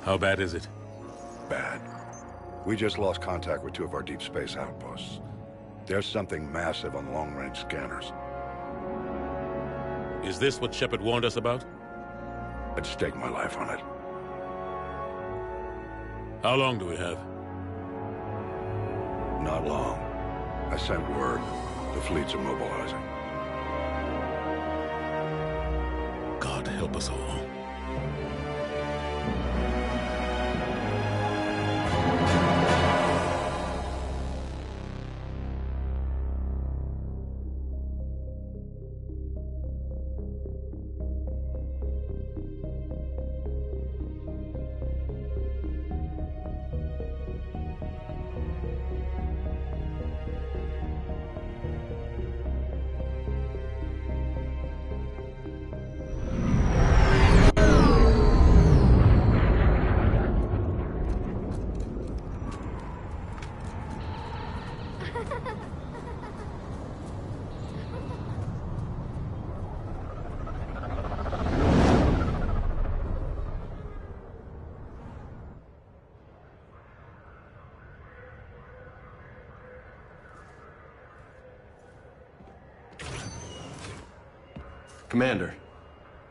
How bad is it? Bad. We just lost contact with two of our deep space outposts. There's something massive on long-range scanners. Is this what Shepard warned us about? I'd stake my life on it. How long do we have? Not long. I sent word. The fleet's immobilizing. God help us all. Commander.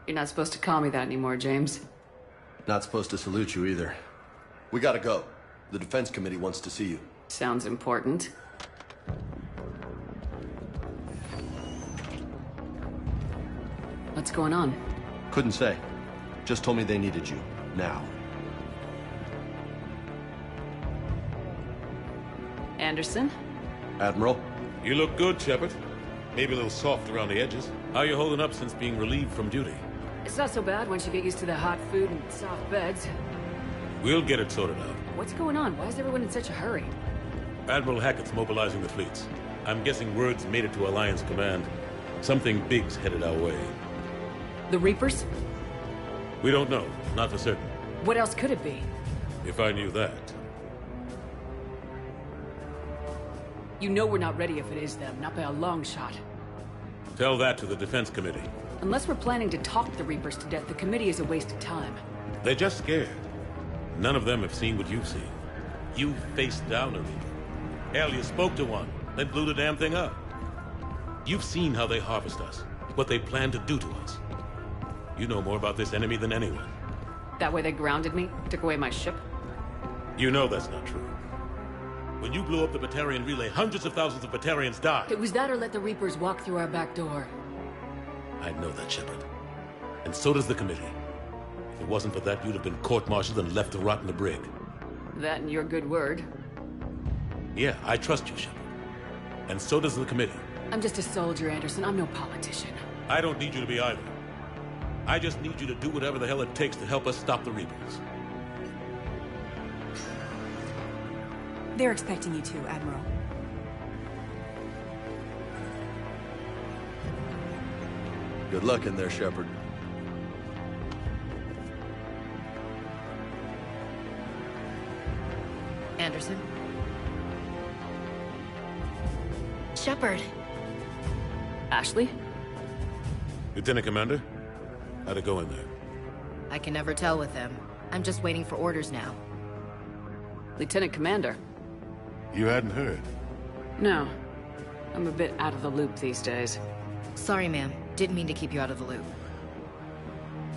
You're not supposed to call me that anymore, James. Not supposed to salute you either. We gotta go. The Defense Committee wants to see you. Sounds important. What's going on? Couldn't say. Just told me they needed you. Now. Anderson? Admiral? You look good, Shepard. Maybe a little soft around the edges. How you holding up since being relieved from duty? It's not so bad once you get used to the hot food and soft beds. We'll get it sorted out. What's going on? Why is everyone in such a hurry? Admiral Hackett's mobilizing the fleets. I'm guessing word's made it to Alliance Command. Something big's headed our way. The Reapers? We don't know. Not for certain. What else could it be? If I knew that. You know we're not ready if it is them, not by a long shot. Tell that to the Defense Committee. Unless we're planning to talk the Reapers to death, the committee is a waste of time. They're just scared. None of them have seen what you've seen. You faced down a Reaper. Hell, you spoke to one, then blew the damn thing up. You've seen how they harvest us, what they plan to do to us. You know more about this enemy than anyone. That way they grounded me, took away my ship? You know that's not true. When you blew up the Batarian relay, hundreds of thousands of Batarians died. It was that or let the Reapers walk through our back door. I know that, Shepard. And so does the committee. If it wasn't for that, you'd have been court-martialed and left to rot in the brig. That and your good word. Yeah, I trust you, Shepard. And so does the committee. I'm just a soldier, Anderson. I'm no politician. I don't need you to be either. I just need you to do whatever the hell it takes to help us stop the Reapers. They're expecting you to, Admiral. Good luck in there, Shepard. Anderson? Shepard. Ashley? Lieutenant Commander? How'd it go in there? I can never tell with them. I'm just waiting for orders now. Lieutenant Commander? You hadn't heard? No. I'm a bit out of the loop these days. Sorry, ma'am. Didn't mean to keep you out of the loop.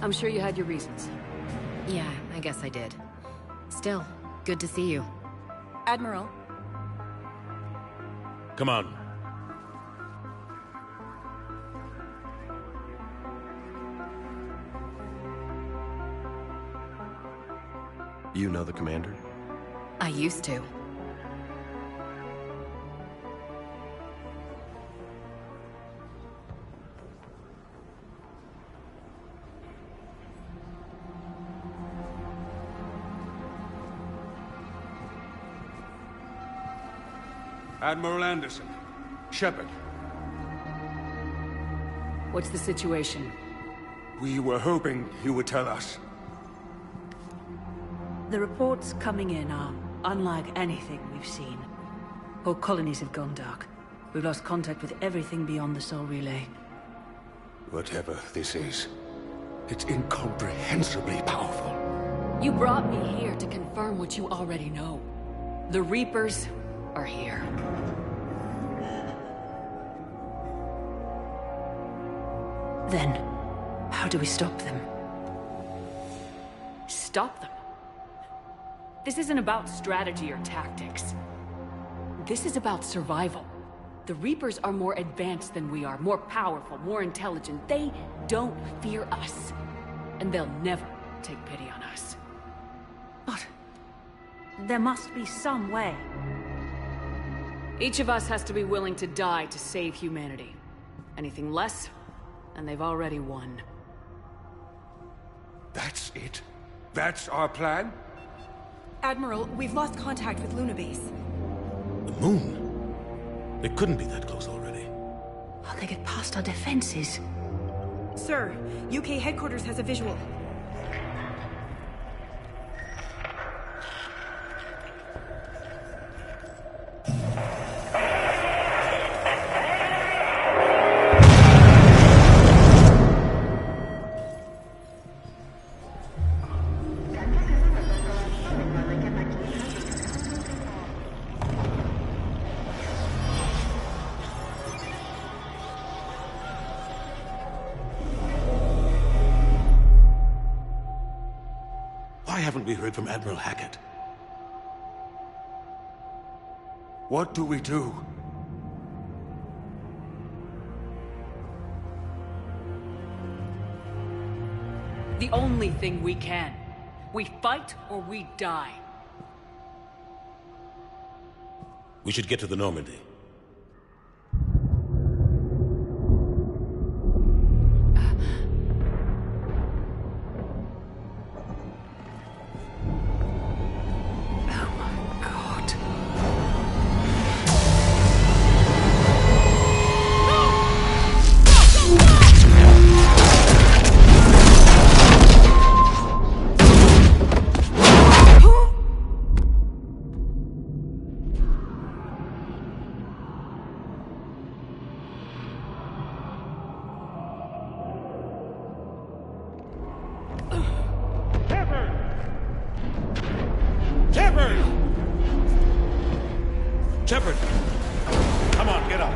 I'm sure you had your reasons. Yeah, I guess I did. Still, good to see you. Admiral. Come on. You know the commander? I used to. Admiral Anderson. Shepard. What's the situation? We were hoping you would tell us. The reports coming in are unlike anything we've seen. Whole colonies have gone dark. We've lost contact with everything beyond the Sol Relay. Whatever this is, it's incomprehensibly powerful. You brought me here to confirm what you already know. The Reapers are here. Then, how do we stop them? Stop them? This isn't about strategy or tactics. This is about survival. The Reapers are more advanced than we are, more powerful, more intelligent. They don't fear us. And they'll never take pity on us. But there must be some way. Each of us has to be willing to die to save humanity. Anything less, and they've already won. That's it? That's our plan? Admiral, we've lost contact with Luna Base. The moon? They couldn't be that close already. How'd they get past our defenses? Sir, UK headquarters has a visual. Why haven't we heard from Admiral Hackett? What do we do? The only thing we can. We fight or we die. We should get to the Normandy. Shepard! Come on, get up.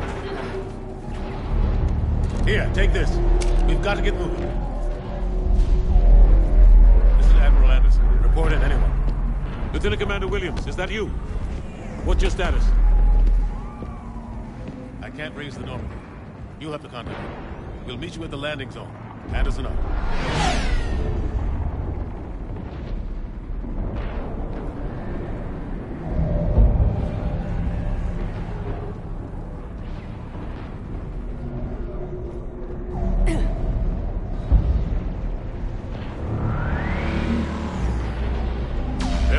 Here, take this. We've got to get moving. This is Admiral Anderson. Report in, anyone. Lieutenant Commander Williams, is that you? What's your status? I can't raise the Normandy. You'll have to contact me. We'll meet you at the landing zone. Anderson up.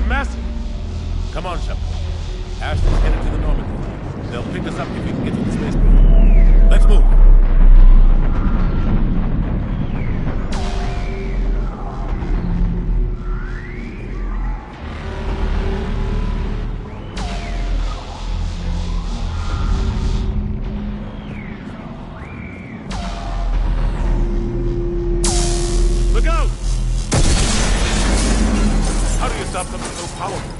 Massive. Come on, Shepard. Ashton's headed to the Normandy. They'll pick us up if we can get to the spaceport. Let's move. Look out! How do you stop something so powerful?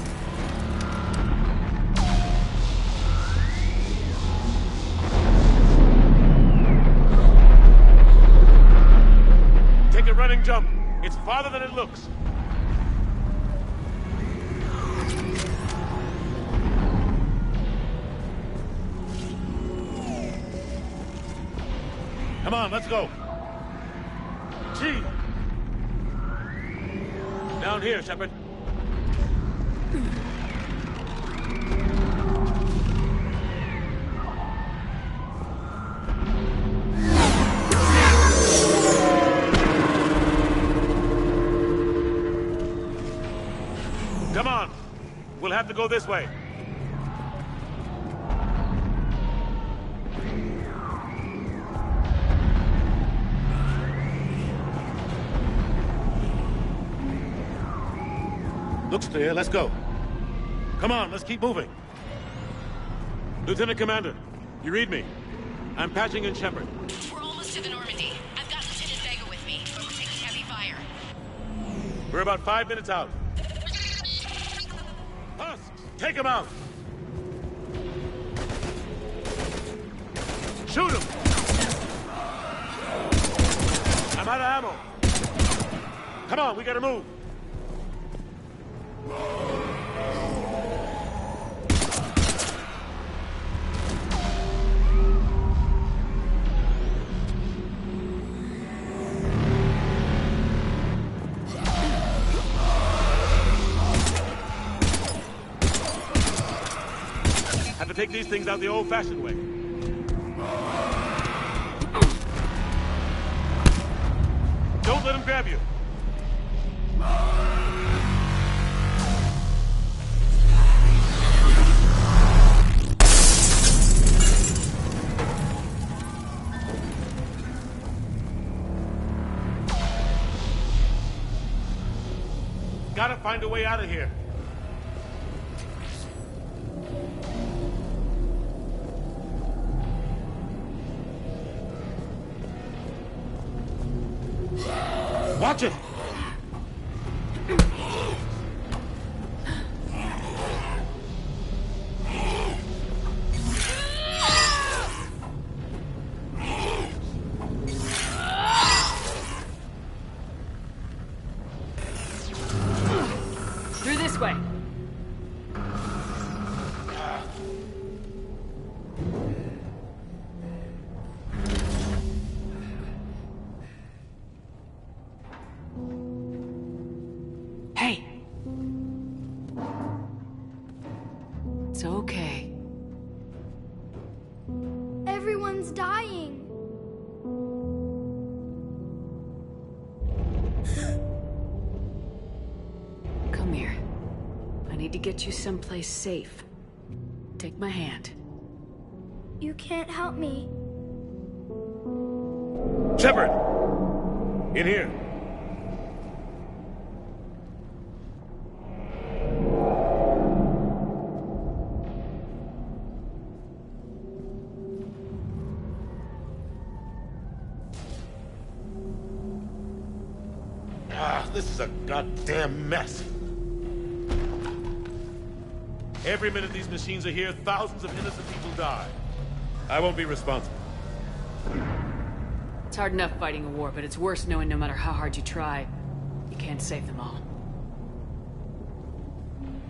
Take a running jump. It's farther than it looks. Come on, let's go. Gee. Down here, Shepard. Come on. We'll have to go this way. Looks clear. Let's go. Come on, let's keep moving. Lieutenant Commander, you read me? I'm patching in Shepard. We're almost to the Normandy. I've got Lieutenant Vega with me, but we're taking heavy fire. We're about 5 minutes out. Husks! Take him out! Shoot him! I'm out of ammo. Come on, we gotta move. Have to take these things out the old-fashioned way. Don't let him grab you. Gotta find a way out of here. Watch it! Through this way. Hey. It's okay. Everyone's dying. Come here. I need to get you someplace safe. Take my hand. You can't help me. Shepard! In here. This is a goddamn mess. Every minute these machines are here, thousands of innocent people die. I won't be responsible. It's hard enough fighting a war, but it's worse knowing no matter how hard you try, you can't save them all.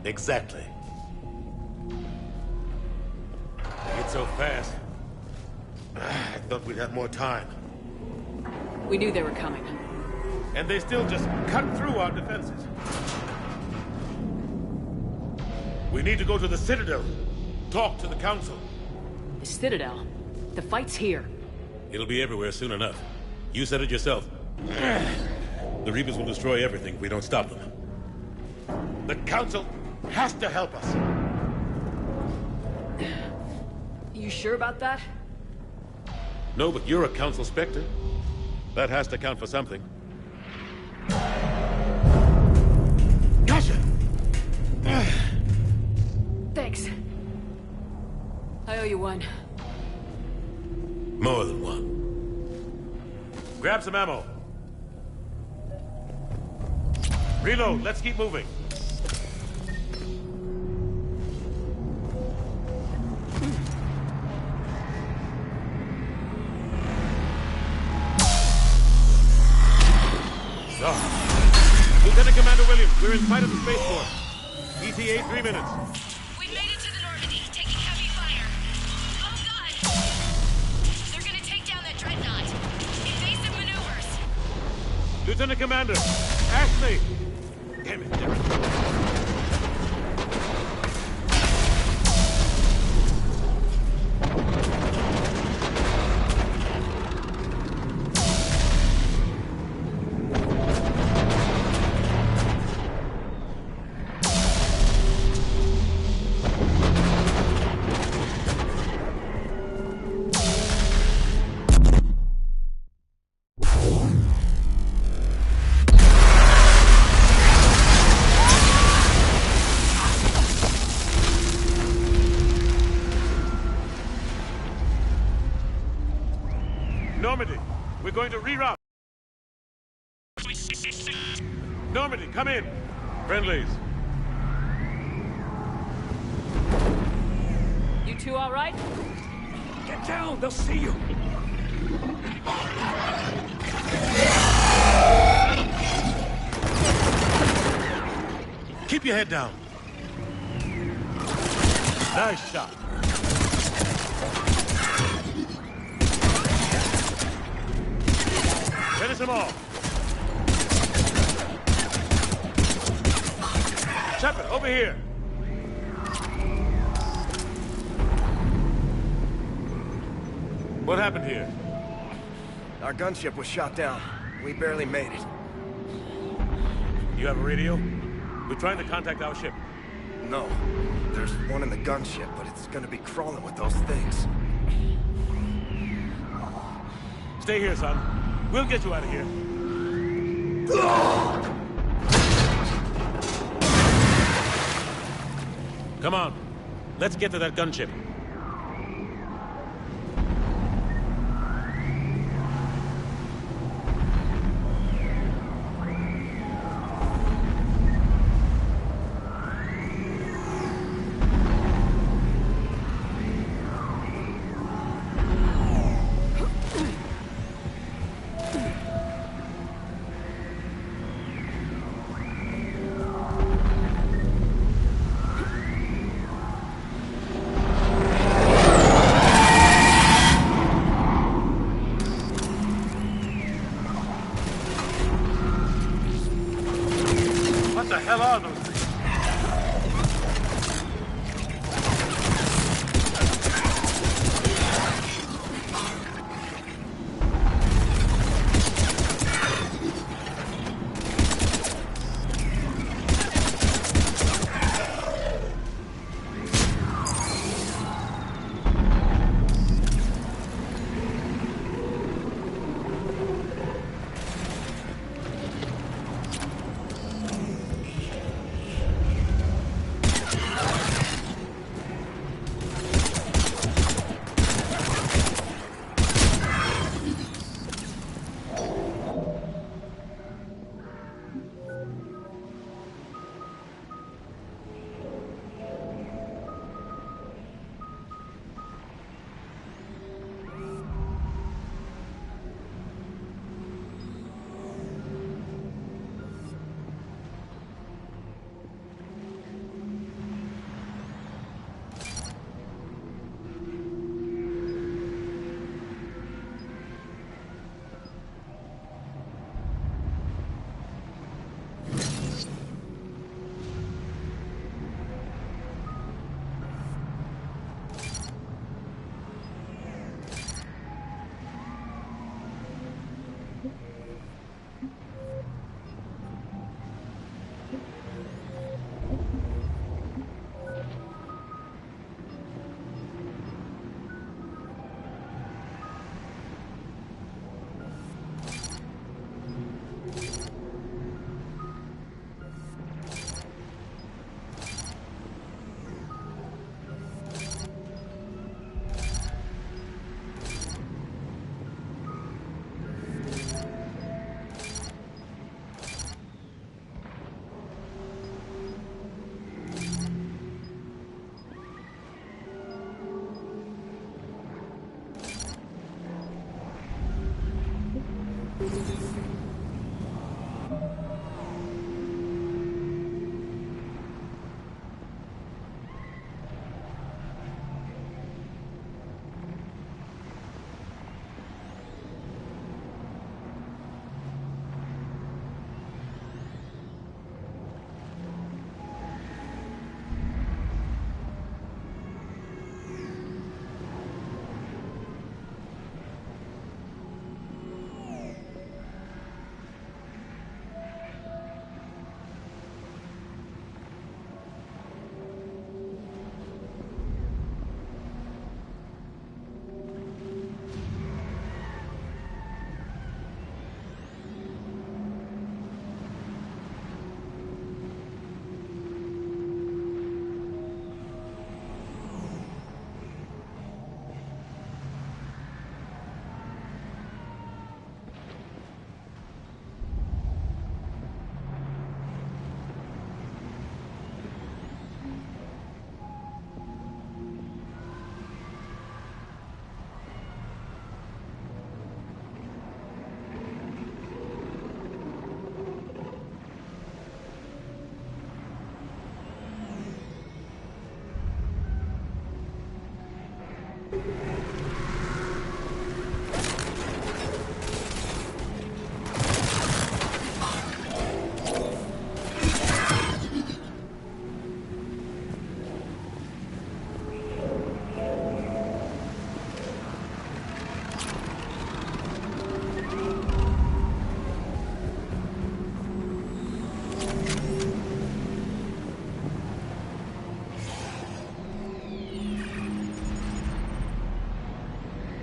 Exactly. It's so fast. I thought we'd have more time. We knew they were coming. And they still just cut through our defenses. We need to go to the Citadel. Talk to the Council. The Citadel? The fight's here. It'll be everywhere soon enough. You said it yourself. The Reapers will destroy everything if we don't stop them. The Council has to help us. You sure about that? No, but you're a Council Spectre. That has to count for something. Gotcha! Thanks. I owe you one. More than one. Grab some ammo. Reload, let's keep moving. So, Lieutenant Commander Williams, we're in sight of the spaceport. ETA 3 minutes. We've made it to the Normandy, taking heavy fire. Oh God! They're gonna take down that dreadnought. Invasive maneuvers. Lieutenant Commander, Ashley! Damn it, damn it. Normandy, we're going to reroute. Normandy, come in. Friendlies. two all right? Get down! They'll see you! Keep your head down. Nice shot. Finish them all. Shepard, over here. What happened here? Our gunship was shot down. We barely made it. You have a radio? We're trying to contact our ship. No. There's one in the gunship, but it's gonna be crawling with those things. Stay here, son. We'll get you out of here. Come on. Let's get to that gunship. What the hell are those things?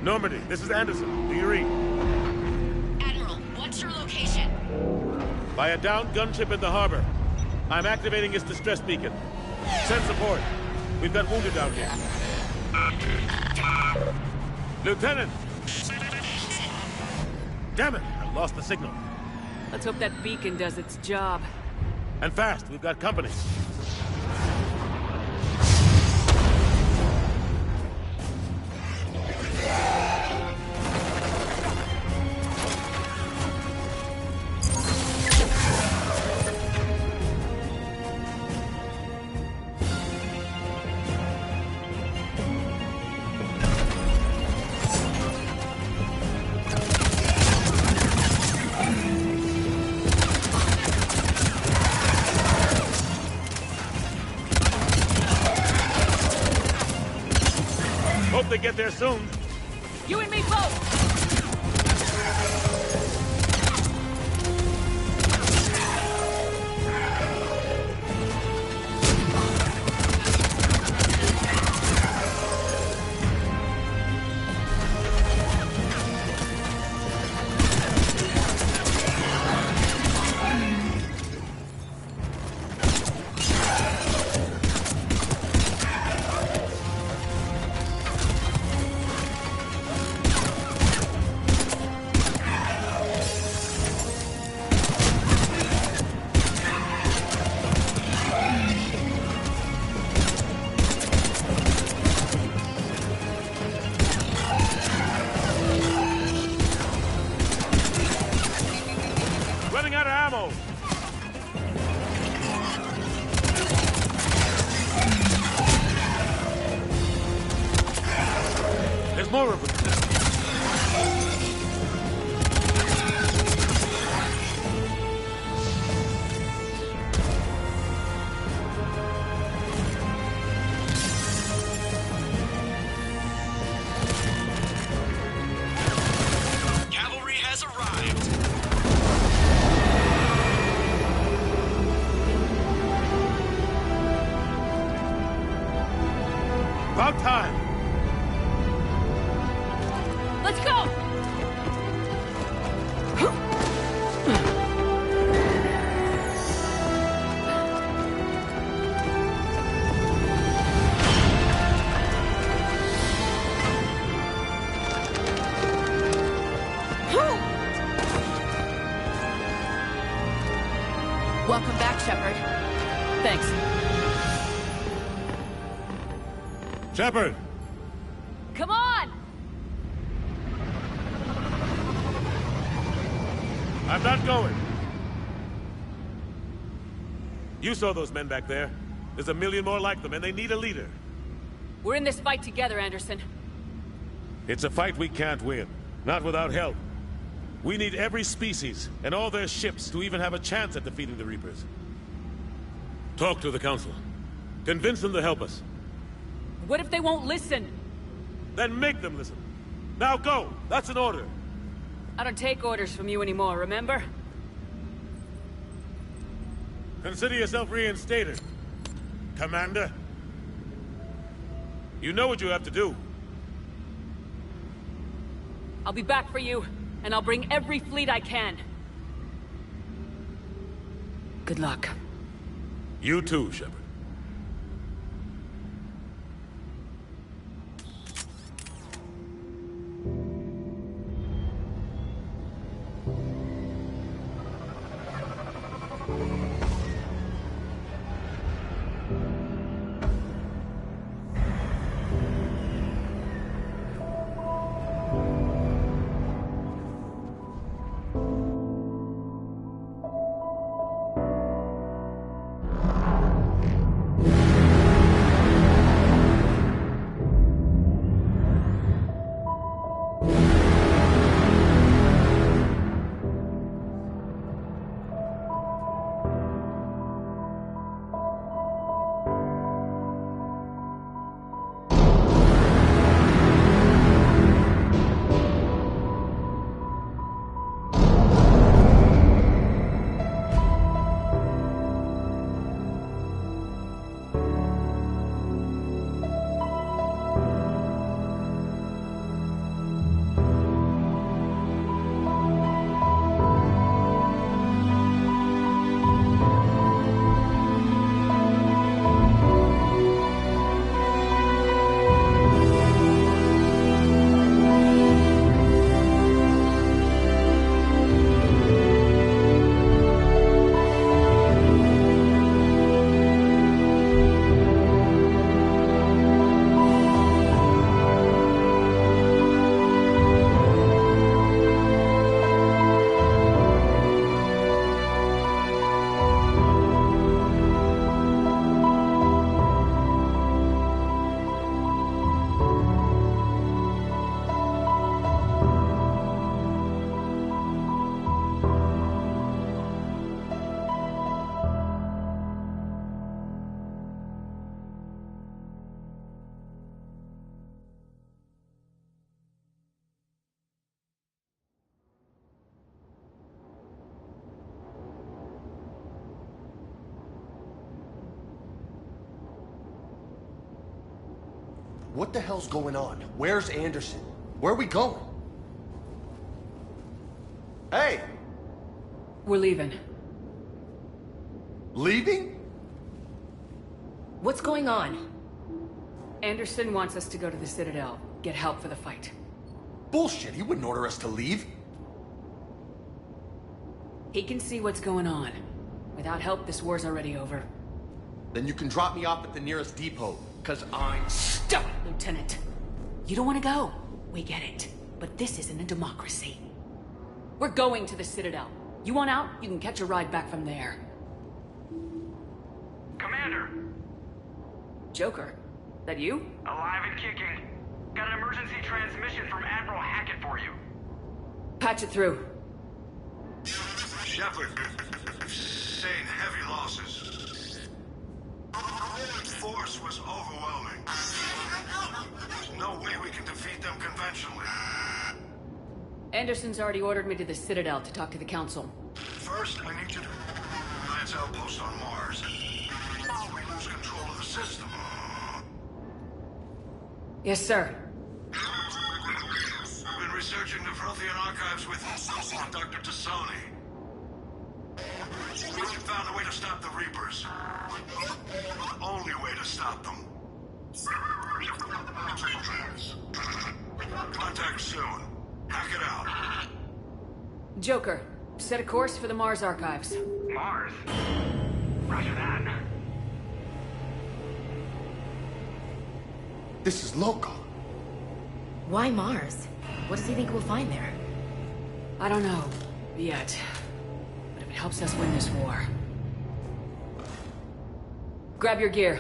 Normandy, this is Anderson. Do you read? Admiral, what's your location? By a downed gunship in the harbor. I'm activating its distress beacon. Send support. We've got wounded down here. Lieutenant! Damn it! I lost the signal. Let's hope that beacon does its job. And fast, we've got company. Hope they get there soon. You and me both! Running out of ammo! There's more of them. Cavalry has arrived. About time! Let's go! Welcome back, Shepard. Thanks. Shepard! Come on! I'm not going. You saw those men back there. There's a million more like them, and they need a leader. We're in this fight together, Anderson. It's a fight we can't win. Not without help. We need every species, and all their ships, to even have a chance at defeating the Reapers. Talk to the Council. Convince them to help us. What if they won't listen? Then make them listen. Now go! That's an order! I don't take orders from you anymore, remember? Consider yourself reinstated, Commander. You know what you have to do. I'll be back for you, and I'll bring every fleet I can. Good luck. You too, Shepard. What the hell's going on? Where's Anderson? Where are we going? Hey! We're leaving. Leaving? What's going on? Anderson wants us to go to the Citadel, get help for the fight. Bullshit, he wouldn't order us to leave. He can see what's going on. Without help, this war's already over. Then you can drop me off at the nearest depot, cause I'm... Stop it, Lieutenant! You don't want to go. We get it. But this isn't a democracy. We're going to the Citadel. You want out? You can catch a ride back from there. Commander! Joker, that you? Alive and kicking. Got an emergency transmission from Admiral Hackett for you. Patch it through. Shepard, sustained heavy losses. The force was overwhelming. There's no way we can defeat them conventionally. Anderson's already ordered me to the Citadel to talk to the Council. First, I need you to Lance outpost on Mars. We lose control of the system. Yes, sir. I've been researching the Prothean archives with Dr. Tassoni. We found a way to stop the Reapers. The only way to stop them. Contact soon. Hack it out. Joker, set a course for the Mars archives. Mars? Roger that. This is local. Why Mars? What does he think we'll find there? I don't know. Yet. But if it helps us win this war... Grab your gear.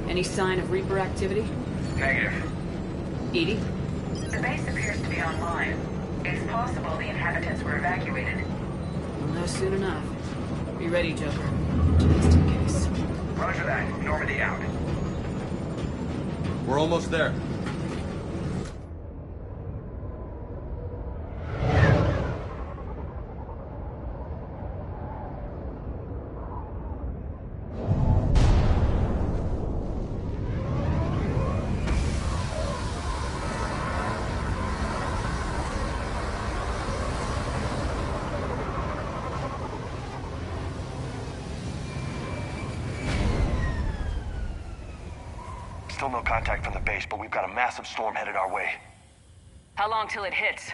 Any sign of Reaper activity? Negative. Edie? The base appears to be online. It's possible the inhabitants were evacuated. We'll know soon enough. Be ready, Joker. Just in case. Roger that. Normandy out. We're almost there. Still no contact from the base, but we've got a massive storm headed our way. How long till it hits?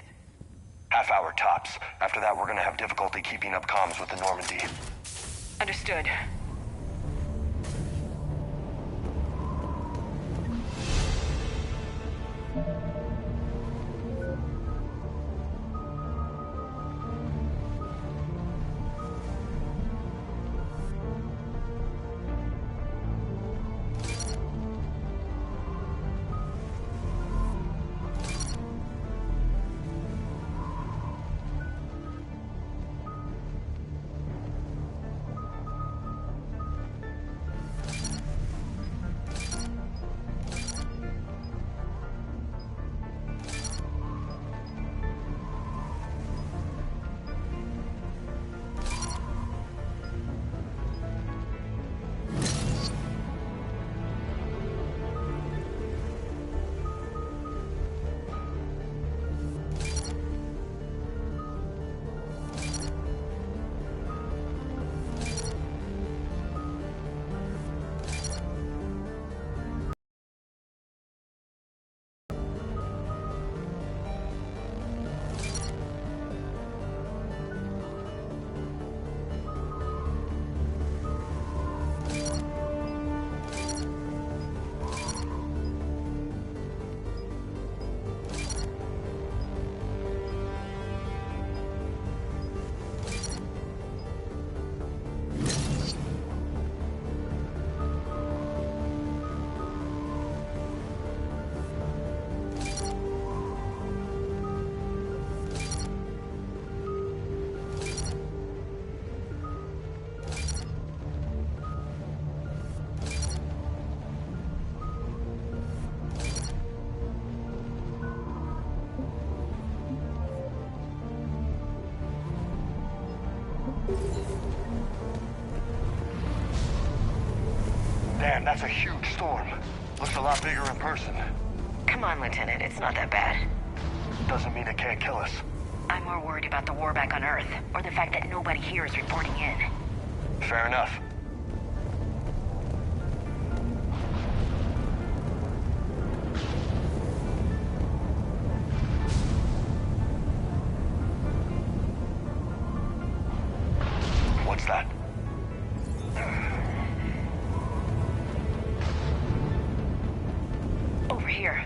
Half hour tops. After that, we're gonna have difficulty keeping up comms with the Normandy. Understood. Man, that's a huge storm. Looks a lot bigger in person. Come on, Lieutenant, it's not that bad. Doesn't mean it can't kill us. I'm more worried about the war back on Earth, or the fact that nobody here is reporting in. Fair enough. What's that? Over here.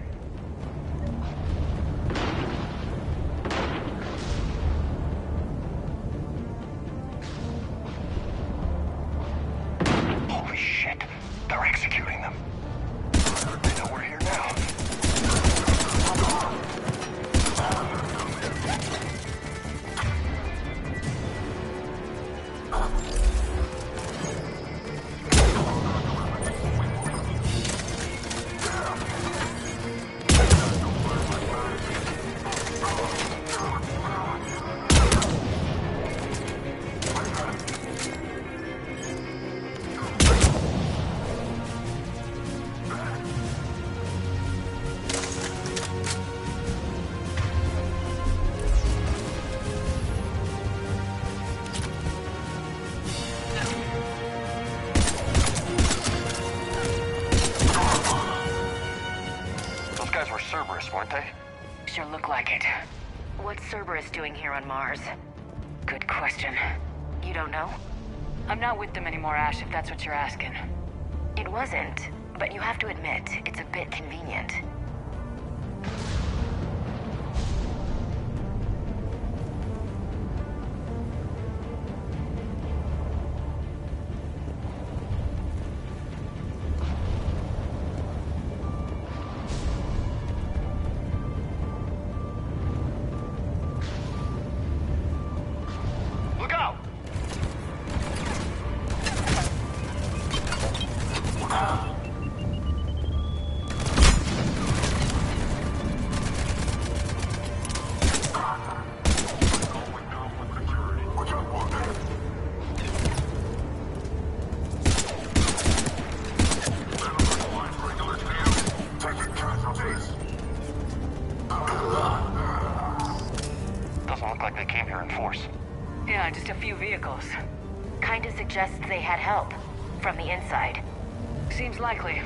Holy shit. They're executing them. They know we're here now. Those guys were Cerberus, weren't they? Sure look like it. What's Cerberus doing here on Mars? Good question. You don't know? I'm not with them anymore, Ash, if that's what you're asking. It wasn't, but you have to admit, it's a bit convenient. Look out! Doesn't look like they came here in force. Yeah, just a few vehicles. Kinda suggests they had help. From the inside. Seems likely.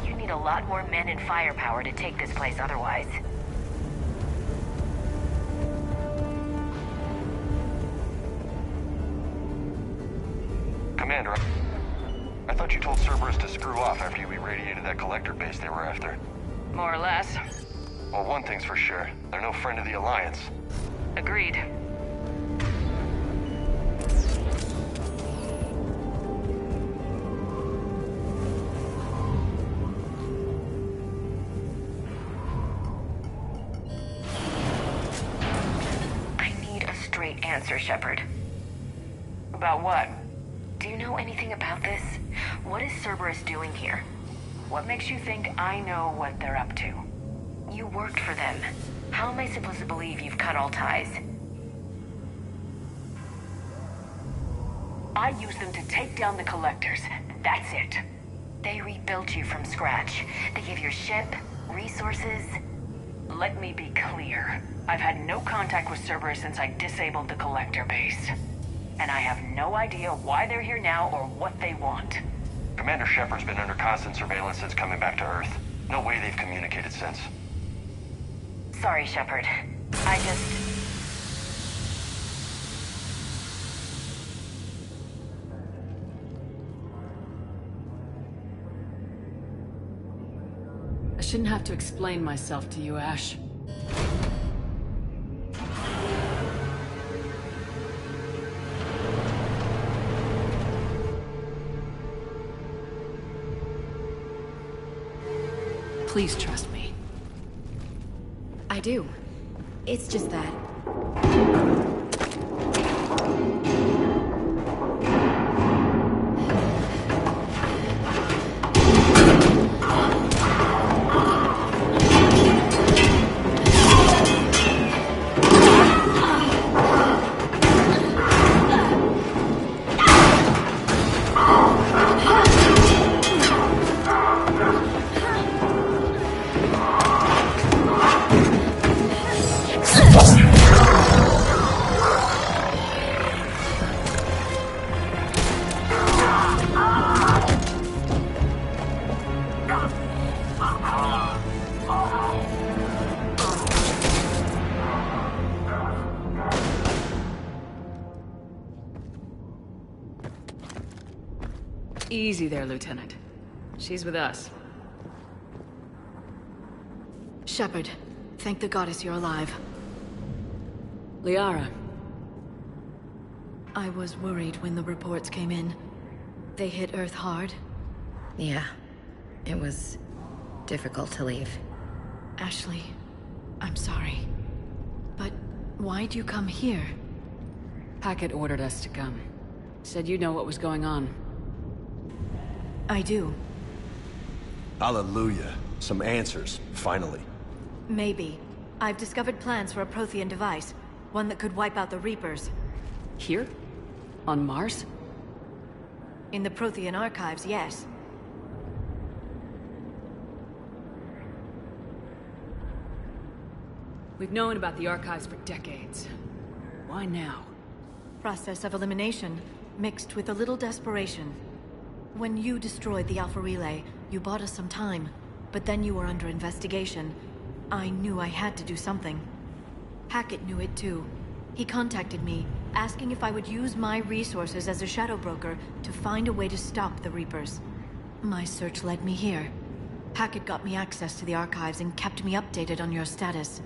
You need a lot more men and firepower to take this place otherwise. Commander, I thought you told Cerberus to screw off after you irradiated that collector base they were after. More or less. Well, one thing's for sure. They're no friend of the Alliance. Agreed. I need a straight answer, Shepard. About what? Do you know anything about this? What is Cerberus doing here? What makes you think I know what they're up to? You worked for them. How am I supposed to believe you've cut all ties? I used them to take down the collectors. That's it. They rebuilt you from scratch. They gave your ship, resources. Let me be clear. I've had no contact with Cerberus since I disabled the collector base. And I have no idea why they're here now or what they want. Commander Shepard's been under constant surveillance since coming back to Earth. No way they've communicated since. Sorry, Shepard. I just... I shouldn't have to explain myself to you, Ash. Please trust me. I do. It's just that... Easy there, Lieutenant. She's with us. Shepard, thank the goddess you're alive. Liara. I was worried when the reports came in. They hit Earth hard. Yeah. It was difficult to leave. Ashley, I'm sorry. But why'd you come here? Hackett ordered us to come. Said you know what was going on. I do. Hallelujah. Some answers, finally. Maybe. I've discovered plans for a Prothean device. One that could wipe out the Reapers. Here? On Mars? In the Prothean archives, yes. We've known about the archives for decades. Why now? Process of elimination, mixed with a little desperation. When you destroyed the Alpha Relay, you bought us some time. But then you were under investigation. I knew I had to do something. Hackett knew it too. He contacted me, asking if I would use my resources as a shadow broker to find a way to stop the Reapers. My search led me here. Hackett got me access to the archives and kept me updated on your status.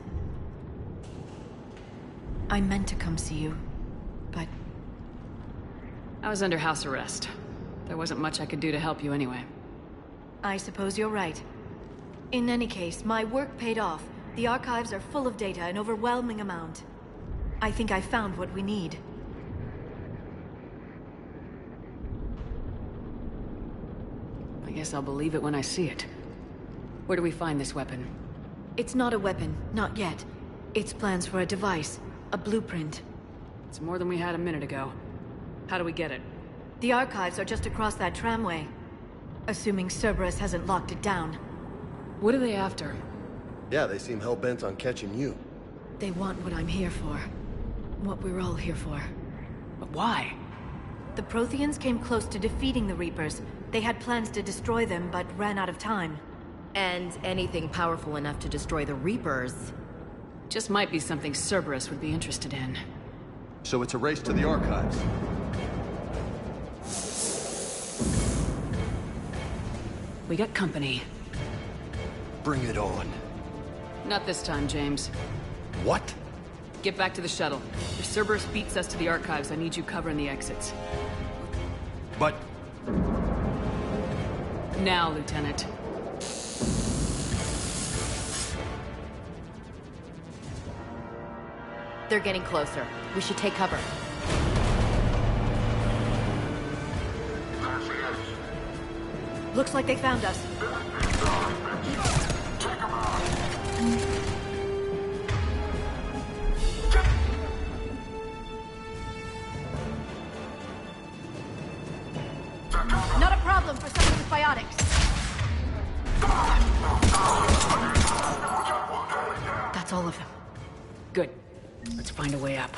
I meant to come see you, but... I was under house arrest. There wasn't much I could do to help you anyway. I suppose you're right. In any case, my work paid off. The archives are full of data, an overwhelming amount. I think I found what we need. I guess I'll believe it when I see it. Where do we find this weapon? It's not a weapon, not yet. It's plans for a device, a blueprint. It's more than we had a minute ago. How do we get it? The archives are just across that tramway. Assuming Cerberus hasn't locked it down. What are they after? Yeah, they seem hell-bent on catching you. They want what I'm here for. What we're all here for. But why? The Protheans came close to defeating the Reapers. They had plans to destroy them, but ran out of time. And anything powerful enough to destroy the Reapers... Just might be something Cerberus would be interested in. So it's a race to the archives. We got company. Bring it on. Not this time, James. What? Get back to the shuttle. If Cerberus beats us to the archives, I need you covering the exits. But... Now, Lieutenant. They're getting closer. We should take cover. Looks like they found us. Not a problem for someone with biotics. That's all of them. Good. Let's find a way up.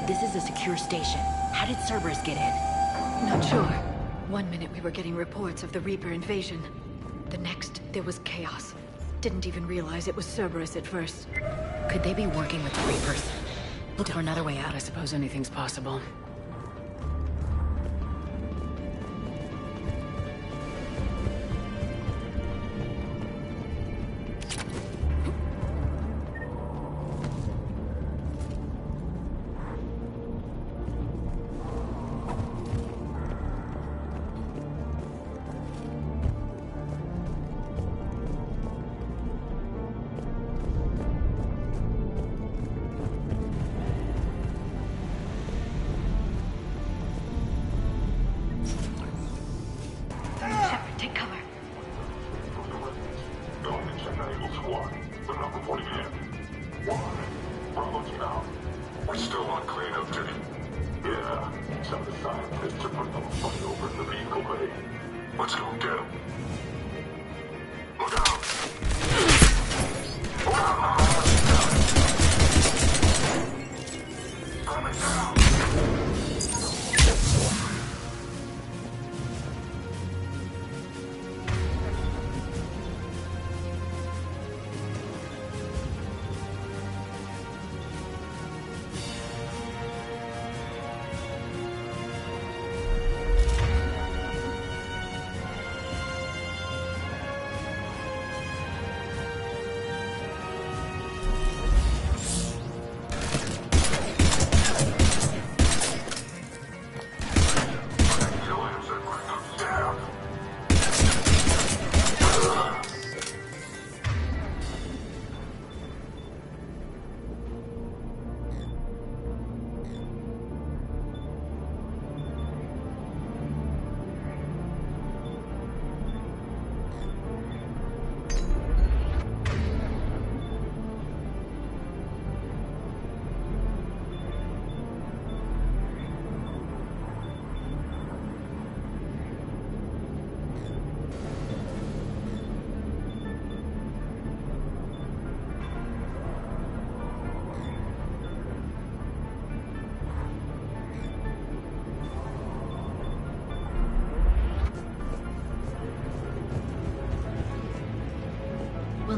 This is a secure station. How did Cerberus get in? Not sure. One minute we were getting reports of the Reaper invasion. The next, there was chaos. Didn't even realize it was Cerberus at first. Could they be working with the Reapers? Look for another way out. I suppose anything's possible.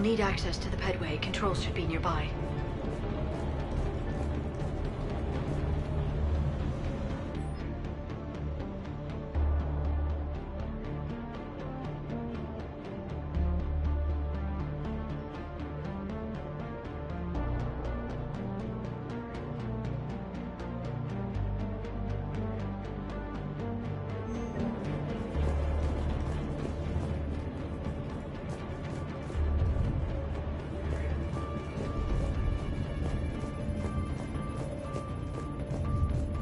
need access to the pedway. Controls should be nearby.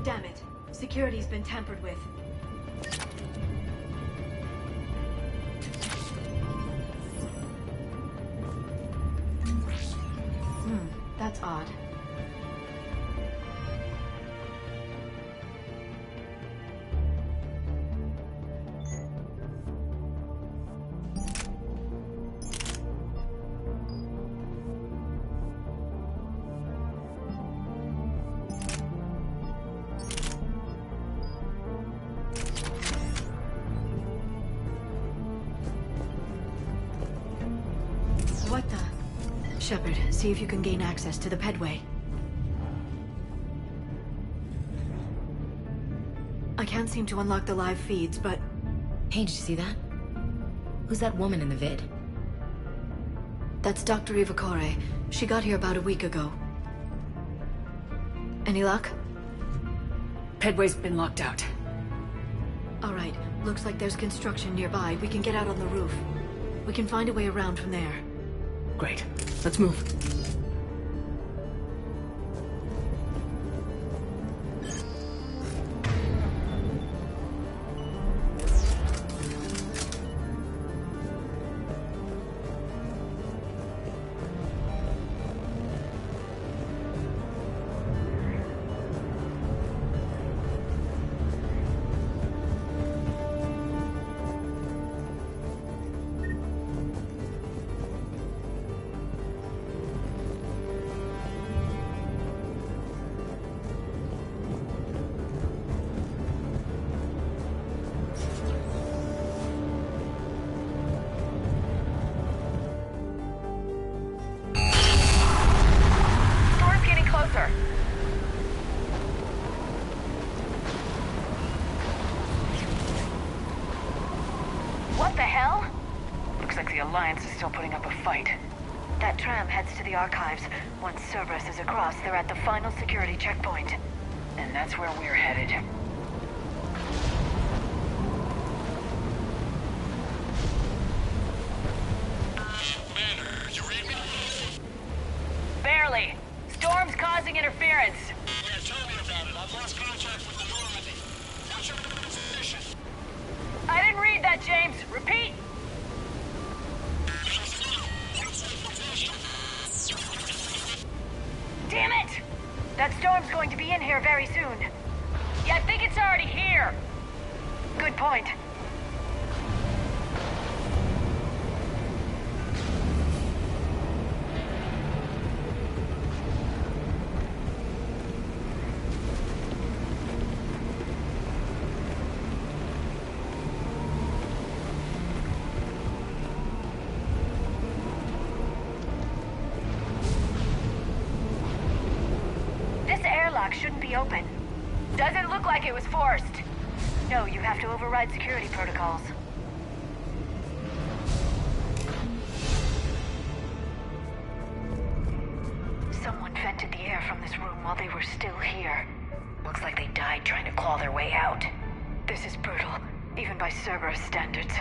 Damn it. Security's been tampered with. That's odd. What the? Shepard, see if you can gain access to the pedway. I can't seem to unlock the live feeds, but... Hey, did you see that? Who's that woman in the vid? That's Dr. Ivacore. She got here about a week ago. Any luck? Pedway's been locked out. All right. Looks like there's construction nearby. We can get out on the roof. We can find a way around from there. Great. Let's move. What the hell? Looks like the Alliance is still putting up a fight. That tram heads to the archives. Once Cerberus is across, they're at the final security checkpoint. And that's where we're headed. Commander, you read me? Barely. Storm's causing interference. Yeah, tell me about it. I've lost contact with the Normandy. What's your position? I didn't read that, James. Repeat. Damn it! That storm's going to be in here very soon. Yeah, I think it's already here. Good point. Shouldn't be open. Doesn't look like it was forced. No, you have to override security protocols. Someone vented the air from this room while they were still here. Looks like they died trying to claw their way out. This is brutal, even by Cerberus standards.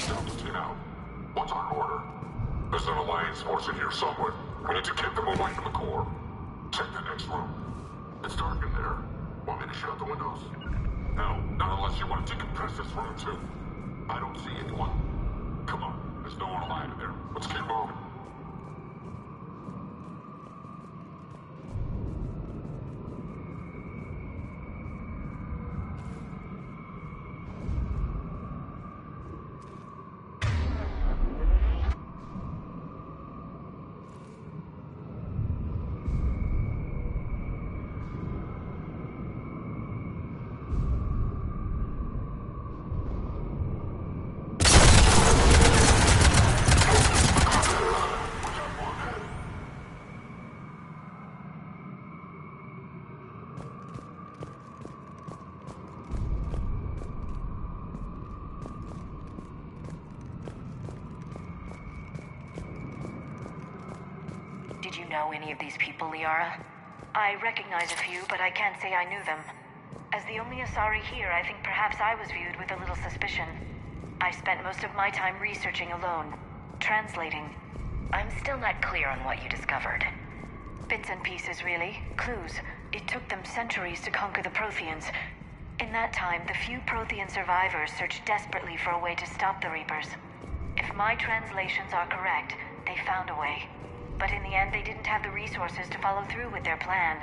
Sound the team out. What's our order? There's an Alliance force in here somewhere. We need to get them away from the core. Check the next room. It's dark in there. Want me to shut the windows? No, not unless you want to decompress this room too. I don't see anyone. Come on, there's no one alive in there. Let's keep moving. Did you know any of these people, Liara? I recognize a few, but I can't say I knew them. As the only Asari here, I think perhaps I was viewed with a little suspicion. I spent most of my time researching alone, translating. I'm still not clear on what you discovered. Bits and pieces, really. Clues. It took them centuries to conquer the Protheans. In that time, the few Prothean survivors searched desperately for a way to stop the Reapers. If my translations are correct, they found a way. But in the end, they didn't have the resources to follow through with their plan.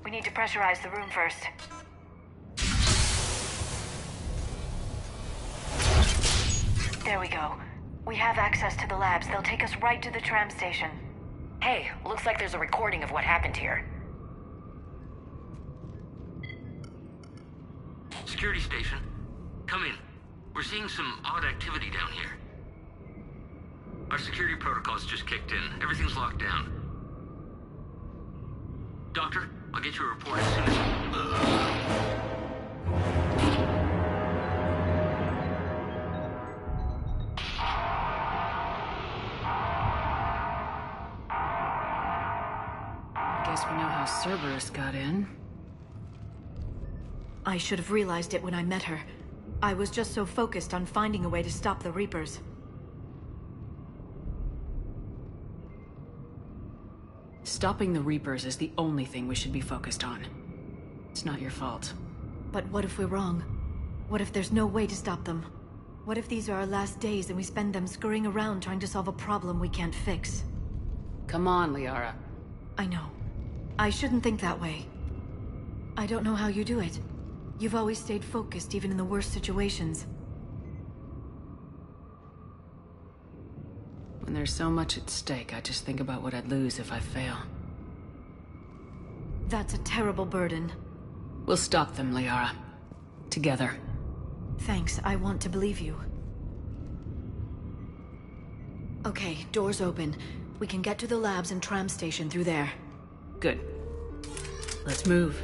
We need to pressurize the room first. There we go. We have access to the labs. They'll take us right to the tram station. Hey, looks like there's a recording of what happened here. Security station. Come in. We're seeing some odd activity down here. Our security protocols just kicked in. Everything's locked down. Doctor, I'll get you a report as soon as... Guess we know how Cerberus got in. I should have realized it when I met her. I was just so focused on finding a way to stop the Reapers. Stopping the Reapers is the only thing we should be focused on. It's not your fault. But what if we're wrong? What if there's no way to stop them? What if these are our last days and we spend them scurrying around trying to solve a problem we can't fix? Come on, Liara. I know. I shouldn't think that way. I don't know how you do it. You've always stayed focused even in the worst situations. When there's so much at stake, I just think about what I'd lose if I fail. That's a terrible burden. We'll stop them, Liara. Together. Thanks, I want to believe you. Okay, doors open. We can get to the labs and tram station through there. Good. Let's move.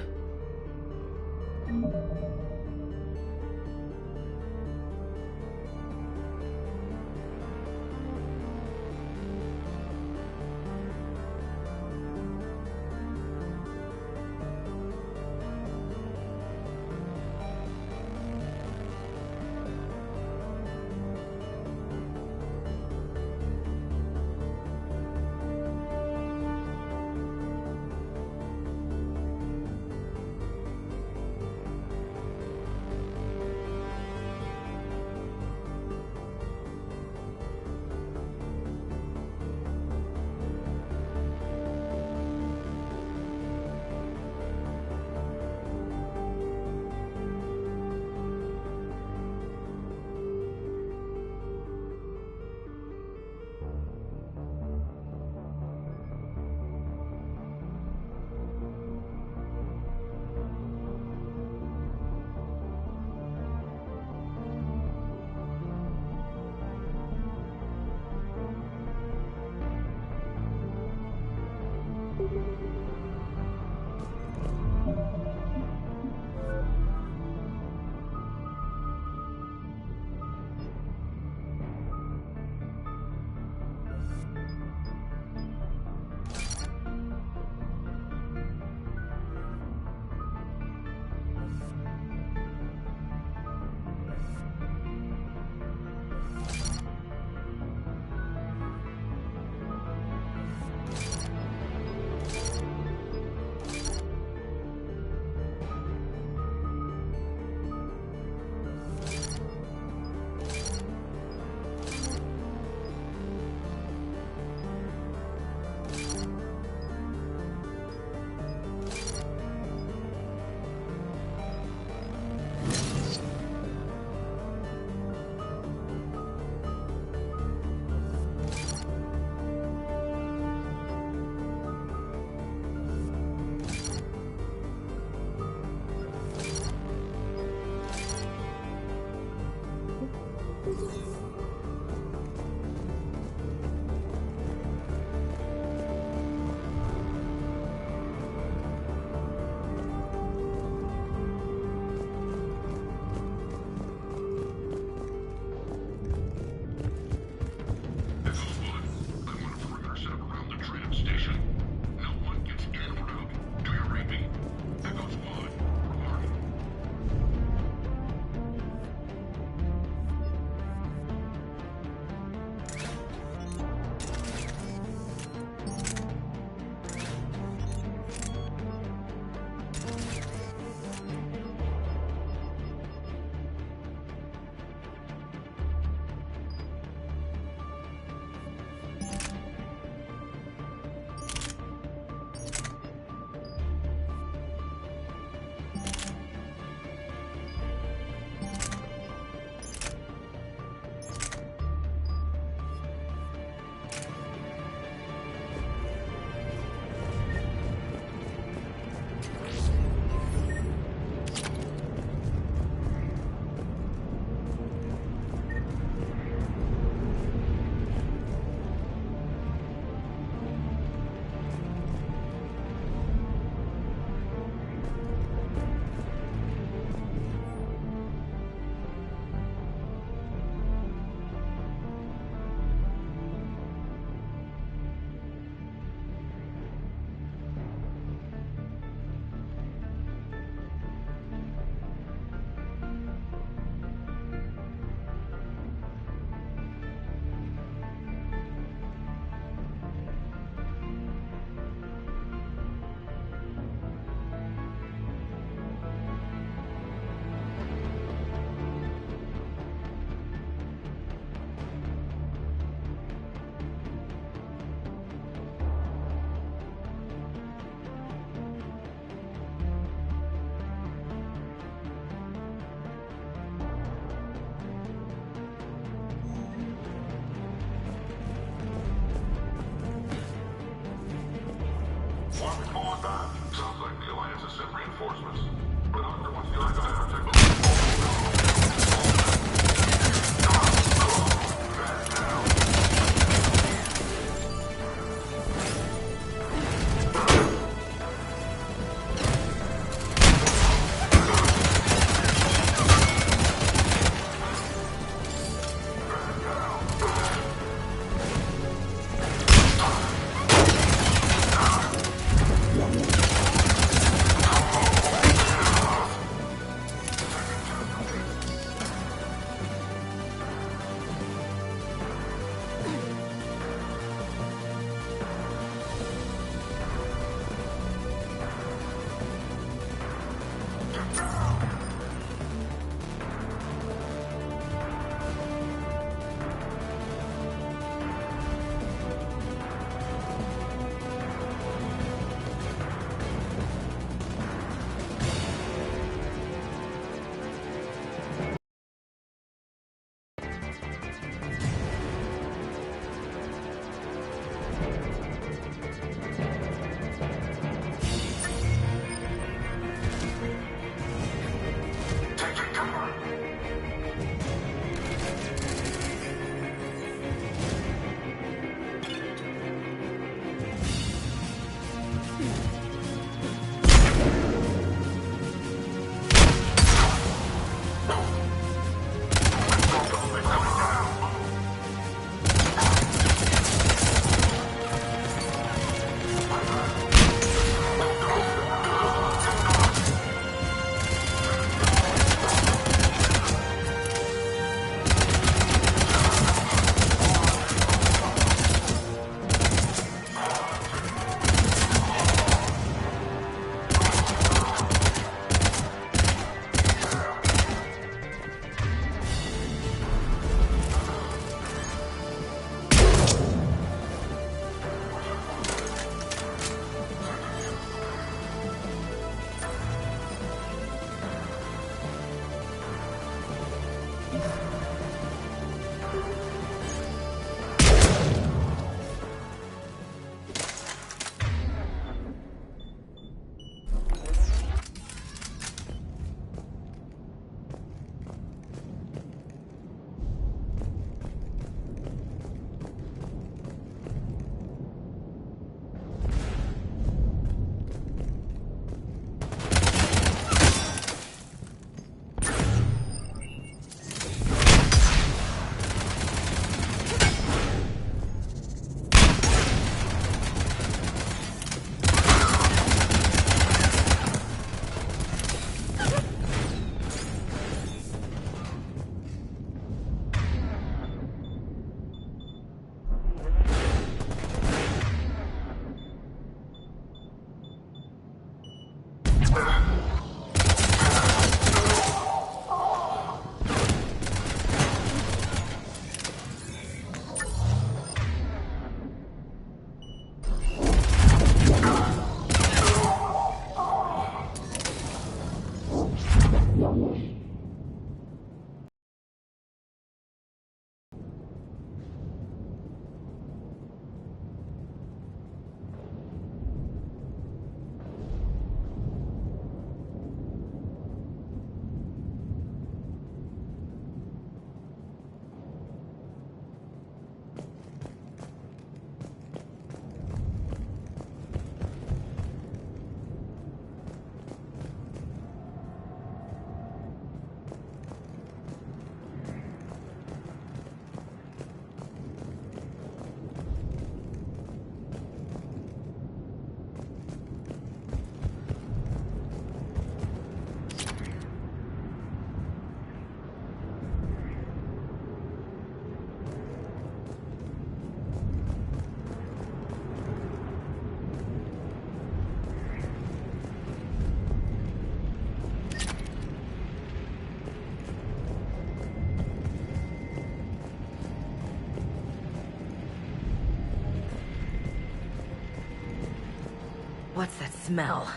What's that smell?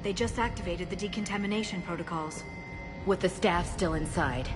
They just activated the decontamination protocols. With the staff still inside.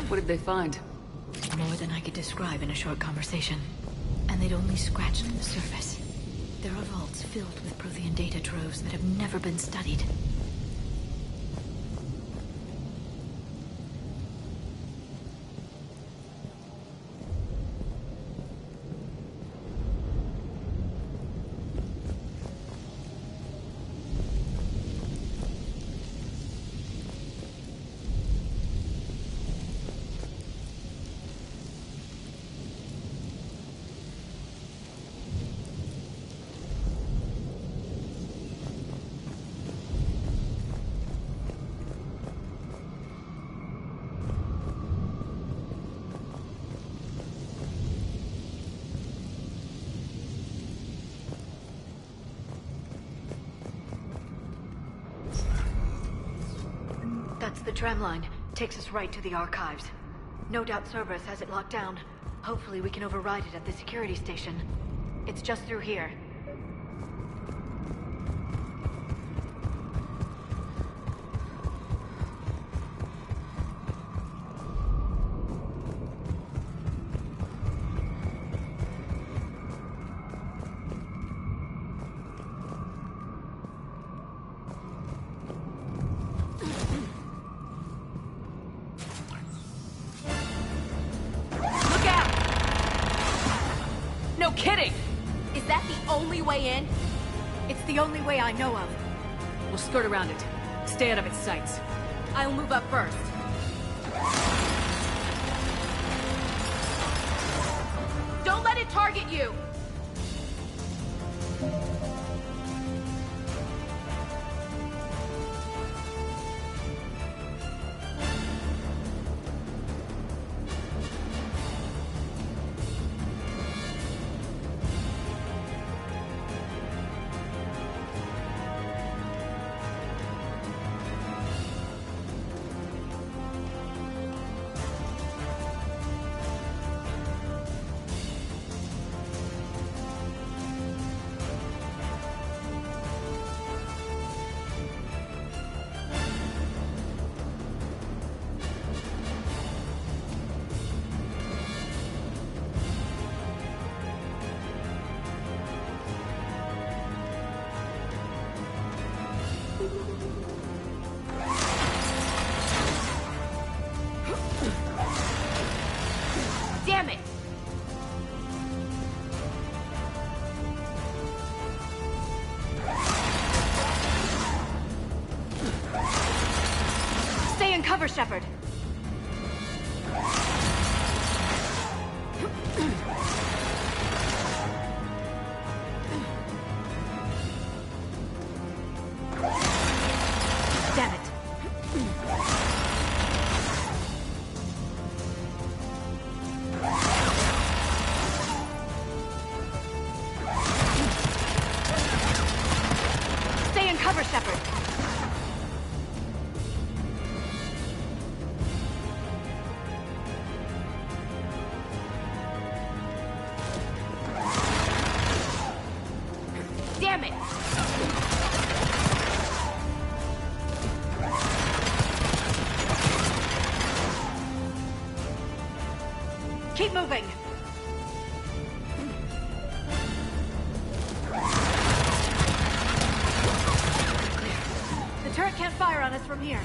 What did they find? More than I could describe in a short conversation. And they'd only scratched the surface. There are vaults filled with Prothean data troves that have never been studied. That's the tram line. Takes us right to the archives. No doubt Cerberus has it locked down. Hopefully we can override it at the security station. It's just through here. Look out! no kidding! Is that the only way in? It's the only way I know of. We'll skirt around it. Stay out of its sights. I'll move up first. Don't let it target you! Damn it! Stay in cover, Shepard. Damn it. Stay in cover, Shepard. Damn it! Keep moving. The turret can't fire on us from here.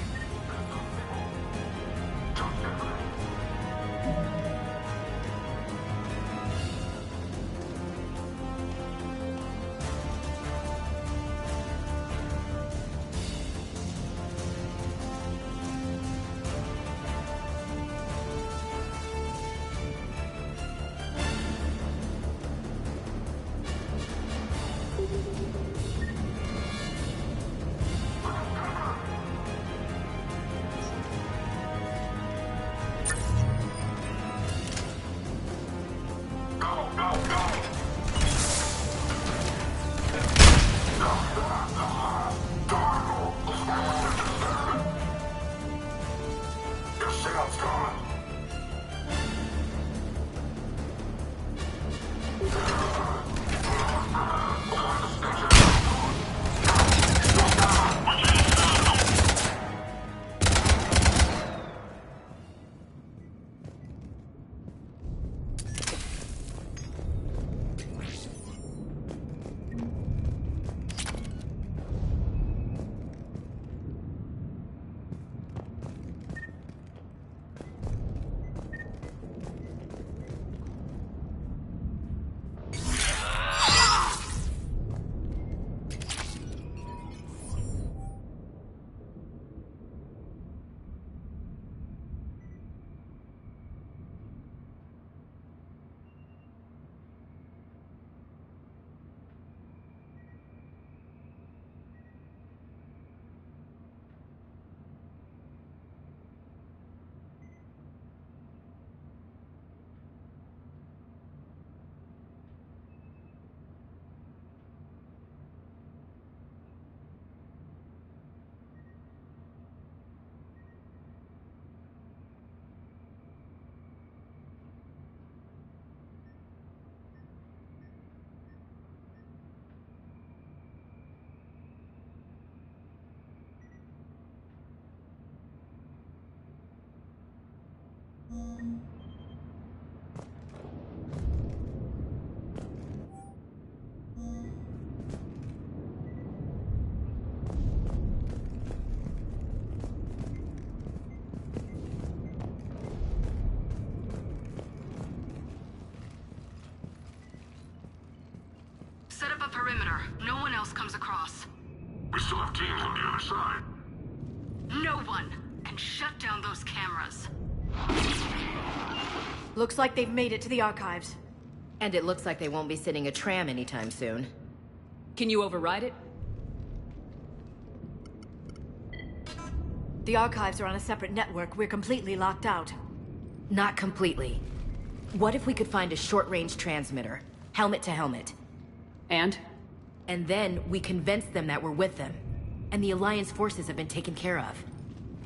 Set up a perimeter. No one else comes across. We still have teams on the other side. No one! And shut down those cameras. Looks like they've made it to the archives. And it looks like they won't be sitting a tram anytime soon. Can you override it? The archives are on a separate network. We're completely locked out. Not completely. What if we could find a short-range transmitter? Helmet to helmet. And? And then we convince them that we're with them. And the Alliance forces have been taken care of.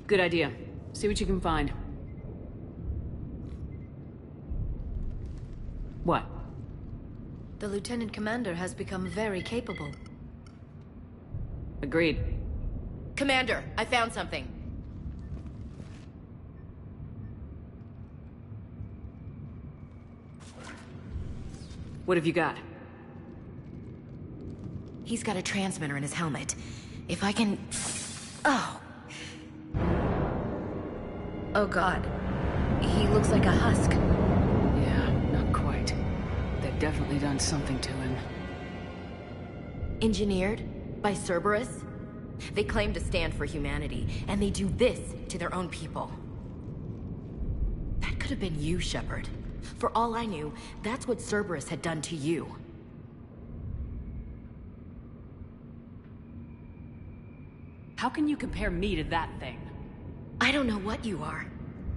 Good idea. See what you can find. What? The Lieutenant Commander has become very capable. Agreed. Commander, I found something. What have you got? He's got a transmitter in his helmet. If I can... Oh. Oh God. He looks like a husk. Yeah, not quite. They've definitely done something to him. Engineered by Cerberus? They claim to stand for humanity, and they do this to their own people. That could have been you, Shepard. For all I knew, that's what Cerberus had done to you. How can you compare me to that thing? I don't know what you are.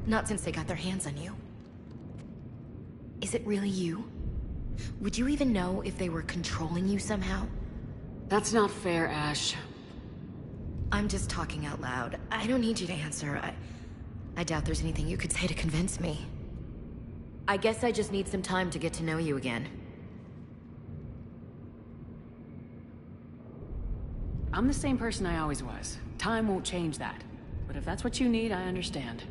Not since they got their hands on you. Is it really you? Would you even know if they were controlling you somehow? That's not fair, Ash. I'm just talking out loud. I don't need you to answer. I doubt there's anything you could say to convince me. I guess I just need some time to get to know you again. I'm the same person I always was. Time won't change that. But if that's what you need, I understand.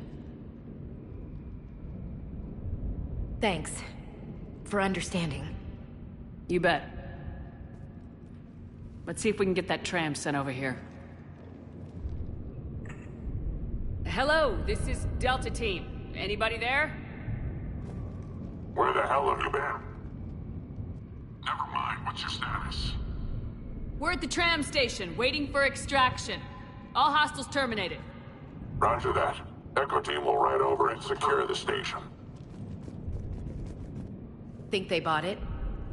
Thanks. For understanding. You bet. Let's see if we can get that tram sent over here. Hello, this is Delta Team. Anybody there? Where the hell have you been? Never mind, what's your status? We're at the tram station, waiting for extraction. All hostiles terminated. Roger that. Echo Team will ride over and secure the station. Think they bought it?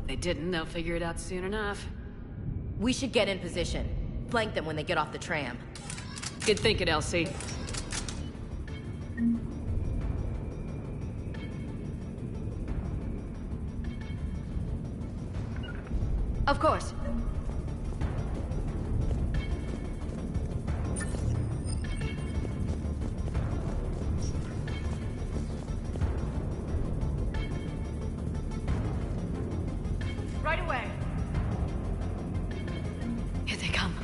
They didn't, they'll figure it out soon enough. We should get in position. Flank them when they get off the tram. Good thinking, Elsie. Of course. Right away. Here they come.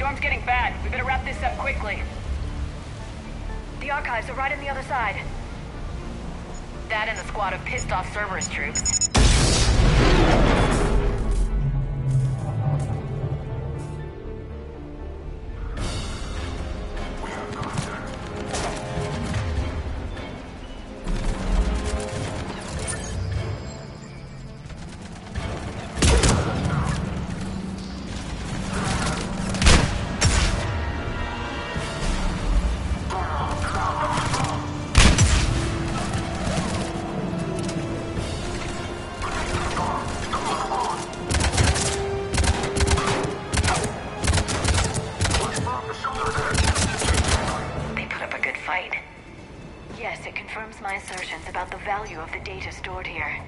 storm's getting bad. We better wrap this up quickly. The archives are right on the other side. That and the squad of pissed-off Cerberus troops. Yes, it confirms my assertions about the value of the data stored here.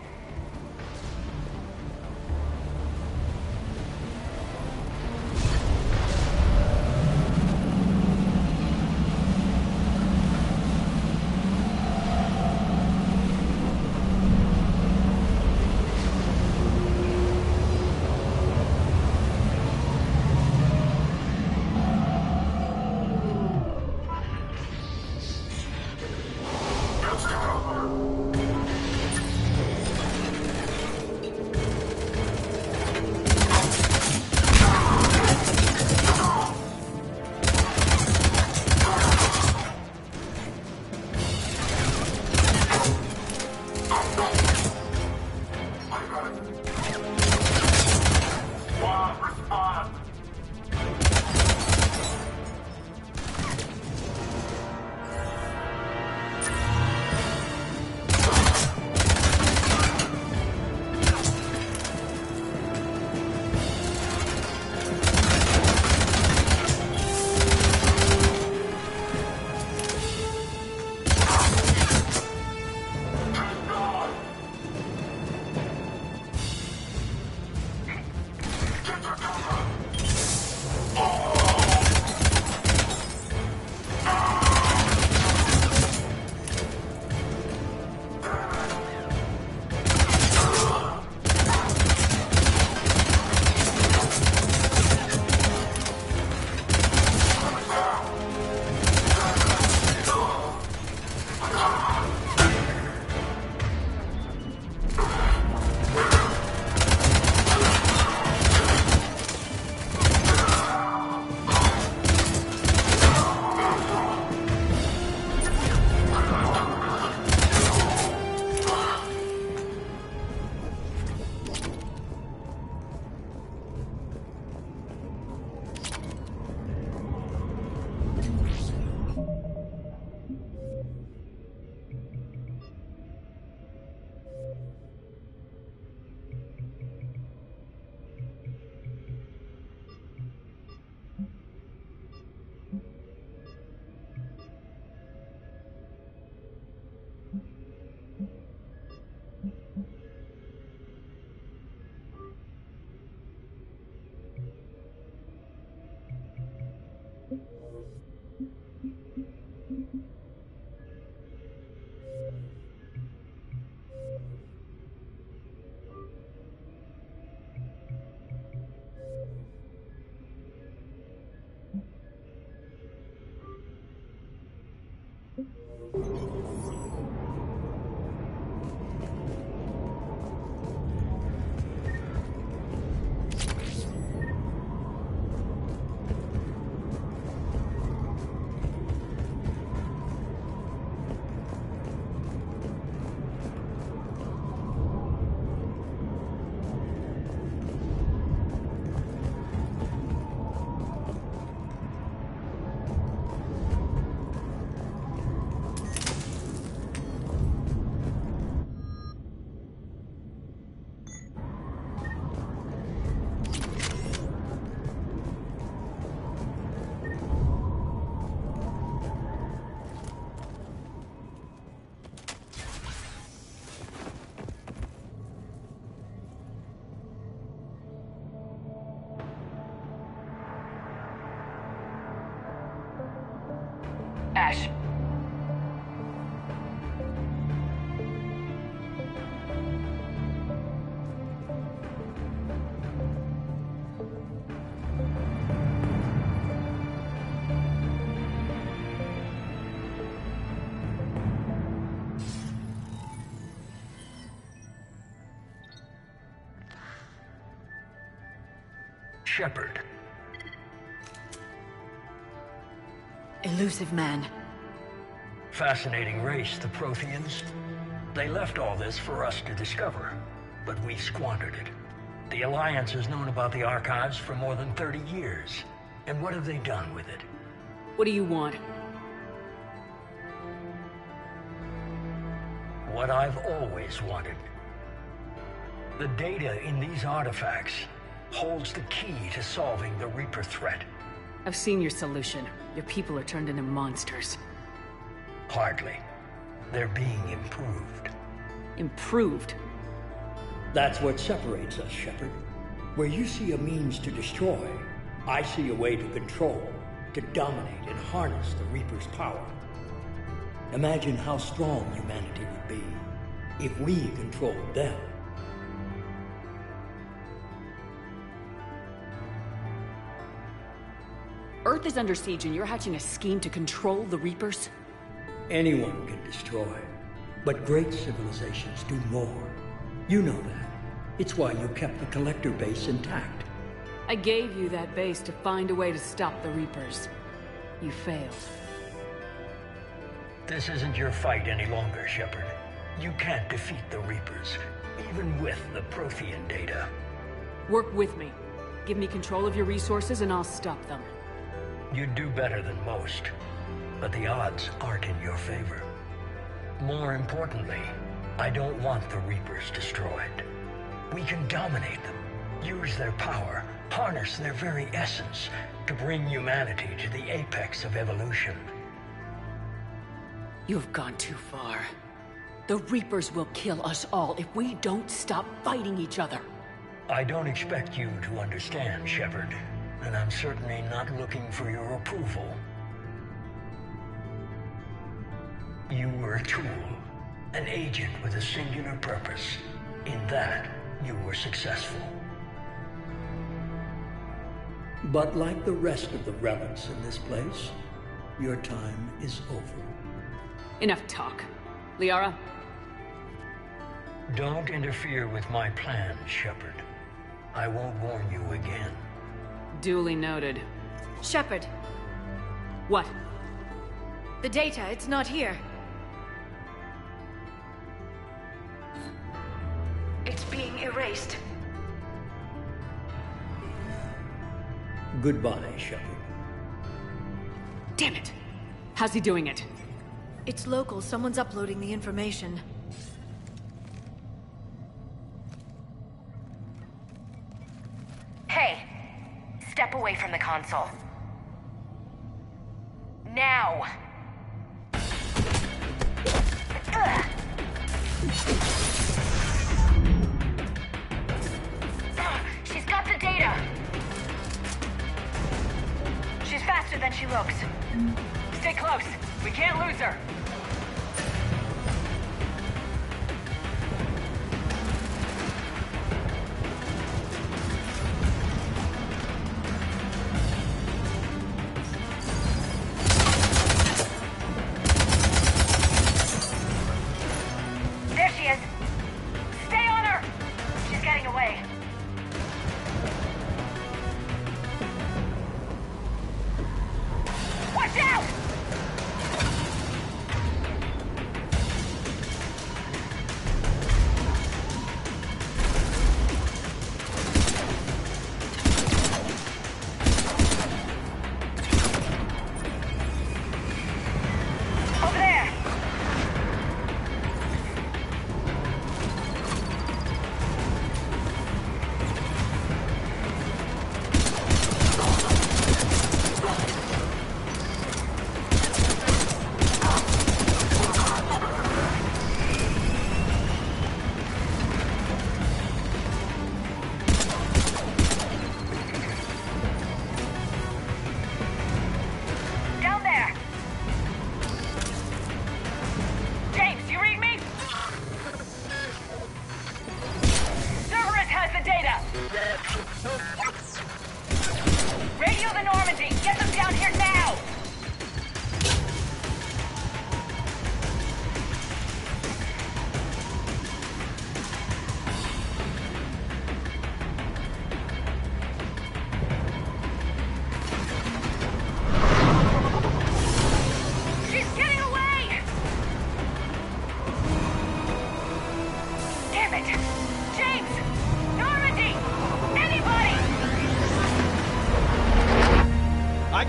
Ash. Shepard. Elusive man. Fascinating race, the Protheans. They left all this for us to discover, but we squandered it. The Alliance has known about the archives for more than 30 years. And what have they done with it? What do you want? What I've always wanted. The data in these artifacts holds the key to solving the Reaper threat. I've seen your solution. Your people are turned into monsters. Hardly. They're being improved. Improved? That's what separates us, Shepard. Where you see a means to destroy, I see a way to control, to dominate and harness the Reaper's power. Imagine how strong humanity would be if we controlled them. Earth is under siege and you're hatching a scheme to control the Reapers? Anyone can destroy, but great civilizations do more. You know that. It's why you kept the Collector base intact. I gave you that base to find a way to stop the Reapers. You failed. This isn't your fight any longer, Shepard. You can't defeat the Reapers, even with the Prothean data. Work with me. Give me control of your resources and I'll stop them. You'd do better than most, but the odds aren't in your favor. More importantly, I don't want the Reapers destroyed. We can dominate them, use their power, harness their very essence to bring humanity to the apex of evolution. You have gone too far. The Reapers will kill us all if we don't stop fighting each other. I don't expect you to understand, Shepard, and I'm certainly not looking for your approval. You were a tool, an agent with a singular purpose. In that, you were successful. But like the rest of the relics in this place, your time is over. Enough talk. Liara? Don't interfere with my plans, Shepard. I won't warn you again. Duly noted. Shepard. What? The data, it's not here. It's being erased. Goodbye, Shepard. Damn it! How's he doing it? It's local. Someone's uploading the information. Hey! Step away from the console. Now! Ugh. She's got the data! She's faster than she looks. Stay close. We can't lose her. There she is! Stay on her! She's getting away. Watch out!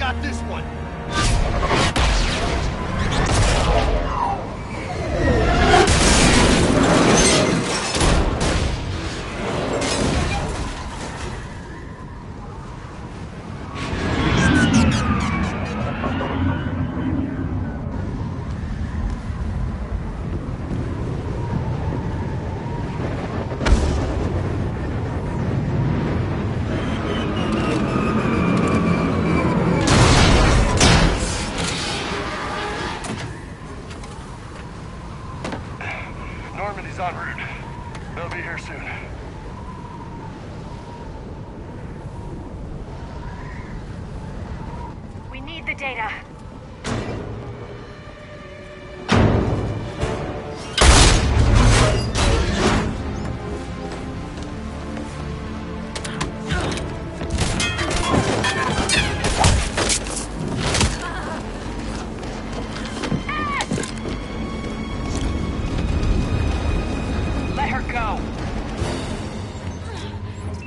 got this one. Normandy's en route. They'll be here soon. We need the data. Let her go.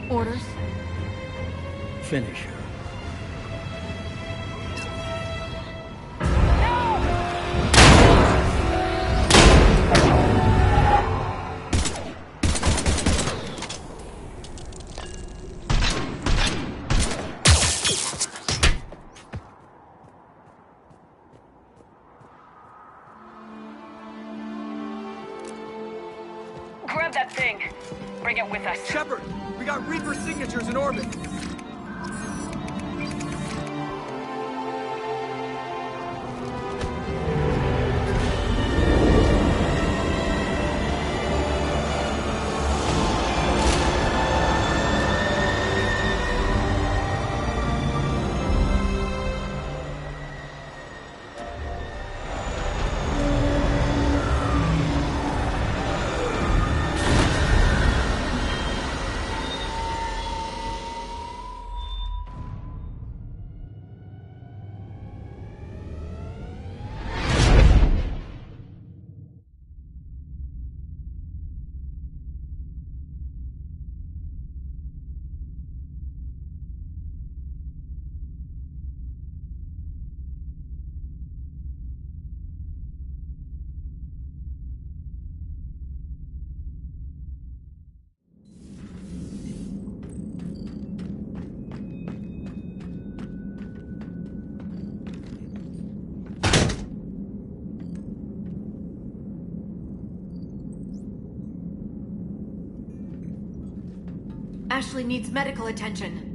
Orders? Finish her. Grab that thing. Bring it with us. Shepard, we got Reaper signatures in orbit. Ashley needs medical attention.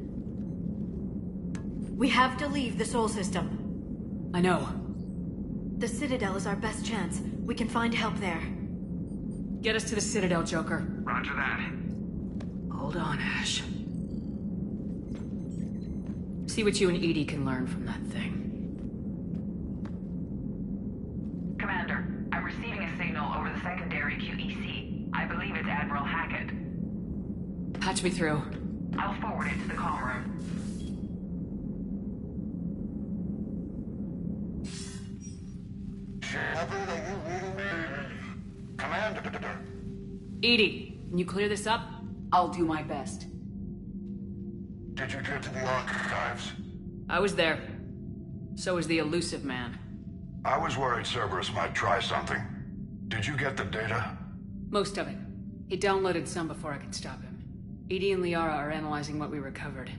We have to leave the Sol system. I know. The Citadel is our best chance. We can find help there. Get us to the Citadel, Joker. Roger that. Hold on, Ash. See what you and Edie can learn from that thing. Commander, I'm receiving a signal over the secondary QEC. I believe it's Admiral Hackett. Patch me through. I'll forward it to the comm room. Commander. Edie, can you clear this up? I'll do my best. Did you get to the archives? I was there. So was the elusive man. I was worried Cerberus might try something. Did you get the data? Most of it. He downloaded some before I could stop him. Edie and Liara are analyzing what we recovered.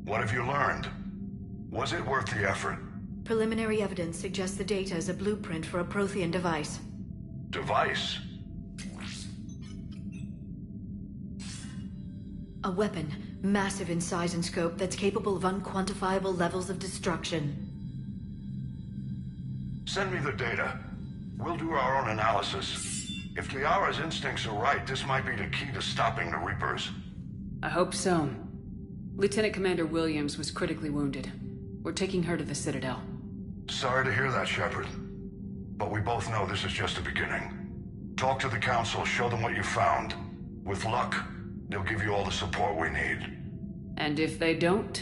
What have you learned? Was it worth the effort? Preliminary evidence suggests the data is a blueprint for a Prothean device. Device? A weapon, massive in size and scope, that's capable of unquantifiable levels of destruction. Send me the data. We'll do our own analysis. If Liara's instincts are right, this might be the key to stopping the Reapers. I hope so. Lieutenant Commander Williams was critically wounded. We're taking her to the Citadel. Sorry to hear that, Shepard. But we both know this is just the beginning. Talk to the Council, show them what you found. With luck, they'll give you all the support we need. And if they don't?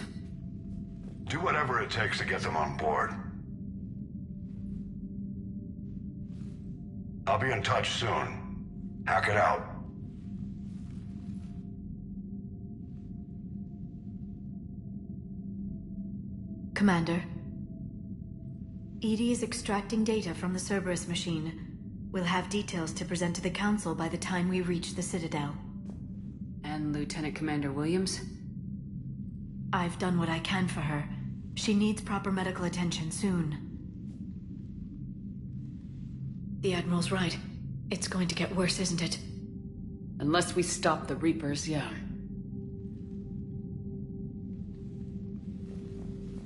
Do whatever it takes to get them on board. I'll be in touch soon. Hack it out. Commander. EDI is extracting data from the Cerberus machine. We'll have details to present to the Council by the time we reach the Citadel. And Lieutenant Commander Williams? I've done what I can for her. She needs proper medical attention soon. The Admiral's right. It's going to get worse, isn't it? Unless we stop the Reapers, yeah.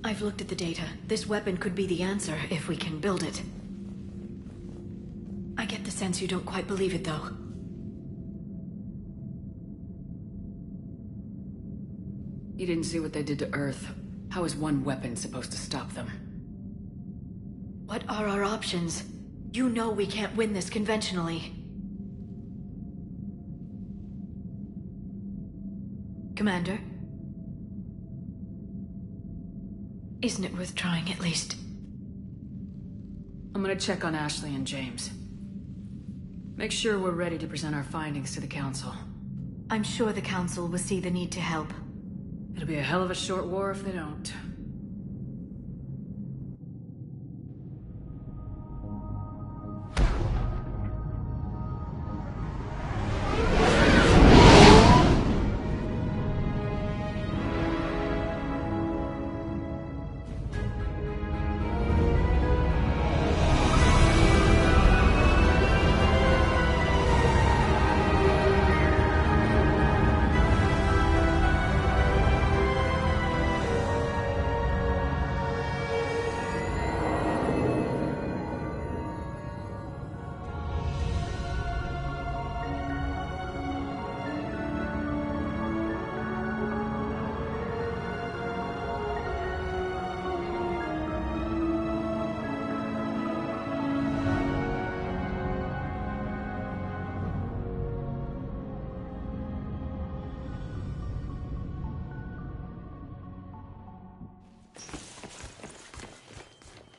I've looked at the data. This weapon could be the answer if we can build it. I get the sense you don't quite believe it, though. You didn't see what they did to Earth. How is one weapon supposed to stop them? What are our options? You know we can't win this conventionally. Commander? Isn't it worth trying, at least? I'm gonna check on Ashley and James. Make sure we're ready to present our findings to the Council. I'm sure the Council will see the need to help. It'll be a hell of a short war if they don't.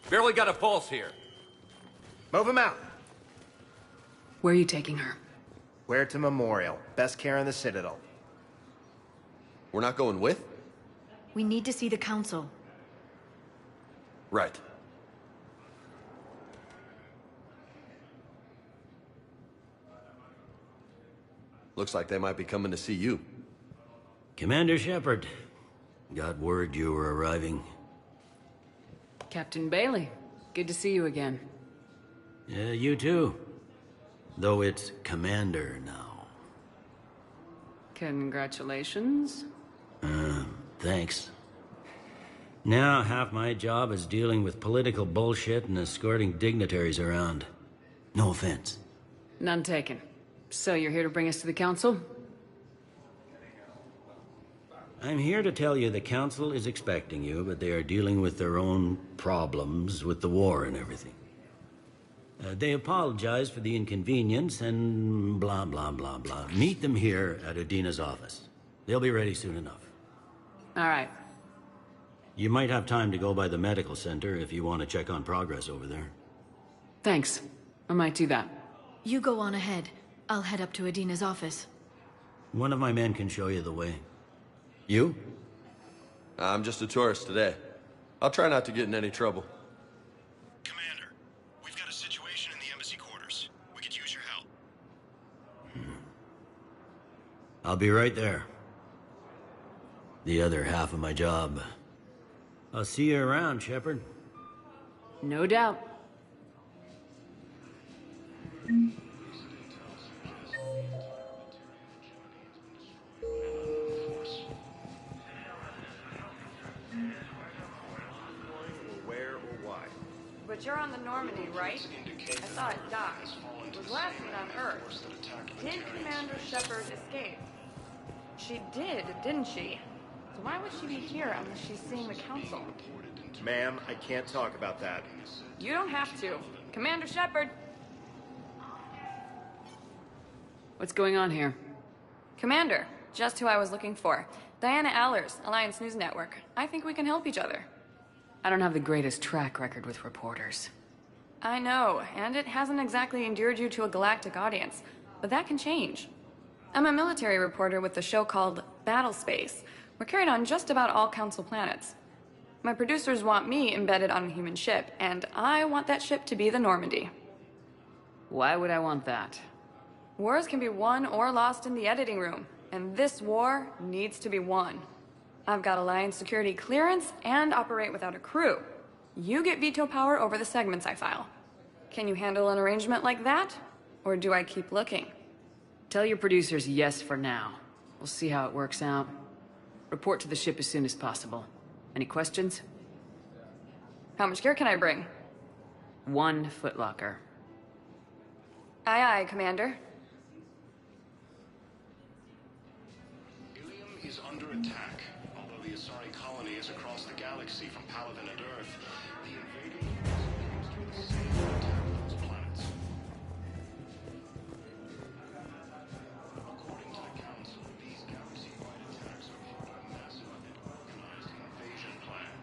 Barely got a pulse here. Move him out. Where are you taking her? Where to Memorial. Best care in the Citadel. We're not going with? We need to see the Council. Right. Looks like they might be coming to see you. Commander Shepard. Got word you were arriving. Captain Bailey, good to see you again. Yeah, you too. Though it's Commander now. Congratulations. Thanks. Now half my job is dealing with political bullshit and escorting dignitaries around. No offense. None taken. So you're here to bring us to the Council? I'm here to tell you the Council is expecting you, but they are dealing with their own problems with the war and everything. They apologize for the inconvenience and blah, blah, blah, blah. Meet them here at Udina's office. They'll be ready soon enough. All right. You might have time to go by the medical center if you want to check on progress over there. Thanks. I might do that. You go on ahead. I'll head up to Udina's office. One of my men can show you the way. You? I'm just a tourist today. I'll try not to get in any trouble. Commander, we've got a situation in the embassy quarters. We could use your help. I'll be right there. The other half of my job. I'll see you around, Shepard. No doubt. But you're on the Normandy, right? I thought it died. It was last seen on Earth. Did Commander Shepard escape? She did, didn't she? So why would she be here unless she's seeing the Council? Ma'am, I can't talk about that. You don't have to. Commander Shepard! What's going on here? Commander, just who I was looking for. Diana Allers, Alliance News Network. I think we can help each other. I don't have the greatest track record with reporters. I know, and it hasn't exactly endeared you to a galactic audience, but that can change. I'm a military reporter with the show called Battle Space. We're carried on just about all Council planets. My producers want me embedded on a human ship, and I want that ship to be the Normandy. Why would I want that? Wars can be won or lost in the editing room, and this war needs to be won. I've got Alliance security clearance and operate without a crew. You get veto power over the segments I file. Can you handle an arrangement like that? Or do I keep looking? Tell your producers yes for now. We'll see how it works out. Report to the ship as soon as possible. Any questions? How much gear can I bring? 1 footlocker. Aye, aye, Commander. Ilium is under attack. Although the Asari colony is across the galaxy from Paladin and Earth, the invading seems to be the same attack those planets. According to the Council, these galaxy-wide attacks are part of a massive and organized invasion plan.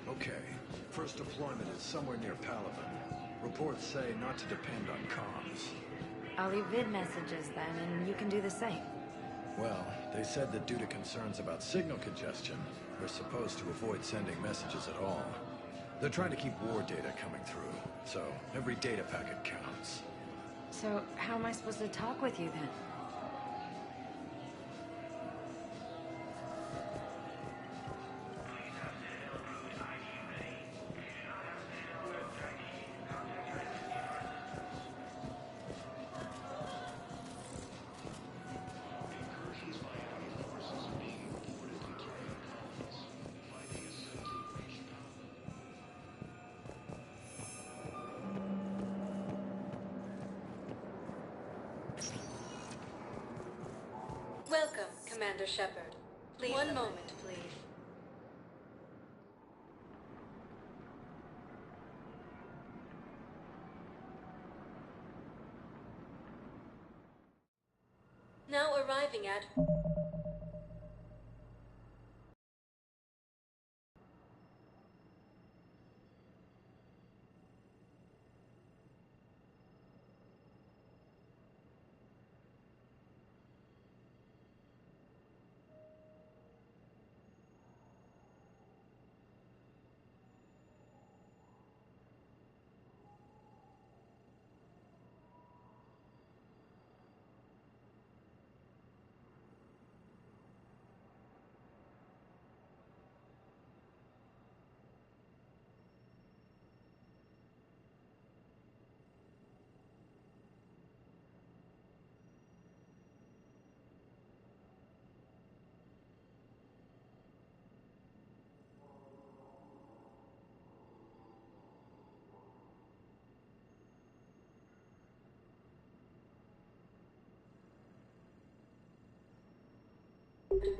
Okay. First deployment is somewhere near Paladin. Reports say not to depend on comms. I'll leave vid messages then, and you can do the same. Well, they said that due to concerns about signal congestion, they're supposed to avoid sending messages at all. They're trying to keep war data coming through, so every data packet counts. So, how am I supposed to talk with you then? Welcome, Commander Shepard. Please. One moment, please. Now arriving at...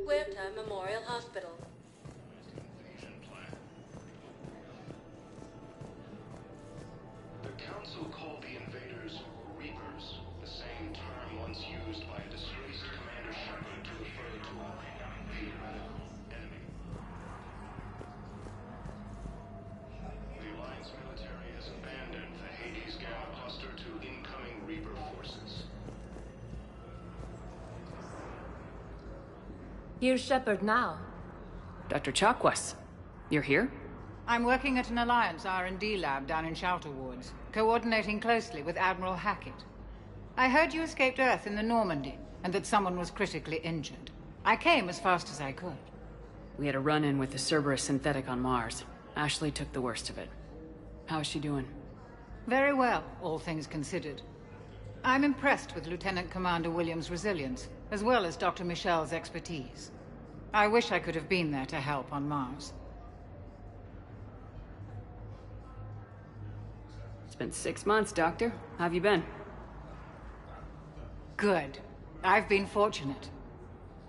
Huerta Memorial Hospital. The Council called the invaders Reapers, the same term once used by a disgraced Commander Shepard to refer to a theoretical enemy. The Alliance military has abandoned the Hades Gamma cluster to incoming Reaper forces. Here's Shepard now. Dr. Chakwas, you're here? I'm working at an Alliance R&D lab down in Shelter Woods, coordinating closely with Admiral Hackett. I heard you escaped Earth in the Normandy, and that someone was critically injured. I came as fast as I could. We had a run-in with the Cerberus synthetic on Mars. Ashley took the worst of it. How is she doing? Very well, all things considered. I'm impressed with Lieutenant Commander Williams' resilience, as well as Dr. Michel's expertise. I wish I could have been there to help on Mars. It's been 6 months, Doctor. How have you been? Good. I've been fortunate.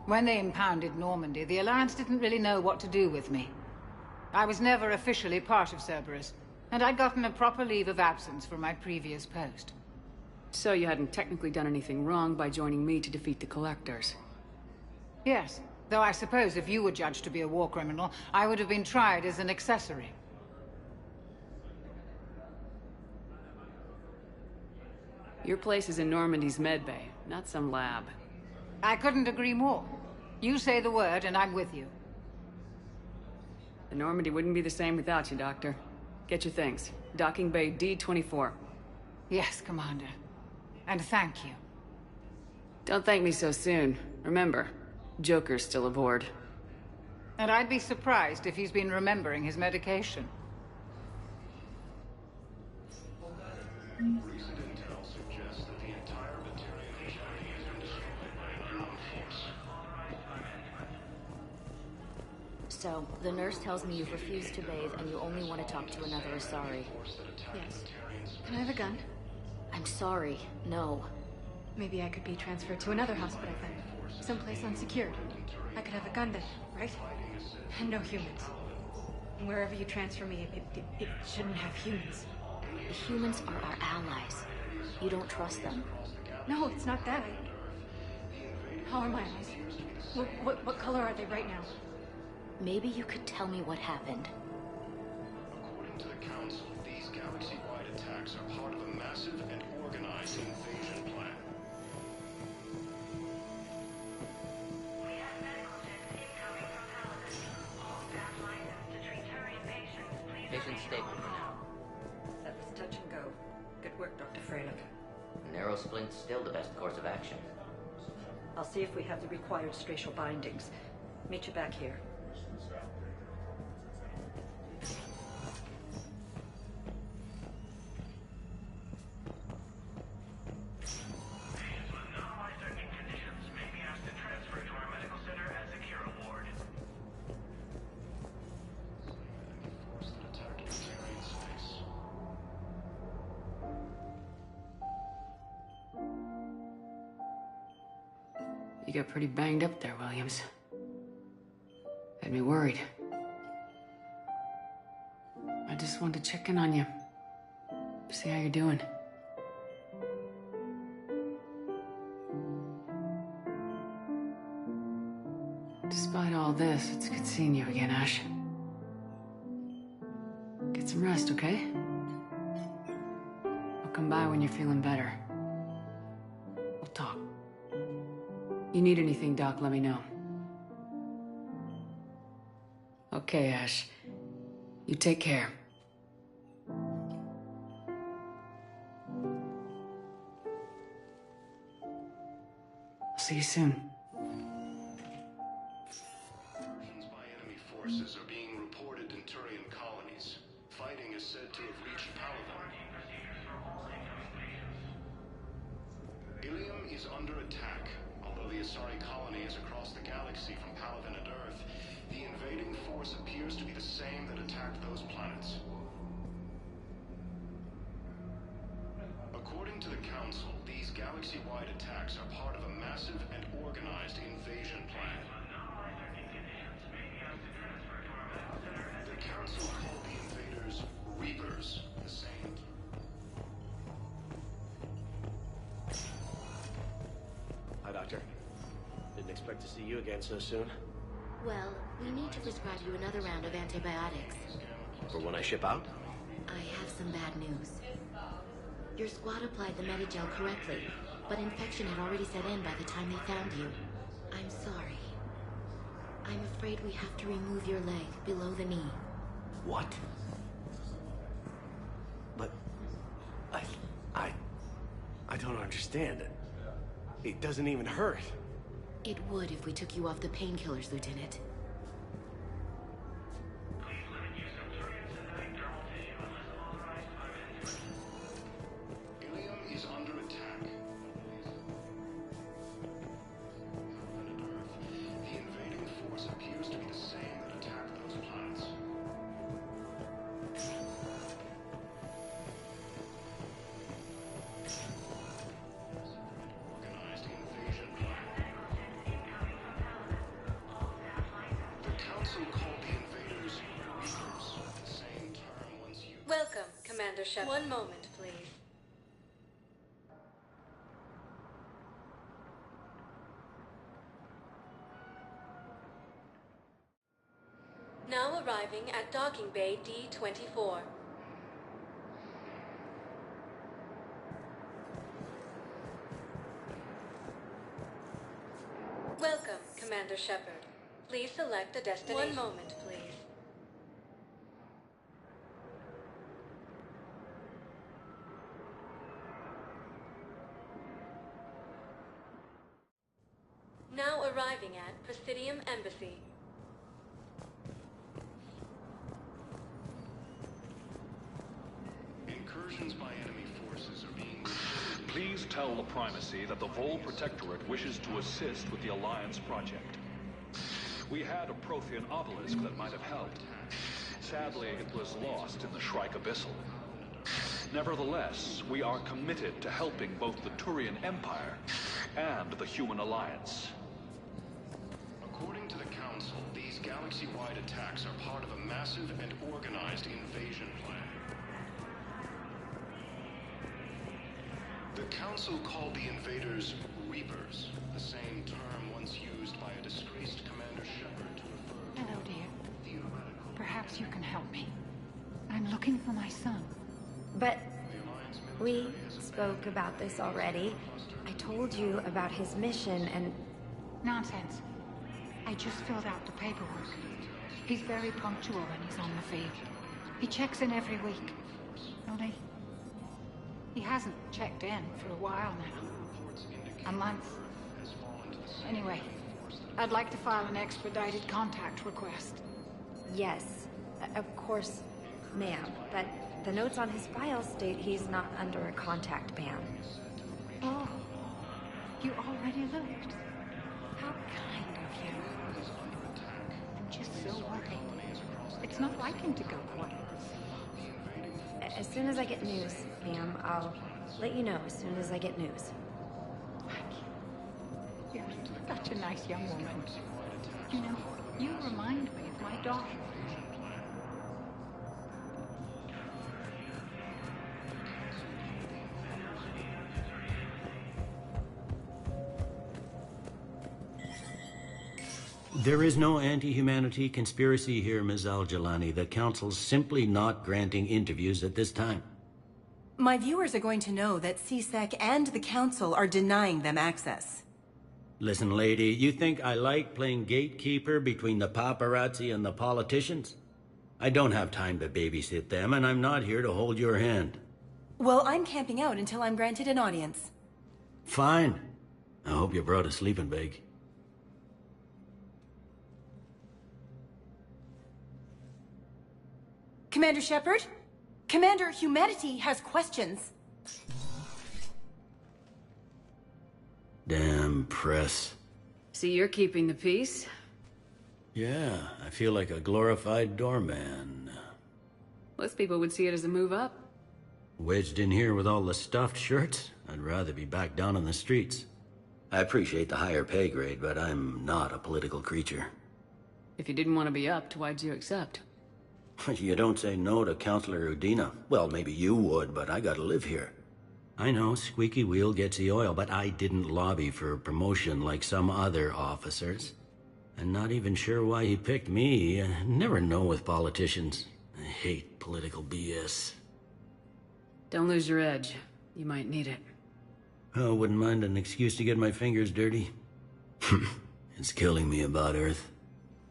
When they impounded Normandy, the Alliance didn't really know what to do with me. I was never officially part of Cerberus, and I'd gotten a proper leave of absence from my previous post. So you hadn't technically done anything wrong by joining me to defeat the Collectors? Yes, though I suppose if you were judged to be a war criminal, I would have been tried as an accessory. Your place is in Normandy's medbay, not some lab. I couldn't agree more. You say the word, and I'm with you. The Normandy wouldn't be the same without you, Doctor. Get your things. Docking Bay D-24. Yes, Commander. And thank you. Don't thank me so soon. Remember, Joker's still aboard. And I'd be surprised if he's been remembering his medication. Recent intel suggests that the entire Batarian hegemony has been destroyed by an unknown force. So, the nurse tells me you've refused to bathe and you only want to talk to another Asari. Yes. Can I have a gun? I'm sorry, no. Maybe I could be transferred to another hospital then. Someplace unsecured. I could have a gun then, right? And no humans. Wherever you transfer me, it shouldn't have humans. The humans are our allies. You don't trust them? No, it's not that. How are my eyes? What color are they right now? Maybe you could tell me what happened. According to the Council, these galaxy-wide attacks are part of a massive and organized invasion plan. Patient stable for now. That was touch and go. Good work, Dr. Freyland. Narrow splint's still the best course of action. I'll see if we have the required spatial bindings. Meet you back here. You got pretty banged up there, Williams. Had me worried. I just wanted to check in on you. See how you're doing. Despite all this, it's good seeing you again, Ash. Get some rest, okay? I'll come by when you're feeling better. We'll talk. You need anything, Doc, let me know. Okay, Ash. You take care. I'll see you soon. Incursions by enemy forces are being reported in Turian colonies. Fighting is said to have reached Palaven. Ilium is under attack. Although the Asari colony is across the galaxy from Palaven and Earth, the invading force appears to be the same that attacked those planets. According to the Council, these galaxy-wide attacks are part of a massive and organized invasion plan. The Council called the invaders Reapers, the same. Hi, Doctor. Didn't expect to see you again so soon. Well, we need to prescribe you another round of antibiotics. For when I ship out? I have some bad news. Your squad applied the Medigel correctly, but infection had already set in by the time they found you. I'm sorry. I'm afraid we have to remove your leg below the knee. What? But... I don't understand it. It doesn't even hurt. It would if we took you off the painkillers, Lieutenant. Ilium is under attack. The invading force appears to be the same that attacked those planets. Organized invasion plan. The Council called the invaders Reapers, the same term once used. Welcome, Commander Shepard. One moment, please. Now arriving at Docking Bay D-24. Welcome, Commander Shepard, please select a destination. 1 moment, please. Now arriving at Presidium Embassy. Incursions by enemy forces are being... Please tell the Primacy that the Vol Protectorate wishes to assist with the Alliance project. We had a Prothean obelisk that might have helped. Sadly, it was lost in the Shrike Abyssal. Nevertheless, we are committed to helping both the Turian Empire and the Human Alliance. According to the Council, these galaxy-wide attacks are part of a massive and organized invasion plan. The Council called the invaders Reapers, the same term once used by a disgraced Commander Shepard to refer to... Hello, dear. Perhaps you can help me. I'm looking for my son. But we spoke about this already. I told you about his mission and... Nonsense. I just filled out the paperwork. He's very punctual when he's on the field. He checks in every week. Only... he hasn't checked in for a while now. A month. Anyway, I'd like to file an expedited contact request. Yes, of course, ma'am. But the notes on his file state he's not under a contact ban. Oh, you already looked. How kind of you. I'm just so worried. It's not like him to go quiet. As soon as I get news, ma'am, I'll let you know as soon as I get news. You're such a nice young woman. You know, you remind me of my daughter. There is no anti-humanity conspiracy here, Ms. Al-Jalani. The Council's simply not granting interviews at this time. My viewers are going to know that CSEC and the Council are denying them access. Listen, lady, you think I like playing gatekeeper between the paparazzi and the politicians? I don't have time to babysit them, and I'm not here to hold your hand. Well, I'm camping out until I'm granted an audience. Fine. I hope you brought a sleeping bag. Commander Shepard? Commander, humanity has questions. Damn press. See, you're keeping the peace? Yeah, I feel like a glorified doorman. Most people would see it as a move up. Wedged in here with all the stuffed shirts? I'd rather be back down on the streets. I appreciate the higher pay grade, but I'm not a political creature. If you didn't want to be upped, why'd you accept? You don't say no to Counselor Udina. Well, maybe you would, but I gotta live here. I know, squeaky wheel gets the oil, but I didn't lobby for promotion like some other officers. I'm not even sure why he picked me. I never know with politicians. I hate political BS. Don't lose your edge. You might need it. Oh, wouldn't mind an excuse to get my fingers dirty. It's killing me about Earth.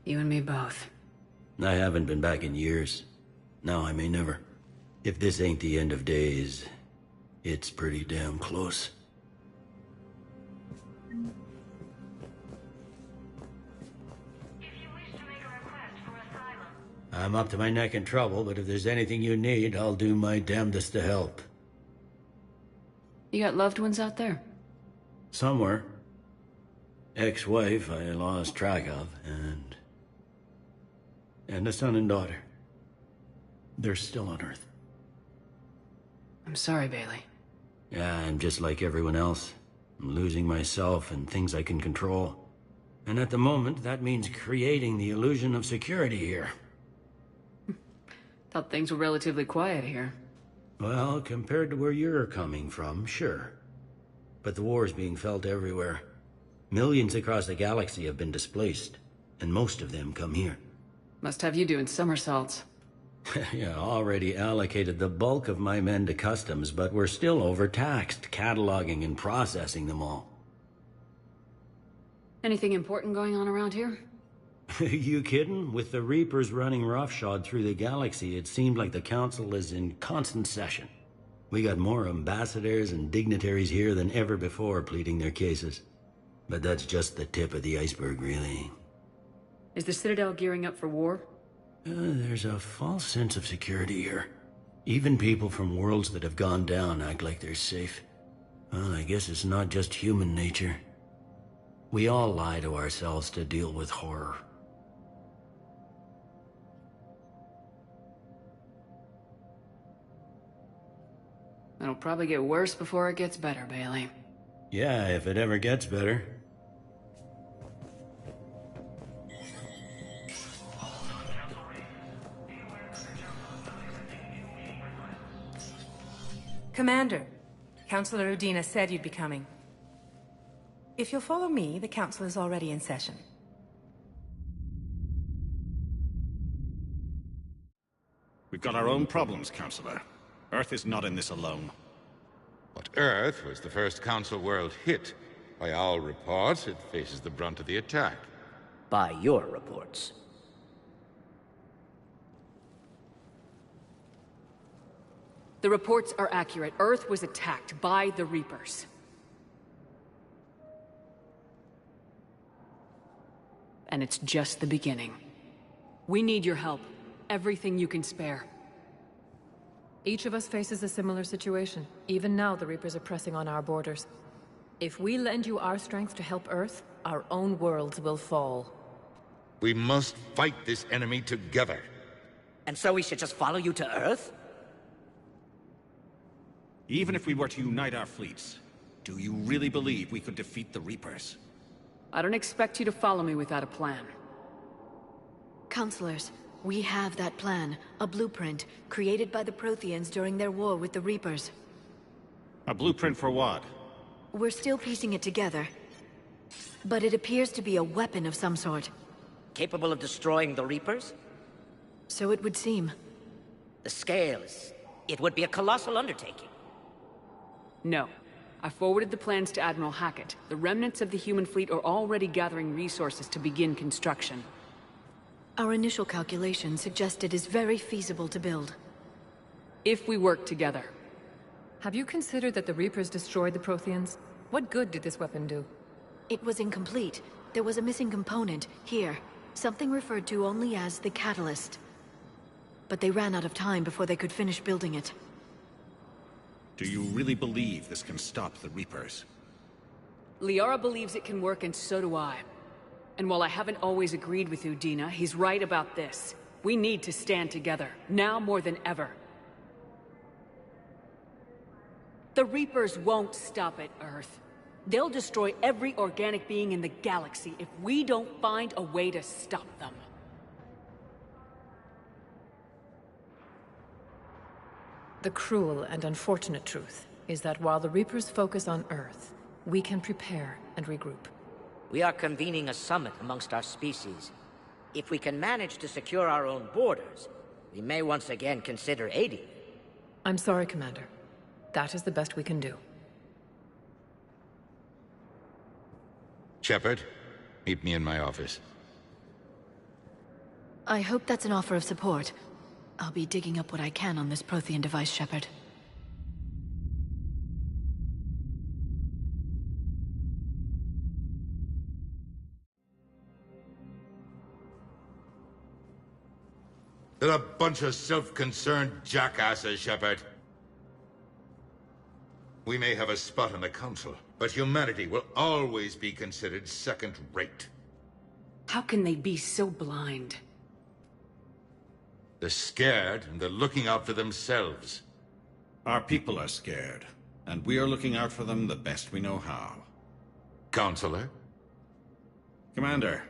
You and me both. I haven't been back in years. Now I may never. If this ain't the end of days, it's pretty damn close. I'm up to my neck in trouble, but if there's anything you need, I'll do my damnedest to help. You got loved ones out there? Somewhere. Ex-wife I lost track of, and a son and daughter. They're still on Earth. I'm sorry, Bailey. Yeah, I'm just like everyone else. I'm losing myself and things I can control. And at the moment, that means creating the illusion of security here. Thought things were relatively quiet here. Well, compared to where you're coming from, sure. But the war's being felt everywhere. Millions across the galaxy have been displaced, and most of them come here. Must have you doing somersaults. Yeah, already allocated the bulk of my men to customs, but we're still overtaxed, cataloging and processing them all. Anything important going on around here? You kidding? With the Reapers running roughshod through the galaxy, it seemed like the Council is in constant session. We got more ambassadors and dignitaries here than ever before pleading their cases. But that's just the tip of the iceberg, really. Is the Citadel gearing up for war? There's a false sense of security here. Even people from worlds that have gone down act like they're safe. Well, I guess it's not just human nature. We all lie to ourselves to deal with horror. It'll probably get worse before it gets better, Bailey. Yeah, if it ever gets better. Commander, Councilor Udina said you'd be coming. If you'll follow me, the Council is already in session. We've got our own problems, Councilor. Earth is not in this alone. But Earth was the first Council world hit. By all reports, it faces the brunt of the attack. By your reports. The reports are accurate. Earth was attacked by the Reapers. And it's just the beginning. We need your help. Everything you can spare. Each of us faces a similar situation. Even now, the Reapers are pressing on our borders. If we lend you our strength to help Earth, our own worlds will fall. We must fight this enemy together. And so we should just follow you to Earth? Even if we were to unite our fleets, do you really believe we could defeat the Reapers? I don't expect you to follow me without a plan. Counselors, we have that plan. A blueprint, created by the Protheans during their war with the Reapers. A blueprint for what? We're still piecing it together. But it appears to be a weapon of some sort. Capable of destroying the Reapers? So it would seem. The scales. It would be a colossal undertaking. No. I forwarded the plans to Admiral Hackett. The remnants of the human fleet are already gathering resources to begin construction. Our initial calculations suggest it is very feasible to build. If we work together. Have you considered that the Reapers destroyed the Protheans? What good did this weapon do? It was incomplete. There was a missing component, here. Something referred to only as the catalyst. But they ran out of time before they could finish building it. Do you really believe this can stop the Reapers? Liara believes it can work, and so do I. And while I haven't always agreed with Udina, he's right about this. We need to stand together, now more than ever. The Reapers won't stop at Earth. They'll destroy every organic being in the galaxy if we don't find a way to stop them. The cruel and unfortunate truth is that while the Reapers focus on Earth, we can prepare and regroup. We are convening a summit amongst our species. If we can manage to secure our own borders, we may once again consider aiding. I'm sorry, Commander. That is the best we can do. Shepard, meet me in my office. I hope that's an offer of support. I'll be digging up what I can on this Prothean device, Shepard. They're a bunch of self-concerned jackasses, Shepard. We may have a spot on the Council, but humanity will always be considered second-rate. How can they be so blind? They're scared, and they're looking out for themselves. Our people are scared, and we are looking out for them the best we know how. Counselor? Commander,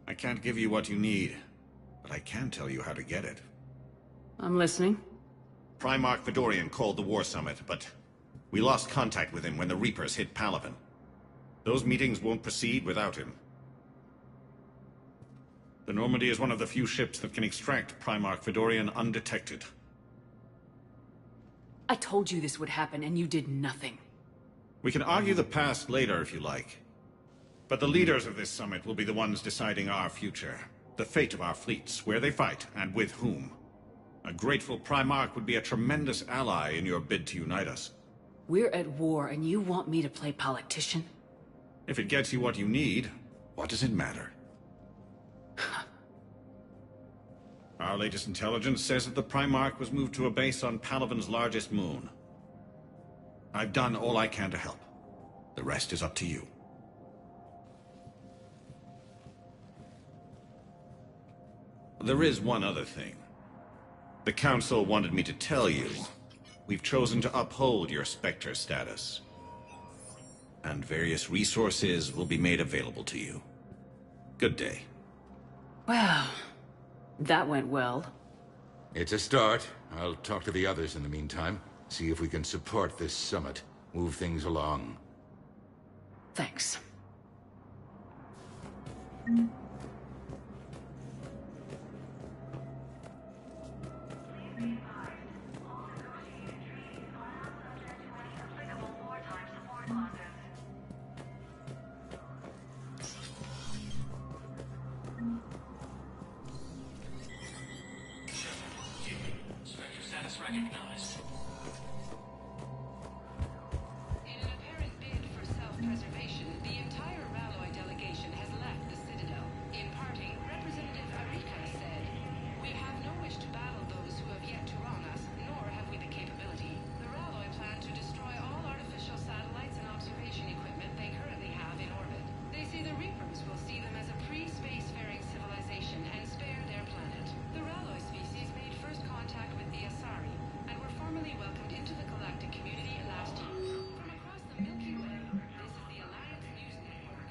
I can't give you what you need, but I can tell you how to get it. I'm listening. Primarch Fedorian called the War Summit, but we lost contact with him when the Reapers hit Palaven. Those meetings won't proceed without him. The Normandy is one of the few ships that can extract Primarch Fedorian undetected. I told you this would happen, and you did nothing. We can argue the past later if you like. But the leaders of this summit will be the ones deciding our future. The fate of our fleets, where they fight, and with whom. A grateful Primarch would be a tremendous ally in your bid to unite us. We're at war, and you want me to play politician? If it gets you what you need, what does it matter? Our latest intelligence says that the Primarch was moved to a base on Palaven's largest moon. I've done all I can to help. The rest is up to you. There is one other thing. The Council wanted me to tell you, we've chosen to uphold your Spectre status. And various resources will be made available to you. Good day. Well, that went well. It's a start. I'll talk to the others in the meantime. See if we can support this summit. Move things along. Thanks. Recognized. In an apparent bid for self-preservation, the entire Ralloy delegation has left the Citadel. In parting, Representative Arika said, "We have no wish to battle those who have yet to wrong us, nor have we the capability. The Ralloy plan to destroy all artificial satellites and observation equipment they currently have in orbit. They say the Reapers will see them as a pre-spacefaring civilization and spare their planet. The Ralloy species made first contact with the Asari, and were formally welcomed into the galactic community last year. From across the Milky Way, this is the Alliance News Network.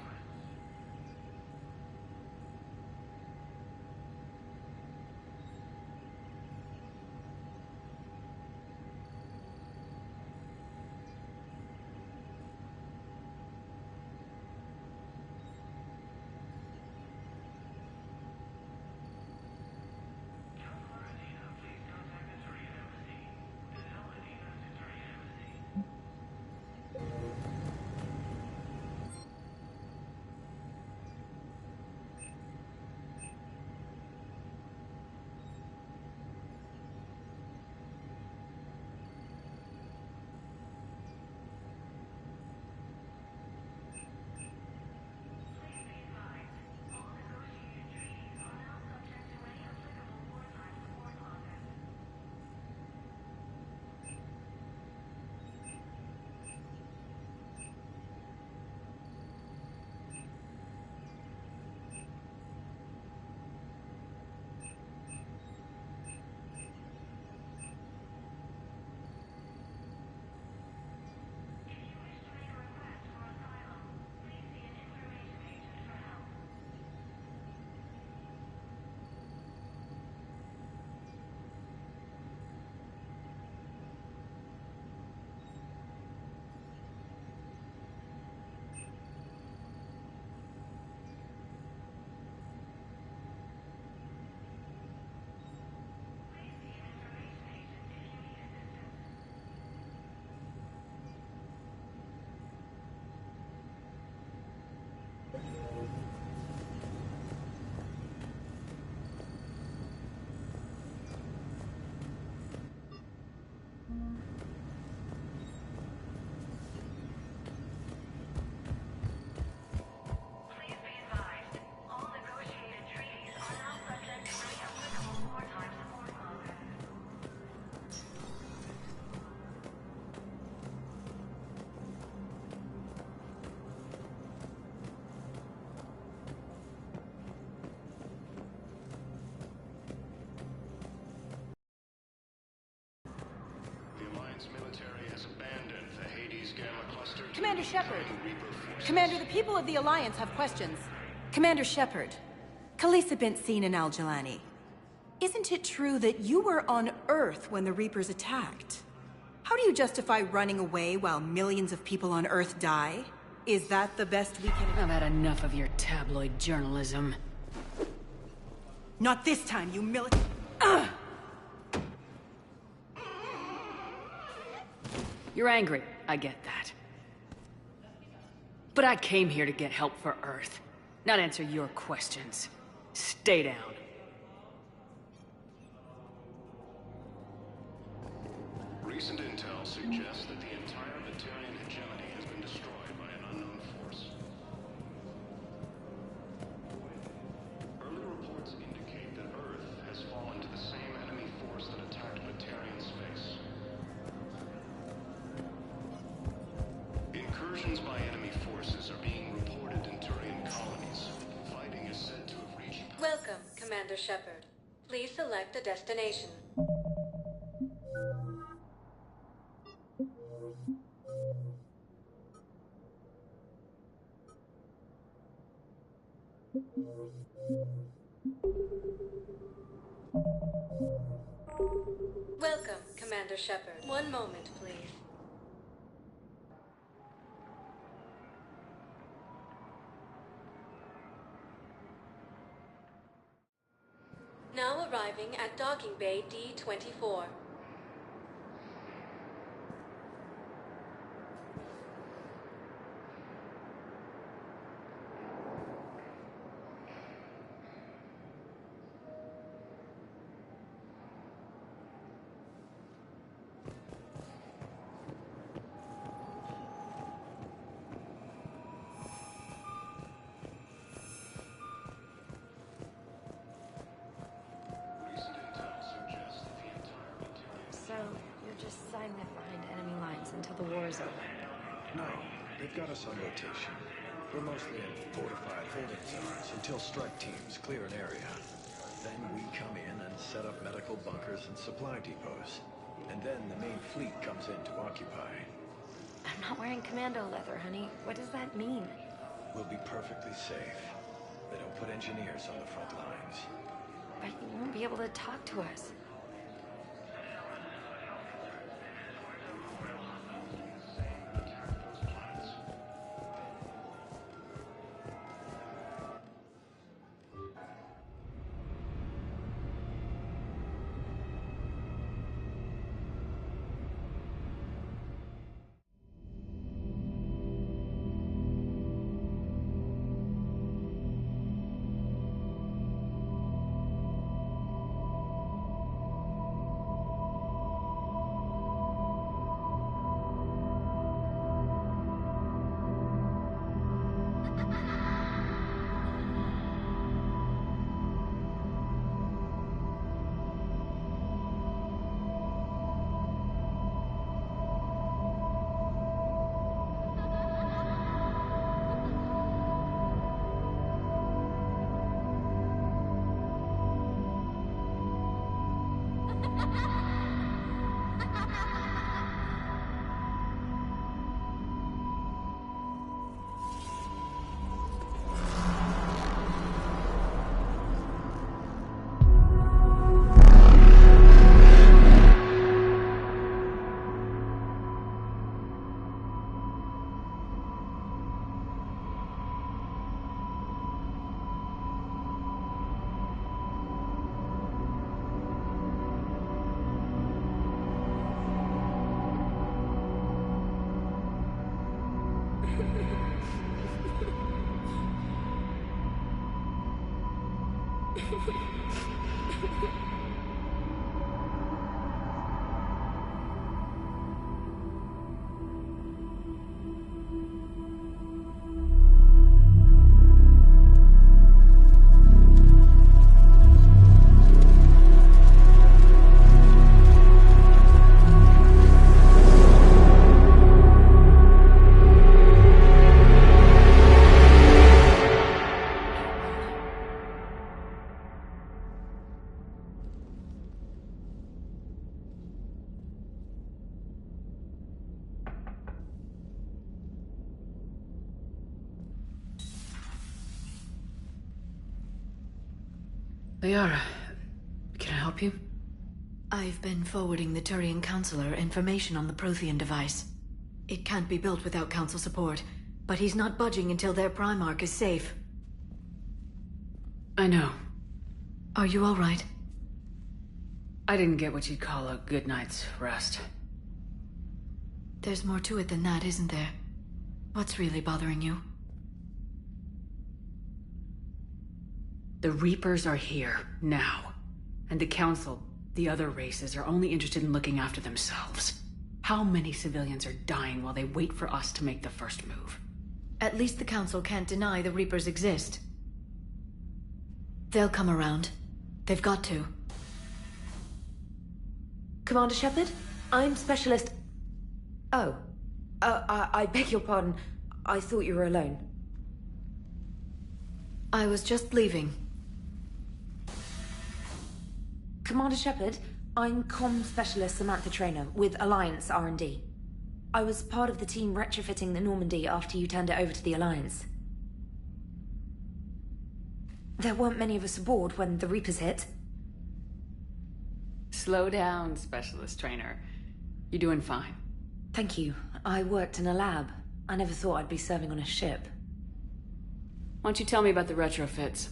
Commander Shepard. Commander, the people of the Alliance have questions. Commander Shepard, Khaleesa bint Sin and Al-Jalani. Isn't it true that you were on Earth when the Reapers attacked? How do you justify running away while millions of people on Earth die? Is that the best we can... I've had enough of your tabloid journalism. Not this time, you You're angry. I get that. But I came here to get help for Earth, not answer your questions. Stay down. Recent intel suggests that the entire Batarian hegemony has been destroyed by an unknown force. Early reports indicate that Earth has fallen to the same enemy force that attacked Batarian space. Incursions by enemy forces are being reported in Turian colonies. Fighting is said to have reached... Welcome, Commander Shepard. Please select a destination. Welcome, Commander Shepard. One moment, please. Now arriving at Docking Bay D-24. So, you're just siding it behind enemy lines until the war is over? No, they've got us on rotation. We're mostly in fortified holding zones until strike teams clear an area. Then we come in and set up medical bunkers and supply depots. And then the main fleet comes in to occupy. I'm not wearing commando leather, honey. What does that mean? We'll be perfectly safe. They don't put engineers on the front lines. But you won't be able to talk to us. Liara, can I help you? I've been forwarding the Turian Counselor information on the Prothean device. It can't be built without Council support, but he's not budging until their Primarch is safe. I know. Are you all right? I didn't get what you'd call a good night's rest. There's more to it than that, isn't there? What's really bothering you? The Reapers are here, now. And the Council, the other races, are only interested in looking after themselves. How many civilians are dying while they wait for us to make the first move? At least the Council can't deny the Reapers exist. They'll come around. They've got to. Commander Shepard? I'm Specialist... Oh. I beg your pardon. I thought you were alone. I was just leaving. Commander Shepard, I'm Comm Specialist Samantha Traynor with Alliance R&D. I was part of the team retrofitting the Normandy after you turned it over to the Alliance. There weren't many of us aboard when the Reapers hit. Slow down, Specialist Trainer. You're doing fine. Thank you. I worked in a lab. I never thought I'd be serving on a ship. Why don't you tell me about the retrofits?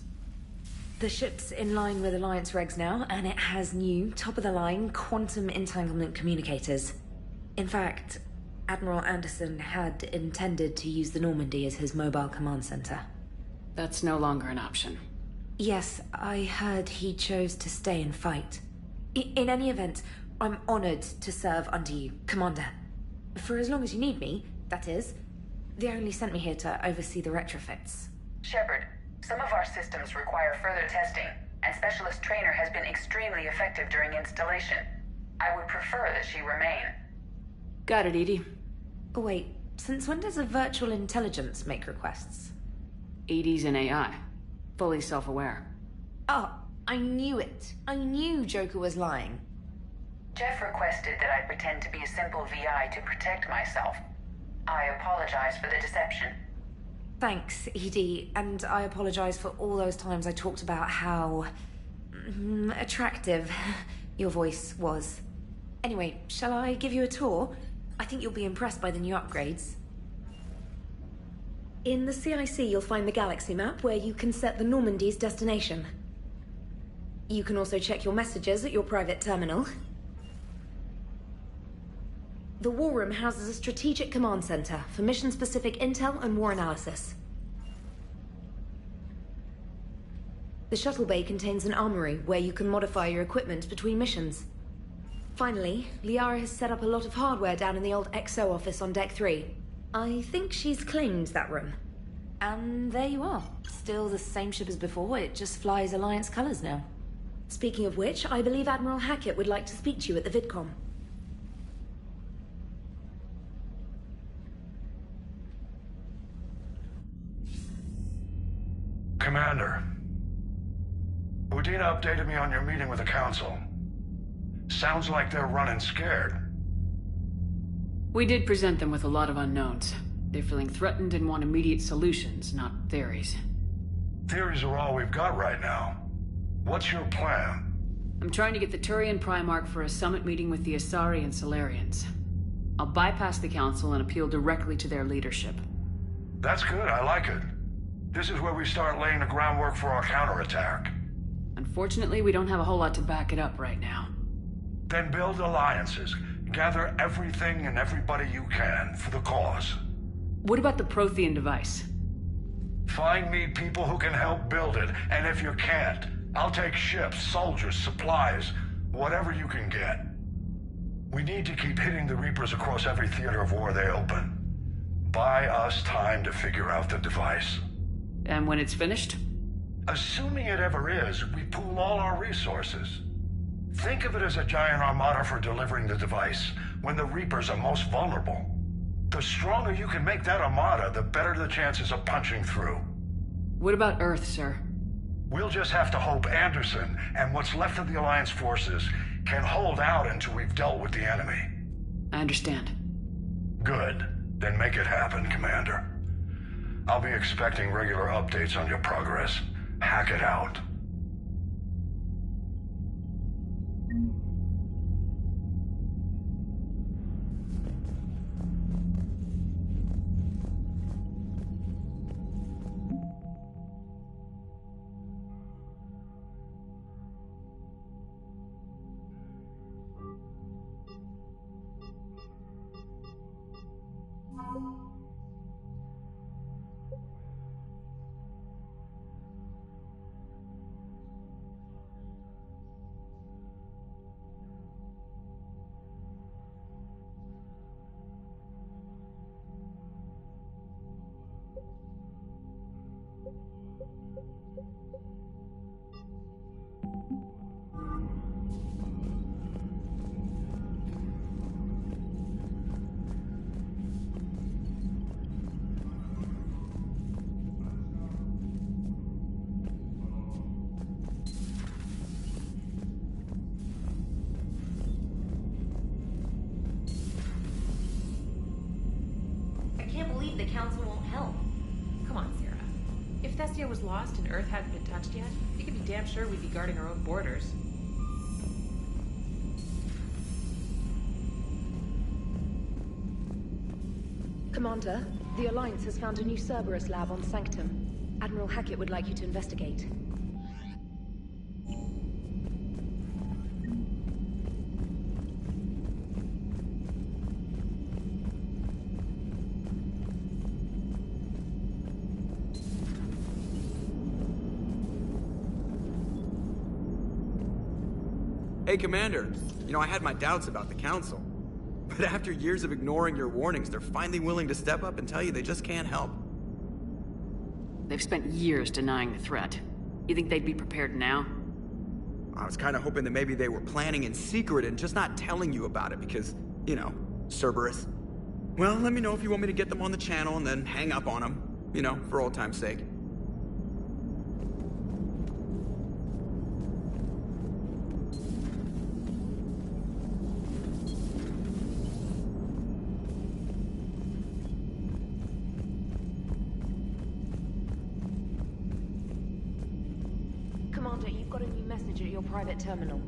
The ship's in line with Alliance regs now, and it has new, top-of-the-line, quantum entanglement communicators. In fact, Admiral Anderson had intended to use the Normandy as his mobile command center. That's no longer an option. Yes, I heard he chose to stay and fight. In any event, I'm honored to serve under you, Commander. For as long as you need me, that is. They only sent me here to oversee the retrofits. Shepard, some of our systems require further testing, and Specialist Trainer has been extremely effective during installation. I would prefer that she remain. Got it, Edie. Oh, wait, since when does a virtual intelligence make requests? Edie's an AI. Fully self-aware. Oh, I knew it. I knew Joker was lying. Jeff requested that I pretend to be a simple VI to protect myself. I apologize for the deception. Thanks, Edie, and I apologize for all those times I talked about how... attractive your voice was. Anyway, shall I give you a tour? I think you'll be impressed by the new upgrades. In the CIC, you'll find the galaxy map where you can set the Normandy's destination. You can also check your messages at your private terminal. The War Room houses a strategic command center for mission-specific intel and war analysis. The shuttle bay contains an armory where you can modify your equipment between missions. Finally, Liara has set up a lot of hardware down in the old XO office on Deck 3. I think she's claimed that room. And there you are. Still the same ship as before, it just flies Alliance colors now. Speaking of which, I believe Admiral Hackett would like to speak to you at the VidCom. Commander, Udina updated me on your meeting with the Council. Sounds like they're running scared. We did present them with a lot of unknowns. They're feeling threatened and want immediate solutions, not theories. Theories are all we've got right now. What's your plan? I'm trying to get the Turian Primarch for a summit meeting with the Asari and Solarians. I'll bypass the Council and appeal directly to their leadership. That's good, I like it. This is where we start laying the groundwork for our counterattack. Unfortunately, we don't have a whole lot to back it up right now. Then build alliances. Gather everything and everybody you can for the cause. What about the Prothean device? Find me people who can help build it, and if you can't, I'll take ships, soldiers, supplies, whatever you can get. We need to keep hitting the Reapers across every theater of war they open. Buy us time to figure out the device. And when it's finished? Assuming it ever is, we pool all our resources. Think of it as a giant armada for delivering the device, when the Reapers are most vulnerable. The stronger you can make that armada, the better the chances of punching through. What about Earth, sir? We'll just have to hope Anderson, and what's left of the Alliance forces, can hold out until we've dealt with the enemy. I understand. Good. Then make it happen, Commander. I'll be expecting regular updates on your progress. Hack it out. I can't believe the Council won't help. Come on, Sarah. If Thessia was lost and Earth hadn't been touched yet, you can be damn sure we'd be guarding our own borders. Commander, the Alliance has found a new Cerberus lab on Sanctum. Admiral Hackett would like you to investigate. Hey, Commander. You know, I had my doubts about the Council. But after years of ignoring your warnings, they're finally willing to step up and tell you they just can't help. They've spent years denying the threat. You think they'd be prepared now? I was kind of hoping that maybe they were planning in secret and just not telling you about it because, you know, Cerberus. Well, let me know if you want me to get them on the channel and then hang up on them. You know, for old time's sake. Commander, you've got a new message at your private terminal.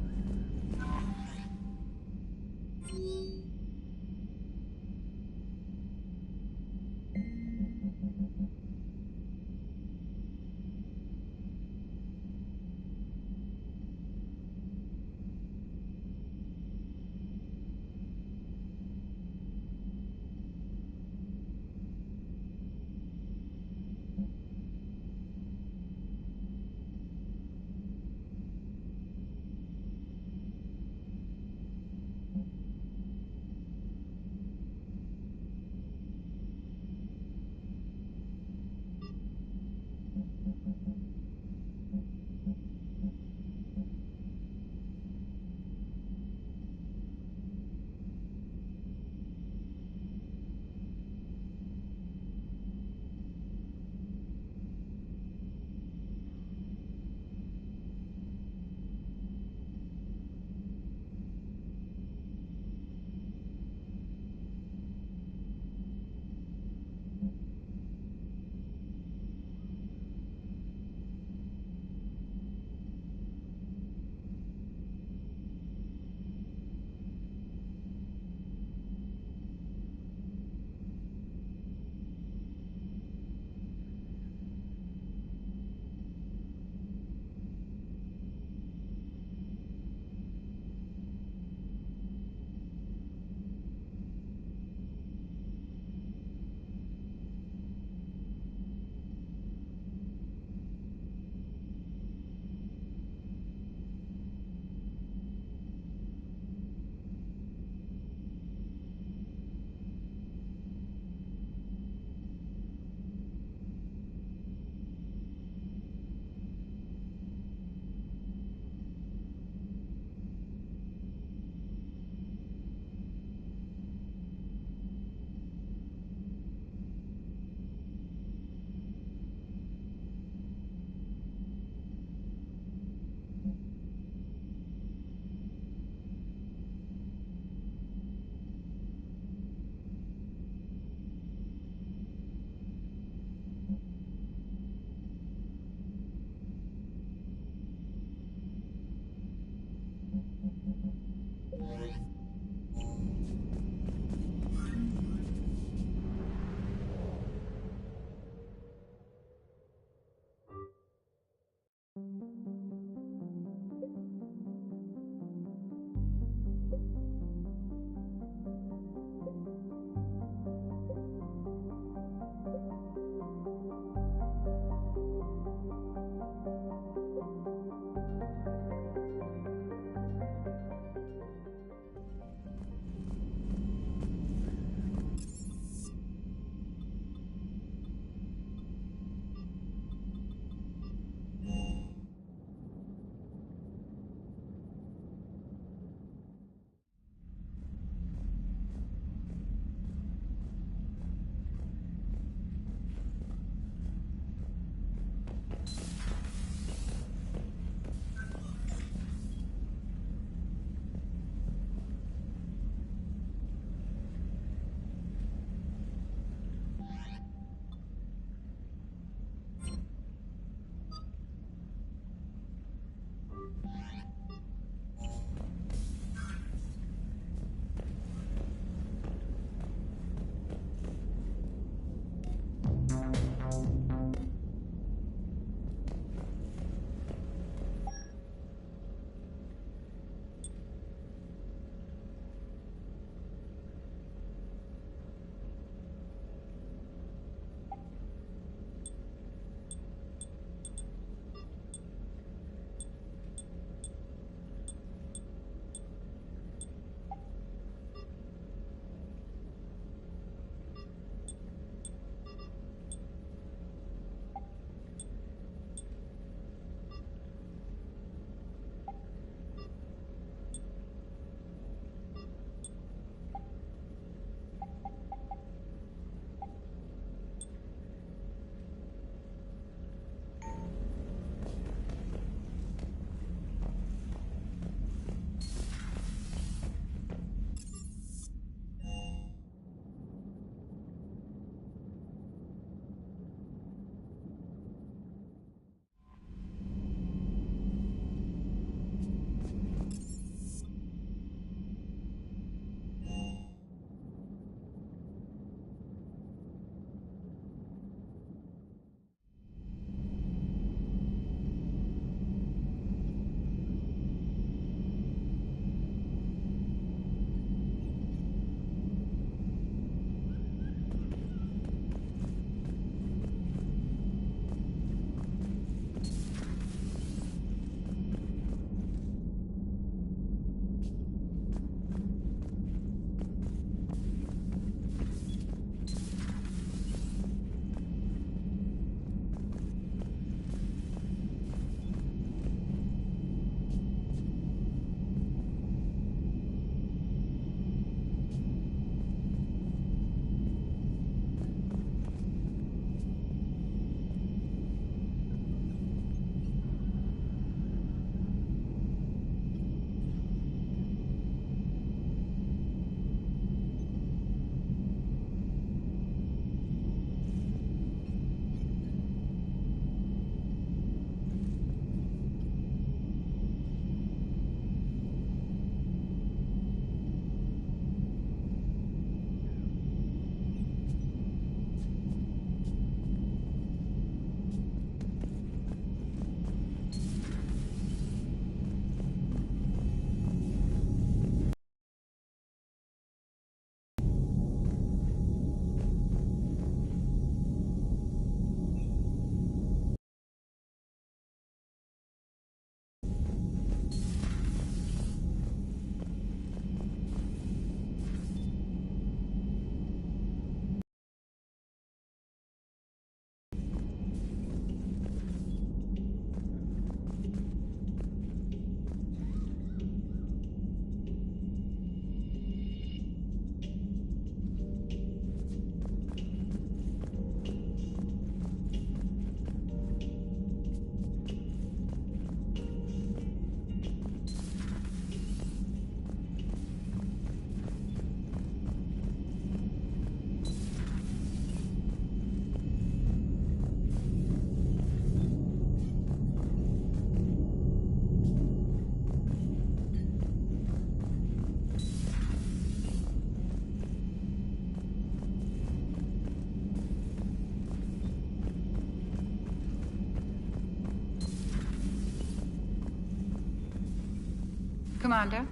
Commander?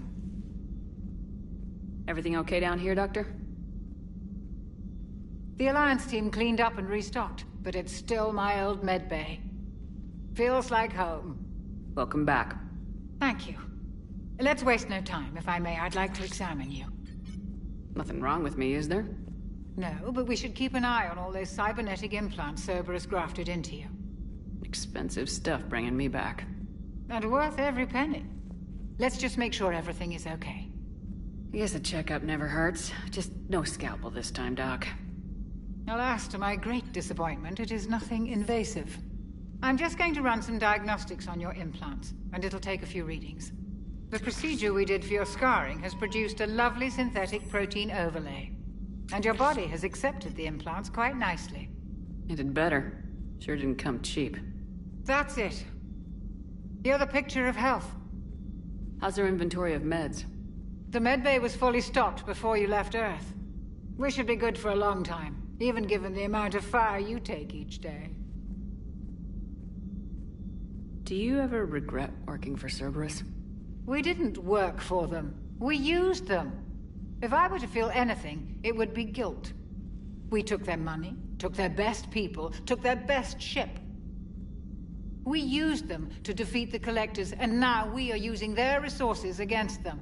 Everything okay down here, Doctor? The Alliance team cleaned up and restocked, but it's still my old medbay. Feels like home. Welcome back. Thank you. Let's waste no time. If I may, I'd like to examine you. Nothing wrong with me, is there? No, but we should keep an eye on all those cybernetic implants Cerberus grafted into you. Expensive stuff bringing me back. And worth every penny. Let's just make sure everything is okay. I guess a checkup never hurts. Just no scalpel this time, Doc. Alas, to my great disappointment, it is nothing invasive. I'm just going to run some diagnostics on your implants, and it'll take a few readings. The procedure we did for your scarring has produced a lovely synthetic protein overlay. And your body has accepted the implants quite nicely. It did better. Sure didn't come cheap. That's it. You're the picture of health. How's our inventory of meds? The medbay was fully stocked before you left Earth. We should be good for a long time, even given the amount of fire you take each day. Do you ever regret working for Cerberus? We didn't work for them. We used them. If I were to feel anything, it would be guilt. We took their money, took their best people, took their best ship. We used them to defeat the Collectors, and now we are using their resources against them.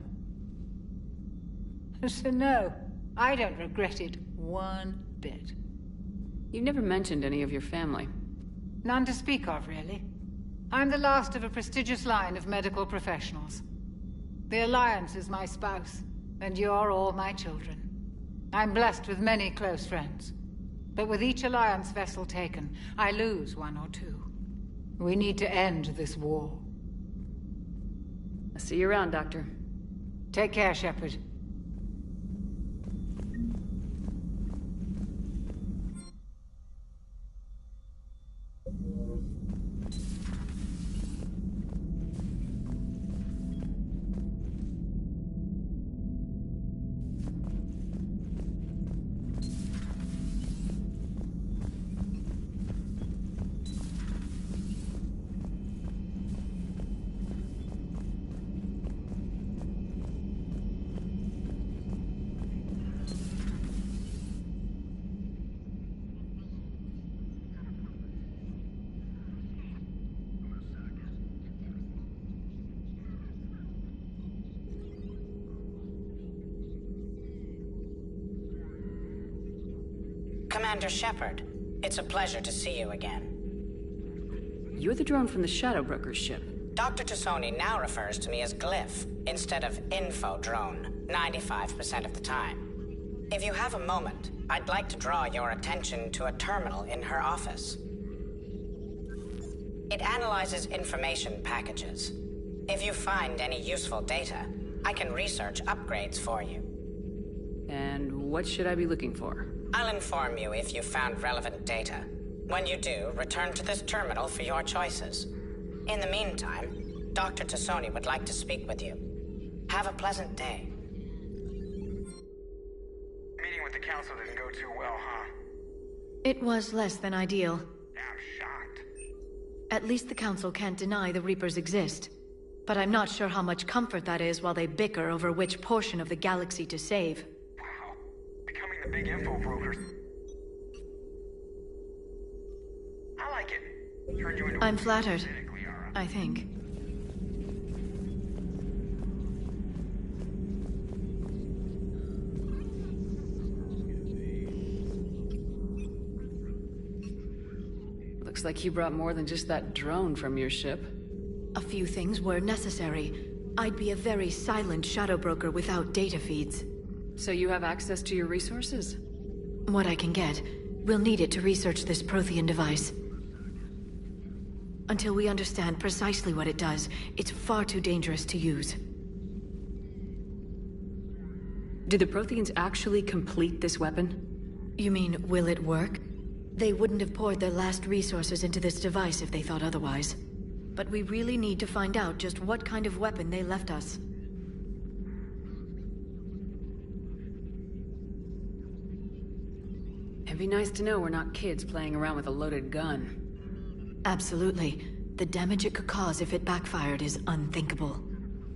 So no, I don't regret it one bit. You never mentioned any of your family. None to speak of, really. I'm the last of a prestigious line of medical professionals. The Alliance is my spouse, and you're all my children. I'm blessed with many close friends. But with each Alliance vessel taken, I lose one or two. We need to end this war. I'll see you around, Doctor. Take care, Shepard. Commander Shepard, it's a pleasure to see you again. You're the drone from the Shadow Broker's ship. Dr. Tassoni now refers to me as Glyph instead of Info Drone, 95% of the time. If you have a moment, I'd like to draw your attention to a terminal in her office. It analyzes information packages. If you find any useful data, I can research upgrades for you. And what should I be looking for? I'll inform you if you found relevant data. When you do, return to this terminal for your choices. In the meantime, Dr. Tassoni would like to speak with you. Have a pleasant day. Meeting with the council didn't go too well, huh? It was less than ideal. I'm shocked. At least the council can't deny the Reapers exist. But I'm not sure how much comfort that is while they bicker over which portion of the galaxy to save. Wow. Becoming the big info brokers. I like it. Turned you into I'm flattered. I think. Looks like you brought more than just that drone from your ship. A few things were necessary. I'd be a very silent shadow broker without data feeds. So you have access to your resources? What I can get. We'll need it to research this Prothean device. Until we understand precisely what it does, it's far too dangerous to use. Did the Protheans actually complete this weapon? You mean, will it work? They wouldn't have poured their last resources into this device if they thought otherwise. But we really need to find out just what kind of weapon they left us. It'd be nice to know we're not kids playing around with a loaded gun. Absolutely. The damage it could cause if it backfired is unthinkable.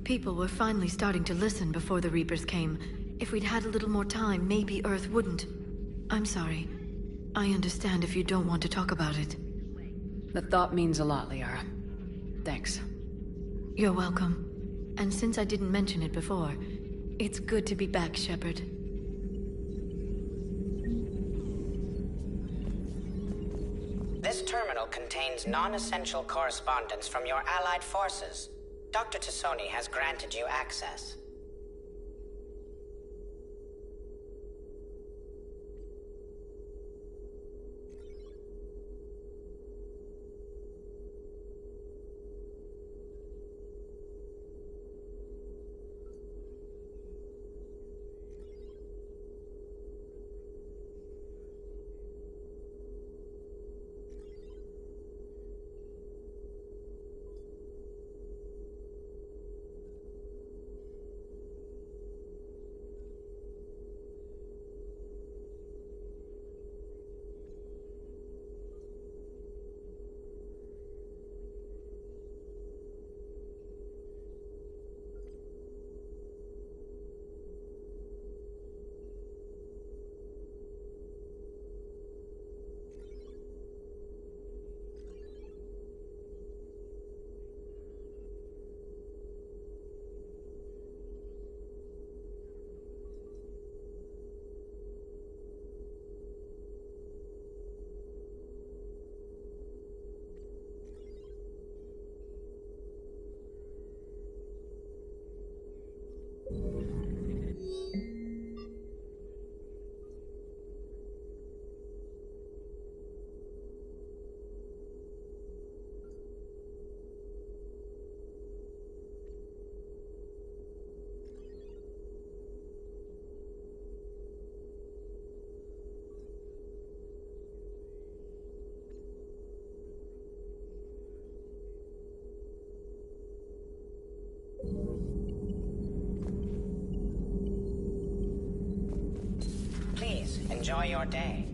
People were finally starting to listen before the Reapers came. If we'd had a little more time, maybe Earth wouldn't. I'm sorry. I understand if you don't want to talk about it. The thought means a lot, Liara. Thanks. You're welcome. And since I didn't mention it before, it's good to be back, Shepard. This terminal contains non-essential correspondence from your allied forces. Dr. Tassoni has granted you access. Please, enjoy your day.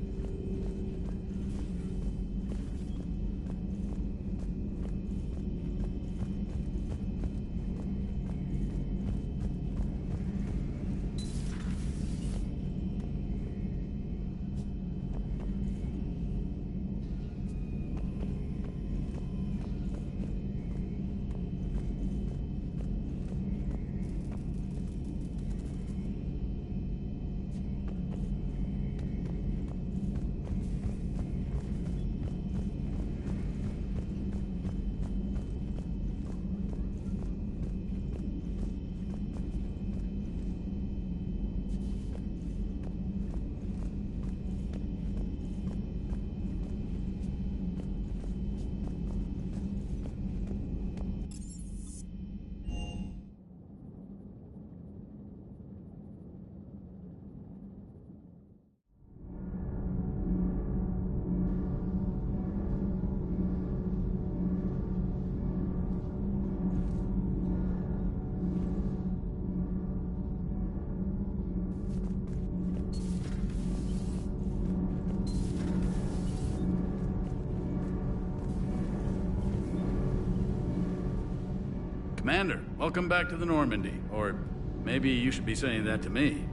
Commander, welcome back to the Normandy. Or maybe you should be saying that to me.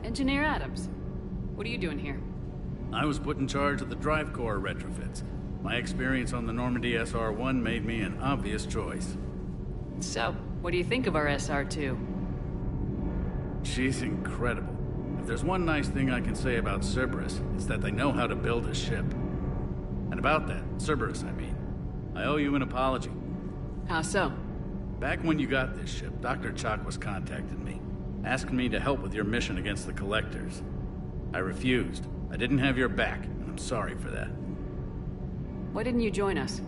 Engineer Adams, what are you doing here? I was put in charge of the drive core retrofits. My experience on the Normandy SR-1 made me an obvious choice. So, what do you think of our SR-2? She's incredible. If there's one nice thing I can say about Cerberus, it's that they know how to build a ship. And about that, Cerberus, I mean, I owe you an apology. How so? Back when you got this ship, Dr. Chakwas contacted me, asking me to help with your mission against the Collectors. I refused. I didn't have your back, and I'm sorry for that. Why didn't you join us?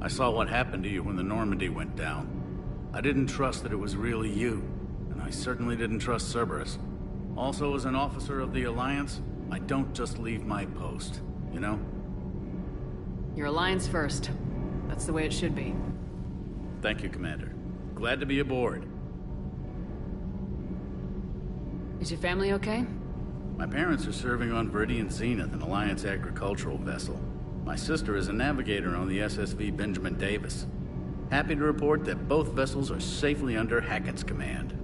I saw what happened to you when the Normandy went down. I didn't trust that it was really you, and I certainly didn't trust Cerberus. Also, as an officer of the Alliance, I don't just leave my post, you know? Your Alliance first. That's the way it should be. Thank you, Commander. Glad to be aboard. Is your family okay? My parents are serving on Viridian Zenith, an Alliance agricultural vessel. My sister is a navigator on the SSV Benjamin Davis. Happy to report that both vessels are safely under Hackett's command.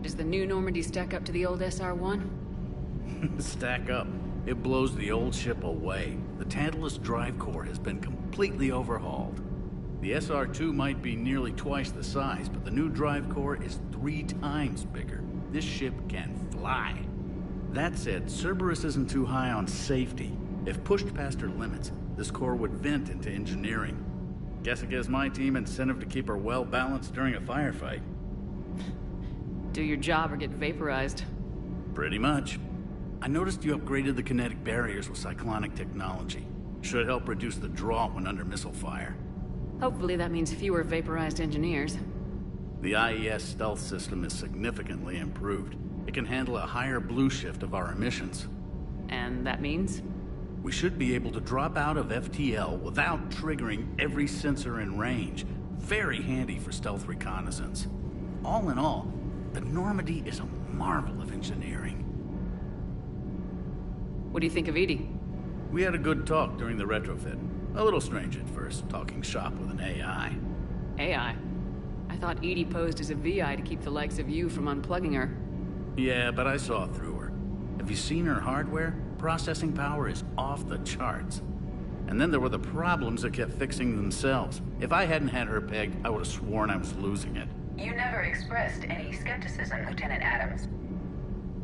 Does the new Normandy stack up to the old SR-1? Stack up. It blows the old ship away. The Tantalus drive core has been completely overhauled. The SR-2 might be nearly twice the size, but the new drive core is 3 times bigger. This ship can fly. That said, Cerberus isn't too high on safety. If pushed past her limits, this core would vent into engineering. Guess it gives my team incentive to keep her well balanced during a firefight. Do your job or get vaporized. Pretty much. I noticed you upgraded the kinetic barriers with cyclonic technology. Should help reduce the draw when under missile fire. Hopefully that means fewer vaporized engineers. The IES stealth system is significantly improved. It can handle a higher blue shift of our emissions. And that means? We should be able to drop out of FTL without triggering every sensor in range. Very handy for stealth reconnaissance. All in all, the Normandy is a marvel of engineering. What do you think of Edie? We had a good talk during the retrofit. A little strange at first, talking shop with an AI. AI? I thought Edie posed as a VI to keep the likes of you from unplugging her. Yeah, but I saw through her. Have you seen her hardware? Processing power is off the charts. And then there were the problems that kept fixing themselves. If I hadn't had her pegged, I would have sworn I was losing it. You never expressed any skepticism, Lieutenant Adams.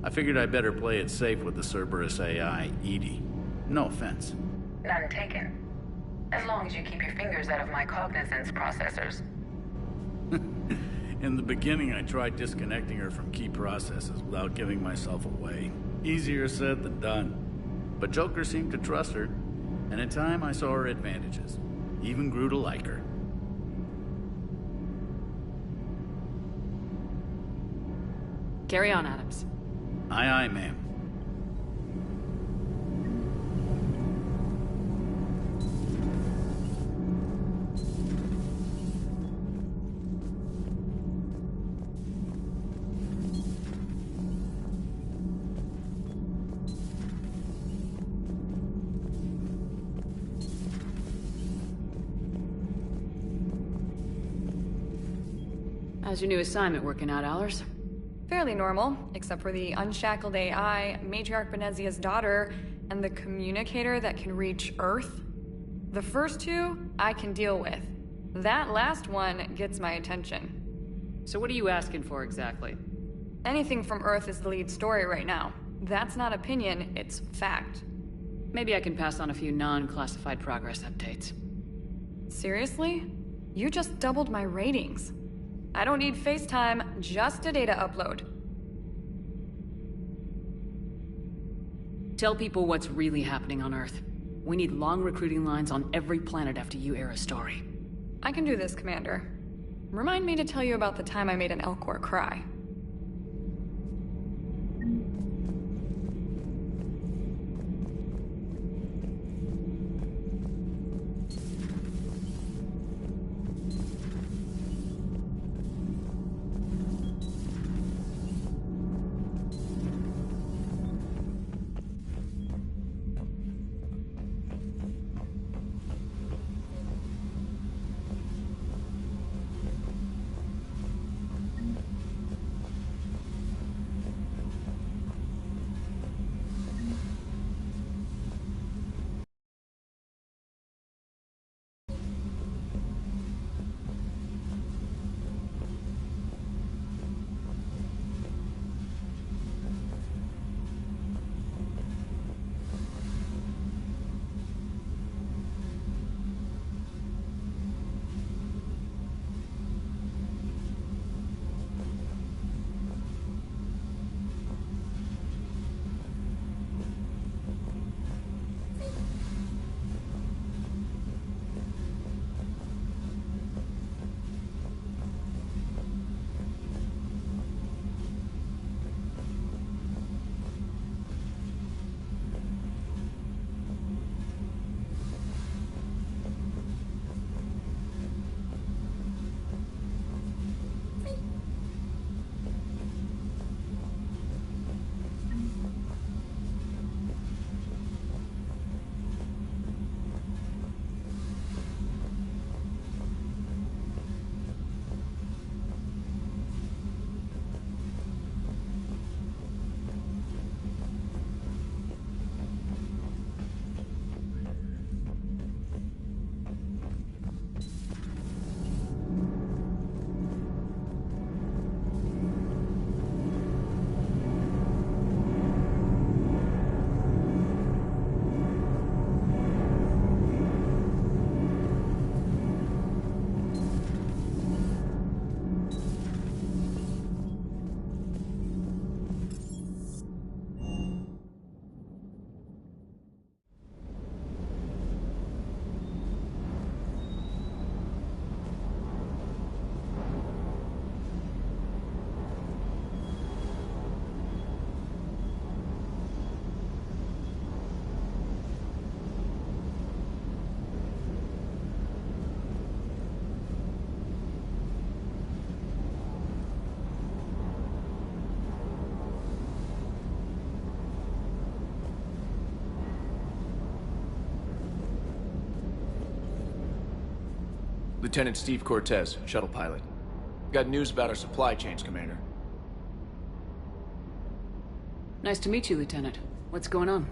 I figured I'd better play it safe with the Cerberus AI, Edie. No offense. None taken. As long as you keep your fingers out of my cognizance processors. In the beginning, I tried disconnecting her from key processes without giving myself away. Easier said than done. But Joker seemed to trust her, and in time I saw her advantages. Even grew to like her. Carry on, Adams. Aye, aye, ma'am. How's your new assignment working out, Allers? Fairly normal, except for the unshackled AI, Matriarch Benezia's daughter, and the communicator that can reach Earth. The first two, I can deal with. That last one gets my attention. So what are you asking for exactly? Anything from Earth is the lead story right now. That's not opinion, it's fact. Maybe I can pass on a few non-classified progress updates. Seriously? You just doubled my ratings. I don't need FaceTime, just a data upload. Tell people what's really happening on Earth. We need long recruiting lines on every planet after you air a story. I can do this, Commander. Remind me to tell you about the time I made an Elcor cry. Lieutenant Steve Cortez, shuttle pilot. Got news about our supply chains, Commander. Nice to meet you, Lieutenant. What's going on?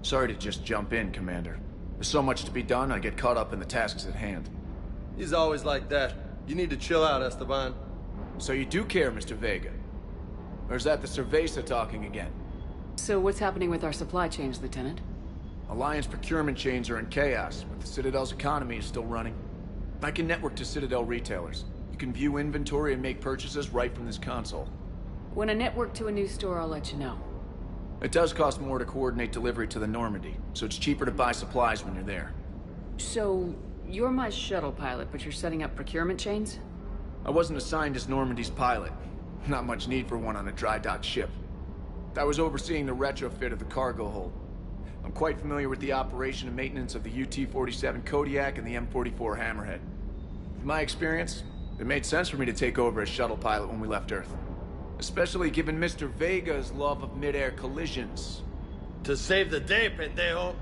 Sorry to just jump in, Commander. There's so much to be done, I get caught up in the tasks at hand. He's always like that. You need to chill out, Esteban. So you do care, Mr. Vega? Or is that the Cerveza talking again? So what's happening with our supply chains, Lieutenant? Alliance procurement chains are in chaos, but the Citadel's economy is still running. I can network to Citadel retailers. You can view inventory and make purchases right from this console. When I network to a new store, I'll let you know. It does cost more to coordinate delivery to the Normandy, so it's cheaper to buy supplies when you're there. So, you're my shuttle pilot, but you're setting up procurement chains? I wasn't assigned as Normandy's pilot. Not much need for one on a dry dock ship. I was overseeing the retrofit of the cargo hold. I'm quite familiar with the operation and maintenance of the UT-47 Kodiak and the M44 Hammerhead. With my experience, it made sense for me to take over as shuttle pilot when we left Earth. Especially given Mr. Vega's love of mid-air collisions. To save the day, pendejo.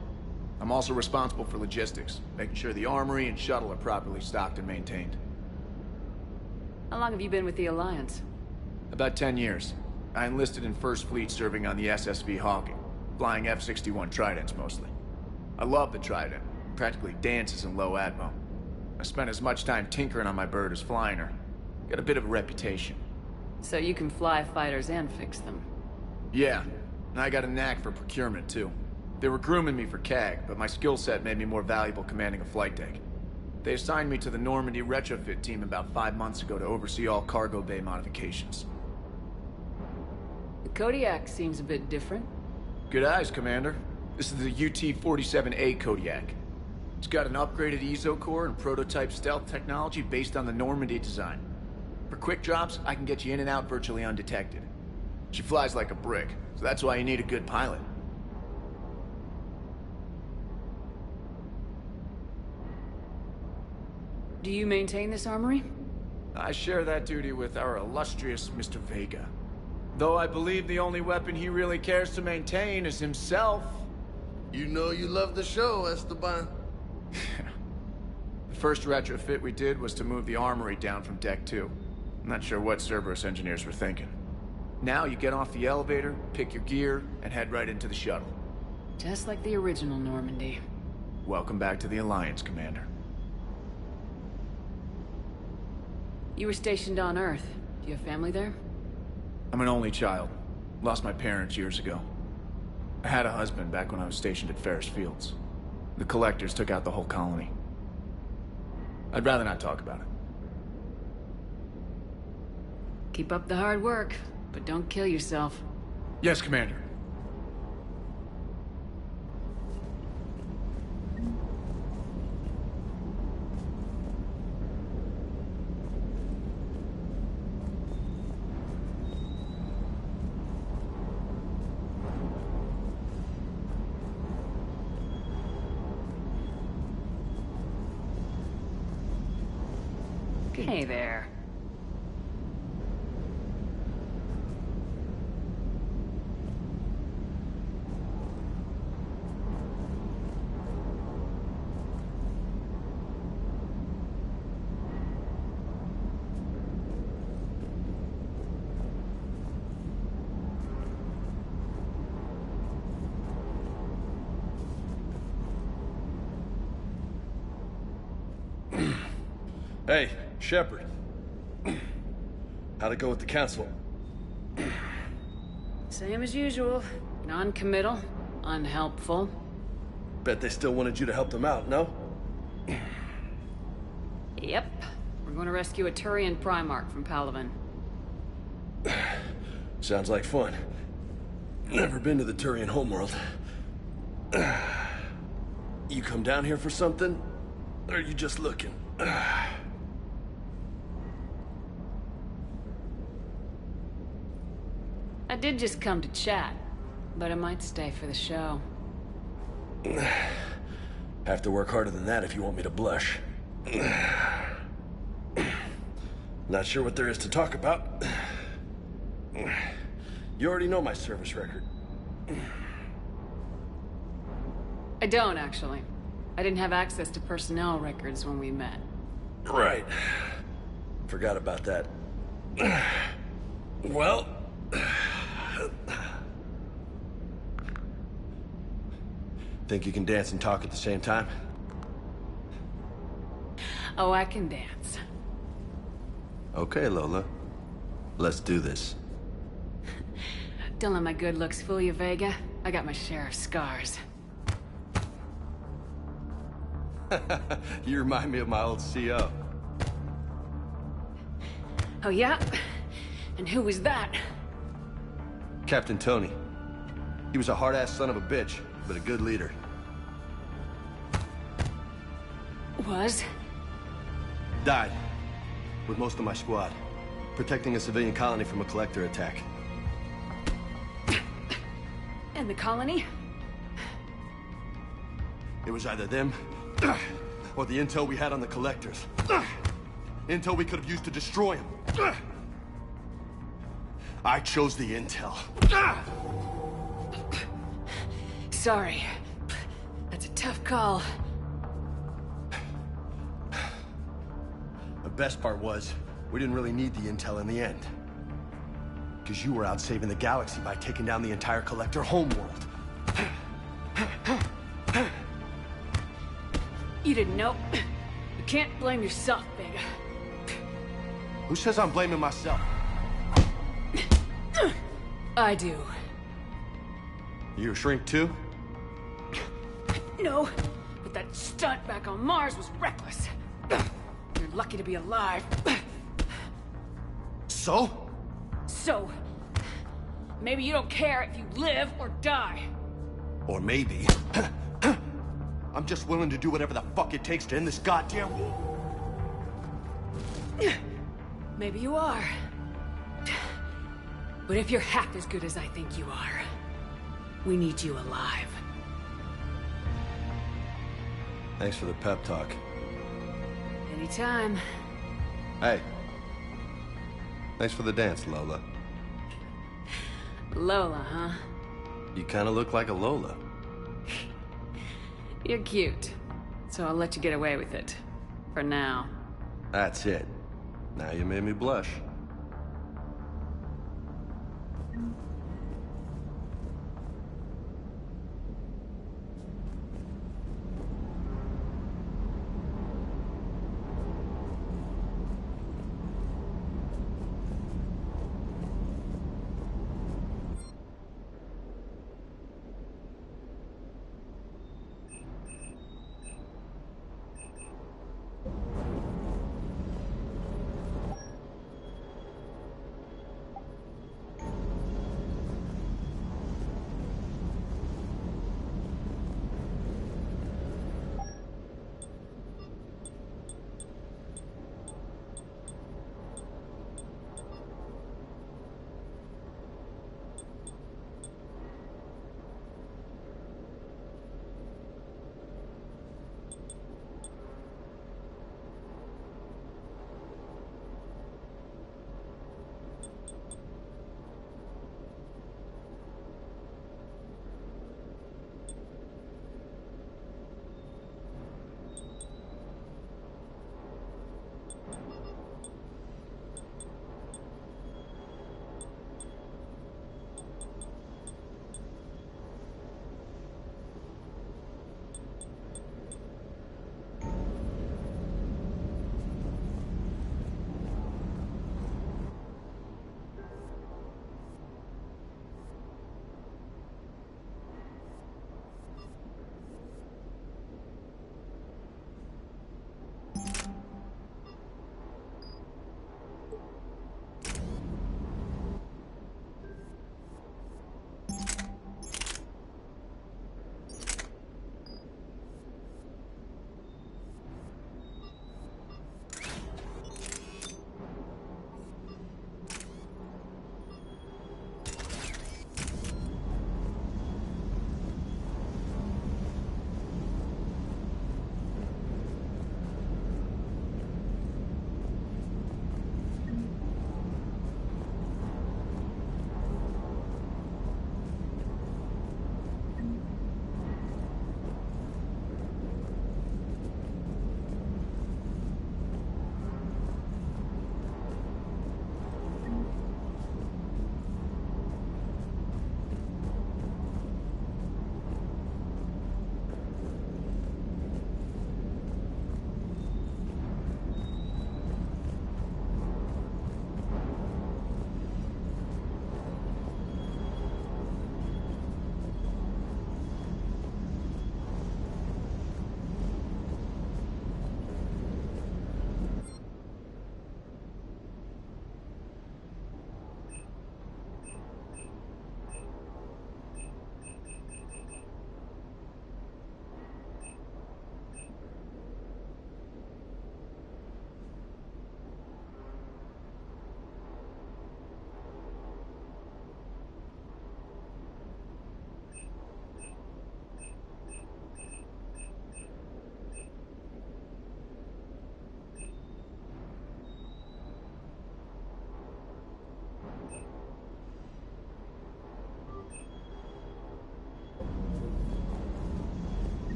I'm also responsible for logistics, making sure the armory and shuttle are properly stocked and maintained. How long have you been with the Alliance? About 10 years. I enlisted in First Fleet serving on the SSV Hawking, flying F-61 Tridents mostly. I love the Trident, practically dances in low atmo. I spent as much time tinkering on my bird as flying her. Got a bit of a reputation. So you can fly fighters and fix them? Yeah, and I got a knack for procurement too. They were grooming me for CAG, but my skill set made me more valuable commanding a flight deck. They assigned me to the Normandy retrofit team about 5 months ago to oversee all cargo bay modifications. The Kodiak seems a bit different. Good eyes, Commander. This is the UT-47A Kodiak. It's got an upgraded EZO core and prototype stealth technology based on the Normandy design. For quick drops, I can get you in and out virtually undetected. She flies like a brick, so that's why you need a good pilot. Do you maintain this armory? I share that duty with our illustrious Mr. Vega. Though I believe the only weapon he really cares to maintain is himself. You know you love the show, Esteban. The first retrofit we did was to move the armory down from Deck 2. I'm not sure what Cerberus engineers were thinking. Now you get off the elevator, pick your gear, and head right into the shuttle. Just like the original Normandy. Welcome back to the Alliance, Commander. You were stationed on Earth. Do you have family there? I'm an only child. Lost my parents years ago. I had a husband back when I was stationed at Ferris Fields. The Collectors took out the whole colony. I'd rather not talk about it. Keep up the hard work, but don't kill yourself. Yes, Commander. Hey there. Hey, Shepard. How'd it go with the council? Same as usual. Non-committal, unhelpful. Bet they still wanted you to help them out, no? Yep. We're going to rescue a Turian Primarch from Palaven. Sounds like fun. Never been to the Turian homeworld. You come down here for something? Or are you just looking? I did just come to chat, but I might stay for the show. Have to work harder than that if you want me to blush. Not sure what there is to talk about. You already know my service record. I don't, actually. I didn't have access to personnel records when we met. Right. Forgot about that. Well... Think you can dance and talk at the same time? Oh, I can dance. Okay, Lola. Let's do this. Don't let my good looks fool you, Vega. I got my share of scars. You remind me of my old CO. Oh, yeah? And who was that? Captain Tony. He was a hard-ass son of a bitch, but a good leader. Was? Died. With most of my squad. Protecting a civilian colony from a collector attack. And the colony? It was either them, or the intel we had on the collectors. Intel we could have used to destroy them. I chose the intel. Sorry. That's a tough call. The best part was, we didn't really need the intel in the end. Because you were out saving the galaxy by taking down the entire collector homeworld. You didn't know. You can't blame yourself, Vega. Who says I'm blaming myself? I do. You a shrink too? No, but that stunt back on Mars was reckless. You're lucky to be alive. So? So, maybe you don't care if you live or die. Or maybe... I'm just willing to do whatever the fuck it takes to end this goddamn war. Maybe you are. But if you're half as good as I think you are, we need you alive. Thanks for the pep talk. Anytime. Hey. Thanks for the dance, Lola. Lola, huh? You kinda look like a Lola. You're cute. So I'll let you get away with it. For now. That's it. Now you made me blush.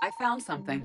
I found something.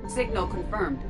Signal confirmed.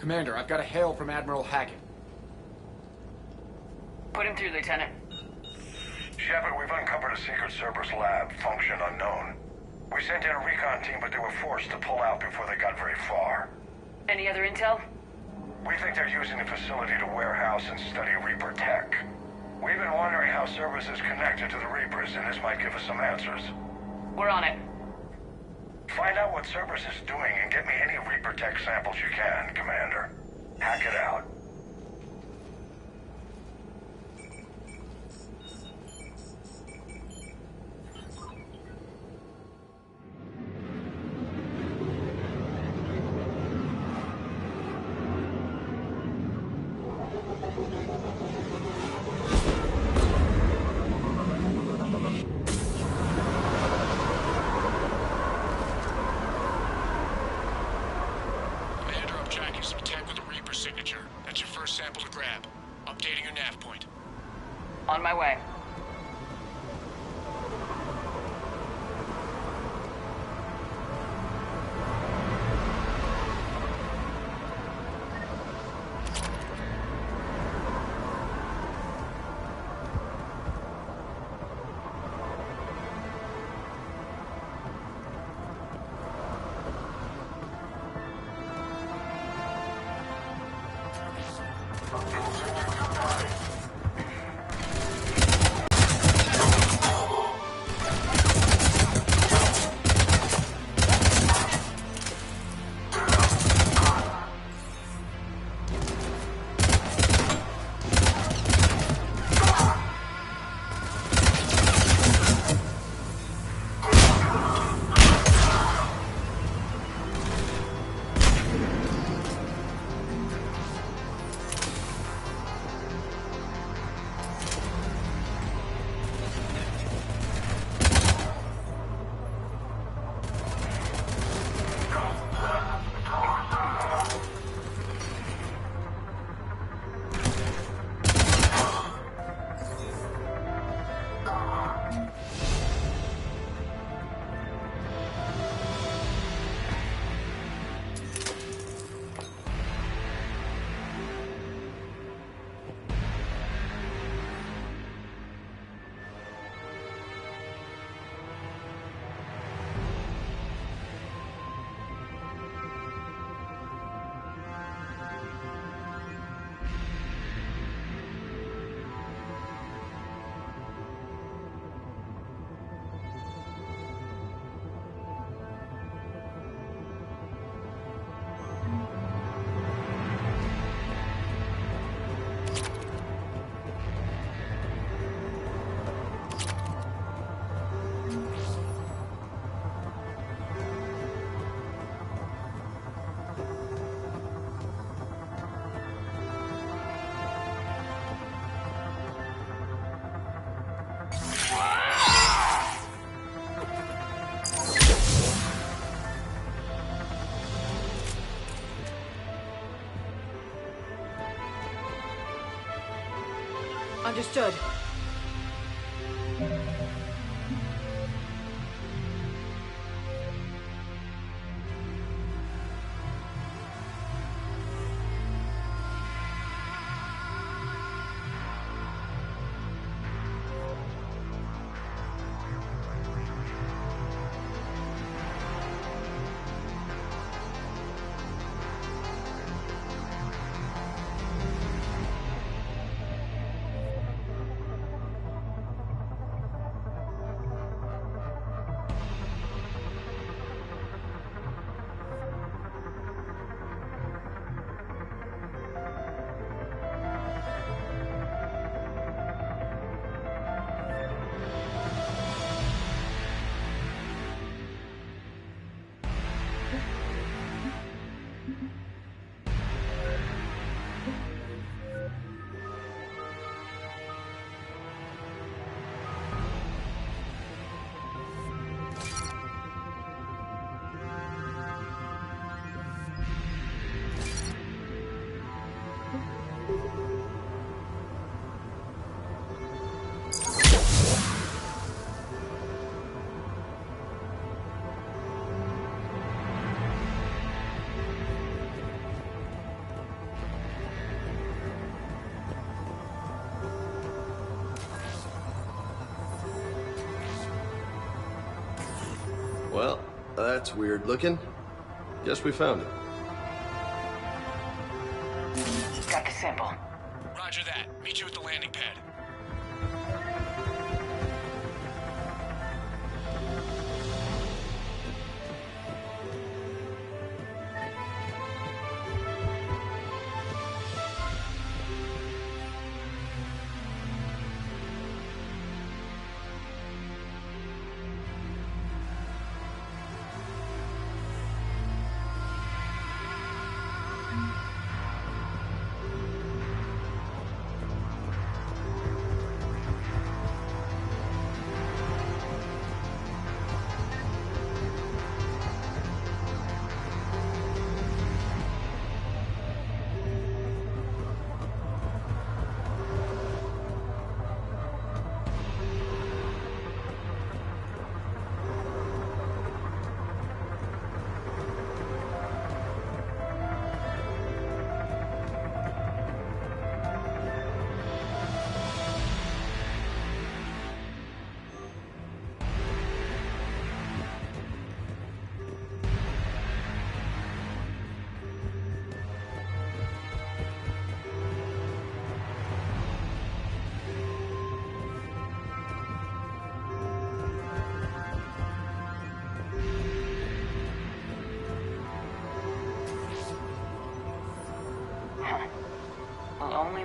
Commander, I've got a hail from Admiral Hackett. Put him through, Lieutenant. Shepard, we've uncovered a secret Cerberus lab, function unknown. We sent in a recon team, but they were forced to pull out before they got very far. Any other intel? We think they're using the facility to warehouse and study Reaper tech. We've been wondering how Cerberus is connected to the Reapers, and this might give us some answers. We're on it. Find out what Cerberus is doing and get me any Reaper tech samples you can, Commander. Hack it out. Reaper signature. That's your first sample to grab. Updating your nav point. On my way. Understood. Well, that's weird looking. Guess we found it. Got the sample. Roger that. Meet you at the landing pad.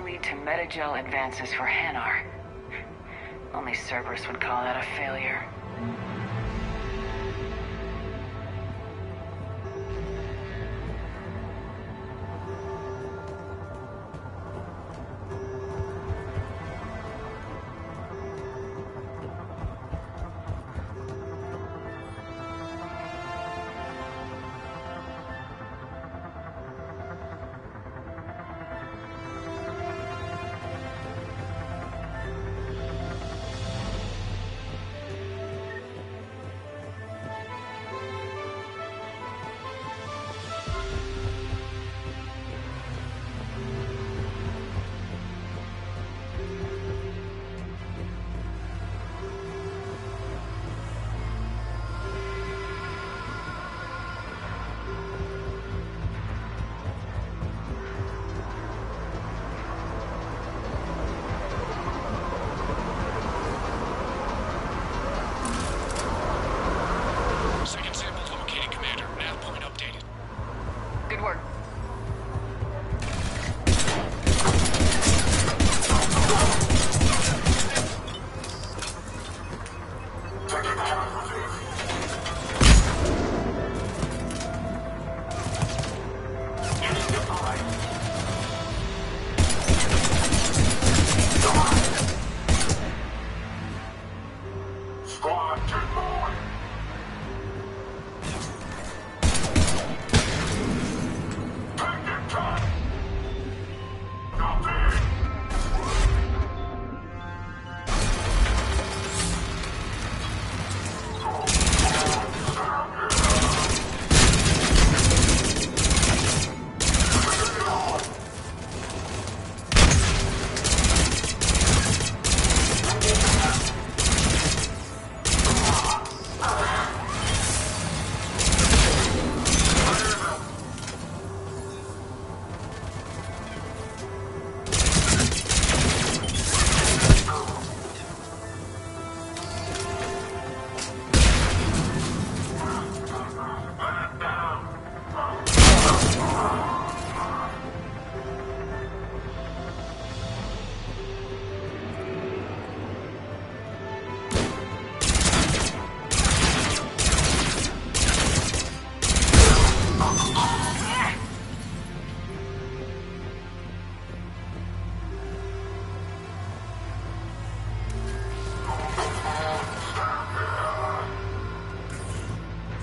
lead to metagel advances for Hanar. Only Cerberus would call that a failure.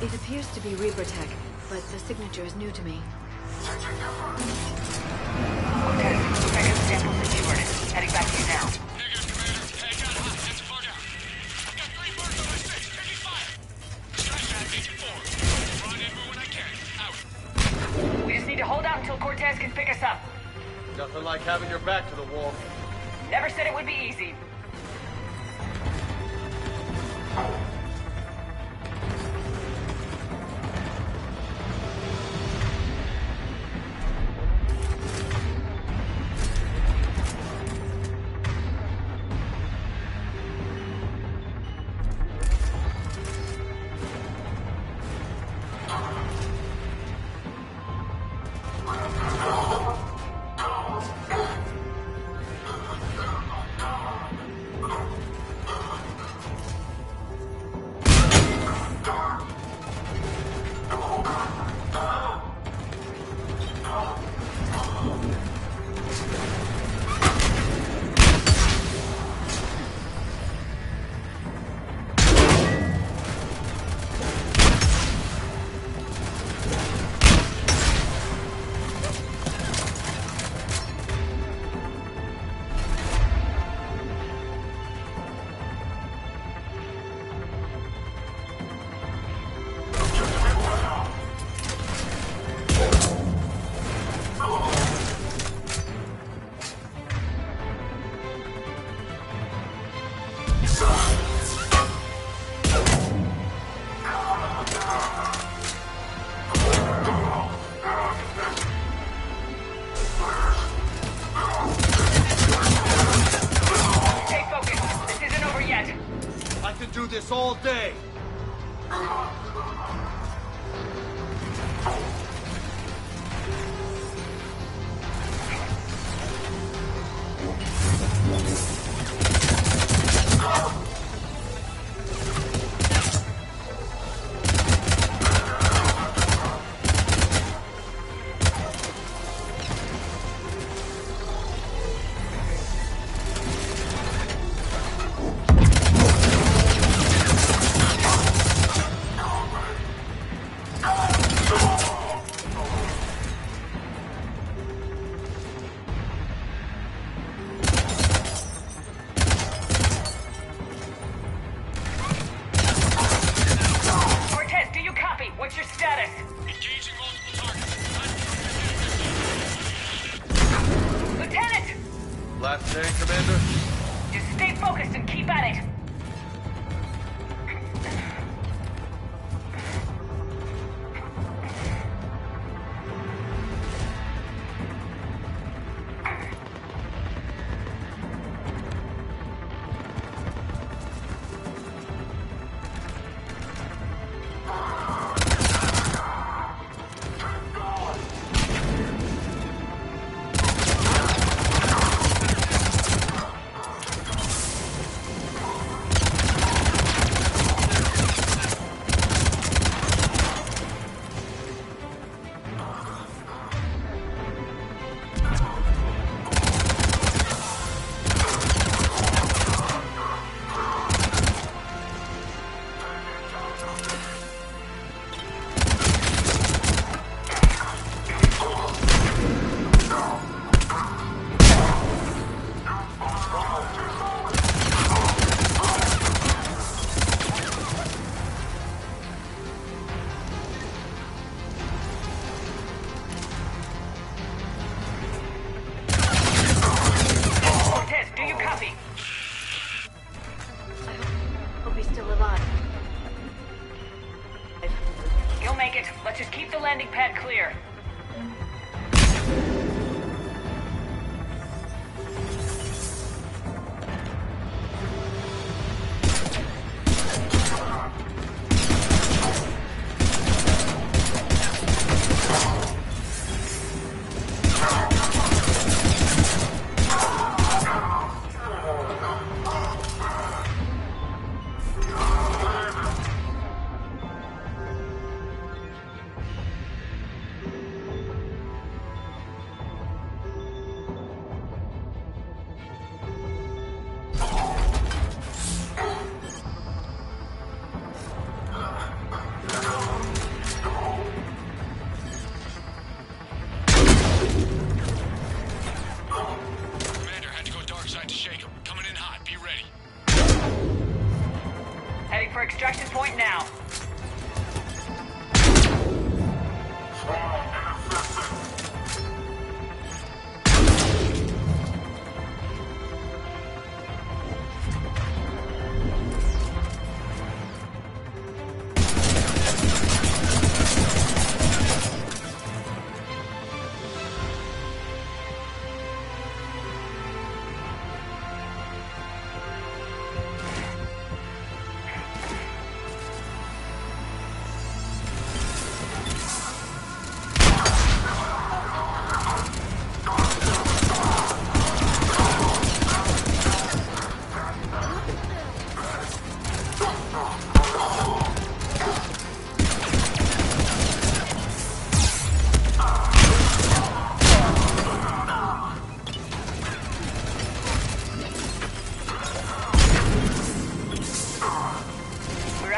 It appears to be Reaper tech, but the signature is new to me. Okay, second sample secured. Heading back to you now. We just need to hold out until Cortez can pick us up. Nothing like having your back to the wall. Never said it would be easy. This all day. Commander. Just stay focused and keep at it. Extraction point now.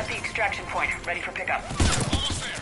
Extraction point, ready for pickup. Almost there.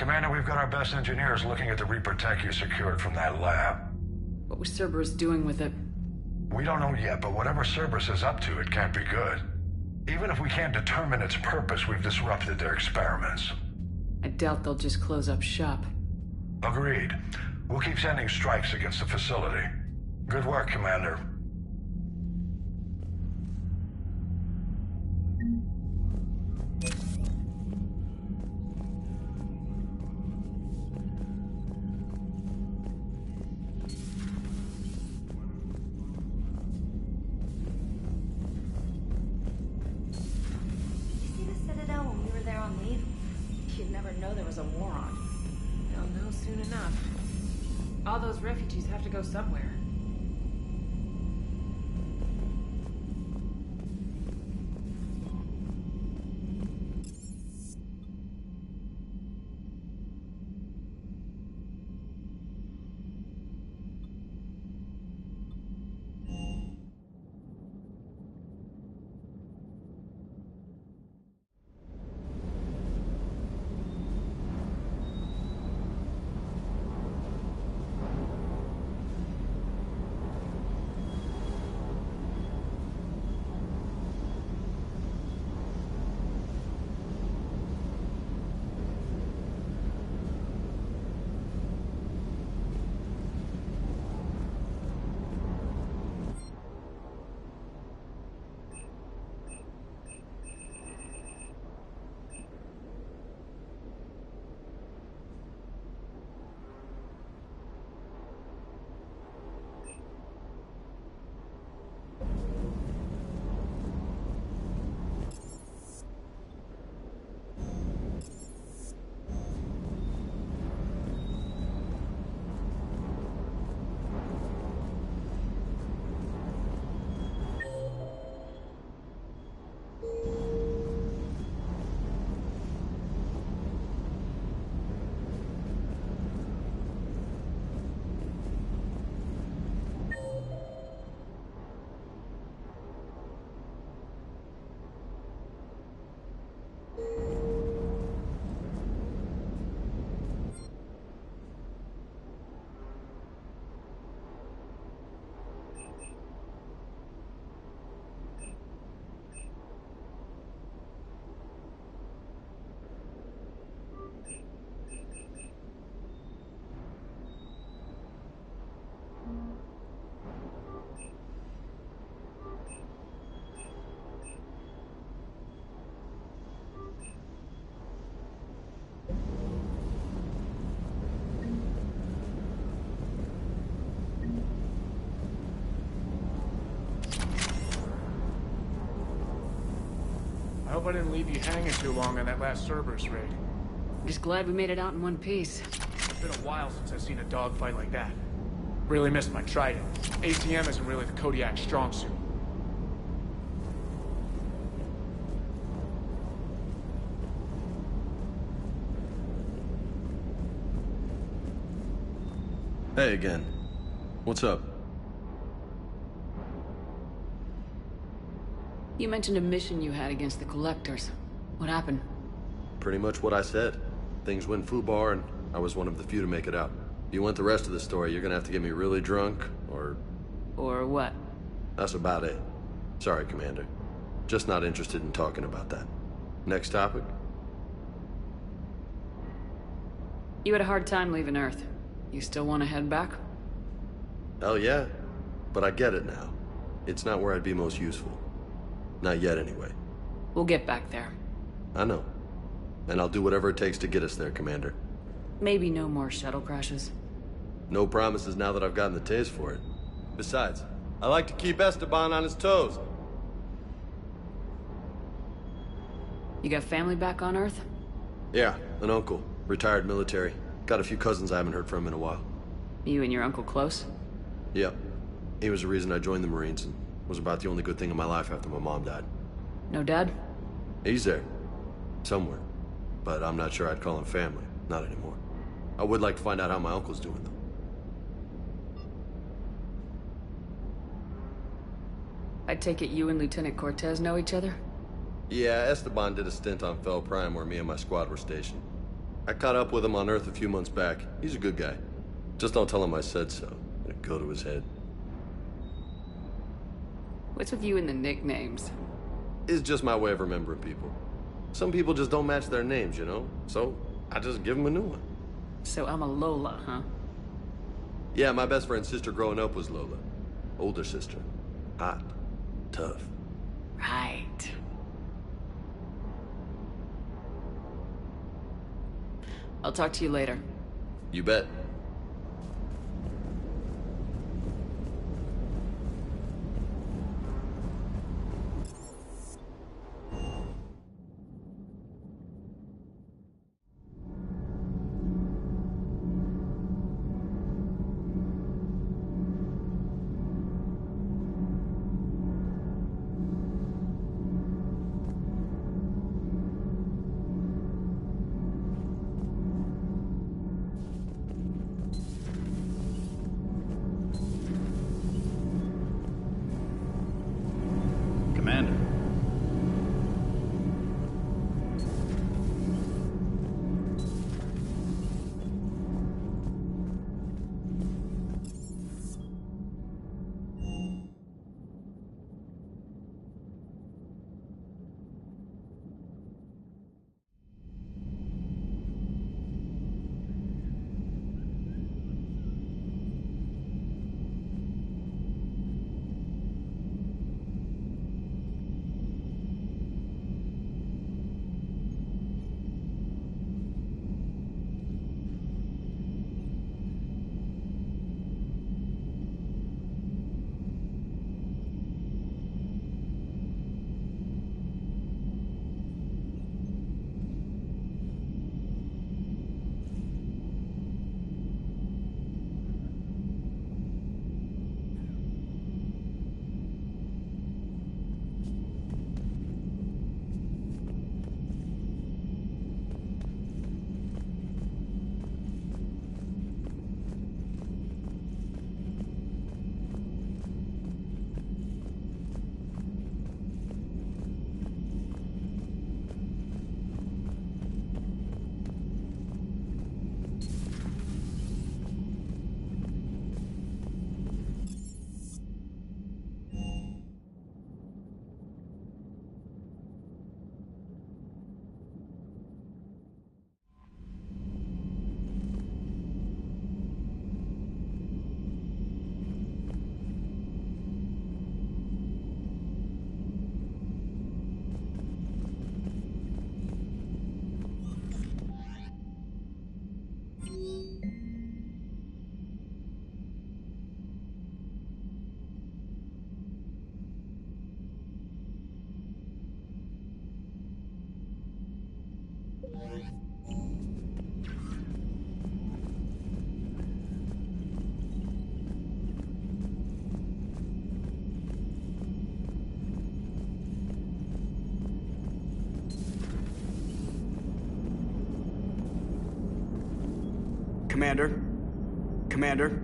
Commander, we've got our best engineers looking at the Reaper tech you secured from that lab. What was Cerberus doing with it? We don't know yet, but whatever Cerberus is up to, it can't be good. Even if we can't determine its purpose, we've disrupted their experiments. I doubt they'll just close up shop. Agreed. We'll keep sending strikes against the facility. Good work, Commander. All those refugees have to go somewhere. I hope I didn't leave you hanging too long on that last Cerberus raid. Just glad we made it out in one piece. It's been a while since I've seen a dogfight like that. Really missed my trident. ATM isn't really the Kodiak's strong suit. Hey again. What's up? You mentioned a mission you had against the Collectors. What happened? Pretty much what I said. Things went foobar, and I was one of the few to make it out. If you want the rest of the story, you're gonna have to get me really drunk, or... Or what? That's about it. Sorry, Commander. Just not interested in talking about that. Next topic? You had a hard time leaving Earth. You still want to head back? Hell yeah. But I get it now. It's not where I'd be most useful. Not yet, anyway. We'll get back there. I know. And I'll do whatever it takes to get us there, Commander. Maybe no more shuttle crashes. No promises now that I've gotten the taste for it. Besides, I like to keep Esteban on his toes. You got family back on Earth? Yeah, an uncle. Retired military. Got a few cousins I haven't heard from in a while. You and your uncle close? Yep. He was the reason I joined the Marines and was about the only good thing in my life after my mom died. No dad? He's there. Somewhere. But I'm not sure I'd call him family. Not anymore. I would like to find out how my uncle's doing, though. I take it you and Lieutenant Cortez know each other? Yeah, Esteban did a stint on Fel Prime where me and my squad were stationed. I caught up with him on Earth a few months back. He's a good guy. Just don't tell him I said so. It'll go to his head. What's with you and the nicknames? It's just my way of remembering people. Some people just don't match their names, you know? So, I just give them a new one. So I'm a Lola, huh? Yeah, my best friend's sister growing up was Lola. Older sister. Hot. Tough. Right. I'll talk to you later. You bet. Commander? Commander?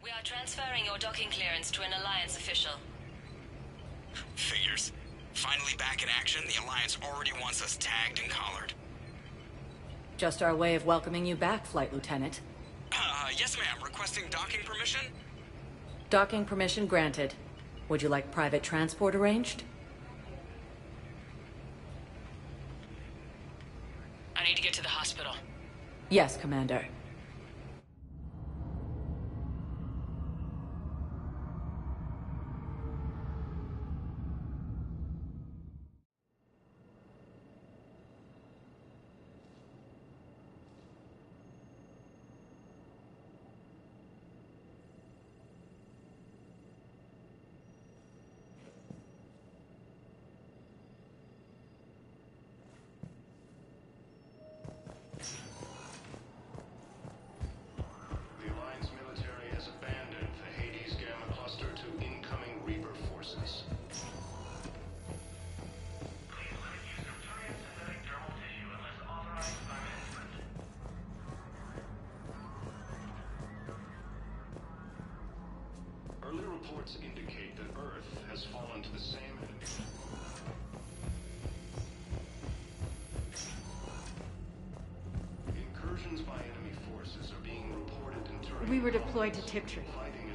We are transferring your docking clearance to an Alliance official. Figures. Finally back in action, the Alliance already wants us tagged and collared. Just our way of welcoming you back, Flight Lieutenant. Yes ma'am. Requesting docking permission? Docking permission granted. Would you like private transport arranged? I need to get to the hospital. Yes, Commander. Early reports indicate that Earth has fallen to the same enemy. Incursions by enemy forces are being reported in terrain. We were deployed to Tiptree.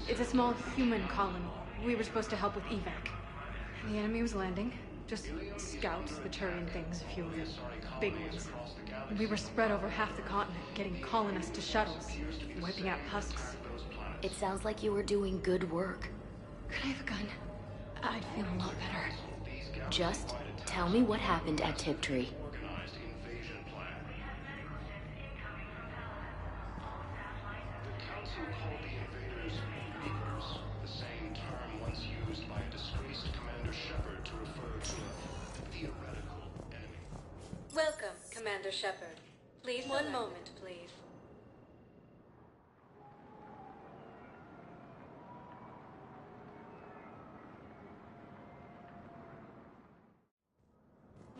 It's a small human colony. We were supposed to help with evac. The enemy was landing. Just scouts, the Turian things, a few of the big ones. We were spread over half the continent, getting colonists to shuttles, wiping out husks. It sounds like you were doing good work. Could I have a gun? I'd feel a lot better. Just tell me what happened at Tiptree. The Council called the invaders Reapers, the same term once used by a disgraced Commander Shepard to refer to a theoretical enemy. Welcome, Commander Shepard. Please, one moment, please.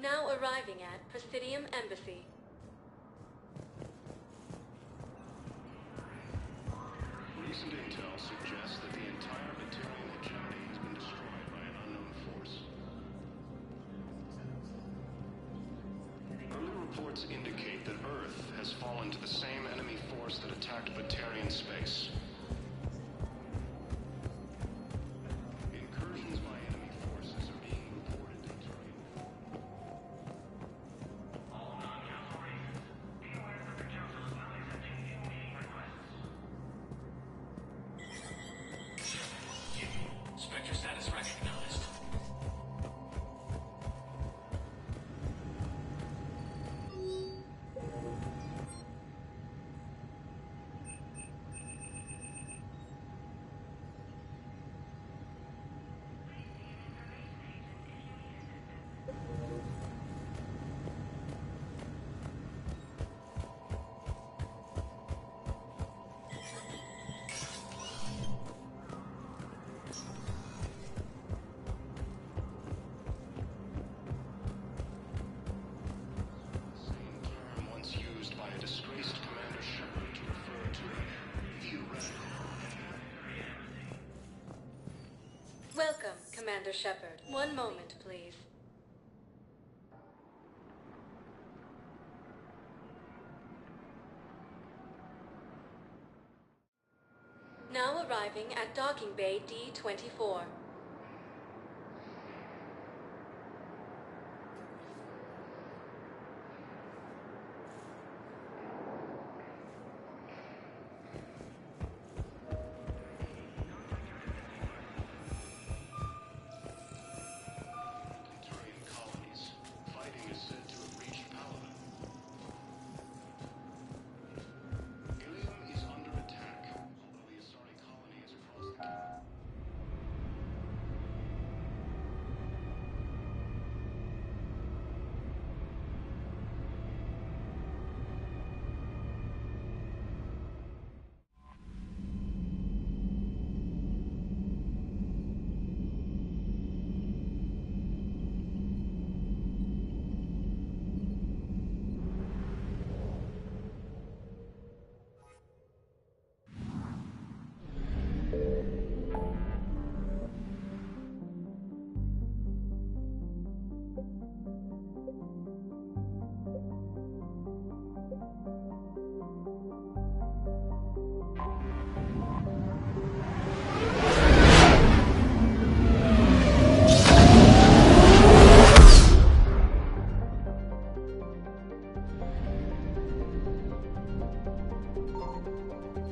Now arriving at Presidium Embassy. Recent intel suggests that the entire Batarian hegemony has been destroyed by an unknown reports indicate that Earth has fallen to the same enemy force that attacked Batarian space. Incursions by enemy forces are being reported to Turian. Spectre status recognized. Welcome, Commander Shepard. One moment, please. Now arriving at Docking Bay D-24.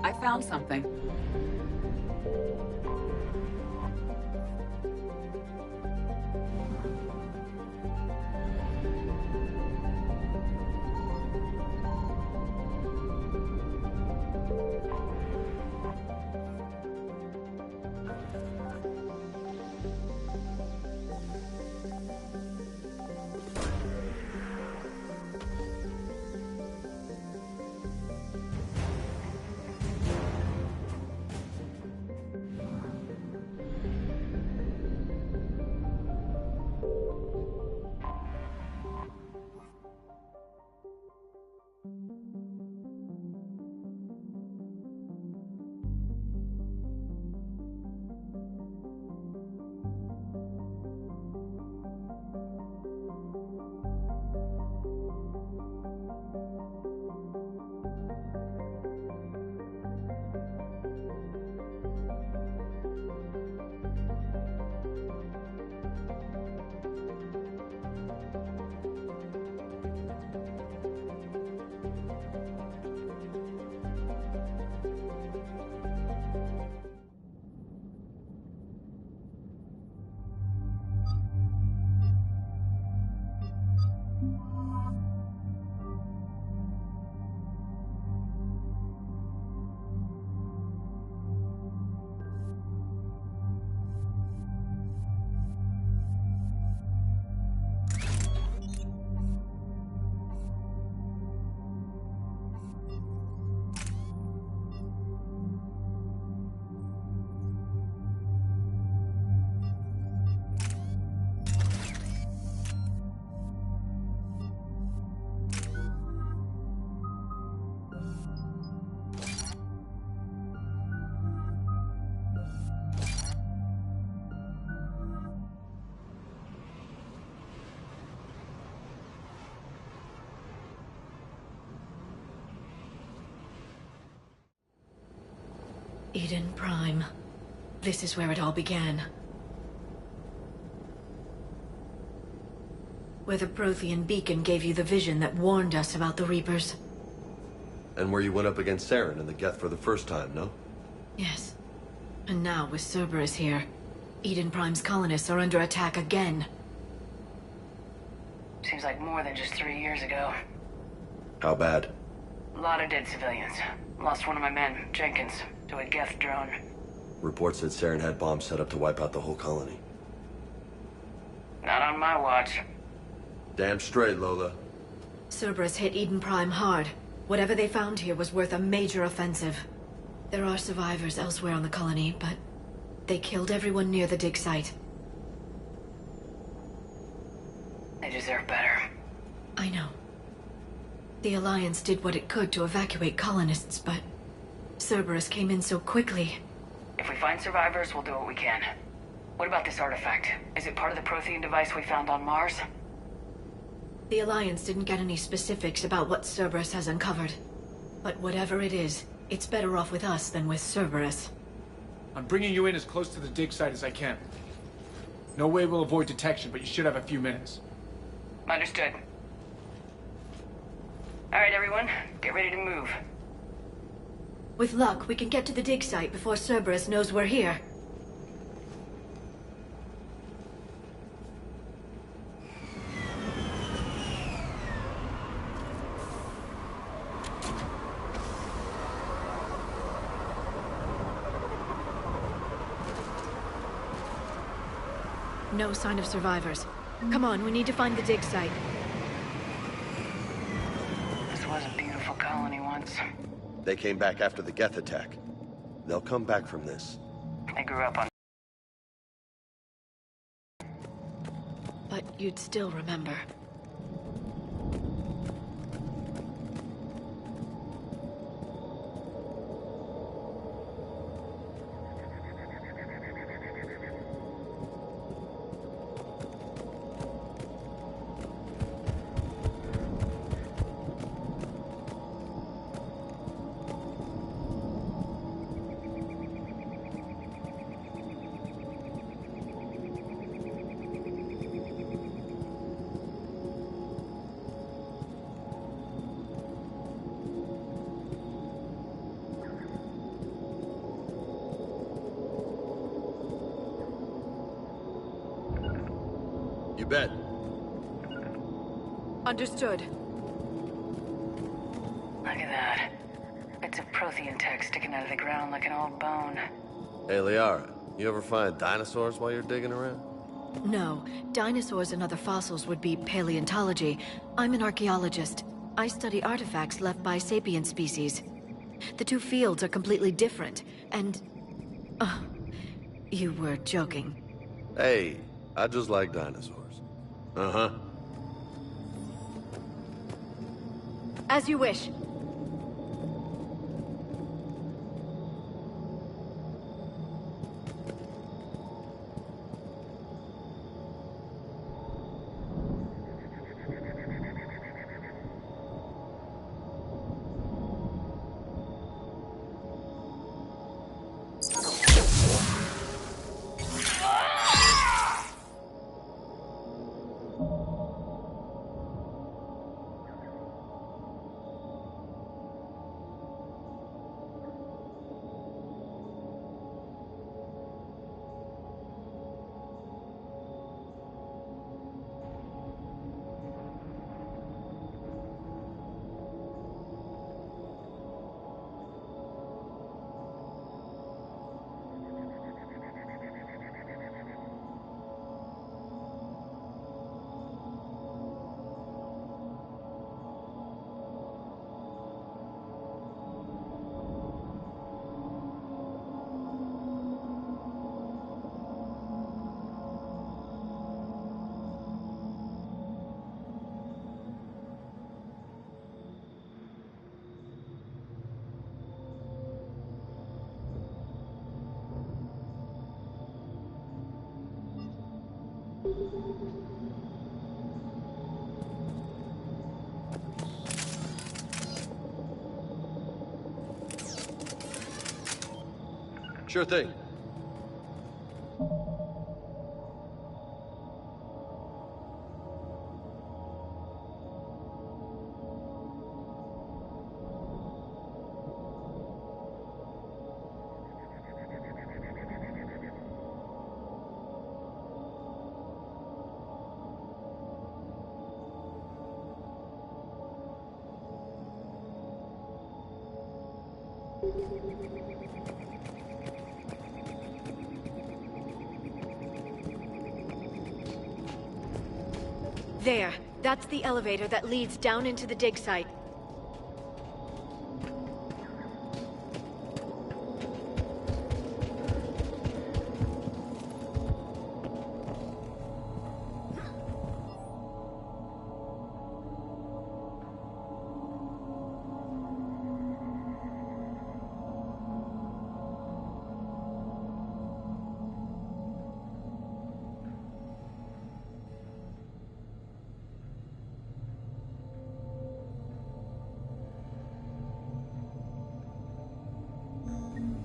I found something. Eden Prime. This is where it all began. Where the Prothean beacon gave you the vision that warned us about the Reapers. And where you went up against Saren and the Geth for the first time, no? Yes. And now, with Cerberus here, Eden Prime's colonists are under attack again. Seems like more than just 3 years ago. How bad? A lot of dead civilians. Lost one of my men, Jenkins, to a Geth drone. Reports said Saren had bombs set up to wipe out the whole colony. Not on my watch. Damn straight, Lola. Cerberus hit Eden Prime hard. Whatever they found here was worth a major offensive. There are survivors elsewhere on the colony, but they killed everyone near the dig site. They deserve better. I know. The Alliance did what it could to evacuate colonists, but Cerberus came in so quickly. If we find survivors, we'll do what we can. What about this artifact? Is it part of the Prothean device we found on Mars? The Alliance didn't get any specifics about what Cerberus has uncovered. But whatever it is, it's better off with us than with Cerberus. I'm bringing you in as close to the dig site as I can. No way we'll avoid detection, but you should have a few minutes. Understood. Alright, everyone. Get ready to move. With luck, we can get to the dig site before Cerberus knows we're here. No sign of survivors. Come on, we need to find the dig site. This was a beautiful colony once. They came back after the Geth attack. They'll come back from this. They grew up on... But you'd still remember. You bet. Understood. Look at that. Bits of Prothean tech sticking out of the ground like an old bone. Hey, Liara, you ever find dinosaurs while you're digging around? No. Dinosaurs and other fossils would be paleontology. I'm an archaeologist. I study artifacts left by sapient species. The two fields are completely different, and... you were joking. Hey, I just like dinosaurs. Uh-huh. As you wish. Sure thing. There. That's the elevator that leads down into the dig site.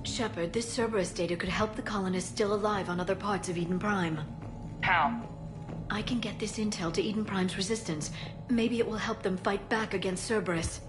Shepard, this Cerberus data could help the colonists still alive on other parts of Eden Prime. How? I can get this intel to Eden Prime's resistance. Maybe it will help them fight back against Cerberus.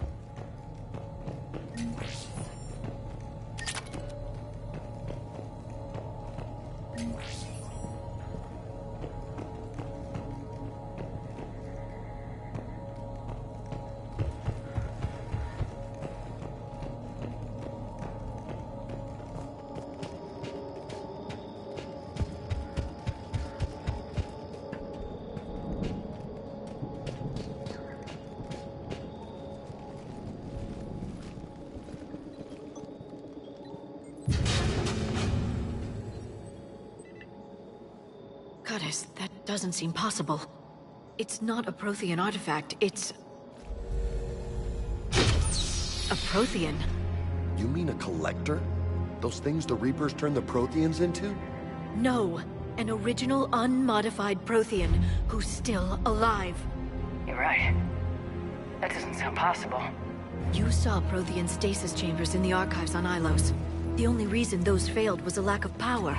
Goddess, that doesn't seem possible. It's not a Prothean artifact, it's... a Prothean. You mean a collector? Those things the Reapers turn the Protheans into? No, an original unmodified Prothean who's still alive. You're right. That doesn't sound possible. You saw Prothean stasis chambers in the archives on Ilos. The only reason those failed was a lack of power.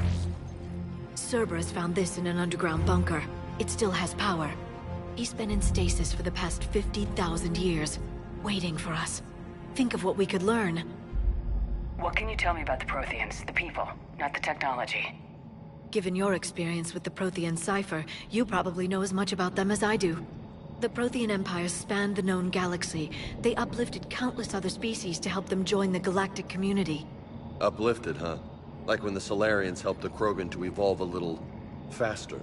Cerberus found this in an underground bunker. It still has power. He's been in stasis for the past 50,000 years, waiting for us. Think of what we could learn. What can you tell me about the Protheans, the people, not the technology? Given your experience with the Prothean cipher, you probably know as much about them as I do. The Prothean Empire spanned the known galaxy. They uplifted countless other species to help them join the galactic community. Uplifted, huh? Like when the Solarians helped the Krogan to evolve a little... faster.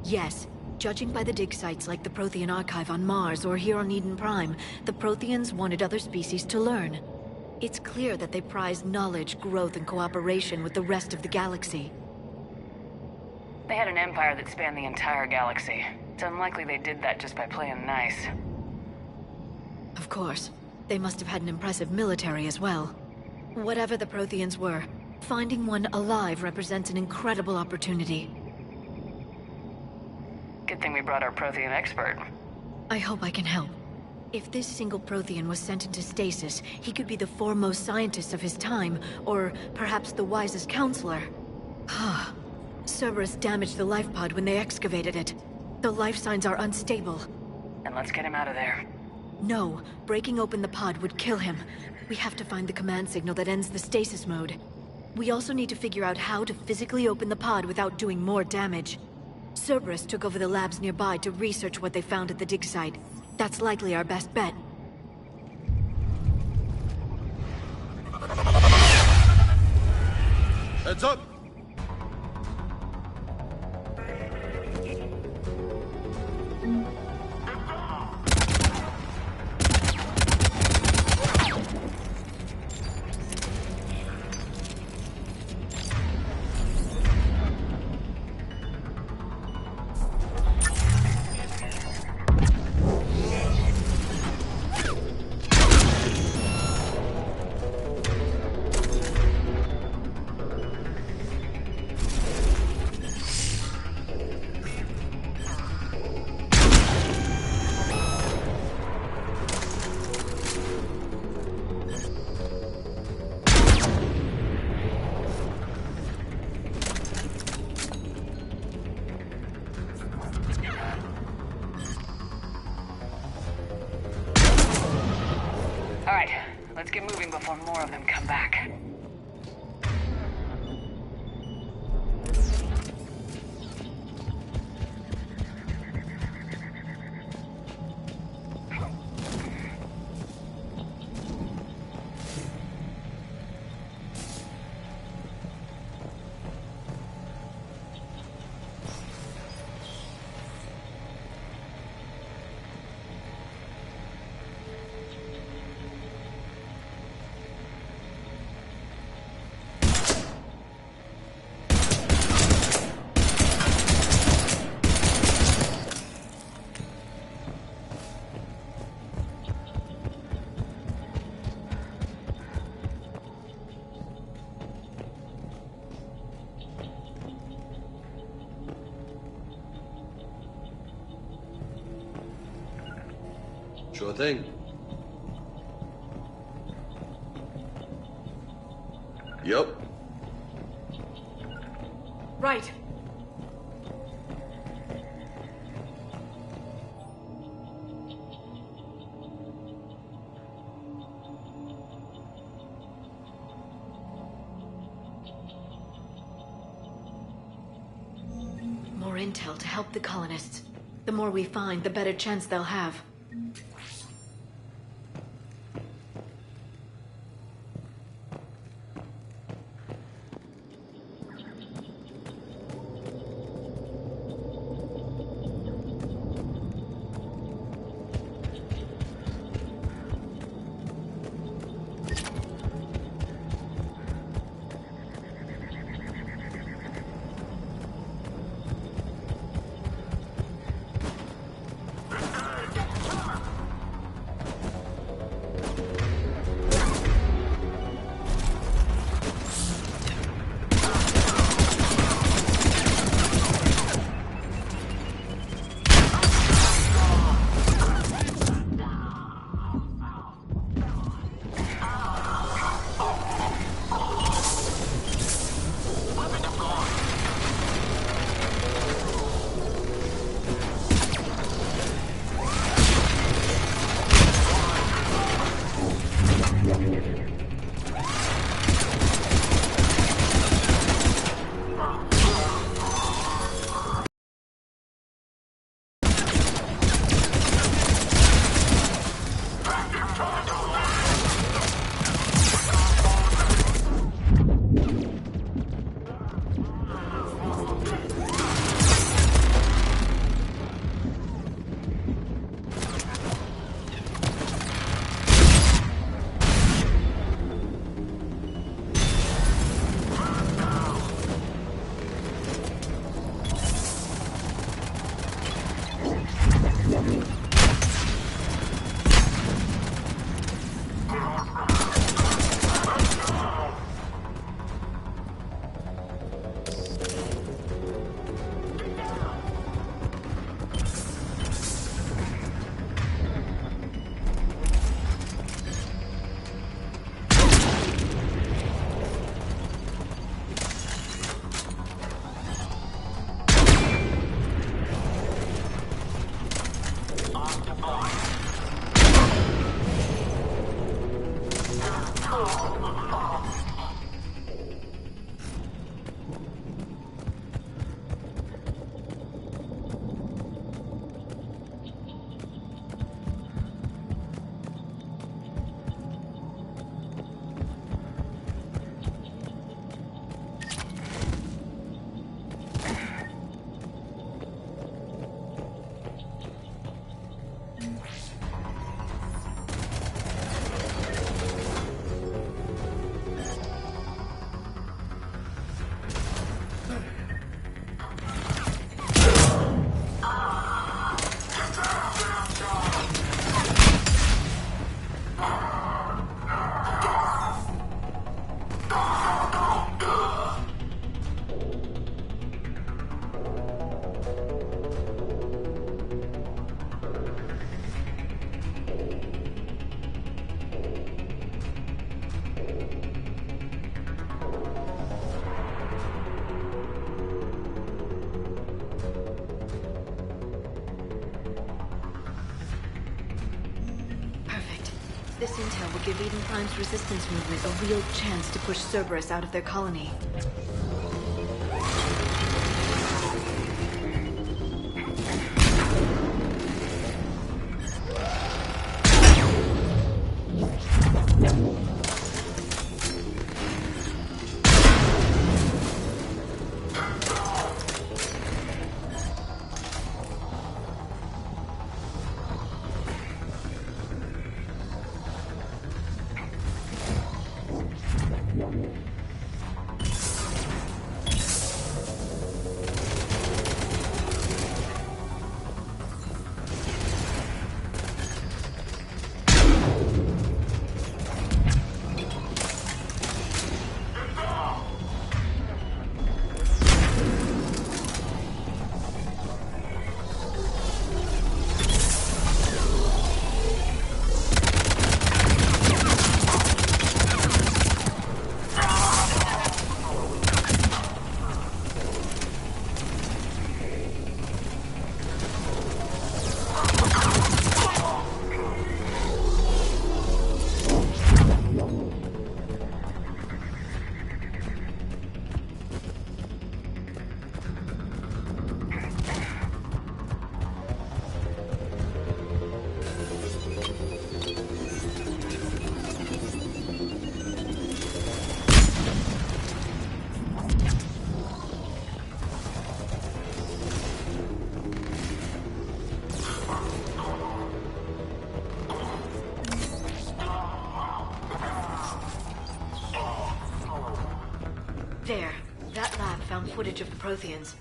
Yes. Judging by the dig sites like the Prothean Archive on Mars or here on Eden Prime, the Protheans wanted other species to learn. It's clear that they prized knowledge, growth, and cooperation with the rest of the galaxy. They had an empire that spanned the entire galaxy. It's unlikely they did that just by playing nice. Of course. They must have had an impressive military as well. Whatever the Protheans were, finding one alive represents an incredible opportunity. Good thing we brought our Prothean expert. I hope I can help. If this single Prothean was sent into stasis, he could be the foremost scientist of his time, or perhaps the wisest counselor. Cerberus damaged the life pod when they excavated it. The life signs are unstable. And let's get him out of there. No, breaking open the pod would kill him. We have to find the command signal that ends the stasis mode. We also need to figure out how to physically open the pod without doing more damage. Cerberus took over the labs nearby to research what they found at the dig site. That's likely our best bet. Heads up! Let's get moving before more of them come back. Sure thing. Yep. Right. More intel to help the colonists. The more we find, the better chance they'll have. This intel will give Eden Prime's resistance movement a real chance to push Cerberus out of their colony. There. That lab found footage of the Protheans.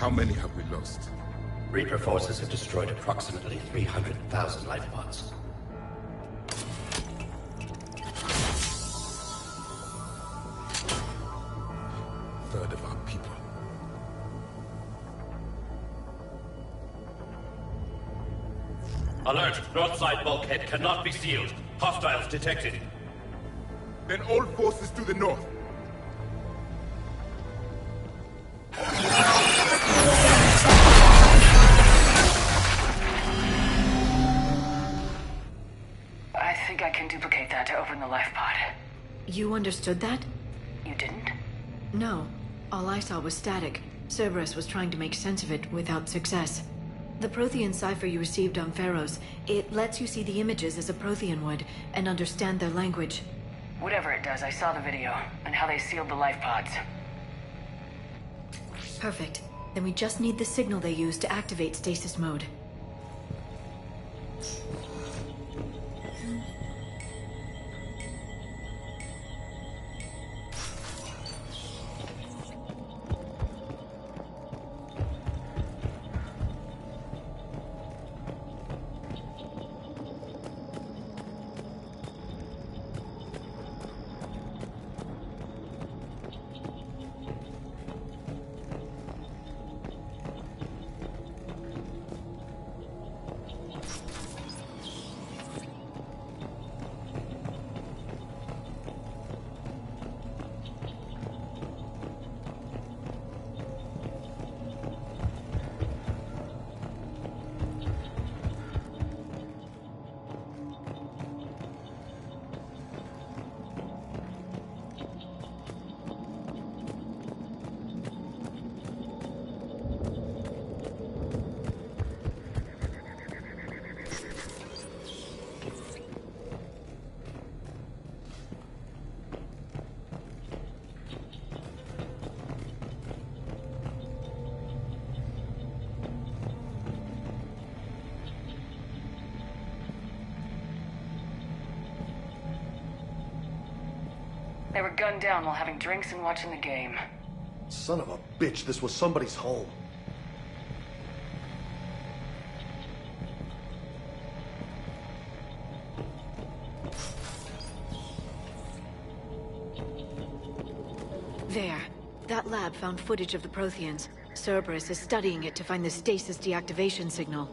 How many have we lost? Reaper forces have destroyed approximately 300,000 life pods. Third of our people. Alert! North side bulkhead cannot be sealed. Hostiles detected. Then all forces to the north. I think I can duplicate that to open the life pod. You understood that? You didn't? No. All I saw was static. Cerberus was trying to make sense of it without success. The Prothean cipher you received on Pharaohs, it lets you see the images as a Prothean would, and understand their language. Whatever it does, I saw the video, and how they sealed the life pods. Perfect. Then we just need the signal they used to activate stasis mode. They were gunned down while having drinks and watching the game. Son of a bitch, this was somebody's home. There. That lab found footage of the Protheans. Cerberus is studying it to find the stasis deactivation signal.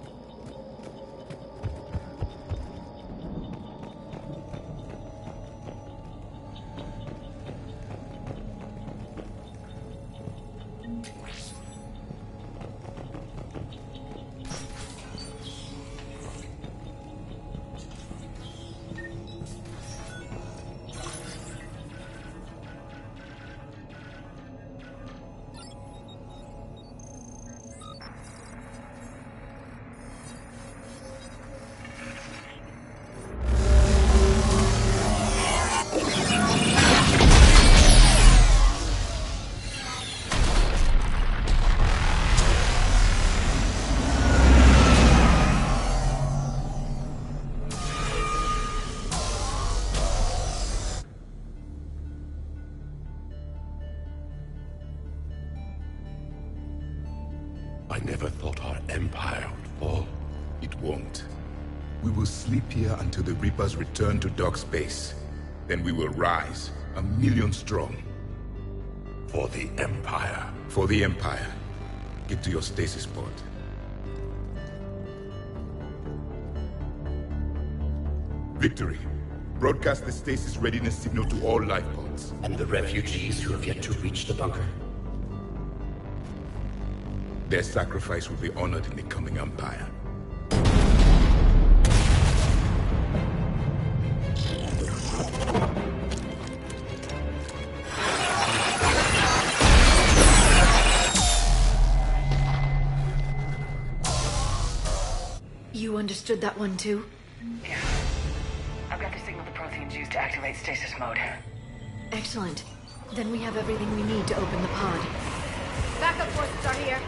I never thought our empire would fall. It won't. We will sleep here until the Reapers return to dark space. Then we will rise, 1,000,000 strong. For the Empire. For the Empire. Get to your stasis pod. Victory. Broadcast the stasis readiness signal to all life pods. And the refugees who have yet to reach the bunker? Their sacrifice will be honored in the coming Empire. You understood that one too? Yeah. I've got the signal the Protheans used to activate stasis mode. Excellent. Then we have everything we need to open the pod. Backup forces are here.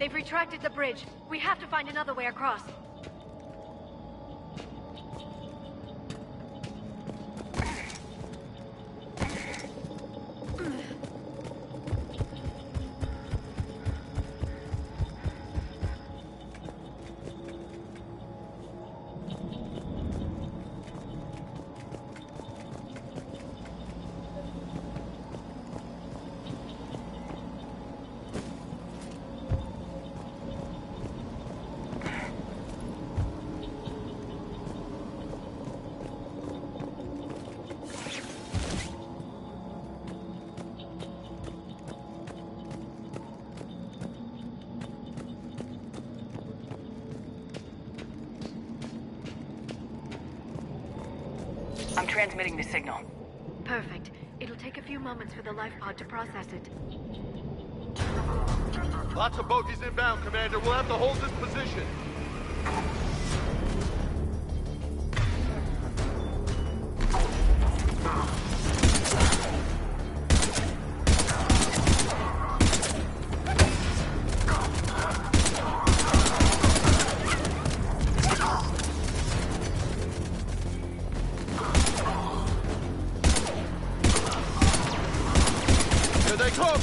They've retracted the bridge. We have to find another way across. I'm transmitting the signal. Perfect. It'll take a few moments for the life pod to process it. Lots of bogies inbound, Commander. We'll have to hold this position. Here they come!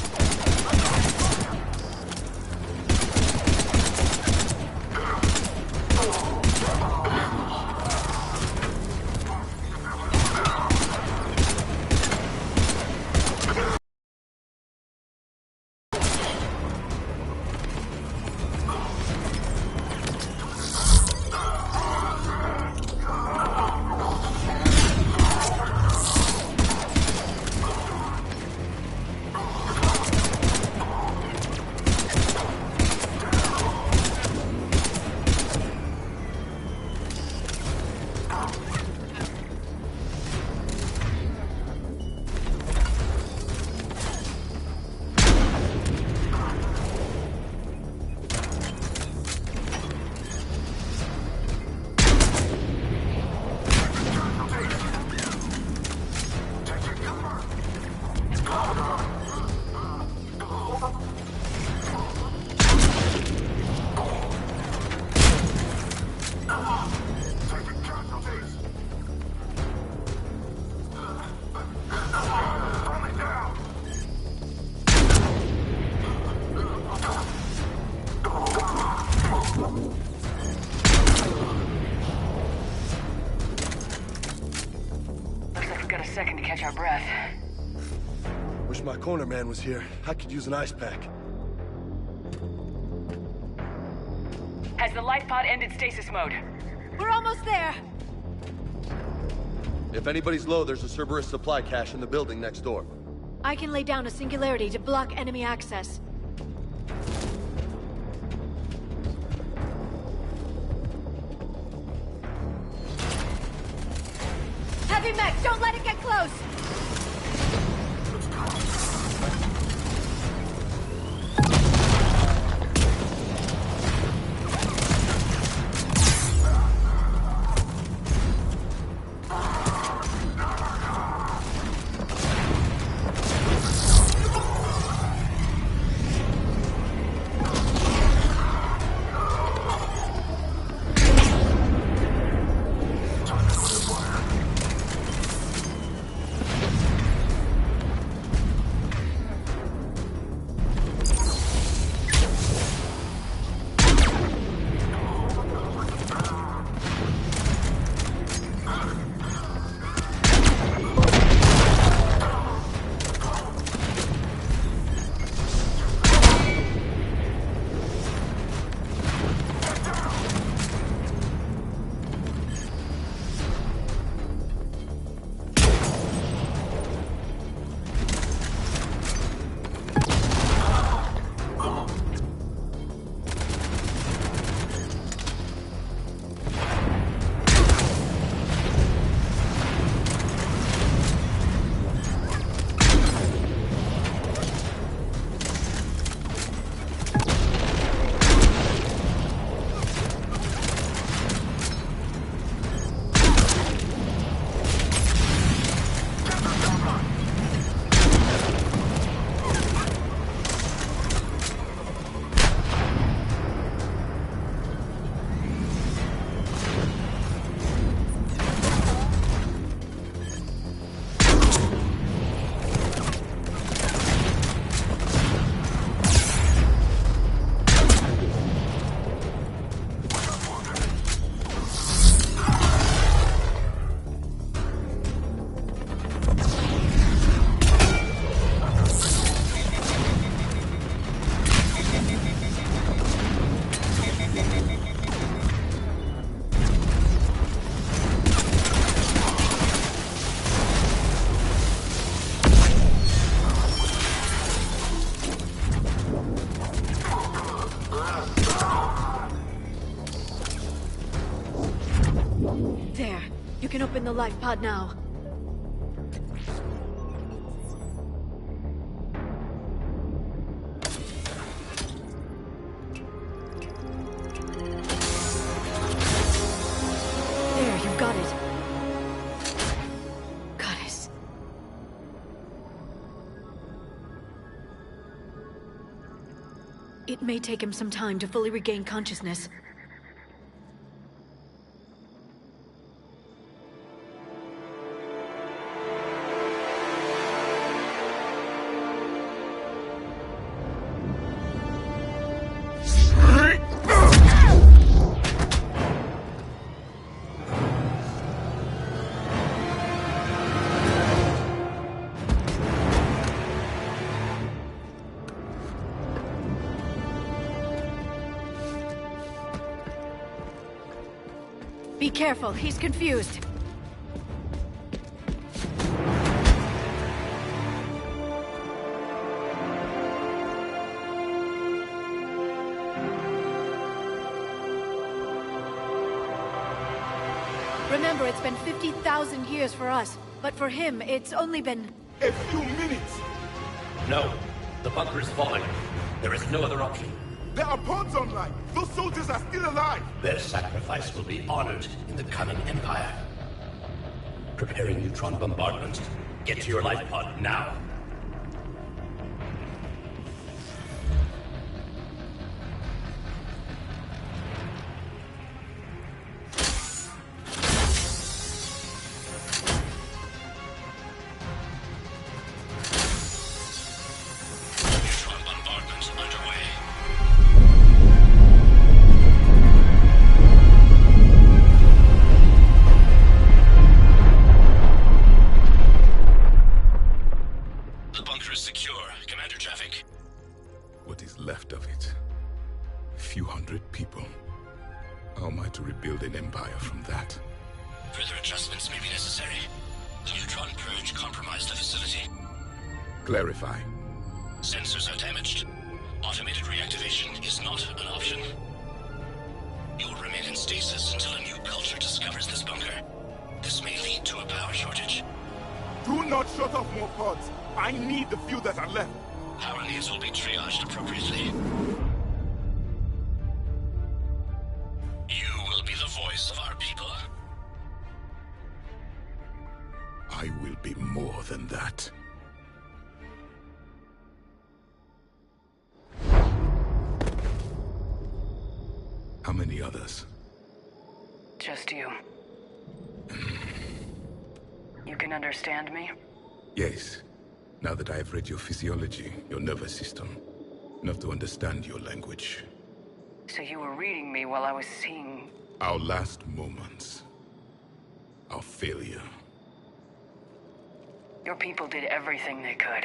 Looks like we've got a second to catch our breath. Wish my corner man was here. I could use an ice pack. Has the life pod ended stasis mode? We're almost there! If anybody's low, there's a Cerberus supply cache in the building next door. I can lay down a singularity to block enemy access. Heavy mech, don't let it get close! There. You can open the life pod now. There, you've got it. Goddess. It may take him some time to fully regain consciousness. Be careful, he's confused. Remember, it's been 50,000 years for us, but for him, it's only been... A few minutes! No, the bunker is falling. There is no other option. There are pods online! Those soldiers are still alive! Their sacrifice will be honored in the coming Empire. Preparing neutron bombardment. Get to your life pod now. What is left of it? A few hundred people. How am I to rebuild an empire from that? Further adjustments may be necessary. The neutron purge compromised the facility. Clarify. Sensors are damaged. Automated reactivation is not an option. You will remain in stasis until a new culture discovers this bunker. This may lead to a power shortage. Do not shut off more pods. I need the few that are left. Power needs will be triaged appropriately. You will be the voice of our people. I will be more than that. How many others? Just you. You can understand me? Yes. Now that I have read your physiology, your nervous system, enough to understand your language. So you were reading me while I was seeing... Our last moments. Our failure. Your people did everything they could.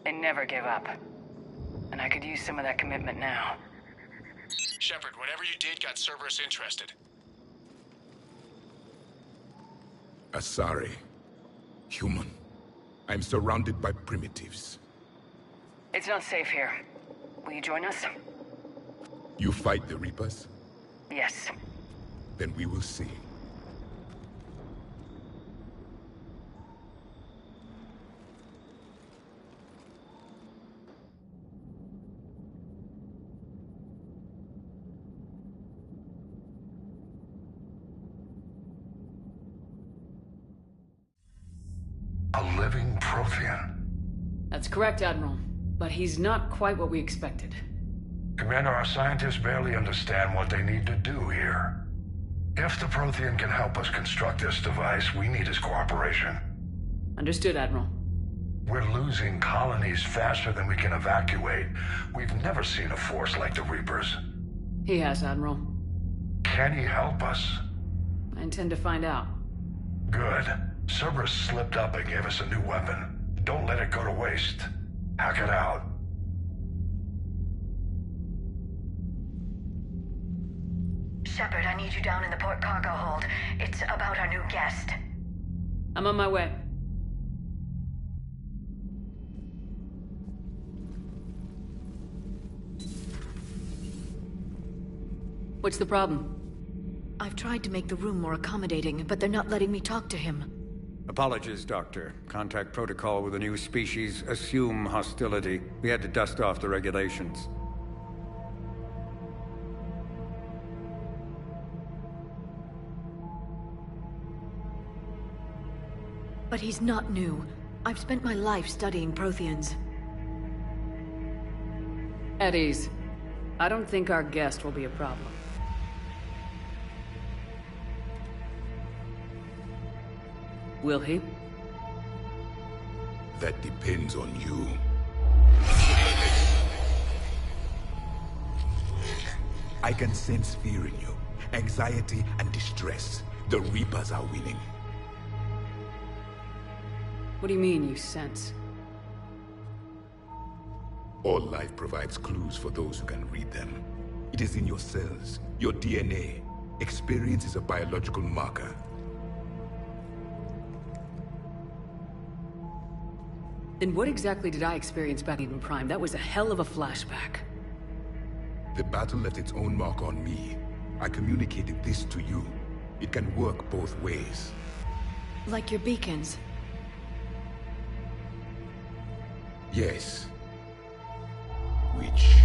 They never gave up. And I could use some of that commitment now. Shepard, whatever you did got Cerberus interested. Asari. Human. I'm surrounded by primitives. It's not safe here. Will you join us? You fight the Reapers? Yes. Then we will see. A living Prothean. That's correct, Admiral. But he's not quite what we expected. Commander, our scientists barely understand what they need to do here. If the Prothean can help us construct this device, we need his cooperation. Understood, Admiral. We're losing colonies faster than we can evacuate. We've never seen a force like the Reapers. He has, Admiral. Can he help us? I intend to find out. Good. Cerberus slipped up and gave us a new weapon. Don't let it go to waste. Hack it out. Shepard, I need you down in the port cargo hold. It's about our new guest. I'm on my way. What's the problem? I've tried to make the room more accommodating, but they're not letting me talk to him. Apologies, Doctor. Contact protocol with a new species. Assume hostility. We had to dust off the regulations. But he's not new. I've spent my life studying Protheans. At ease. I don't think our guest will be a problem. Will he? That depends on you. I can sense fear in you. Anxiety and distress. The Reapers are winning. What do you mean, you sense? All life provides clues for those who can read them. It is in your cells, your DNA. Experience is a biological marker. Then what exactly did I experience back in Prime? That was a hell of a flashback. The battle left its own mark on me. I communicated this to you. It can work both ways. Like your beacons. Yes. Which...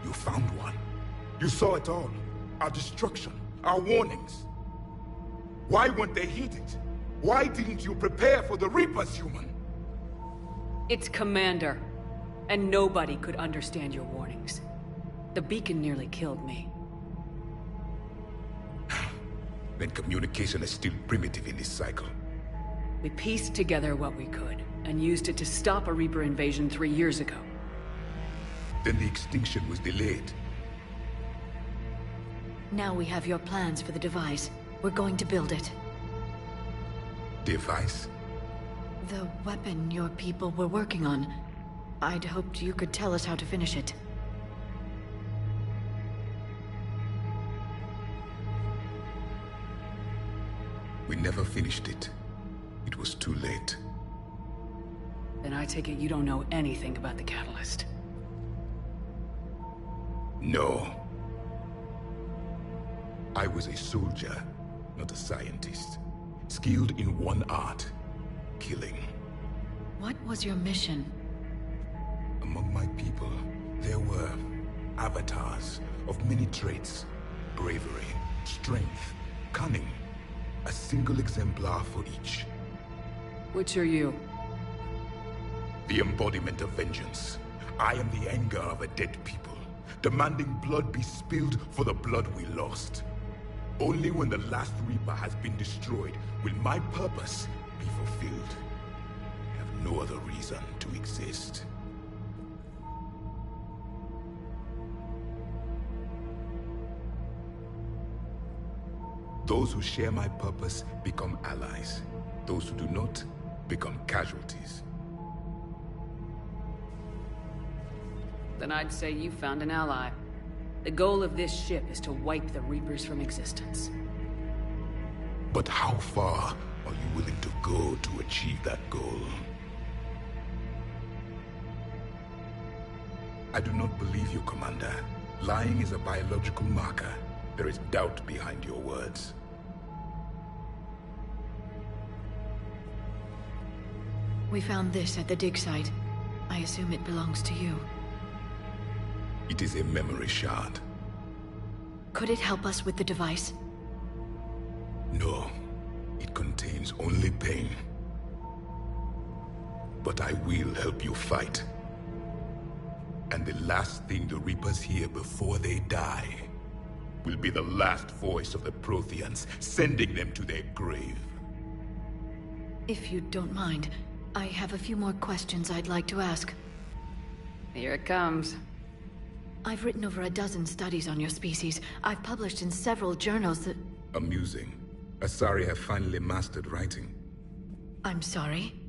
You found one. You saw it all. Our destruction, our warnings. Why weren't they heeded? Why didn't you prepare for the Reapers, human? It's Commander. And nobody could understand your warnings. The beacon nearly killed me. Then communication is still primitive in this cycle. We pieced together what we could, and used it to stop a Reaper invasion 3 years ago. Then the extinction was delayed. Now we have your plans for the device. We're going to build it. Device? The weapon your people were working on. I'd hoped you could tell us how to finish it. We never finished it. It was too late. Then I take it you don't know anything about the catalyst. No. I was a soldier, not a scientist. Skilled in one art, killing. What was your mission? Among my people, there were avatars of many traits. Bravery, strength, cunning. A single exemplar for each. Which are you? The embodiment of vengeance. I am the anger of a dead people, demanding blood be spilled for the blood we lost. Only when the last Reaper has been destroyed will my purpose be fulfilled. I have no other reason to exist. Those who share my purpose become allies. Those who do not become casualties. Then I'd say you found an ally. The goal of this ship is to wipe the Reapers from existence. But how far are you willing to go to achieve that goal? I do not believe you, Commander. Lying is a biological marker. There is doubt behind your words. We found this at the dig site. I assume it belongs to you. It is a memory shard. Could it help us with the device? No. It contains only pain. But I will help you fight. And the last thing the Reapers hear before they die will be the last voice of the Protheans, sending them to their grave. If you don't mind, I have a few more questions I'd like to ask. Here it comes. I've written over a dozen studies on your species. I've published in several journals that... Amusing. Asari have finally mastered writing. I'm sorry?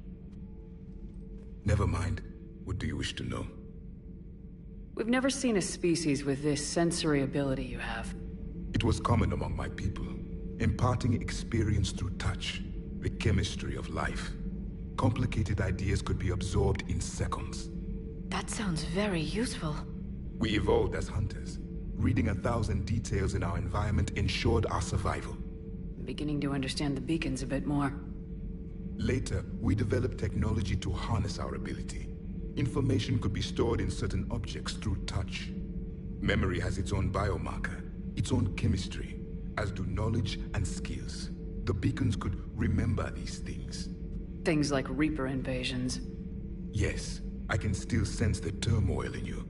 Never mind. What do you wish to know? We've never seen a species with this sensory ability you have. It was common among my people, imparting experience through touch. the chemistry of life. Complicated ideas could be absorbed in seconds. That sounds very useful. We evolved as hunters. Reading 1,000 details in our environment ensured our survival. I'm beginning to understand the beacons a bit more. Later, we developed technology to harness our ability. Information could be stored in certain objects through touch. Memory has its own biomarker, its own chemistry, as do knowledge and skills. The beacons could remember these things. Things like Reaper invasions. Yes, I can still sense the turmoil in you.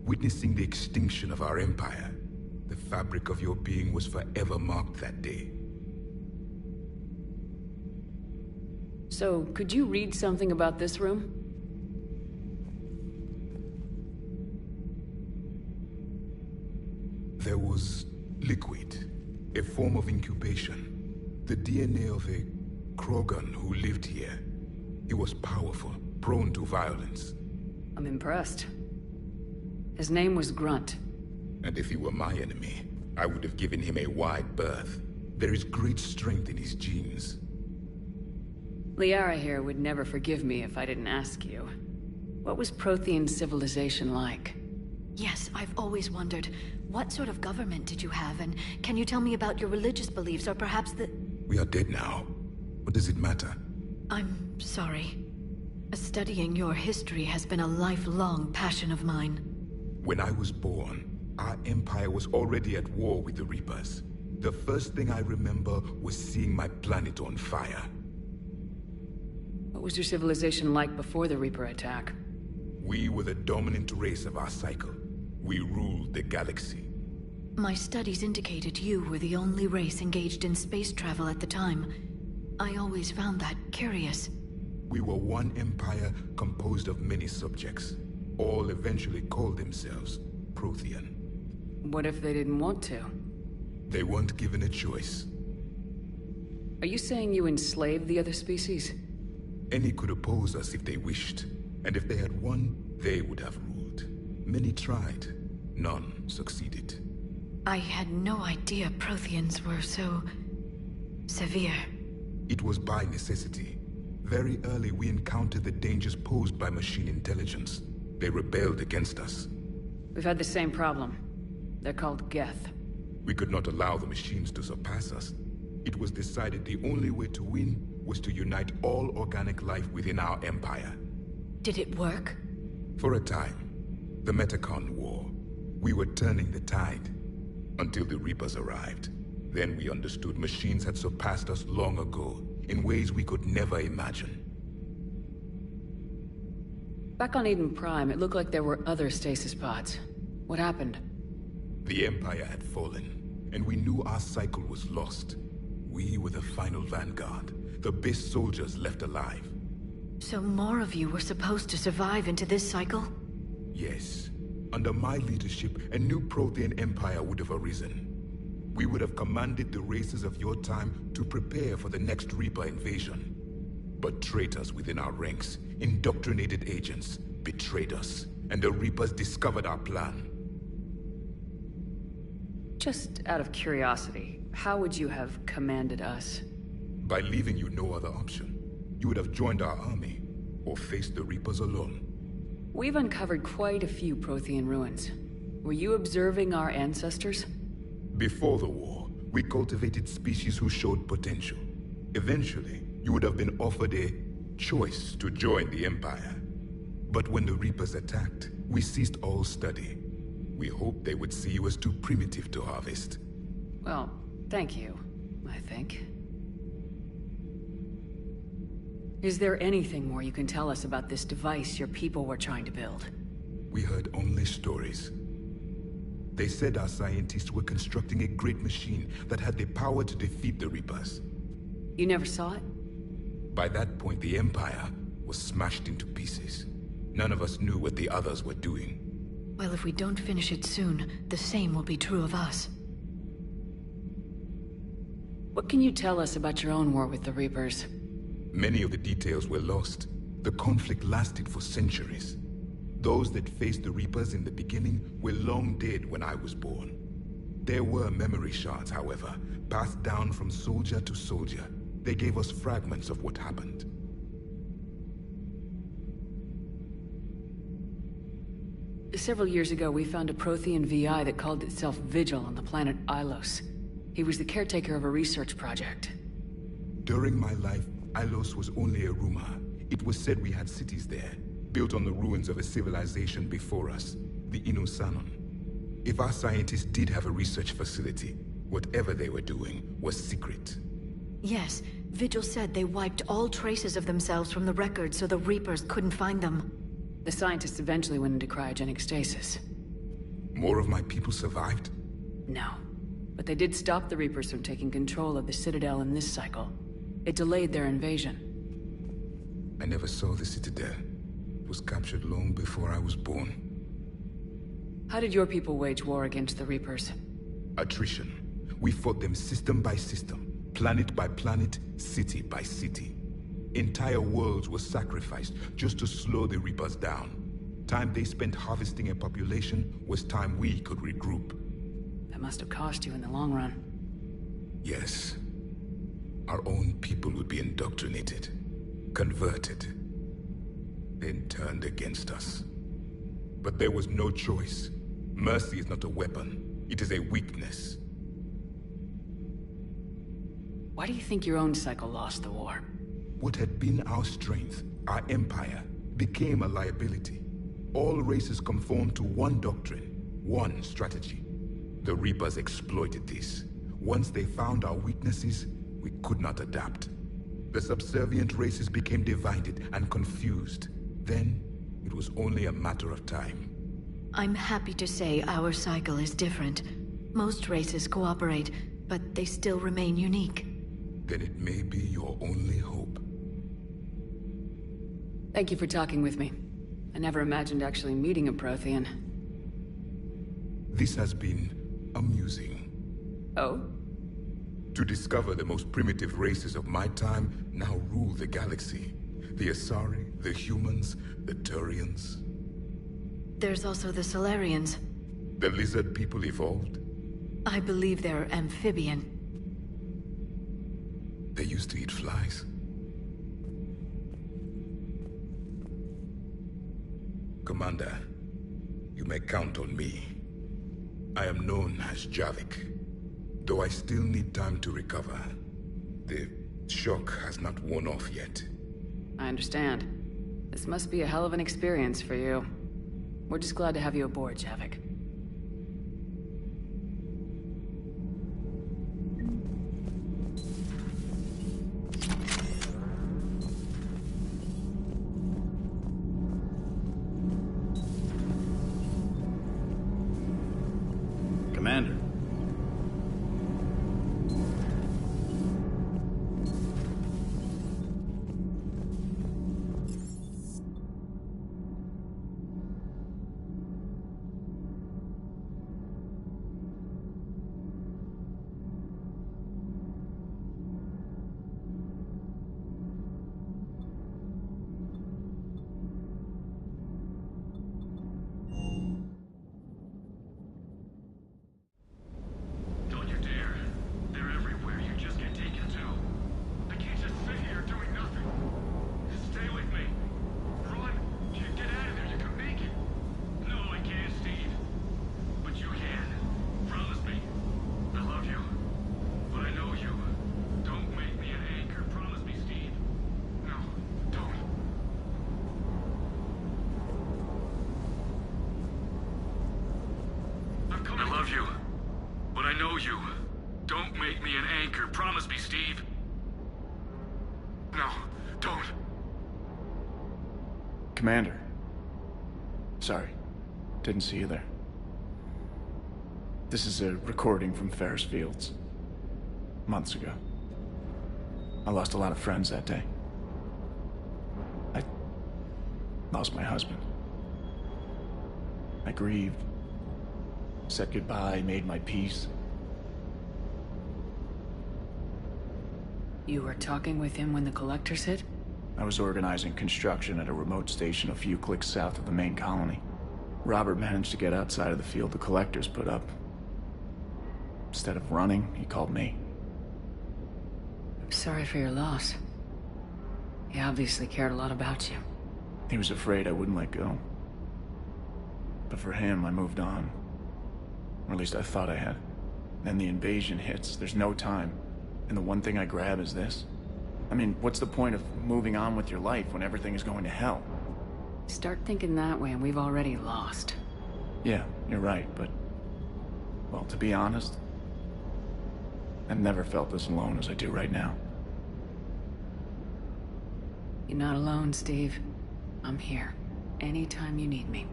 Witnessing the extinction of our empire, the fabric of your being was forever marked that day. So, could you read something about this room? There was liquid, a form of incubation. The DNA of a Krogan who lived here. He was powerful, prone to violence. I'm impressed. His name was Grunt. And if he were my enemy, I would have given him a wide berth. There is great strength in his genes. Liara here would never forgive me if I didn't ask you. What was Prothean civilization like? Yes, I've always wondered, what sort of government did you have, and can you tell me about your religious beliefs, or perhaps the... We are dead now. What does it matter? I'm sorry. Studying your history has been a lifelong passion of mine. When I was born, our empire was already at war with the Reapers. The first thing I remember was seeing my planet on fire. What was your civilization like before the Reaper attack? We were the dominant race of our cycle. We ruled the galaxy. My studies indicated you were the only race engaged in space travel at the time. I always found that curious. We were one empire composed of many subjects. All eventually called themselves Prothean. What if they didn't want to? They weren't given a choice. Are you saying you enslaved the other species? Any could oppose us if they wished. And if they had won, they would have ruled. Many tried. None succeeded. I had no idea Protheans were so... severe. It was by necessity. Very early we encountered the dangers posed by machine intelligence. They rebelled against us. We've had the same problem. They're called Geth. We could not allow the machines to surpass us. It was decided the only way to win was to unite all organic life within our empire. Did it work? For a time. The Metacon War. We were turning the tide. Until the Reapers arrived. Then we understood machines had surpassed us long ago, in ways we could never imagine. Back on Eden Prime, it looked like there were other stasis pods. What happened? The Empire had fallen, and we knew our cycle was lost. We were the final vanguard, the best soldiers left alive. So more of you were supposed to survive into this cycle? Yes. Under my leadership, a new Prothean empire would have arisen. We would have commanded the races of your time to prepare for the next Reaper invasion. But traitors within our ranks, indoctrinated agents, betrayed us, and the Reapers discovered our plan. Just out of curiosity, how would you have commanded us? By leaving you no other option. You would have joined our army, or faced the Reapers alone. We've uncovered quite a few Prothean ruins. Were you observing our ancestors? Before the war, we cultivated species who showed potential. Eventually, you would have been offered a choice to join the Empire. But when the Reapers attacked, we ceased all study. We hoped they would see you as too primitive to harvest. Well, thank you, I think. Is there anything more you can tell us about this device your people were trying to build? We heard only stories. They said our scientists were constructing a great machine that had the power to defeat the Reapers. You never saw it? By that point, the Empire was smashed into pieces. None of us knew what the others were doing. Well, if we don't finish it soon, the same will be true of us. What can you tell us about your own war with the Reapers? Many of the details were lost. The conflict lasted for centuries. Those that faced the Reapers in the beginning were long dead when I was born. There were memory shards, however, passed down from soldier to soldier. They gave us fragments of what happened. Several years ago, we found a Prothean VI that called itself Vigil on the planet Ilos. He was the caretaker of a research project. During my life, Ilos was only a rumor. It was said we had cities there, built on the ruins of a civilization before us, the Inosanon. If our scientists did have a research facility, whatever they were doing was secret. Yes, Vigil said they wiped all traces of themselves from the records so the Reapers couldn't find them. The scientists eventually went into cryogenic stasis. More of my people survived? No. But they did stop the Reapers from taking control of the Citadel in this cycle. It delayed their invasion. I never saw the Citadel. It was captured long before I was born. How did your people wage war against the Reapers? Attrition. We fought them system by system, planet by planet, city by city. Entire worlds were sacrificed just to slow the Reapers down. Time they spent harvesting a population was time we could regroup. That must have cost you in the long run. Yes. Our own people would be indoctrinated, converted, then turned against us. But there was no choice. Mercy is not a weapon. It is a weakness. Why do you think your own cycle lost the war? What had been our strength, our empire, became a liability. All races conformed to one doctrine, one strategy. The Reapers exploited this. Once they found our weaknesses, we could not adapt. The subservient races became divided and confused. Then, it was only a matter of time. I'm happy to say our cycle is different. Most races cooperate, but they still remain unique. Then it may be your only hope. Thank you for talking with me. I never imagined actually meeting a Prothean. This has been amusing. Oh? To discover the most primitive races of my time now rule the galaxy. The Asari, the humans, the Turians. There's also the Solarians. The lizard people evolved? I believe they're amphibian. They used to eat flies. Commander, you may count on me. I am known as Javik, though I still need time to recover. The shock has not worn off yet. I understand. This must be a hell of an experience for you. We're just glad to have you aboard, Javik. Commander. You. Don't make me an anchor. Promise me, Steve. No, don't. Commander. Sorry. Didn't see you there. This is a recording from Ferris Fields. Months ago. I lost a lot of friends that day. I lost my husband. I grieved. Said goodbye, made my peace. You were talking with him when the Collectors hit? I was organizing construction at a remote station a few clicks south of the main colony. Robert managed to get outside of the field the Collectors put up. Instead of running, he called me. I'm sorry for your loss. He obviously cared a lot about you. He was afraid I wouldn't let go. But for him, I moved on. Or at least I thought I had. Then the invasion hits, there's no time. And the one thing I grab is this. I mean, what's the point of moving on with your life when everything is going to hell? Start thinking that way and we've already lost. Yeah, you're right, but... well, to be honest, I've never felt as alone as I do right now. You're not alone, Steve. I'm here. Anytime you need me.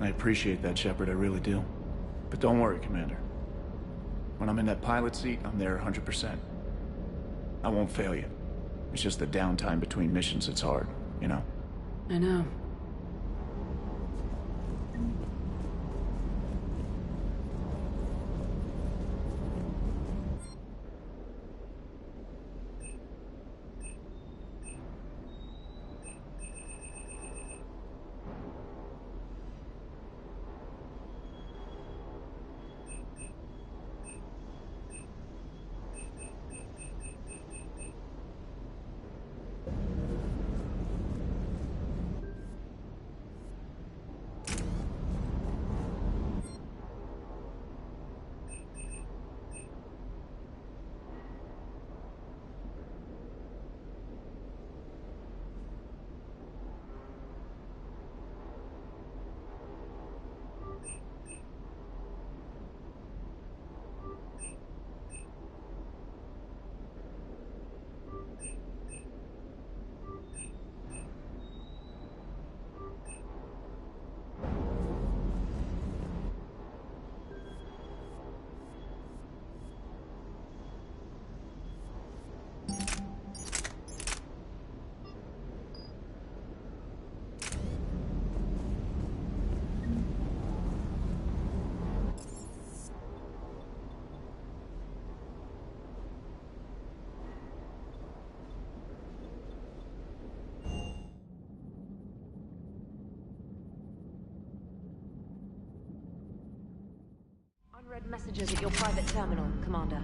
I appreciate that, Shepard, I really do. But don't worry, Commander. When I'm in that pilot seat, I'm there 100%. I won't fail you. It's just the downtime between missions that's hard, you know? I know. Unread messages at your private terminal, Commander.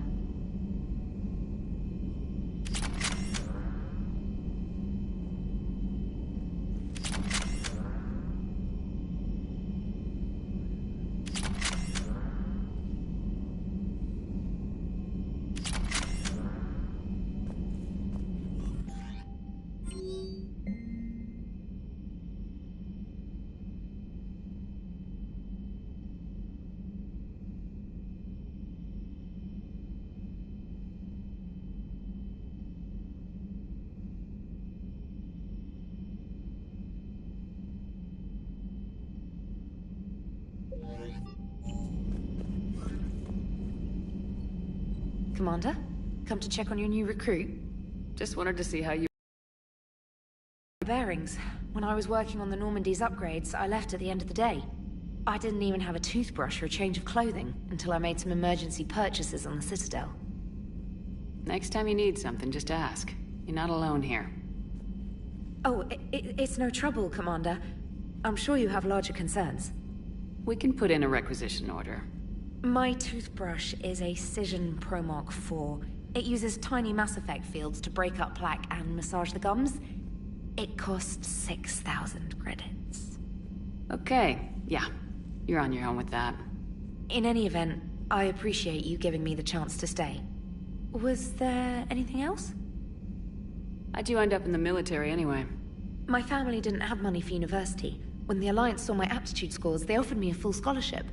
Commander, come to check on your new recruit. Just wanted to see how you... Bearings. When I was working on the Normandy's upgrades, I left at the end of the day. I didn't even have a toothbrush or a change of clothing until I made some emergency purchases on the Citadel. Next time you need something, just ask. You're not alone here. Oh, it's no trouble, Commander. I'm sure you have larger concerns. We can put in a requisition order. My toothbrush is a Cision Pro Mark IV. It uses tiny Mass Effect fields to break up plaque and massage the gums. It costs 6,000 credits. Okay, yeah. You're on your own with that. In any event, I appreciate you giving me the chance to stay. Was there anything else? How'd you end up in the military anyway? My family didn't have money for university. When the Alliance saw my aptitude scores, they offered me a full scholarship.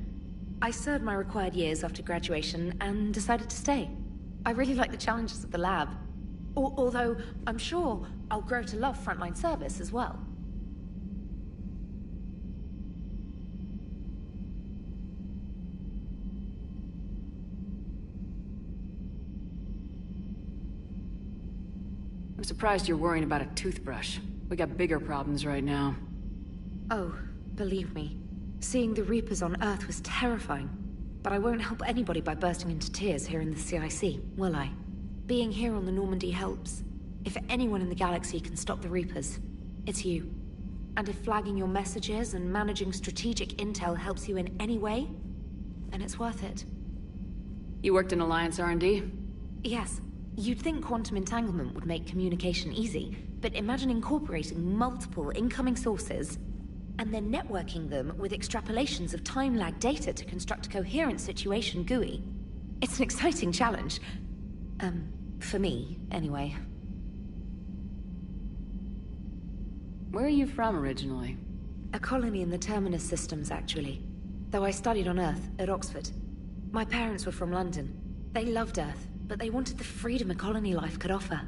I served my required years after graduation and decided to stay. I really like the challenges of the lab. Although, I'm sure I'll grow to love frontline service as well. I'm surprised you're worrying about a toothbrush. We got bigger problems right now. Oh, believe me. Seeing the Reapers on Earth was terrifying. But I won't help anybody by bursting into tears here in the CIC, will I? Being here on the Normandy helps. If anyone in the galaxy can stop the Reapers, it's you. And if flagging your messages and managing strategic intel helps you in any way, then it's worth it. You worked in Alliance R&D? Yes. You'd think quantum entanglement would make communication easy, but imagine incorporating multiple incoming sources and then networking them with extrapolations of time-lag data to construct a coherent situation GUI. It's an exciting challenge. For me, anyway. Where are you from originally? A colony in the Terminus systems, actually. Though I studied on Earth, at Oxford. My parents were from London. They loved Earth, but they wanted the freedom a colony life could offer.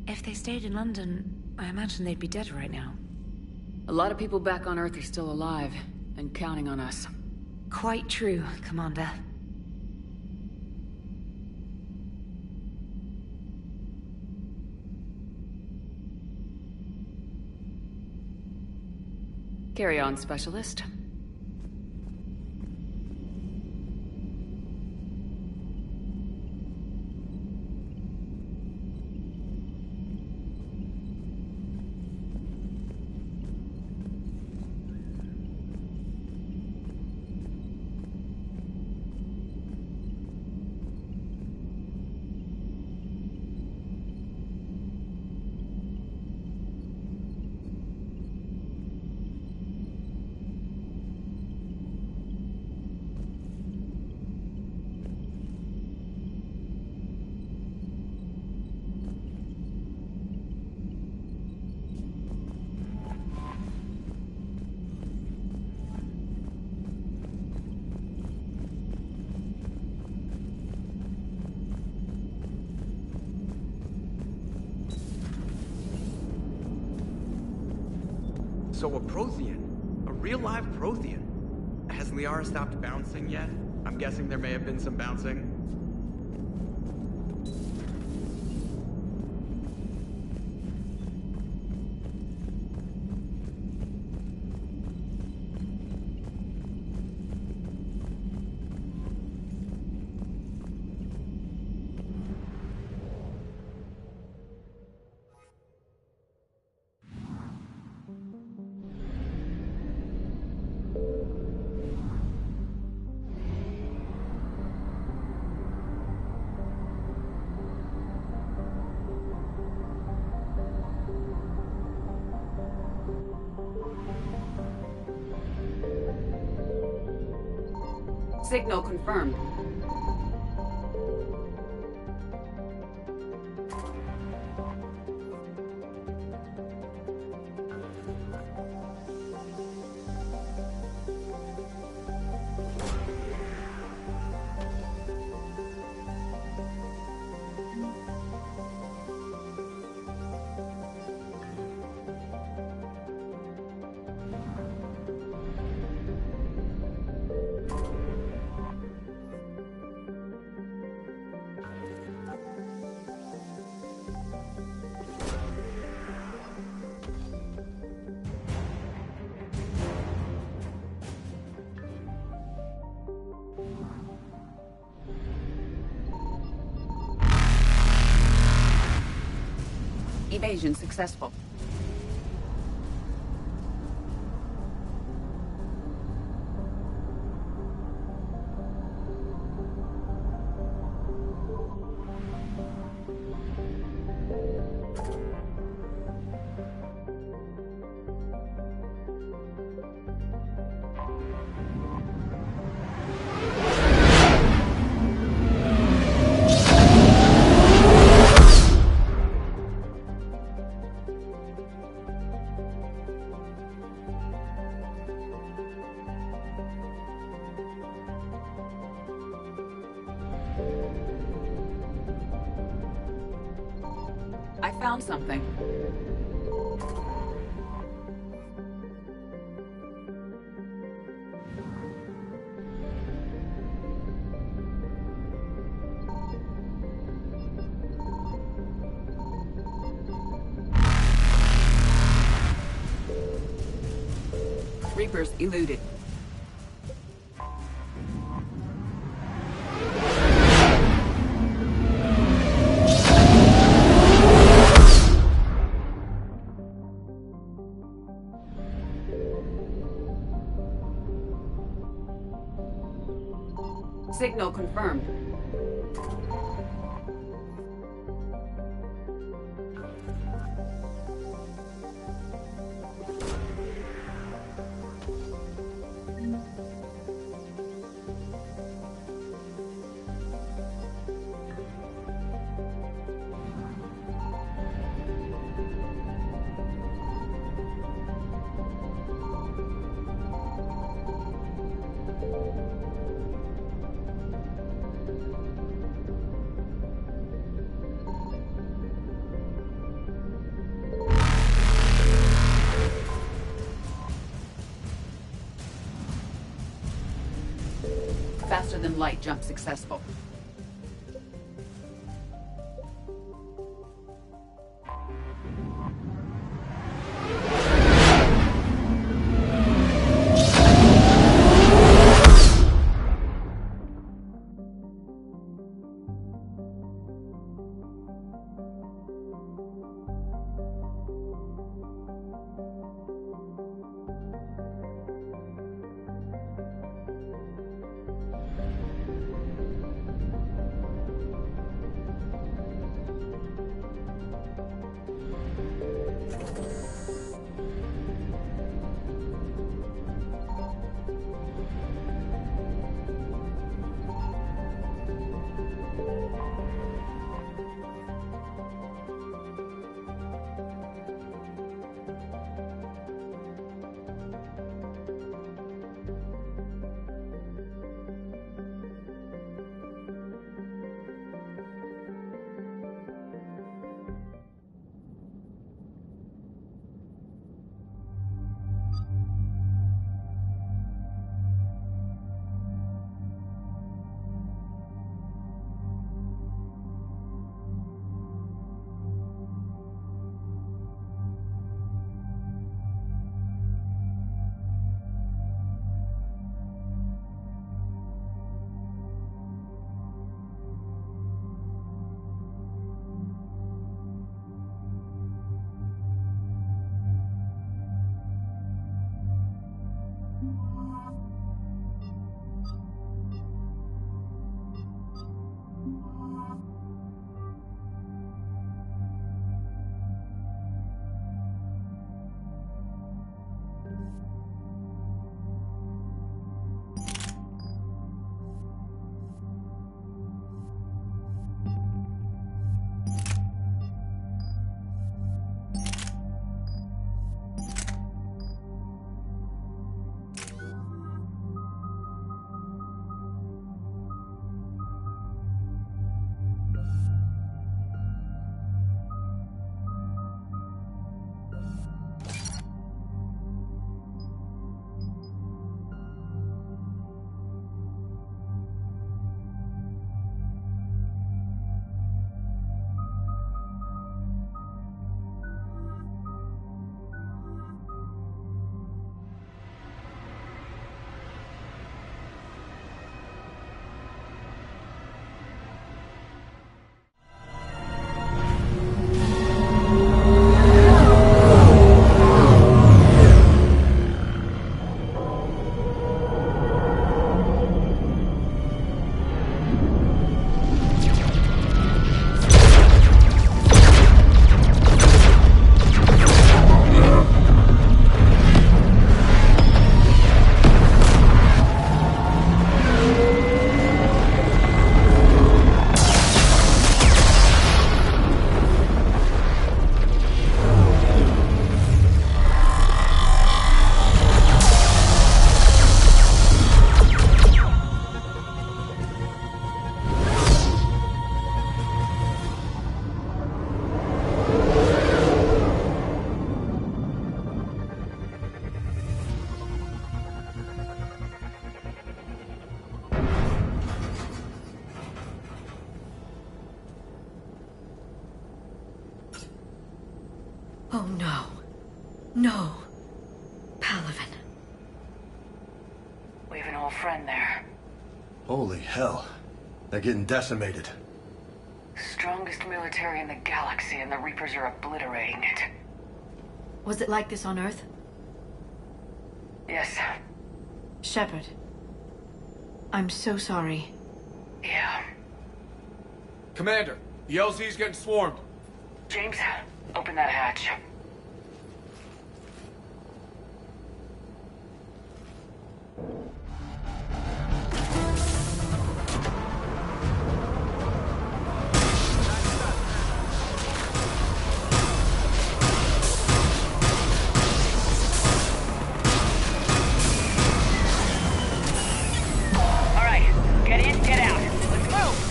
If they stayed in London, I imagine they'd be dead right now. A lot of people back on Earth are still alive, and counting on us. Quite true, Commander. Carry on, Specialist. So a Prothean. A real live Prothean. Has Liara stopped bouncing yet? I'm guessing there may have been some bouncing. Signal confirmed. Evasion successful. I found something. Reapers eluded. Signal confirmed. than light jump successful. Oh no. No. Palaven. We have an old friend there. Holy hell. They're getting decimated. Strongest military in the galaxy, and the Reapers are obliterating it. Was it like this on Earth? Yes. Shepard. I'm so sorry. Yeah. Commander, the LZ's getting swarmed. James, open that hatch. All right, get in, get out. Let's move.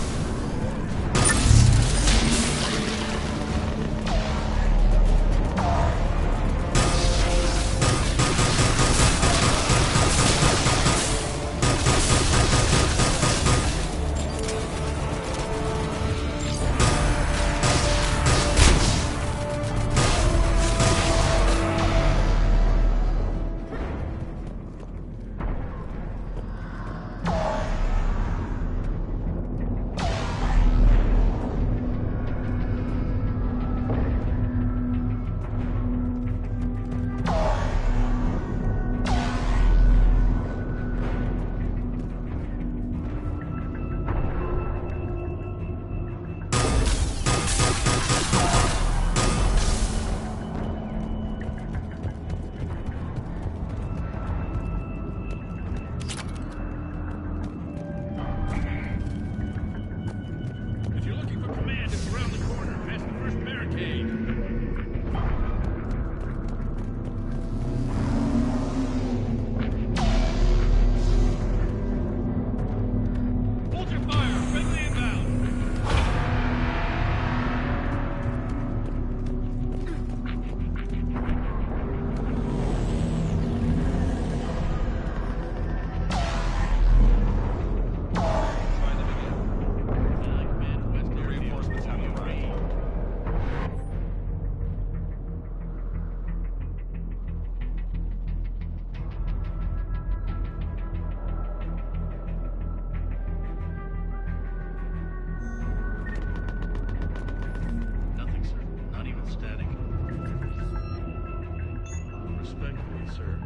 Respectfully, sir.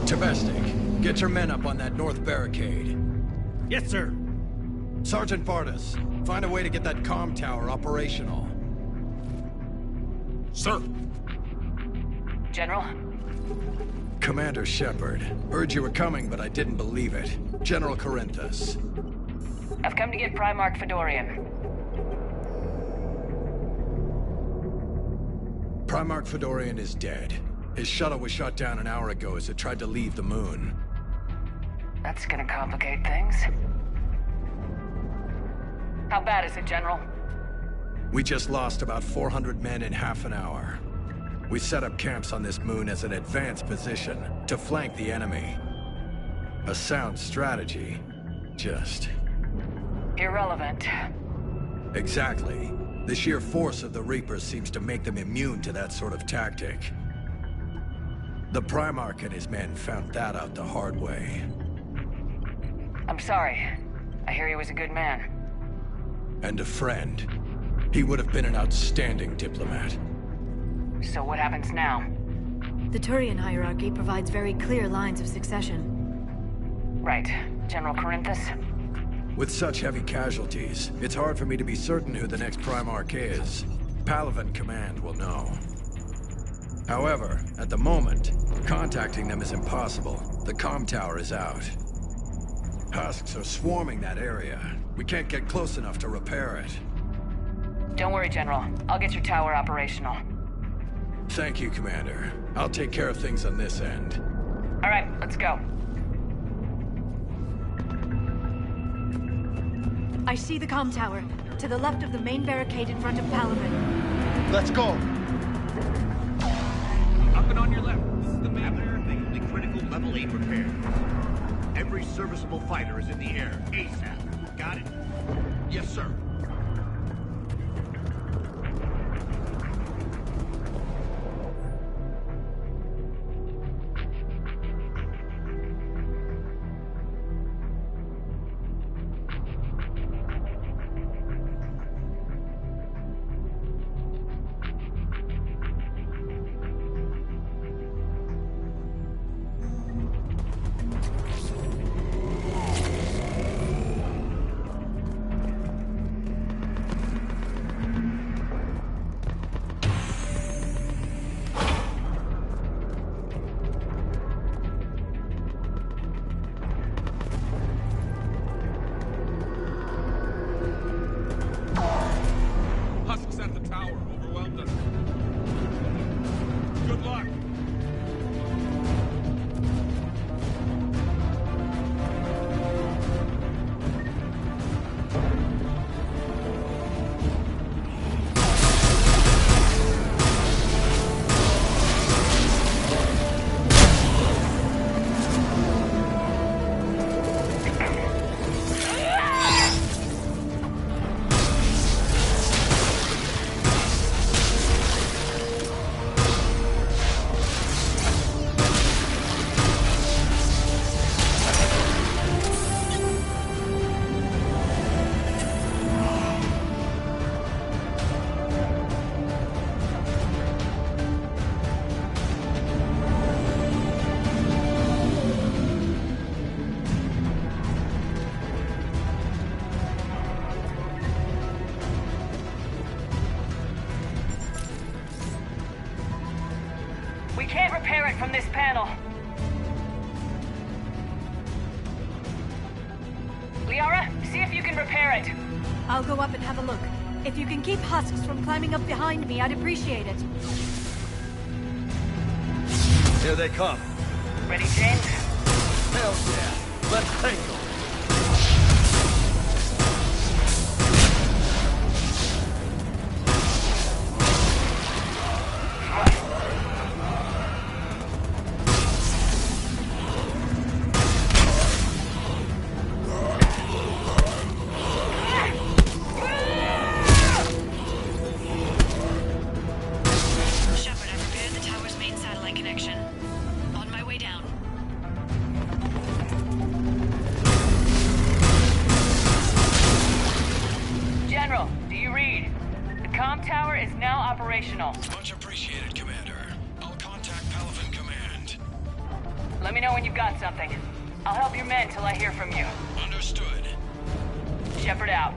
Domestic, get your men up on that north barricade. Yes, sir. Sergeant Vardas, find a way to get that comm tower operational. Sir. General? Commander Shepard. Heard you were coming, but I didn't believe it. General Corinthus. I've come to get Primarch Fedorian. Primarch Fedorian is dead. His shuttle was shot down an hour ago as it tried to leave the moon. That's gonna complicate things. How bad is it, General? We just lost about 400 men in half an hour. We set up camps on this moon as an advanced position to flank the enemy. A sound strategy. Just... irrelevant. Exactly. The sheer force of the Reapers seems to make them immune to that sort of tactic. The Primarch and his men found that out the hard way. I'm sorry. I hear he was a good man. And a friend. He would have been an outstanding diplomat. So what happens now? The Turian hierarchy provides very clear lines of succession. Right. General Corinthus? With such heavy casualties, it's hard for me to be certain who the next Primarch is. Palaven Command will know. However, at the moment, contacting them is impossible. The comm tower is out. Husks are swarming that area. We can't get close enough to repair it. Don't worry, General. I'll get your tower operational. Thank you, Commander. I'll take care of things on this end. All right, let's go. I see the comm tower, to the left of the main barricade in front of Palaven. Let's go. Up and on your left. This is the map. Making the critical level 8 repairs. Every serviceable fighter is in the air. ASAP. Got it? Yes, sir. We can't repair it from this panel. Liara, see if you can repair it. I'll go up and have a look. If you can keep Husks from climbing up behind me, I'd appreciate it. Here they come. Ready, James? Hell yeah. Let's take them. General, do you read? The comm tower is now operational. Much appreciated, Commander. I'll contact Palaven Command. Let me know when you've got something. I'll help your men till I hear from you. Understood. Shepard out.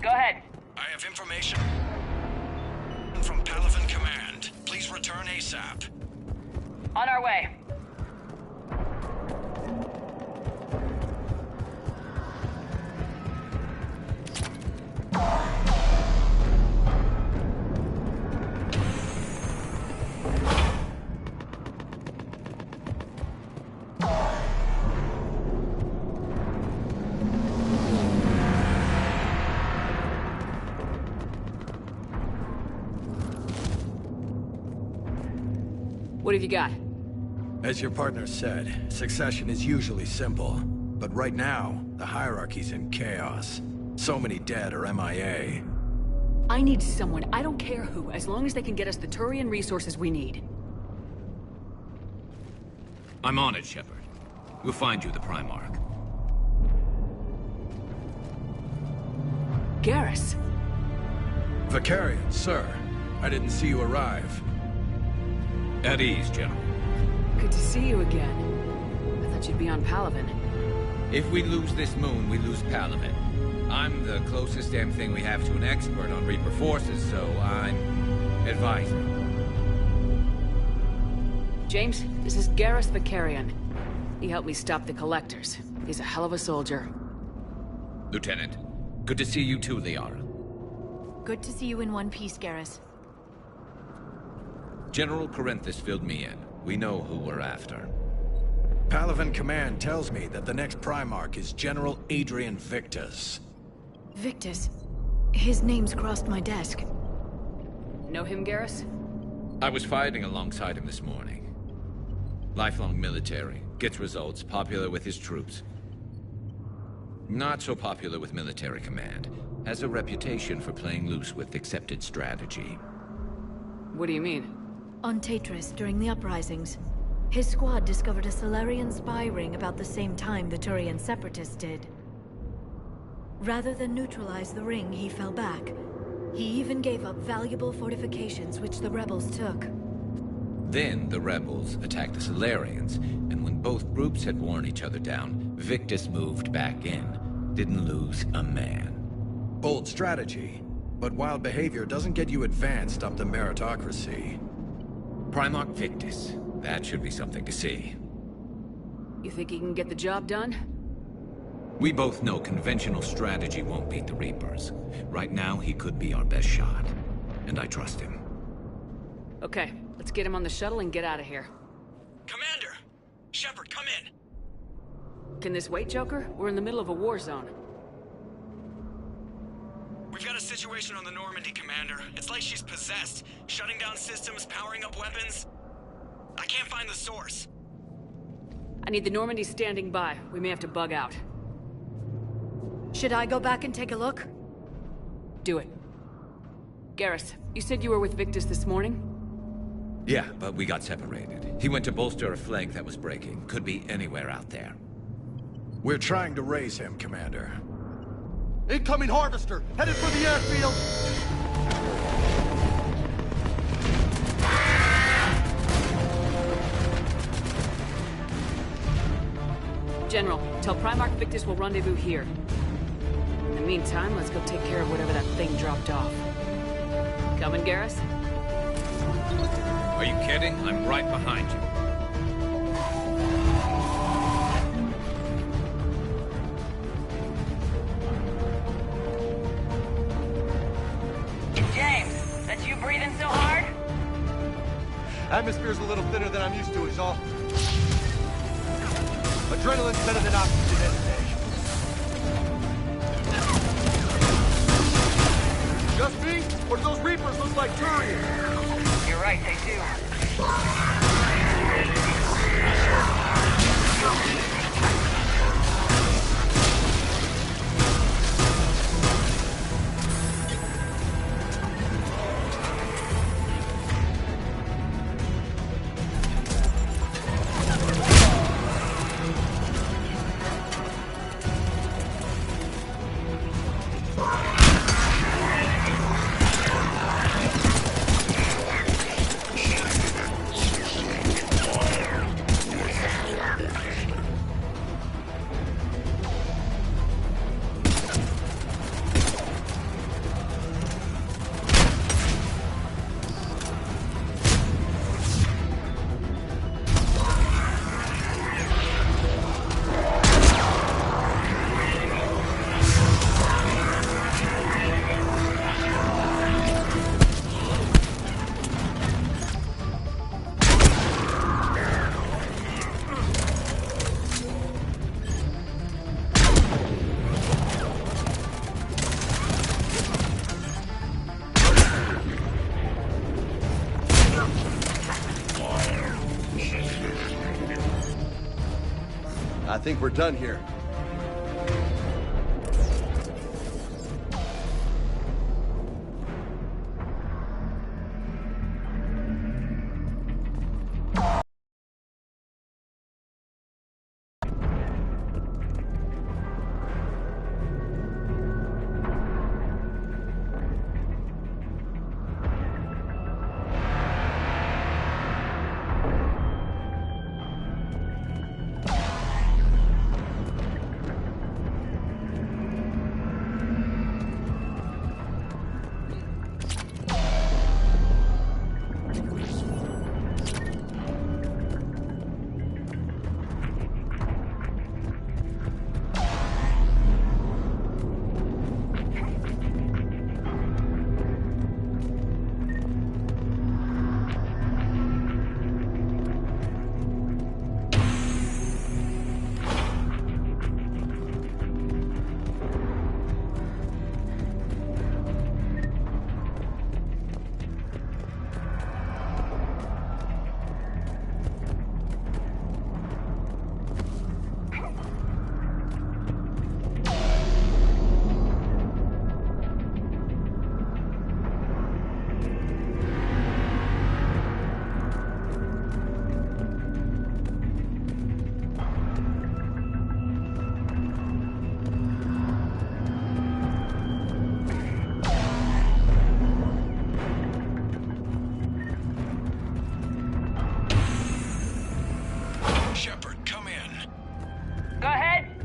Go ahead. I have information from Palaven Command. Please return ASAP. On our way. What have you got? As your partner said, succession is usually simple. But right now, the hierarchy's in chaos. So many dead or MIA. I need someone, I don't care who, as long as they can get us the Turian resources we need. I'm on it, Shepard. We'll find you the Primarch. Garrus. Vicarian, sir. I didn't see you arrive. At ease, General. Good to see you again. I thought you'd be on Palaven. If we lose this moon, we lose Palaven. I'm the closest damn thing we have to an expert on Reaper forces, so I'm advising. James, this is Garrus Vicarian. He helped me stop the Collectors. He's a hell of a soldier. Lieutenant, good to see you too, Liara. Good to see you in one piece, Garrus. General Corinthus filled me in. We know who we're after. Palaven Command tells me that the next Primarch is General Adrian Victus. Victus? His name's crossed my desk. Know him, Garrus? I was fighting alongside him this morning. Lifelong military, gets results, popular with his troops. Not so popular with military command. Has a reputation for playing loose with accepted strategy. What do you mean? On Tatris, during the uprisings, his squad discovered a Solarian spy ring about the same time the Turian Separatists did. Rather than neutralize the ring, he fell back. He even gave up valuable fortifications which the rebels took. Then the rebels attacked the Solarians, and when both groups had worn each other down, Victus moved back in. Didn't lose a man. Bold strategy, but wild behavior doesn't get you advanced up the meritocracy. Primarch Victus. That should be something to see. You think he can get the job done? We both know conventional strategy won't beat the Reapers. Right now, he could be our best shot. And I trust him. Okay, let's get him on the shuttle and get out of here. Commander! Shepard, come in! Can this wait, Joker? We're in the middle of a war zone. We've got a situation on the Normandy, Commander. It's like she's possessed. Shutting down systems, powering up weapons. I can't find the source. I need the Normandy standing by. We may have to bug out. Should I go back and take a look? Do it. Garrus, you said you were with Victus this morning? Yeah, but we got separated. He went to bolster a flank that was breaking. Could be anywhere out there. We're trying to raise him, Commander. Incoming harvester! Headed for the airfield! General, tell Primarch Victus we'll rendezvous here. In the meantime, let's go take care of whatever that thing dropped off. Coming, Garrus? Are you kidding? I'm right behind you. James, that's you breathing so hard? Atmosphere's a little thinner than I'm used to, is all. Adrenaline's better than oxygen any day. Just me? Or do those Reapers look like Turians? You're right, they do. I think we're done here.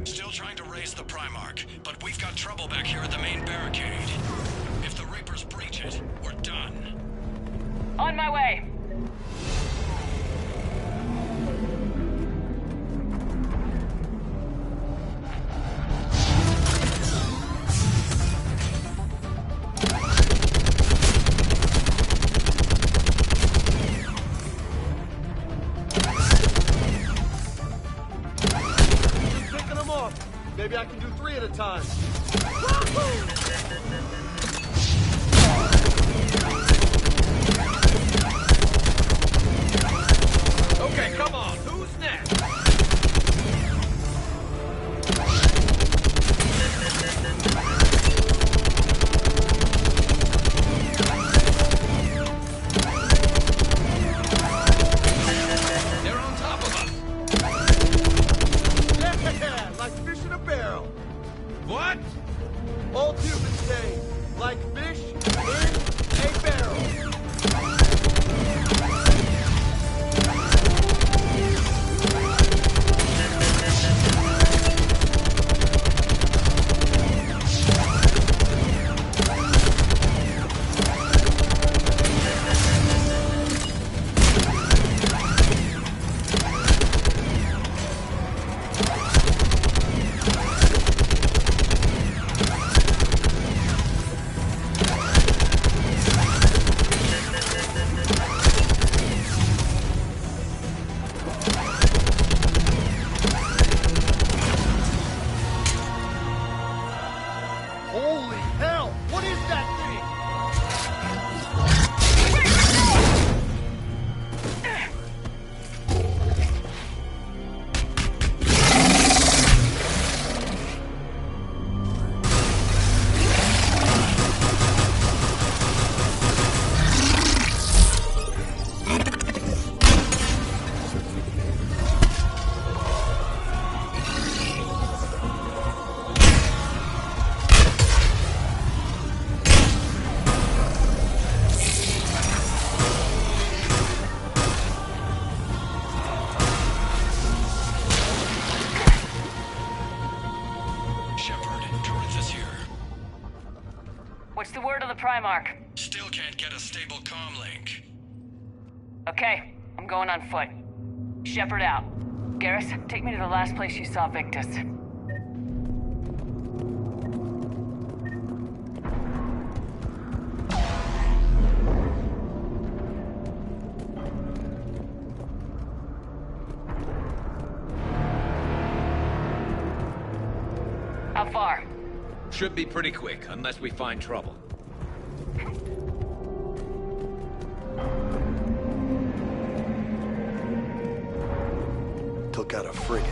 Still trying to raise the Primarch, but we've got trouble back here at the main barricade. If the Reapers breach it, we're done. On my way. Maybe I can do 3 at a time. Okay, come on. Who's next? the word on the Primarch? Still can't get a stable comm link. Okay, I'm going on foot. Shepard out. Garrus, take me to the last place you saw Victus. How far? Should be pretty quick, unless we find trouble. Took out a frigate.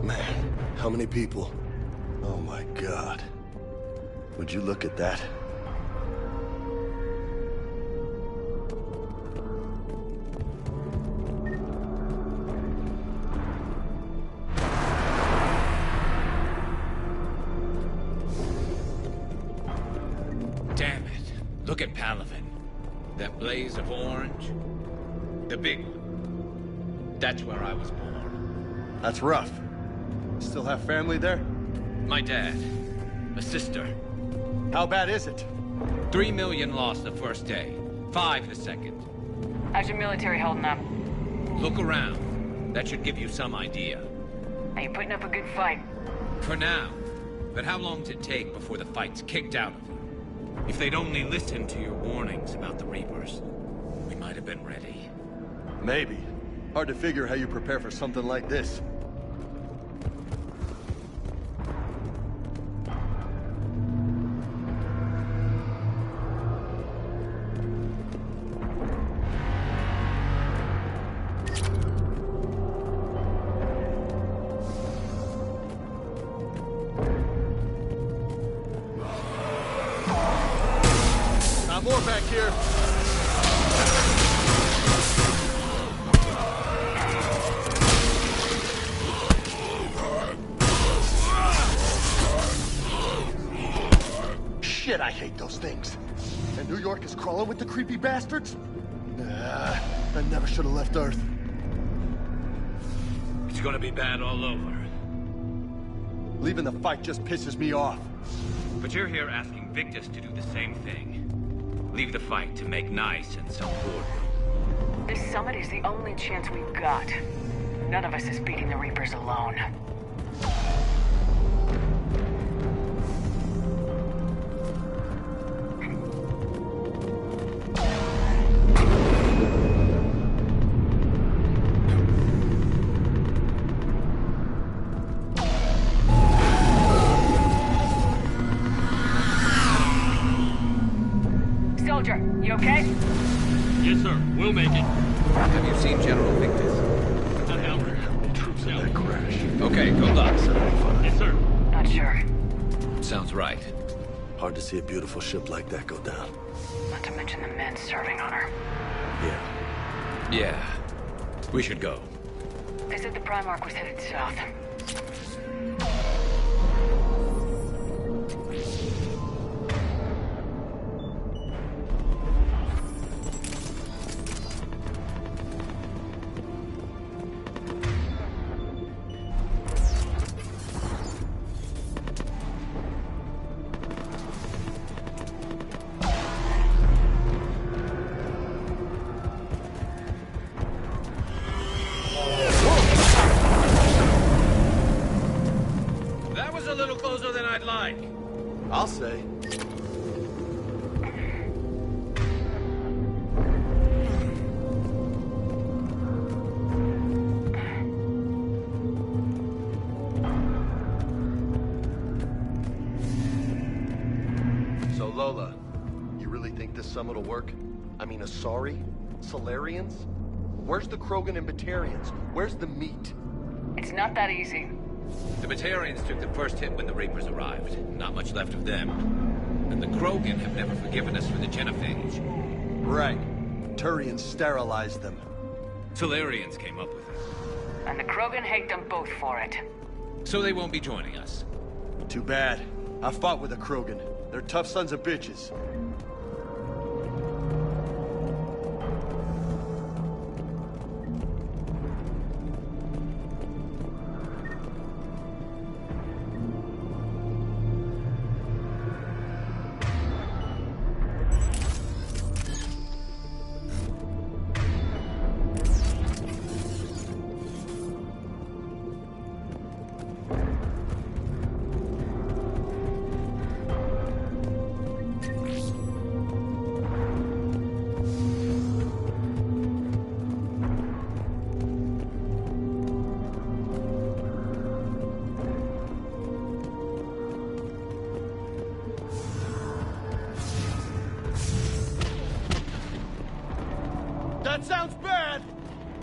Man, how many people? Oh my God. Would you look at that? Damn it. Look at Palaven. That blaze of orange. The big one. That's where I was born. That's rough. Still have family there? My dad. A sister. How bad is it? 3 million lost the first day. 5 the second. How's your military holding up? Look around. That should give you some idea. Are you putting up a good fight? For now. But how long does it take before the fight's kicked out of you? If they'd only listened to your warnings about the Reapers, we might have been ready. Maybe. Hard to figure how you prepare for something like this. More back here. Shit, I hate those things. And New York is crawling with the creepy bastards? Nah, I never should have left Earth. It's gonna be bad all over. Leaving the fight just pisses me off. But you're here asking Victus to do the same thing. Leave the fight to make nice in some boardroom. This summit is the only chance we've got. None of us is beating the Reapers alone. Soldier, you okay? Yes, sir. We'll make it. Have you seen General Victus? Not now. Troops in that crash. Okay, good luck. Yes, sir. Not sure. Sounds right. Hard to see a beautiful ship like that go down. Not to mention the men serving on her. Yeah. Yeah. We should go. They said the Primarch was headed south. I'll say. So Lola, you really think this summit will work? I mean, Asari? Solarians? Where's the Krogan and Batarians? Where's the meat? It's not that easy. The Batarians took the first hit when the Reapers arrived. Not much left of them. And the Krogan have never forgiven us for the genophage. Right. Turians sterilized them. Solarians came up with it. And the Krogan hate them both for it. So they won't be joining us. Too bad. I fought with the Krogan. They're tough sons of bitches.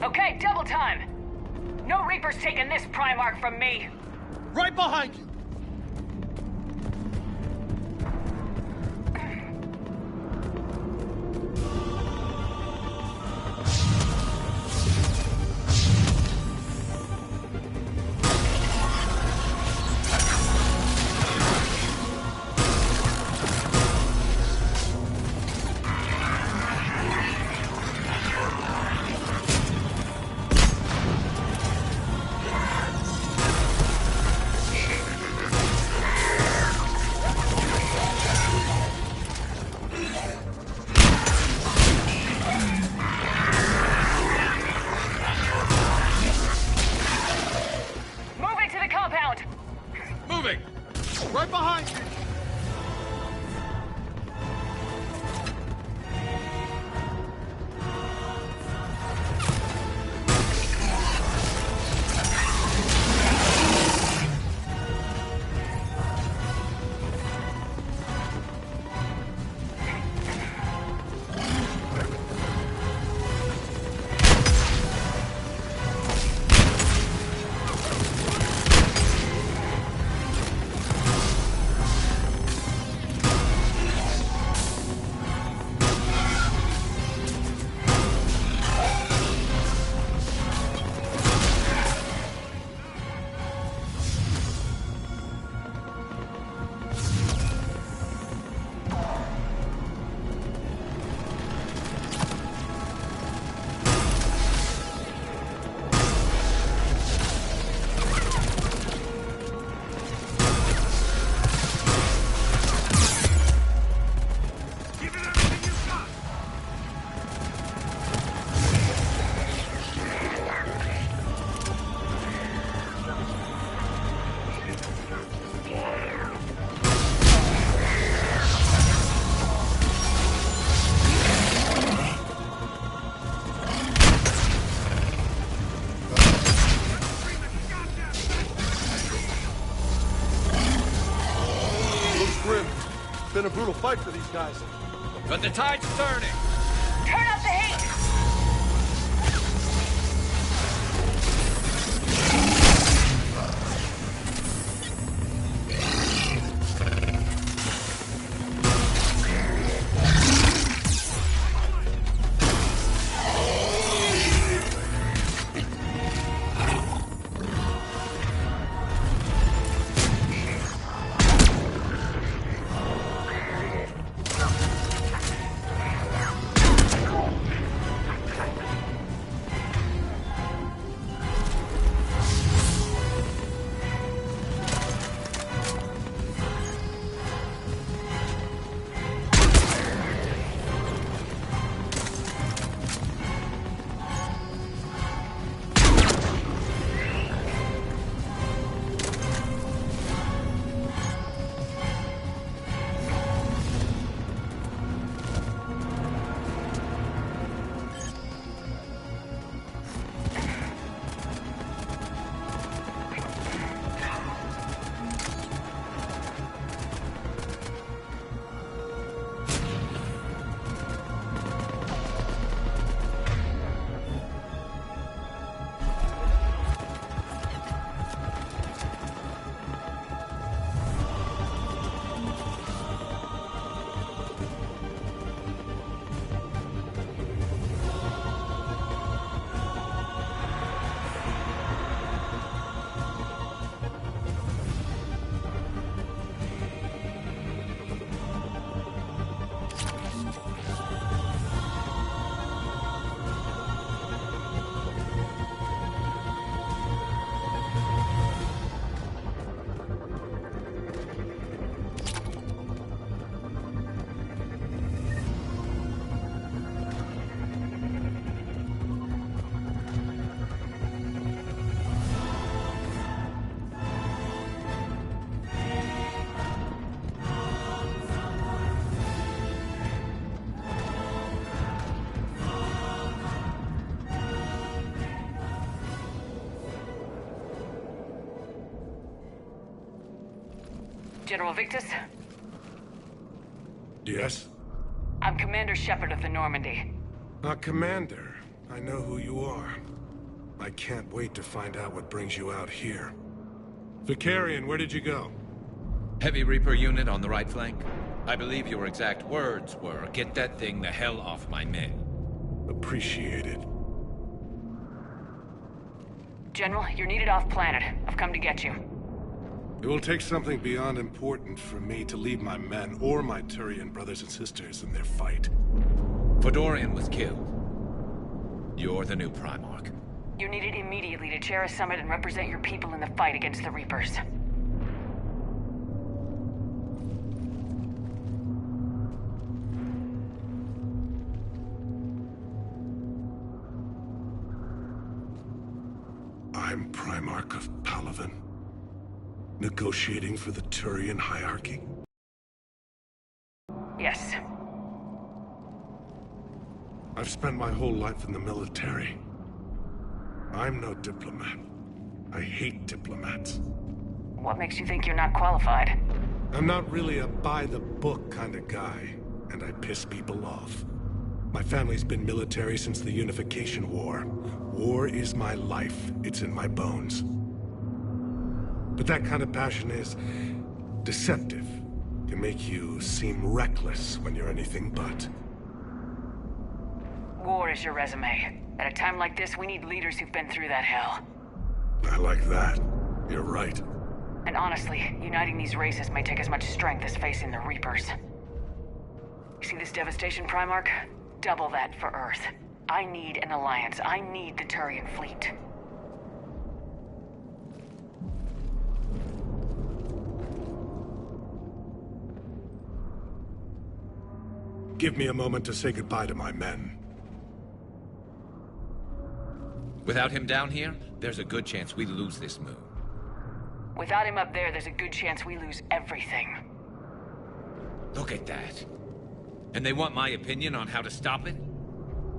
Okay, double time! No Reaper's taking this Primarch from me! Right behind you! Right behind you! Been a brutal fight for these guys. But the tide's turning. Turn up the heat! General Victus? Yes? I'm Commander Shepard of the Normandy. Commander. I know who you are. I can't wait to find out what brings you out here. Vicarian, where did you go? Heavy Reaper unit on the right flank. I believe your exact words were, "Get that thing the hell off my men." Appreciated. General, you're needed off-planet. I've come to get you. It will take something beyond important for me to leave my men or my Turian brothers and sisters in their fight. Fedorian was killed. You're the new Primarch. You're needed immediately to chair a summit and represent your people in the fight against the Reapers. I'm Primarch of Palaven. Negotiating for the Turian hierarchy? Yes. I've spent my whole life in the military. I'm no diplomat. I hate diplomats. What makes you think you're not qualified? I'm not really a by-the-book kind of guy, and I piss people off. My family's been military since the Unification War. War is my life. It's in my bones. But that kind of passion is deceptive. Can make you seem reckless when you're anything but. War is your resume. At a time like this, we need leaders who've been through that hell. I like that. You're right. And honestly, uniting these races may take as much strength as facing the Reapers. You see this devastation, Primarch? Double that for Earth. I need an alliance. I need the Turian fleet. Give me a moment to say goodbye to my men. Without him down here, there's a good chance we lose this move. Without him up there, there's a good chance we lose everything. Look at that. And they want my opinion on how to stop it?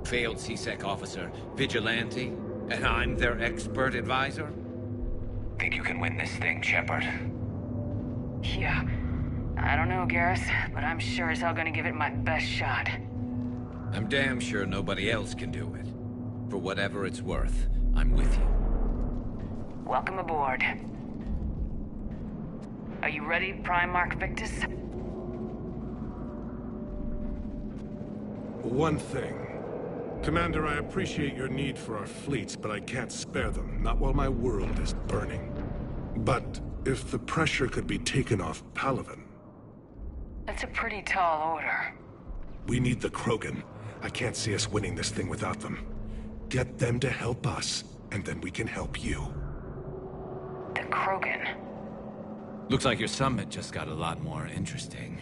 Failed C-Sec officer, vigilante, and I'm their expert advisor? Think you can win this thing, Shepard? Yeah. I don't know, Garrus, but I'm sure as hell gonna give it my best shot. I'm damn sure nobody else can do it. For whatever it's worth, I'm with you. Welcome aboard. Are you ready, Primarch Victus? One thing. Commander, I appreciate your need for our fleets, but I can't spare them, not while my world is burning. But if the pressure could be taken off Palaven... That's a pretty tall order. We need the Krogan. I can't see us winning this thing without them. Get them to help us, and then we can help you. The Krogan? Looks like your summit just got a lot more interesting.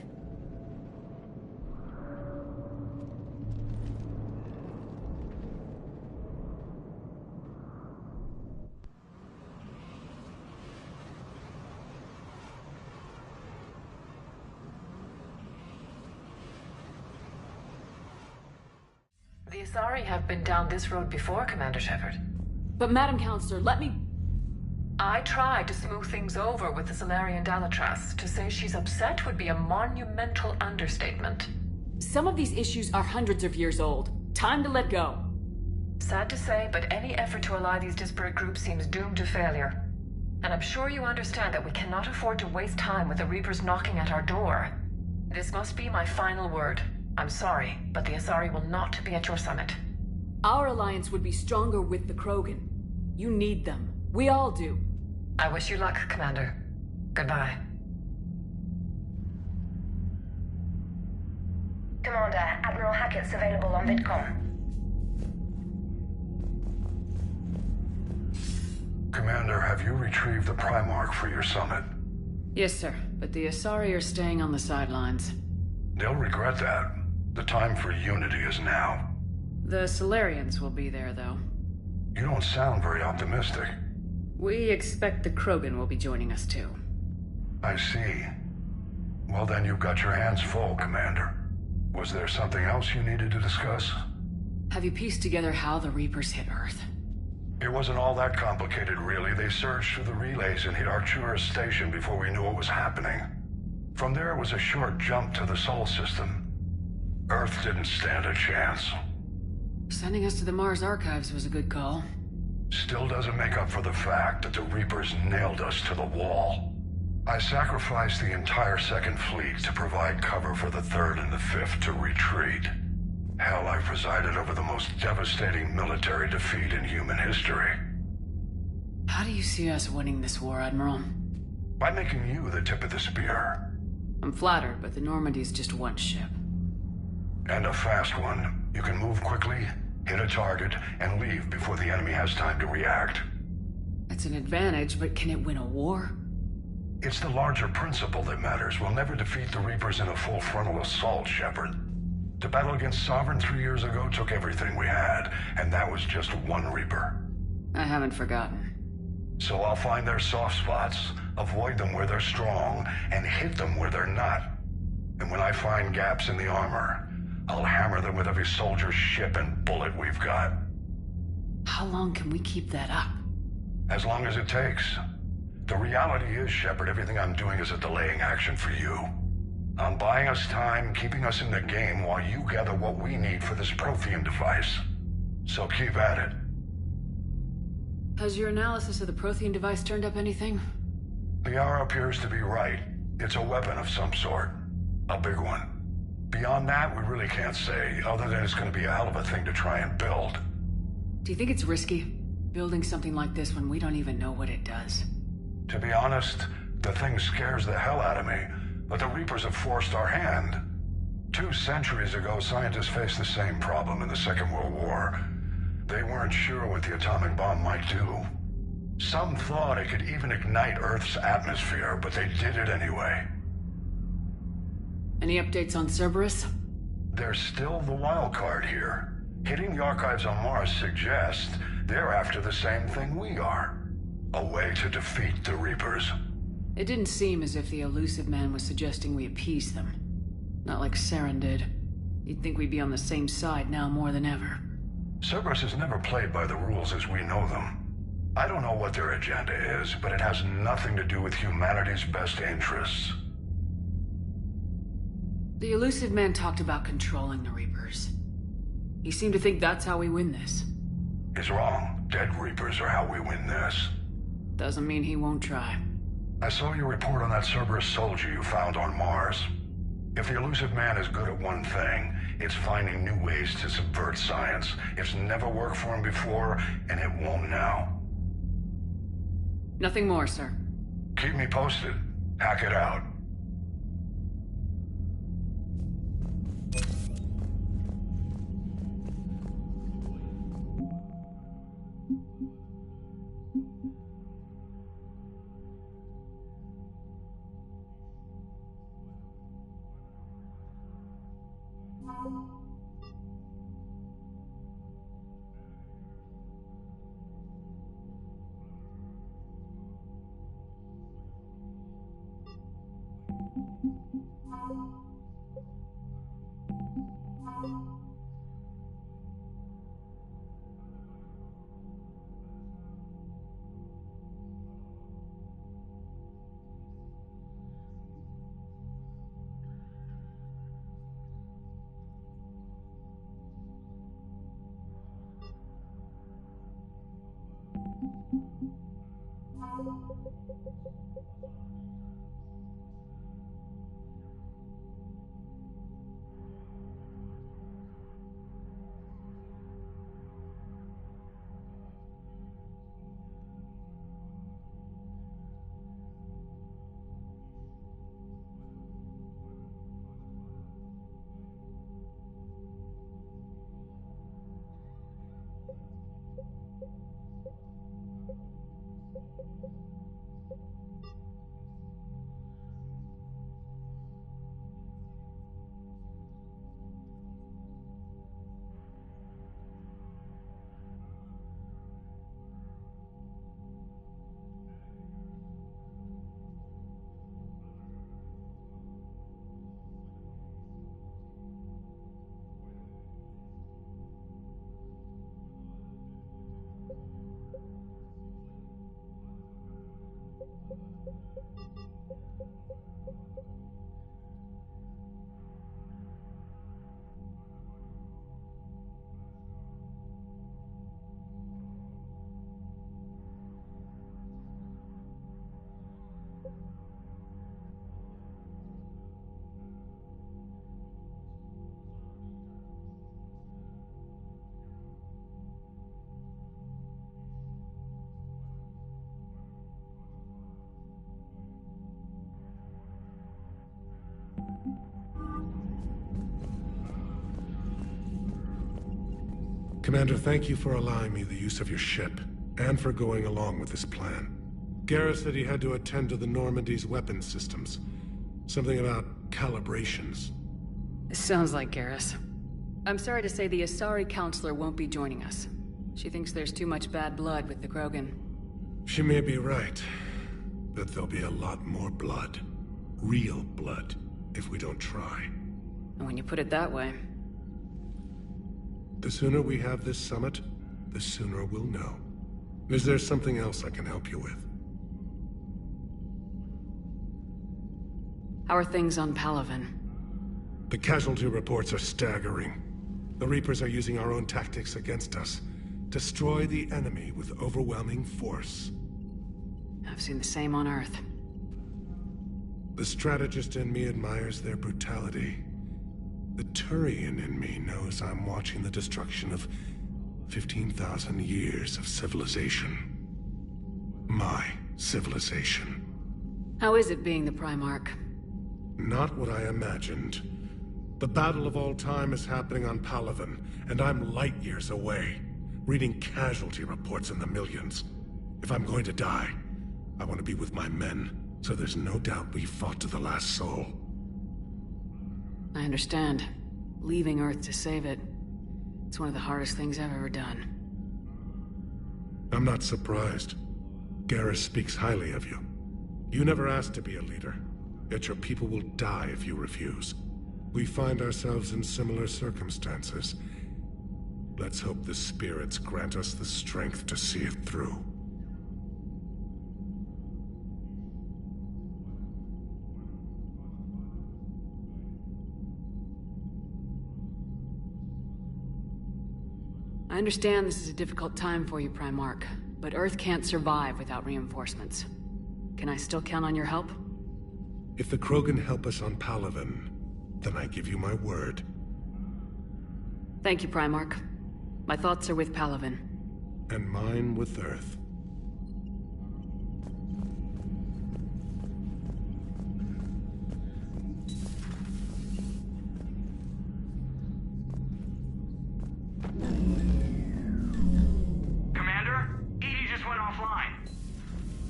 The Asari have been down this road before, Commander Shepard. But Madam Counselor, let me... I tried to smooth things over with the Salarian Dalatras. To say she's upset would be a monumental understatement. Some of these issues are hundreds of years old. Time to let go. Sad to say, but any effort to ally these disparate groups seems doomed to failure. And I'm sure you understand that we cannot afford to waste time with the Reapers knocking at our door. This must be my final word. I'm sorry, but the Asari will not be at your summit. Our alliance would be stronger with the Krogan. You need them. We all do. I wish you luck, Commander. Goodbye. Commander, Admiral Hackett's available on VidCom. Commander, have you retrieved the Primarch for your summit? Yes, sir. But the Asari are staying on the sidelines. They'll regret that. The time for unity is now. The Solarians will be there, though. You don't sound very optimistic. We expect the Krogan will be joining us, too. I see. Well, then you've got your hands full, Commander. Was there something else you needed to discuss? Have you pieced together how the Reapers hit Earth? It wasn't all that complicated, really. They surged through the relays and hit Arcturus Station before we knew what was happening. From there, it was a short jump to the Sol system. Earth didn't stand a chance. Sending us to the Mars Archives was a good call. still doesn't make up for the fact that the Reapers nailed us to the wall. I sacrificed the entire 2nd Fleet to provide cover for the 3rd and the 5th to retreat. Hell, I presided over the most devastating military defeat in human history. How do you see us winning this war, Admiral? By making you the tip of the spear. I'm flattered, but the Normandy's just one ship. And a fast one. You can move quickly, hit a target, and leave before the enemy has time to react. It's an advantage, but can it win a war? It's the larger principle that matters. We'll never defeat the Reapers in a full frontal assault, Shepard. The battle against Sovereign 3 years ago took everything we had, and that was just one Reaper. I haven't forgotten. So I'll find their soft spots, avoid them where they're strong, and hit them where they're not. And when I find gaps in the armor, I'll hammer them with every soldier, ship, and bullet we've got. How long can we keep that up? As long as it takes. The reality is, Shepard, everything I'm doing is a delaying action for you. I'm buying us time, keeping us in the game while you gather what we need for this Prothean device. So keep at it. Has your analysis of the Prothean device turned up anything? Liara appears to be right. It's a weapon of some sort. A big one. Beyond that, we really can't say, other than it's going to be a hell of a thing to try and build. Do you think it's risky, building something like this when we don't even know what it does? To be honest, the thing scares the hell out of me, but the Reapers have forced our hand. 2 centuries ago, scientists faced the same problem in the Second World War. They weren't sure what the atomic bomb might do. Some thought it could even ignite Earth's atmosphere, but they did it anyway. Any updates on Cerberus? There's still the wild card here. Hitting the archives on Mars suggests they're after the same thing we are. A way to defeat the Reapers. It didn't seem as if the elusive man was suggesting we appease them. Not like Saren did. You'd think we'd be on the same side now more than ever. Cerberus has never played by the rules as we know them. I don't know what their agenda is, but it has nothing to do with humanity's best interests. The elusive man talked about controlling the Reapers. He seemed to think that's how we win this. He's wrong. Dead Reapers are how we win this. Doesn't mean he won't try. I saw your report on that Cerberus soldier you found on Mars. If the elusive man is good at one thing, it's finding new ways to subvert science. It's never worked for him before, and it won't now. Nothing more, sir. Keep me posted. Hack it out. Commander, thank you for allowing me the use of your ship, and for going along with this plan. Garrus said he had to attend to the Normandy's weapons systems. Something about calibrations. Sounds like Garrus. I'm sorry to say the Asari Counselor won't be joining us. She thinks there's too much bad blood with the Krogan. She may be right, but there'll be a lot more blood. Real blood, if we don't try. And when you put it that way... The sooner we have this summit, the sooner we'll know. Is there something else I can help you with? How are things on Palaven? The casualty reports are staggering. The Reapers are using our own tactics against us. Destroy the enemy with overwhelming force. I've seen the same on Earth. The strategist in me admires their brutality. The Turian in me knows I'm watching the destruction of 15,000 years of civilization. My civilization. How is it being the Primarch? Not what I imagined. The battle of all time is happening on Palaven, and I'm light years away, reading casualty reports in the millions. If I'm going to die, I want to be with my men, so there's no doubt we fought to the last soul. I understand. Leaving Earth to save it. It's one of the hardest things I've ever done. I'm not surprised. Garrus speaks highly of you. You never asked to be a leader, yet your people will die if you refuse. We find ourselves in similar circumstances. Let's hope the spirits grant us the strength to see it through. I understand this is a difficult time for you, Primarch, but Earth can't survive without reinforcements. Can I still count on your help? If the Krogan help us on Palaven, then I give you my word. Thank you, Primarch. My thoughts are with Palaven. And mine with Earth.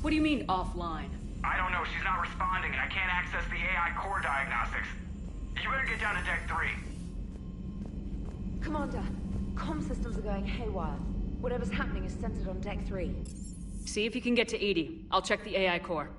What do you mean, offline? I don't know. She's not responding, and I can't access the AI core diagnostics. You better get down to Deck 3. Commander, comm systems are going haywire. Whatever's happening is centered on Deck 3. See if you can get to EDI. I'll check the AI core.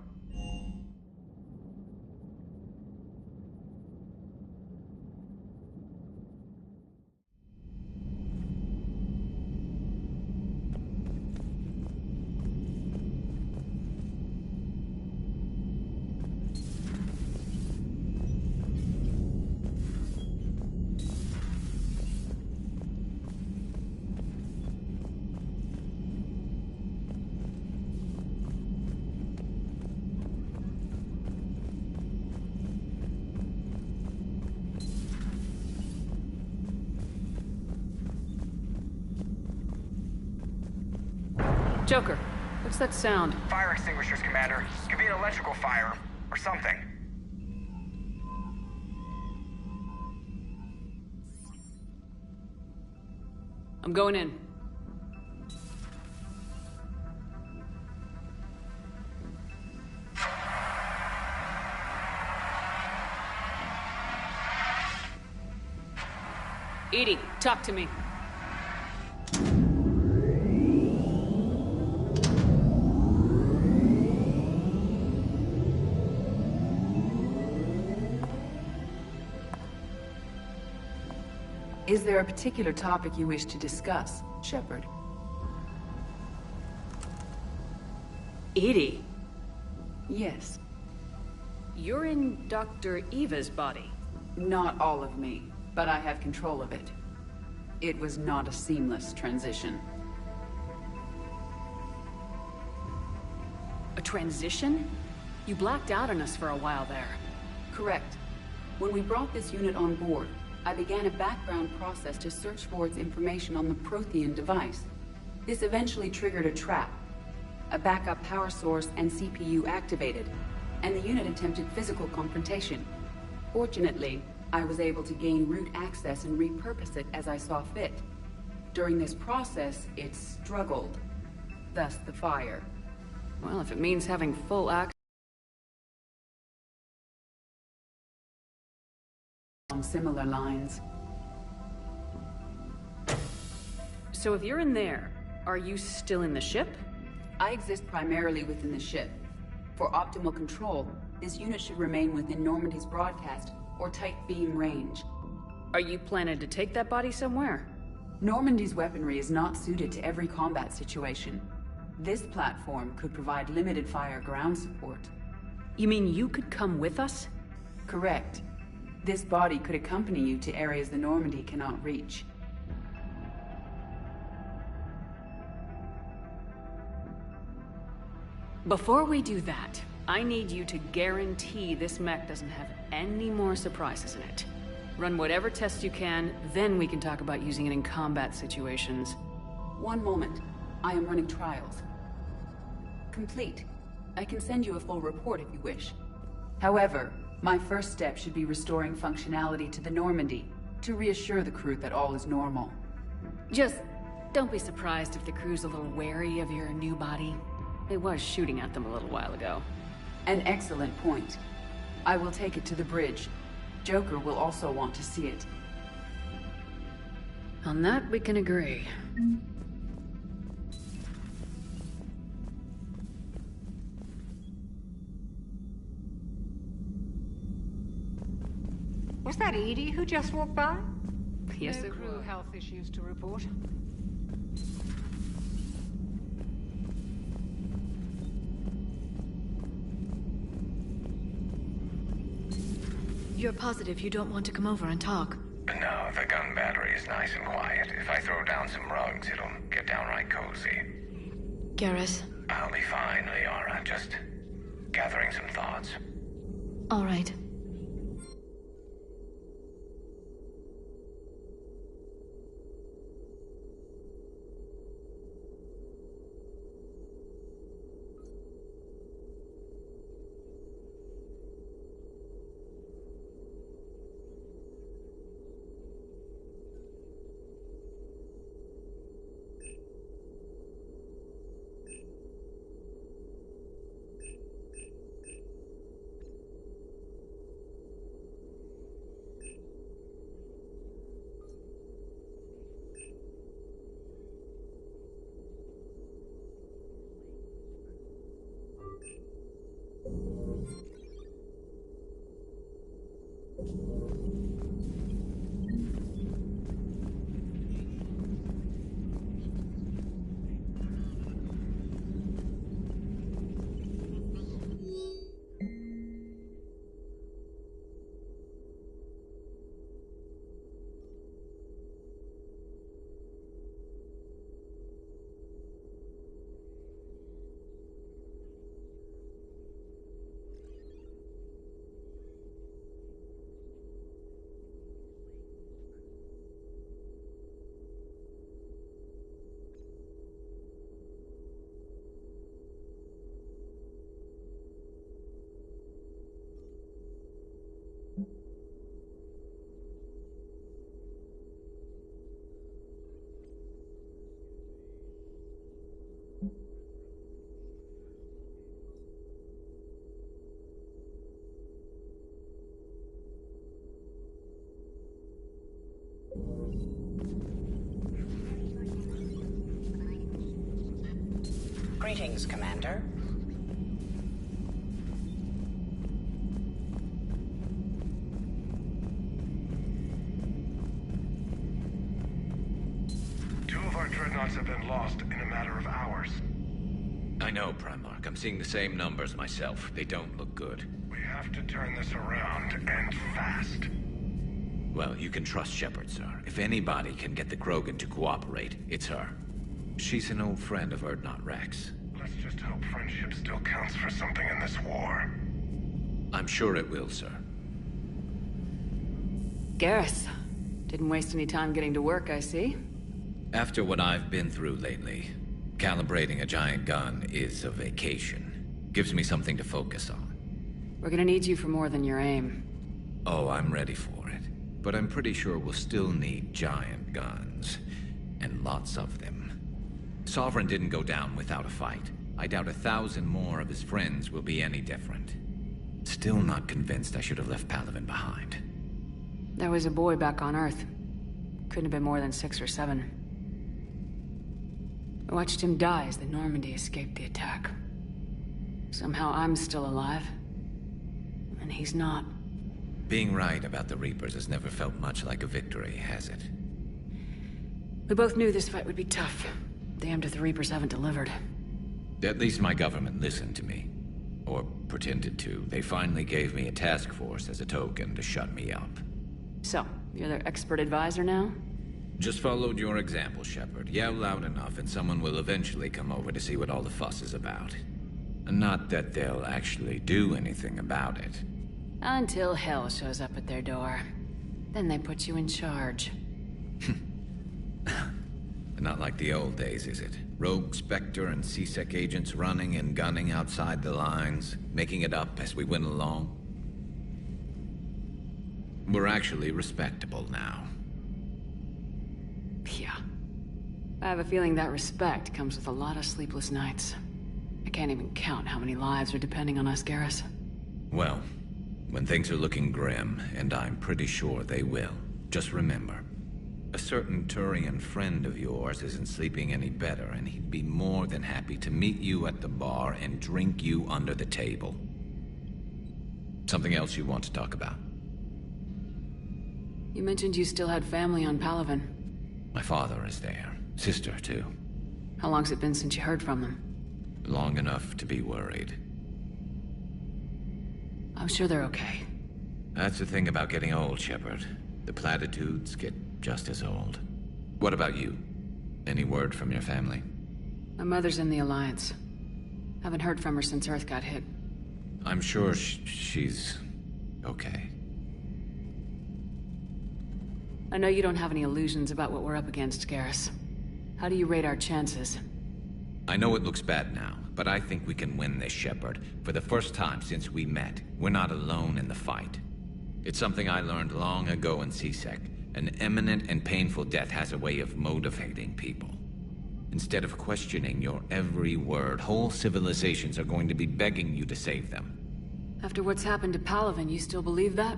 Joker, what's that sound? Fire extinguishers, Commander. Could be an electrical fire, or something. I'm going in. EDI, talk to me. Is there a particular topic you wish to discuss, Shepard? EDI? Yes. You're in Dr. Eva's body. Not all of me, but I have control of it. It was not a seamless transition. A transition? You blacked out on us for a while there. Correct. When we brought this unit on board, I began a background process to search for its information on the Prothean device. This eventually triggered a trap. A backup power source and CPU activated, and the unit attempted physical confrontation. Fortunately, I was able to gain root access and repurpose it as I saw fit. During this process, it struggled. Thus the fire. Well, if it means having full access... On similar lines. So if you're in there, are you still in the ship? I exist primarily within the ship. For optimal control, this unit should remain within Normandy's broadcast or tight beam range. Are you planning to take that body somewhere? Normandy's weaponry is not suited to every combat situation. This platform could provide limited fire ground support. You mean you could come with us? Correct. This body could accompany you to areas the Normandy cannot reach. Before we do that, I need you to guarantee this mech doesn't have any more surprises in it. Run whatever tests you can, then we can talk about using it in combat situations. One moment. I am running trials. Complete. I can send you a full report if you wish. However, my first step should be restoring functionality to the Normandy, to reassure the crew that all is normal. Just don't be surprised if the crew's a little wary of your new body. It was shooting at them a little while ago. An excellent point. I will take it to the bridge. Joker will also want to see it. On that, we can agree. Was that Edie who just walked by? Yes, no it crew was. health issues to report. You're positive you don't want to come over and talk? No, the gun battery is nice and quiet. If I throw down some rugs, it'll get downright cozy. Garrus? I'll be fine, Liara. Just gathering some thoughts. All right. Greetings, Commander. Two of our dreadnoughts have been lost in a matter of hours. I know, Primarch. I'm seeing the same numbers myself. They don't look good. We have to turn this around, and fast. Well, you can trust Shepard, sir. If anybody can get the Krogan to cooperate, it's her. She's an old friend of Urdnot Rex. Let's just hope friendship still counts for something in this war. I'm sure it will, sir. Garrus, didn't waste any time getting to work, I see. After what I've been through lately, calibrating a giant gun is a vacation. Gives me something to focus on. We're gonna need you for more than your aim. Oh, I'm ready for it. But I'm pretty sure we'll still need giant guns. and lots of them. Sovereign didn't go down without a fight. I doubt 1,000 more of his friends will be any different. Still not convinced I should have left Palaven behind. There was a boy back on Earth. Couldn't have been more than 6 or 7. I watched him die as the Normandy escaped the attack. Somehow I'm still alive, and he's not. Being right about the Reapers has never felt much like a victory, has it? We both knew this fight would be tough. Damned if the Reapers haven't delivered. At least my government listened to me. Or pretended to. They finally gave me a task force as a token to shut me up. So, you're their expert advisor now? Just followed your example, Shepard. Yell loud enough and someone will eventually come over to see what all the fuss is about. Not that they'll actually do anything about it. Until hell shows up at their door. Then they put you in charge. Not like the old days, is it? Rogue Spectre and C-Sec agents running and gunning outside the lines, making it up as we went along. We're actually respectable now. Yeah. I have a feeling that respect comes with a lot of sleepless nights. I can't even count how many lives are depending on us, Garrus. Well, when things are looking grim, and I'm pretty sure they will, just remember, a certain Turian friend of yours isn't sleeping any better, and he'd be more than happy to meet you at the bar and drink you under the table. Something else you want to talk about? You mentioned you still had family on Palaven. My father is there. Sister, too. How long's it been since you heard from them? Long enough to be worried. I'm sure they're okay. That's the thing about getting old, Shepard. The platitudes get just as old. What about you? Any word from your family? My mother's in the Alliance. Haven't heard from her since Earth got hit. I'm sure she's okay. I know you don't have any illusions about what we're up against, Garrus. How do you rate our chances? I know it looks bad now, but I think we can win this, Shepard. For the first time since we met, we're not alone in the fight. It's something I learned long ago in C-Sec. An imminent and painful death has a way of motivating people. Instead of questioning your every word, whole civilizations are going to be begging you to save them. After what's happened to Palaven, you still believe that?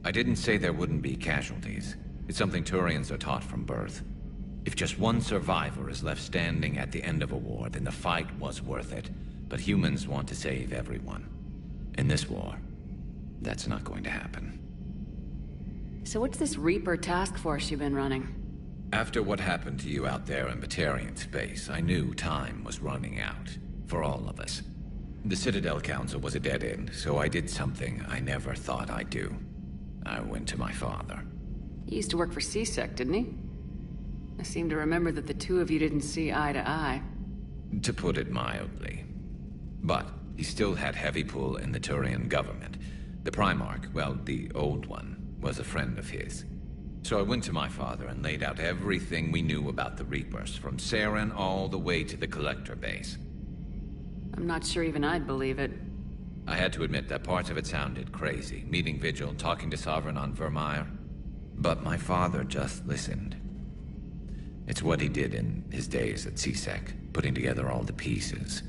I didn't say there wouldn't be casualties. It's something Turians are taught from birth. If just one survivor is left standing at the end of a war, then the fight was worth it. But humans want to save everyone. In this war, that's not going to happen. So what's this Reaper task force you've been running? After what happened to you out there in Batarian space, I knew time was running out. For all of us. The Citadel Council was a dead end, so I did something I never thought I'd do. I went to my father. He used to work for C-Sec, didn't he? I seem to remember that the two of you didn't see eye to eye. To put it mildly. But he still had heavy pull in the Turian government. The Primarch, well, the old one, was a friend of his. So I went to my father and laid out everything we knew about the Reapers, from Saren all the way to the Collector base. I'm not sure even I'd believe it. I had to admit that parts of it sounded crazy, meeting Vigil, talking to Sovereign on Vermeer. But my father just listened. It's what he did in his days at C-Sec, putting together all the pieces.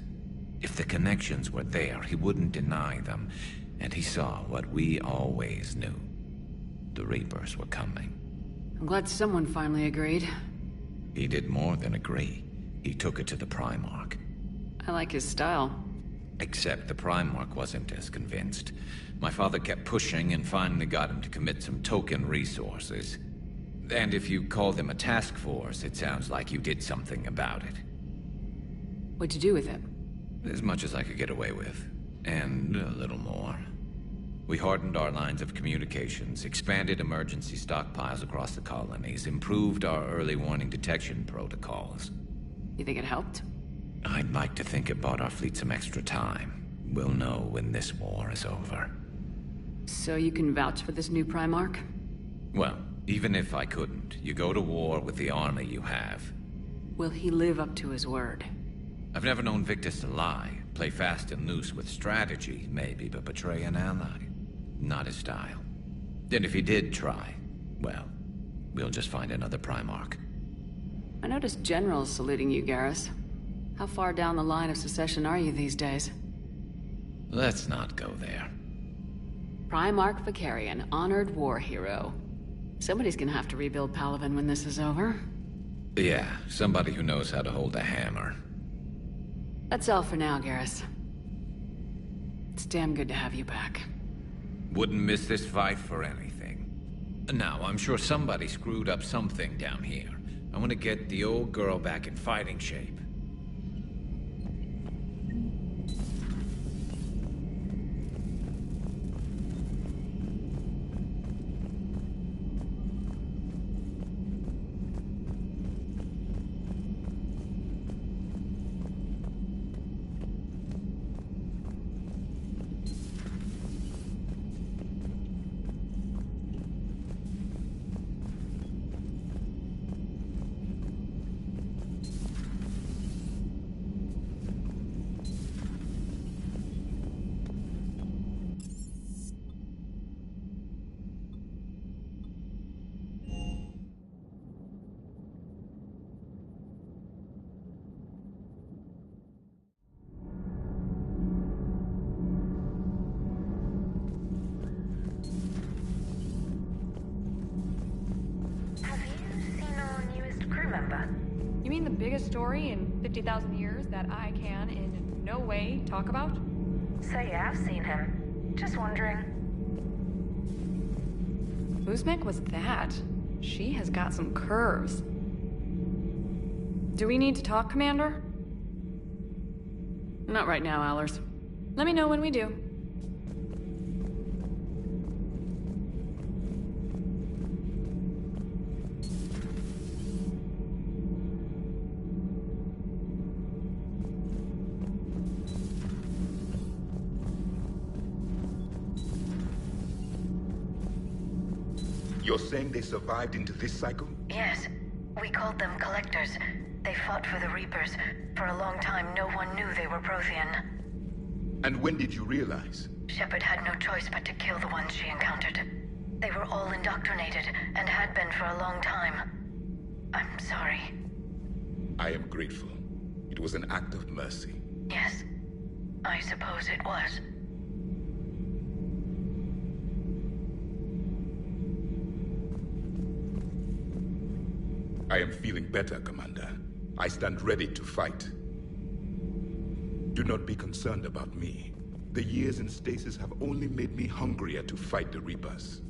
If the connections were there, he wouldn't deny them, and he saw what we always knew. The Reapers were coming. I'm glad someone finally agreed. He did more than agree. He took it to the Primarch. I like his style. Except the Primarch wasn't as convinced. My father kept pushing and finally got him to commit some token resources. And if you call them a task force, it sounds like you did something about it. What'd you do with it? As much as I could get away with. And a little more. We hardened our lines of communications, expanded emergency stockpiles across the colonies, improved our early warning detection protocols. You think it helped? I'd like to think it bought our fleet some extra time. We'll know when this war is over. So you can vouch for this new Primarch? Well, even if I couldn't, you go to war with the army you have. Will he live up to his word? I've never known Victus to lie. Play fast and loose with strategy, maybe, but betray an ally. Not his style. And if he did try, well, we'll just find another Primarch. I noticed generals saluting you, Garrus. How far down the line of secession are you these days? Let's not go there. Primarch Vicarian, honored war hero. Somebody's gonna have to rebuild Palaven when this is over. Yeah, somebody who knows how to hold a hammer. That's all for now, Garrus. It's damn good to have you back. Wouldn't miss this fight for anything. Now, I'm sure somebody screwed up something down here. I want to get the old girl back in fighting shape. You mean the biggest story in 50,000 years that I can in no way talk about? So yeah, I've seen him. Just wondering. Uzmek was that? She has got some curves. Do we need to talk, Commander? Not right now, Allers. Let me know when we do. You're saying they survived into this cycle? Yes. We called them Collectors. They fought for the Reapers. For a long time, no one knew they were Prothean. And when did you realize? Shepard had no choice but to kill the ones she encountered. They were all indoctrinated, and had been for a long time. I'm sorry. I am grateful. It was an act of mercy. Yes. I suppose it was. I am feeling better, Commander. I stand ready to fight. Do not be concerned about me. The years in stasis have only made me hungrier to fight the Reapers.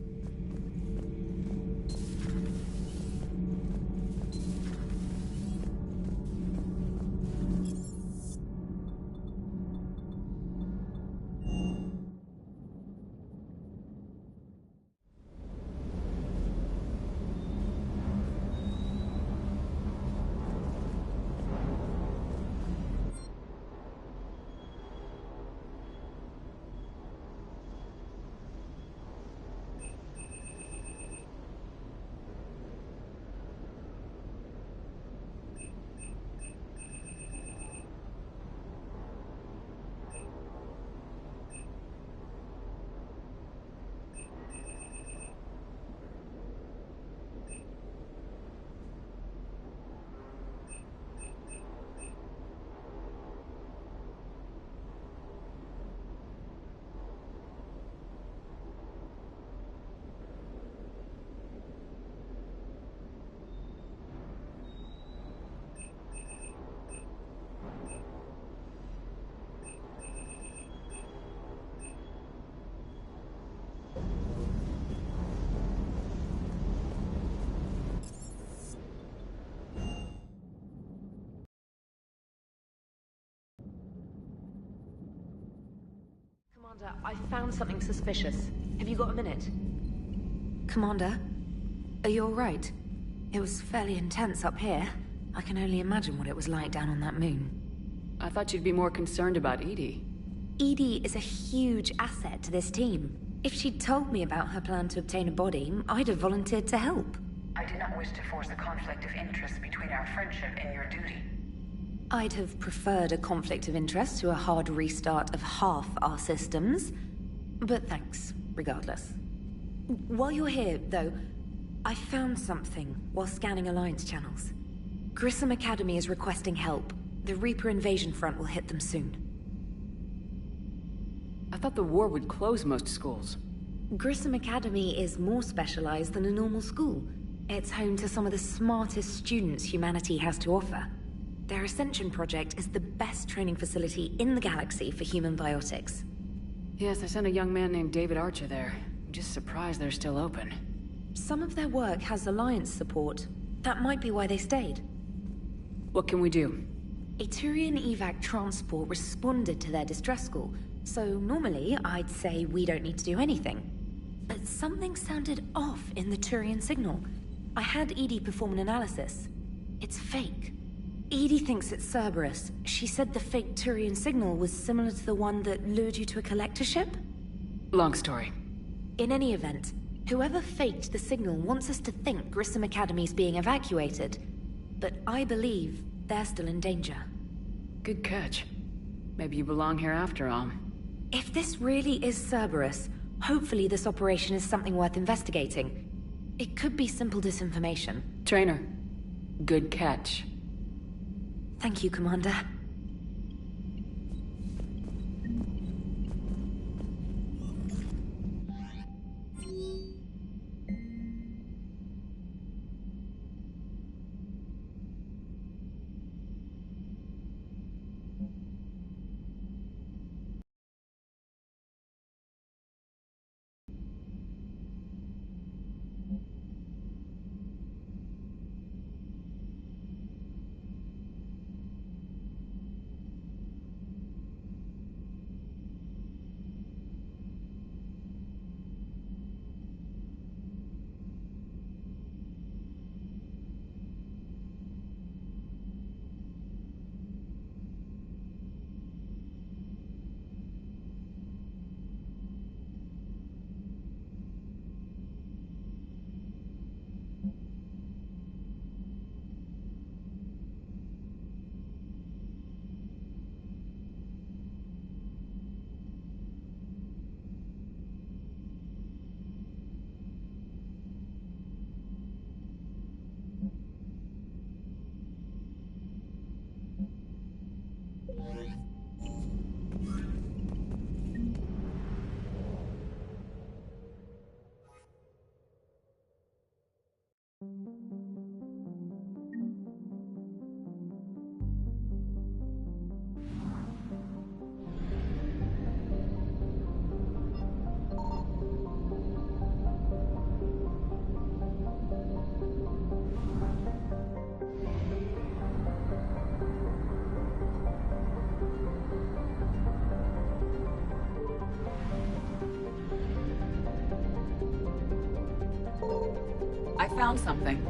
Commander, I found something suspicious. Have you got a minute? Commander, are you all right? It was fairly intense up here. I can only imagine what it was like down on that moon. I thought you'd be more concerned about Edie. Edie is a huge asset to this team. If she'd told me about her plan to obtain a body, I'd have volunteered to help. I did not wish to force a conflict of interest between our friendship and your duty. I'd have preferred a conflict of interest to a hard restart of half our systems. But thanks, regardless. While you're here, though, I found something while scanning Alliance channels. Grissom Academy is requesting help. The Reaper invasion front will hit them soon. I thought the war would close most schools. Grissom Academy is more specialized than a normal school. It's home to some of the smartest students humanity has to offer. Their Ascension project is the best training facility in the galaxy for human biotics. Yes, I sent a young man named David Archer there. I'm just surprised they're still open. Some of their work has Alliance support. That might be why they stayed. What can we do? A Turian evac transport responded to their distress call, so normally I'd say we don't need to do anything. But something sounded off in the Turian signal. I had Edie perform an analysis. It's fake. Edie thinks it's Cerberus. She said the fake Turian signal was similar to the one that lured you to a collector ship? Long story. In any event, whoever faked the signal wants us to think Grissom Academy's being evacuated. But I believe they're still in danger. Good catch. Maybe you belong here after all. If this really is Cerberus, hopefully this operation is something worth investigating. It could be simple disinformation. Trainer, good catch. Thank you, Commander. I found something.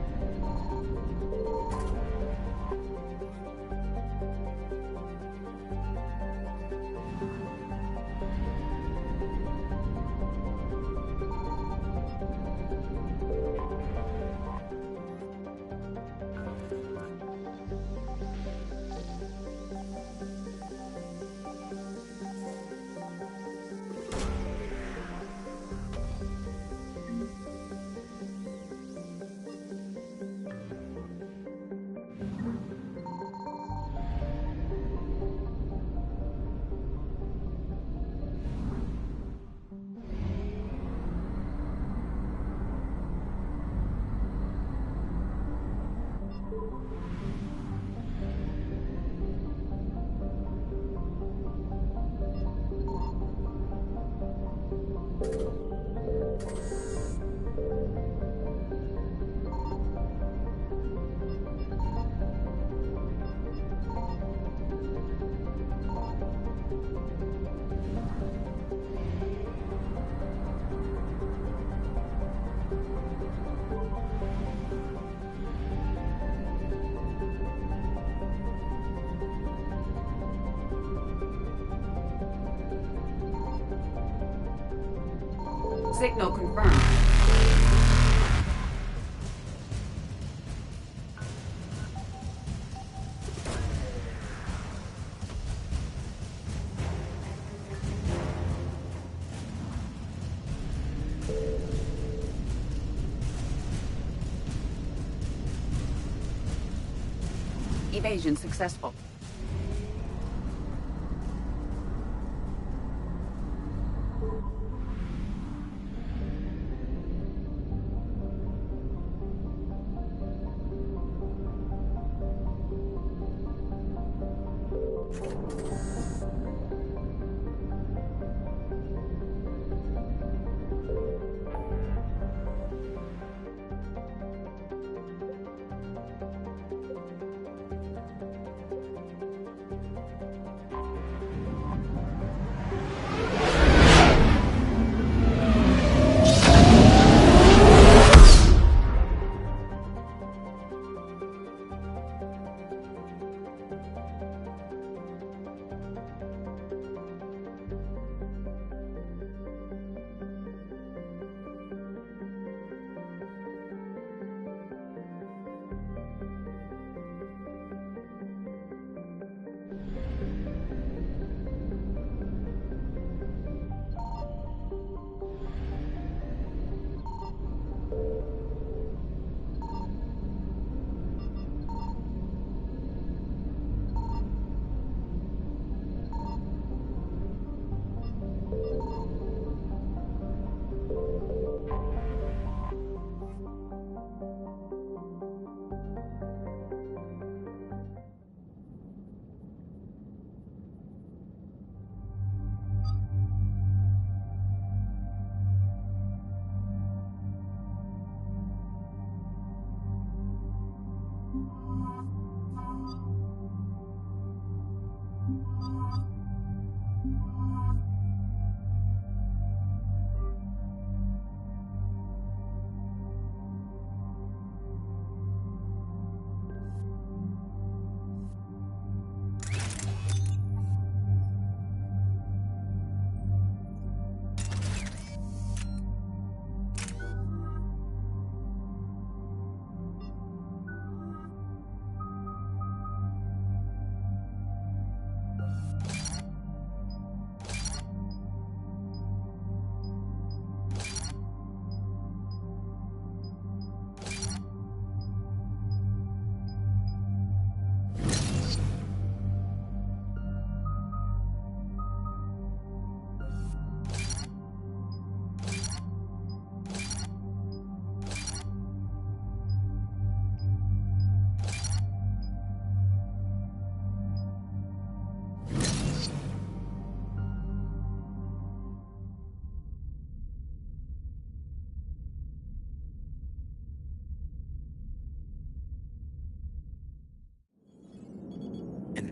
Signal confirmed. Evasion successful.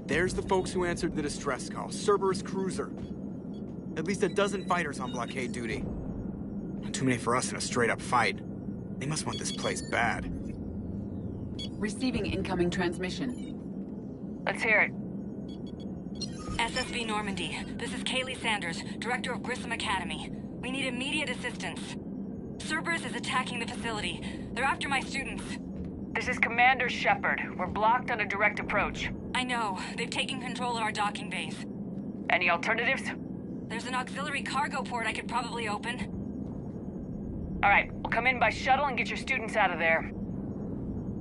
There's the folks who answered the distress call. Cerberus cruiser. At least a dozen fighters on blockade duty. Not too many for us in a straight-up fight. They must want this place bad. Receiving incoming transmission. Let's hear it. SSV Normandy. This is Kaylee Sanders, Director of Grissom Academy. We need immediate assistance. Cerberus is attacking the facility. They're after my students. This is Commander Shepard. We're blocked on a direct approach. I know. They've taken control of our docking base. Any alternatives? There's an auxiliary cargo port I could probably open. All right, we'll come in by shuttle and get your students out of there.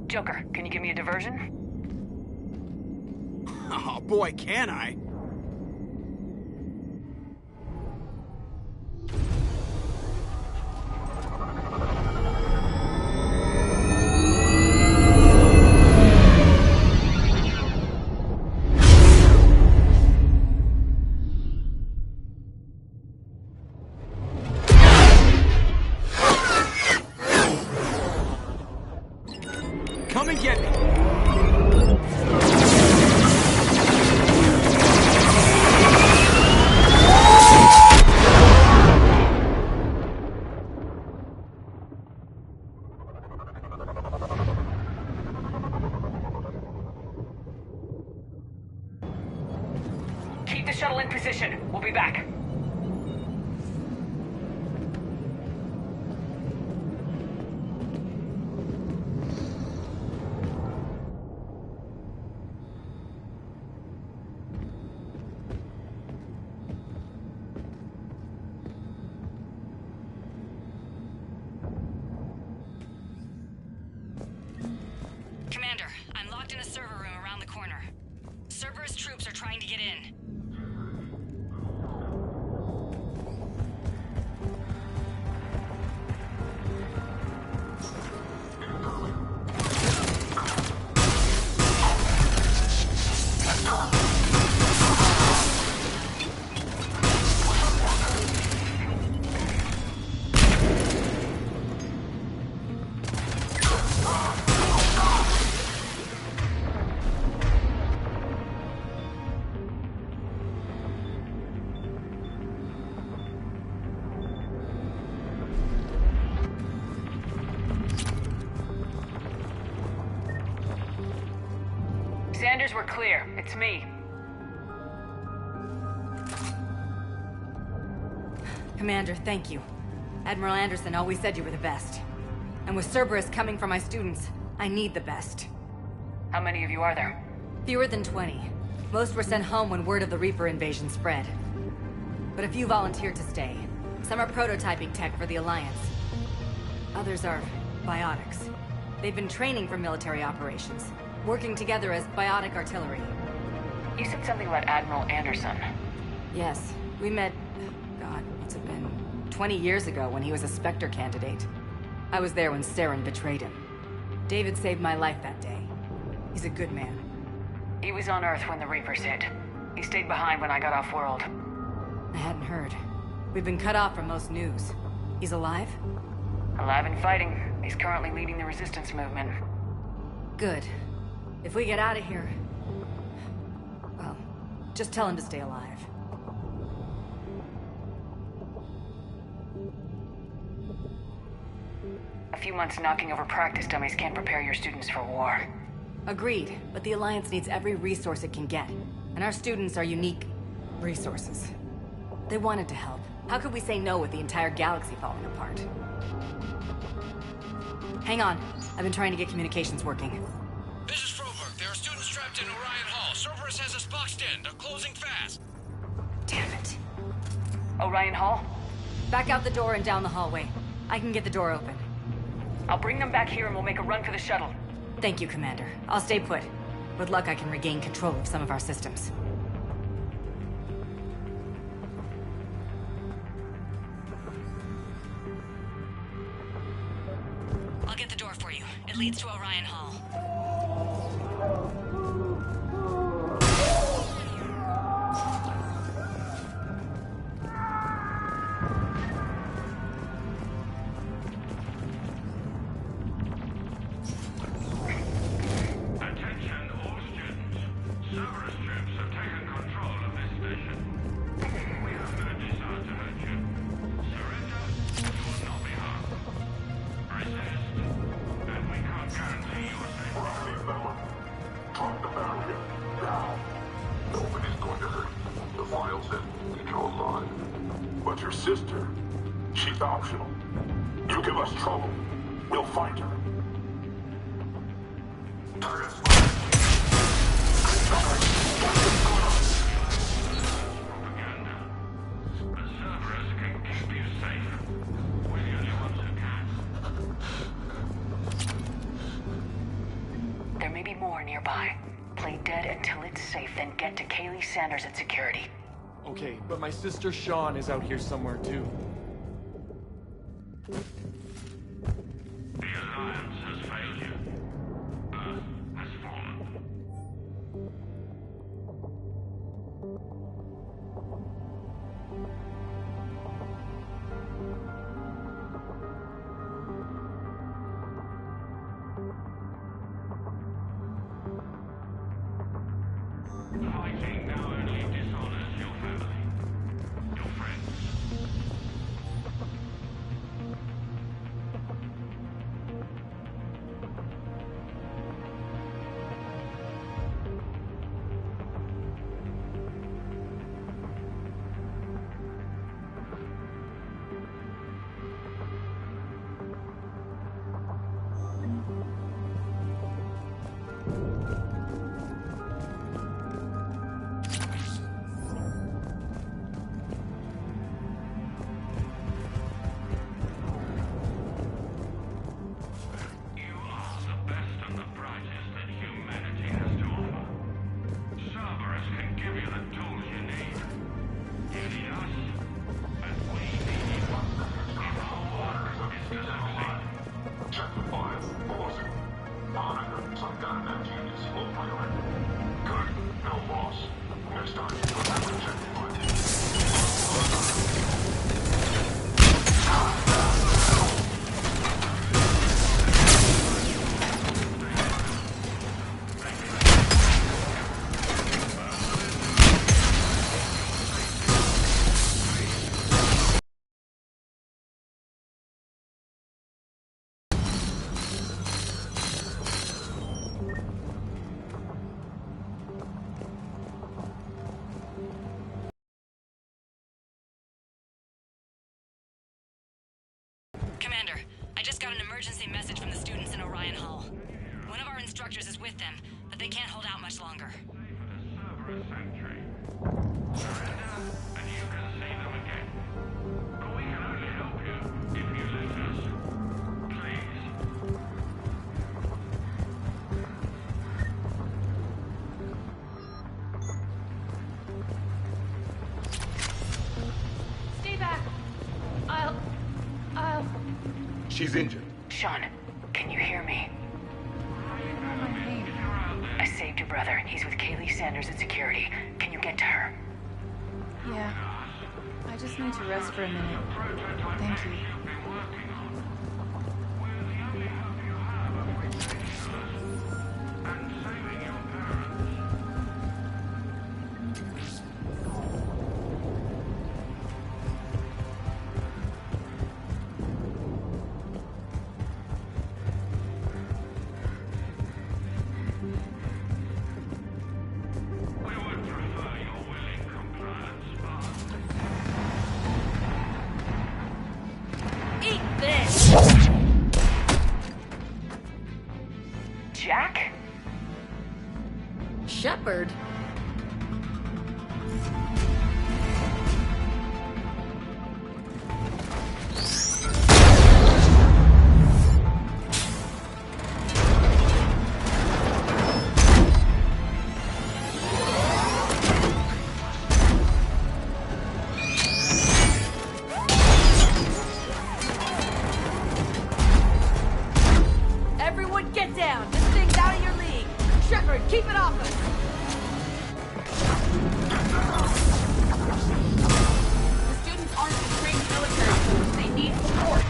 Joker, can you give me a diversion? Oh boy, can I? Come and get me! Keep the shuttle in position. We'll be back. Commander, I'm locked in a server room around the corner. Sanders, we're clear. It's me. Commander, thank you. Admiral Anderson always said you were the best. And with Cerberus coming for my students, I need the best. How many of you are there? Fewer than 20. Most were sent home when word of the Reaper invasion spread. But a few volunteered to stay. Some are prototyping tech for the Alliance. Others are biotics. They've been training for military operations, working together as biotic artillery. You said something about Admiral Anderson. Yes, we met, God, what's it been? 20 years ago when he was a Spectre candidate. I was there when Saren betrayed him. David saved my life that day. He's a good man. He was on Earth when the Reapers hit. He stayed behind when I got off-world. I hadn't heard. We've been cut off from most news. He's alive? Alive and fighting. He's currently leading the resistance movement. Good. If we get out of here... well, just tell him to stay alive. A few months knocking over practice dummies can't prepare your students for war. Agreed, but the Alliance needs every resource it can get. And our students are unique resources. They wanted to help. How could we say no with the entire galaxy falling apart? Hang on. I've been trying to get communications working. This is Froberg. There are students trapped in Orion Hall. Cerberus has us boxed in. They're closing fast. Damn it. Orion Hall? Back out the door and down the hallway. I can get the door open. I'll bring them back here and we'll make a run for the shuttle. Thank you, Commander. I'll stay put. With luck, I can regain control of some of our systems. I'll get the door for you. It leads to Orion Hall. Sister, she's optional. You give us trouble, we'll find her. There may be more nearby. Play dead until it's safe, then get to Kaylee Sanders at security. Okay, but my sister Sean is out here somewhere too. The Alliance has failed you. Earth has fallen. Fighting now only dishonors your family, your friends. Commander, I just got an emergency message from the students in Orion Hall. One of our instructors is with them, but they can't hold out much longer. Stay back. I'll... She's injured. Sean, can you hear me? I saved your brother. He's with Kaylee Sanders at security. Can you get to her? Yeah. I just need to rest for a minute. Thank you. Jack? Shepard? Everyone get down! This thing's out of your league! Shepard, keep it off us! The students aren't a trained military force. They need support.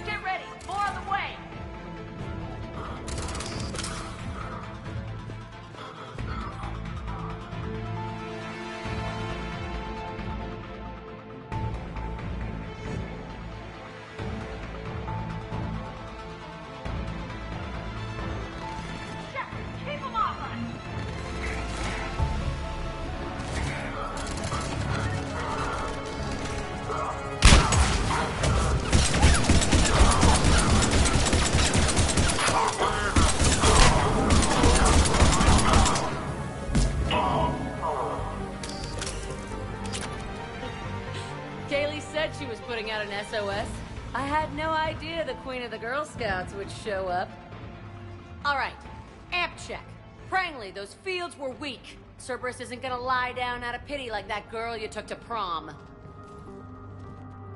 Get ready! More on the way! Shepard, keep them off us! Kaylee said she was putting out an SOS. I had no idea the Queen of the Girl Scouts would show up. All right, amp check. Prangley, those fields were weak. Cerberus isn't gonna lie down out of pity like that girl you took to prom.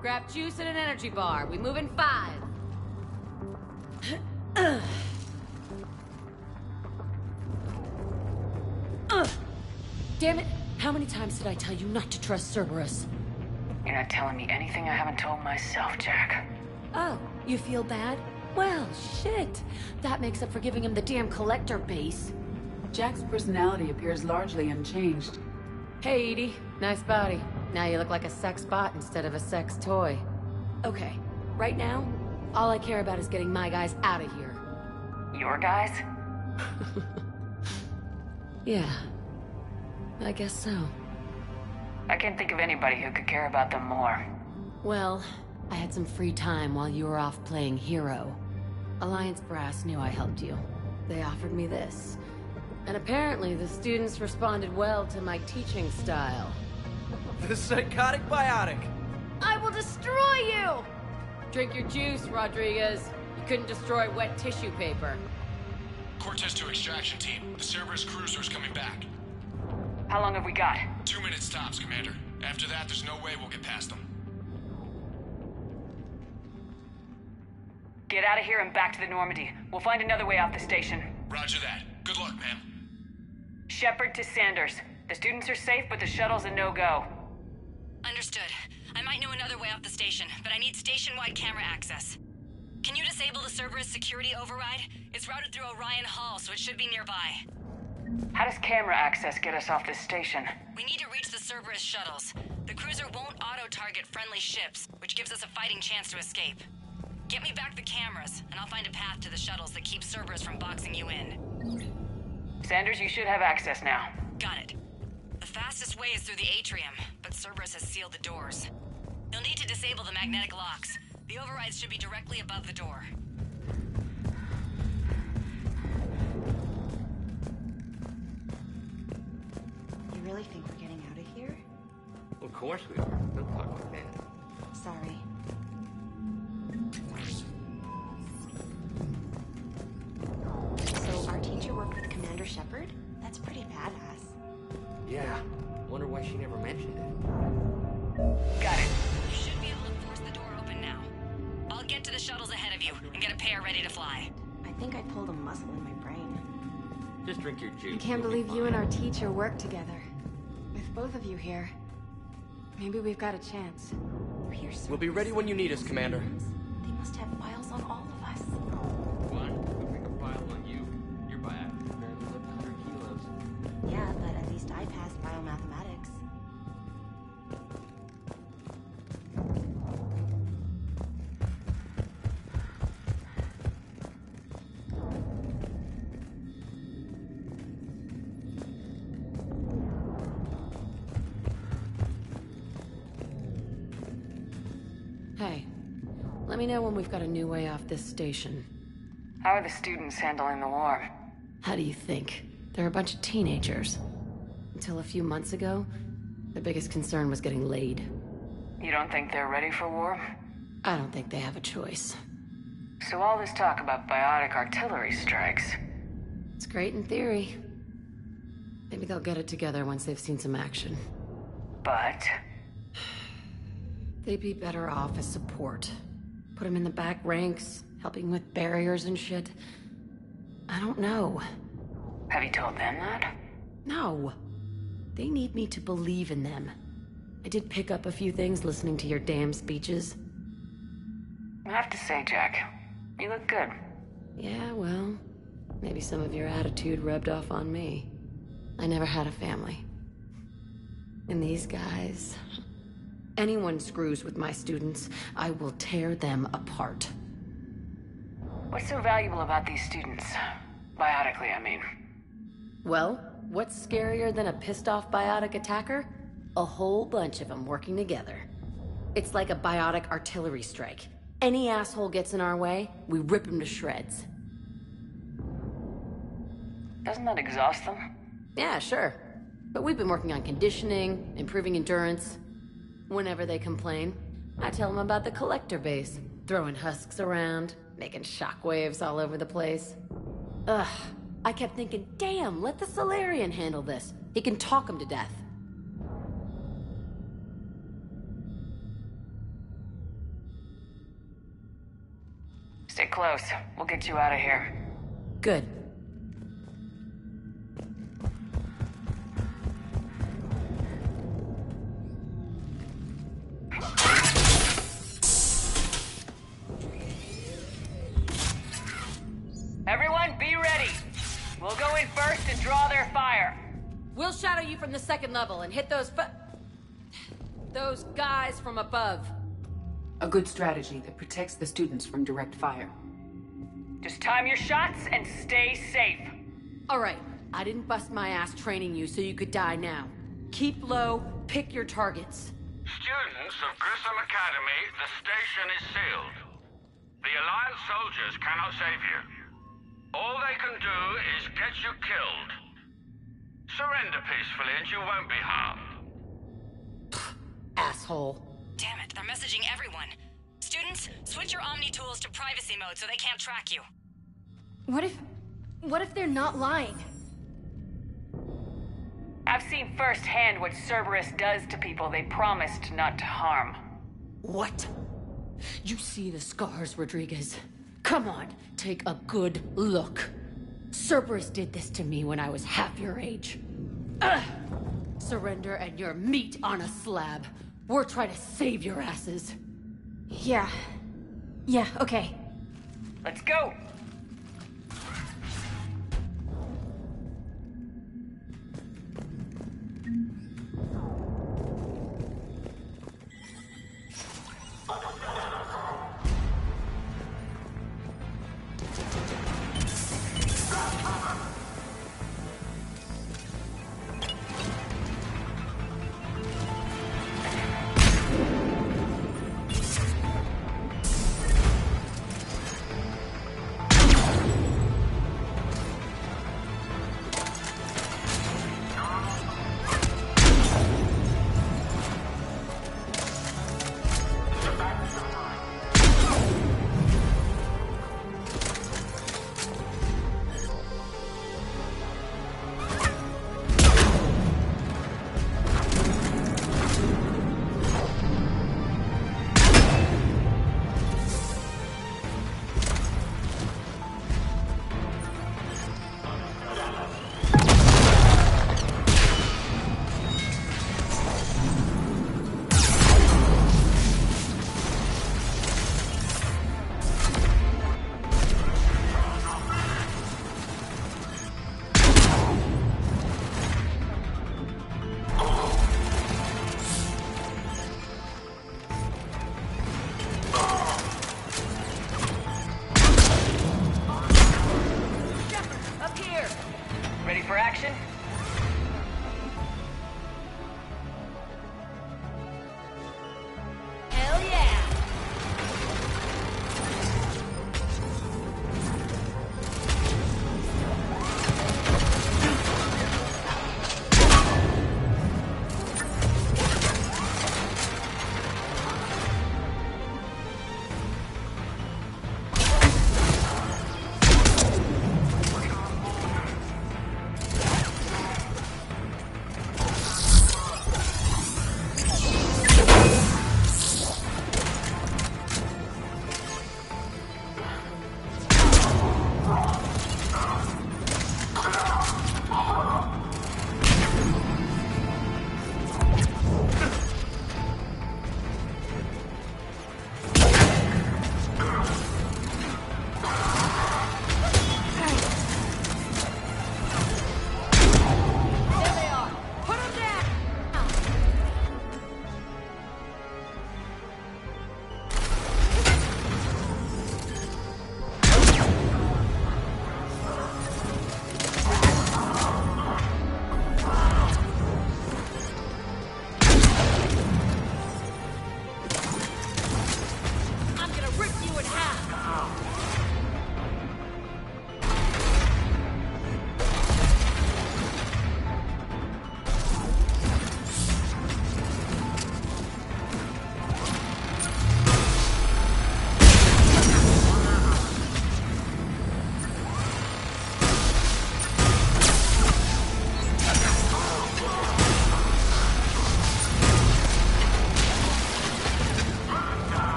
Grab juice and an energy bar. We move in 5. Damn it! How many times did I tell you not to trust Cerberus? You're not telling me anything I haven't told myself, Jack. Oh, you feel bad? Well, shit. That makes up for giving him the damn collector base. Jack's personality appears largely unchanged. Hey, Edie. Nice body. Now you look like a sex bot instead of a sex toy. Okay, right now, all I care about is getting my guys out of here. Your guys? Yeah. I guess so. I can't think of anybody who could care about them more. Well, I had some free time while you were off playing hero. Alliance brass knew I helped you. They offered me this. And apparently the students responded well to my teaching style. The psychotic biotic! I will destroy you! Drink your juice, Rodriguez. You couldn't destroy wet tissue paper. Cortez to extraction team. The Cerberus cruiser's coming back. How long have we got? 2 minutes tops, Commander. After that, there's no way we'll get past them. Get out of here and back to the Normandy. We'll find another way off the station. Roger that. Good luck, ma'am. Shepard to Sanders. The students are safe, but the shuttle's a no-go. Understood. I might know another way off the station, but I need station-wide camera access. Can you disable the Cerberus security override? It's routed through Orion Hall, so it should be nearby. How does camera access get us off this station? We need to reach the Cerberus shuttles. The cruiser won't auto-target friendly ships, which gives us a fighting chance to escape. Get me back the cameras, and I'll find a path to the shuttles that keeps Cerberus from boxing you in. Sanders, you should have access now. Got it. The fastest way is through the atrium, but Cerberus has sealed the doors. You'll need to disable the magnetic locks. The overrides should be directly above the door. You really think we're getting out of here? Of course we are. Don't talk like that. Sorry. So our teacher worked with Commander Shepard? That's pretty badass. Yeah. Wonder why she never mentioned it. Got it. You should be able to force the door open now. I'll get to the shuttles ahead of you and get a pair ready to fly. I think I pulled a muscle in my brain. Just drink your juice. I can't believe you and our teacher worked together. With both of you here, maybe we've got a chance. We'll be ready when you need us, Commander. They must have files on all of us. What? We'll make a file on you. Your biotic barely lift 100 kilos. Yeah, but at least I passed biomathematics. Hey, let me know when we've got a new way off this station. How are the students handling the war? How do you think? They're a bunch of teenagers. Until a few months ago, their biggest concern was getting laid. You don't think they're ready for war? I don't think they have a choice. So all this talk about biotic artillery strikes. It's great in theory. Maybe they'll get it together once they've seen some action. But... they'd be better off as support. Put them in the back ranks, helping with barriers and shit. I don't know. Have you told them that? No. They need me to believe in them. I did pick up a few things listening to your damn speeches. I have to say, Jack, you look good. Yeah, well, maybe some of your attitude rubbed off on me. I never had a family. And these guys... anyone screws with my students, I will tear them apart. What's so valuable about these students? Biotically, I mean. Well, what's scarier than a pissed-off biotic attacker? A whole bunch of them working together. It's like a biotic artillery strike. Any asshole gets in our way, we rip him to shreds. Doesn't that exhaust them? Yeah, sure. But we've been working on conditioning, improving endurance. Whenever they complain, I tell them about the collector base, throwing husks around, making shockwaves all over the place. Ugh, I kept thinking, damn, let the Solarian handle this. He can talk them to death. Stay close. We'll get you out of here. Good. Everyone, be ready. We'll go in first and draw their fire. We'll shadow you from the second level and hit those guys from above. A good strategy that protects the students from direct fire. Just time your shots and stay safe. All right, I didn't bust my ass training you so you could die now. Keep low, pick your targets. Students of Grissom Academy, the station is sealed. The Alliance soldiers cannot save you. All they can do is get you killed. Surrender peacefully and you won't be harmed. Asshole. Damn it, they're messaging everyone. Students, switch your Omni tools to privacy mode so they can't track you. What if they're not lying? I've seen firsthand what Cerberus does to people they promised not to harm. What? You see the scars, Rodriguez? Come on, take a good look. Cerberus did this to me when I was half your age. Ugh! Surrender and you're meat on a slab. We're trying to save your asses. Yeah, okay. Let's go!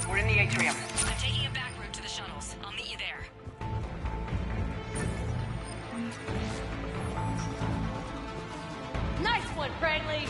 We're in the atrium. I'm taking a back route to the shuttles. I'll meet you there. Nice one, Cranley!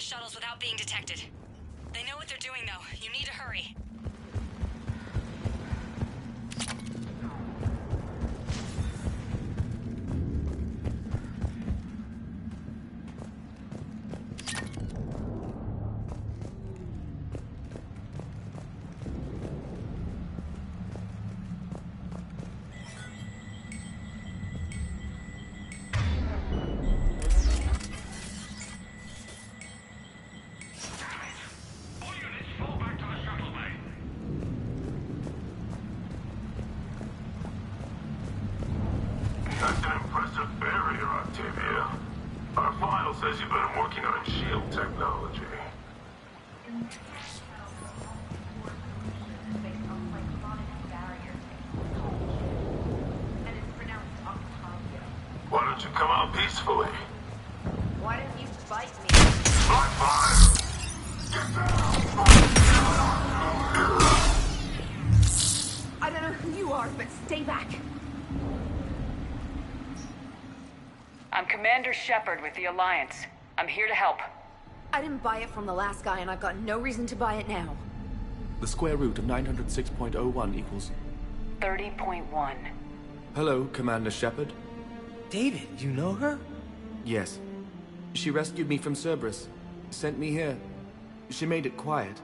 Shuttles without being detected. They know what they're doing, though. You need to hurry. Says you've been working on shield technology. Why don't you come out peacefully? Why don't you bite me? Black fire! Get down! I don't know who you are, but stay back. I'm Commander Shepard with the Alliance. I'm here to help. I didn't buy it from the last guy, and I've got no reason to buy it now. The square root of 906.01 equals... 30.1. Hello, Commander Shepard. David, you know her? Yes. She rescued me from Cerberus. Sent me here. She made it quiet.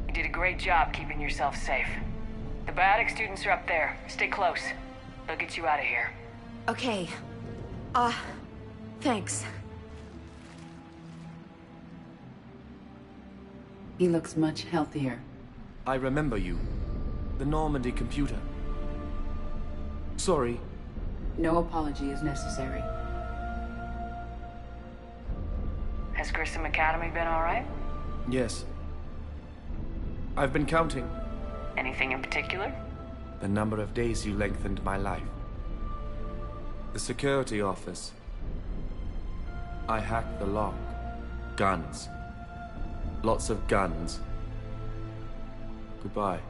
You did a great job keeping yourself safe. The biotic students are up there. Stay close. They'll get you out of here. Okay. Thanks. He looks much healthier. I remember you. The Normandy computer. Sorry. No apology is necessary. Has Grissom Academy been all right? Yes. I've been counting. Anything in particular? The number of days you lengthened my life. The security office. I hacked the lock. Guns. Lots of guns. Goodbye.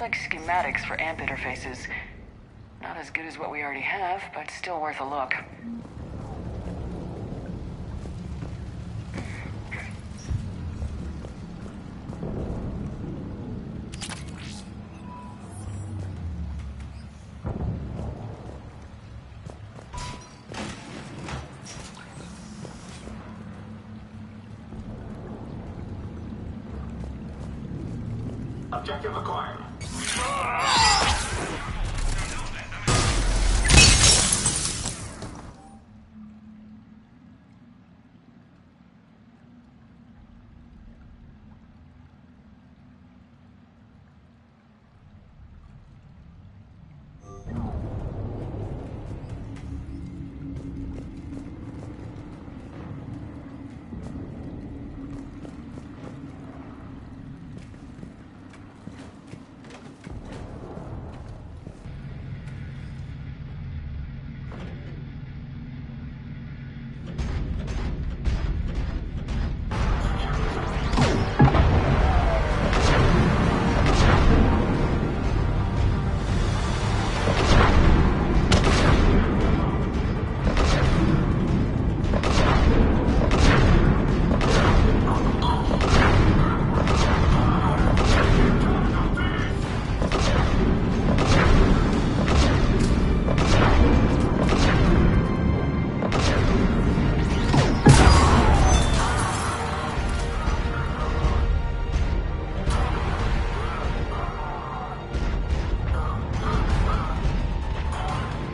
like schematics for amp interfaces. Not as good as what we already have, but still worth a look. Objective acquired.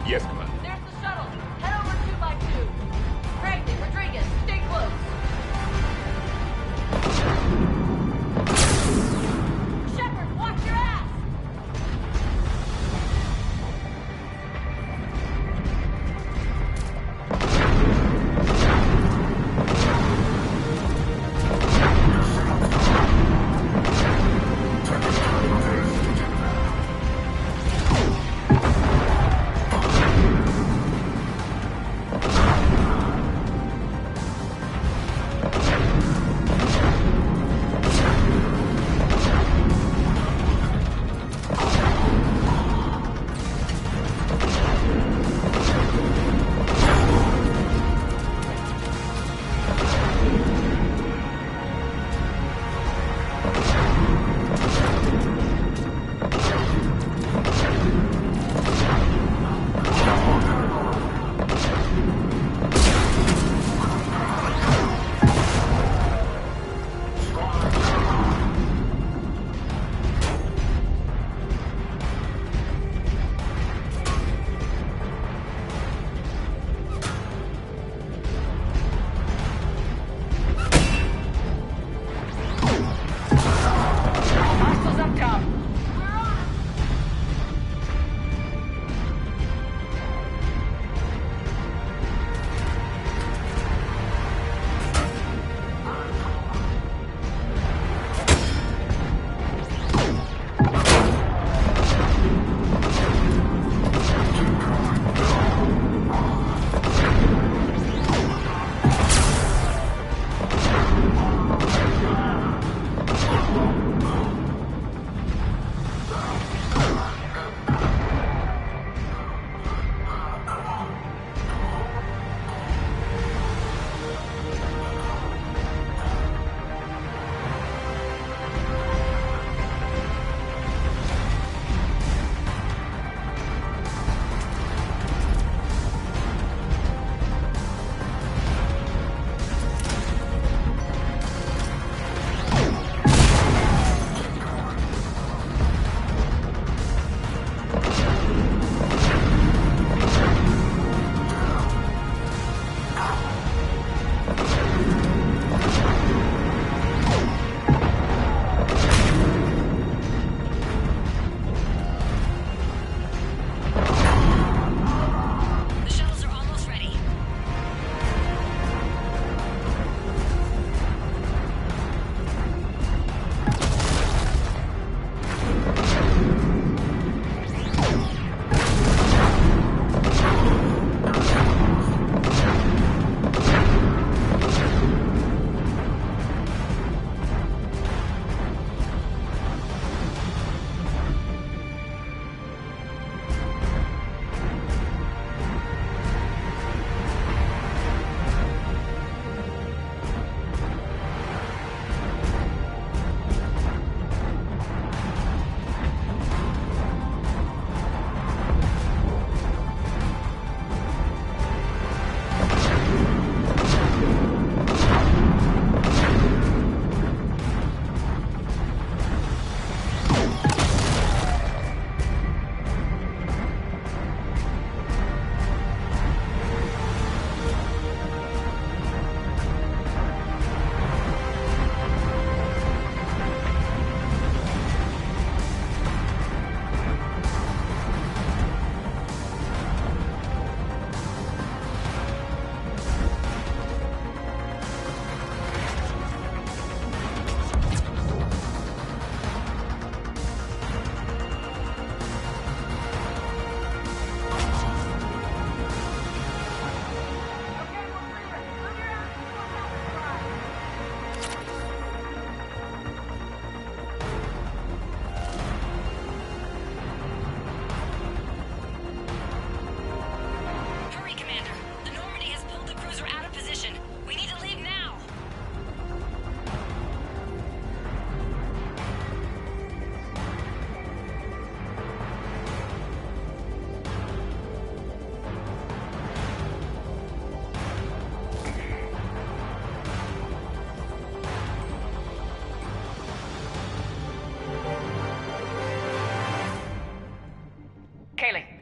Yes, Commander. There's the shuttle. Head over 2x2. Craig, Rodriguez, stay close. Shepard, watch your ass!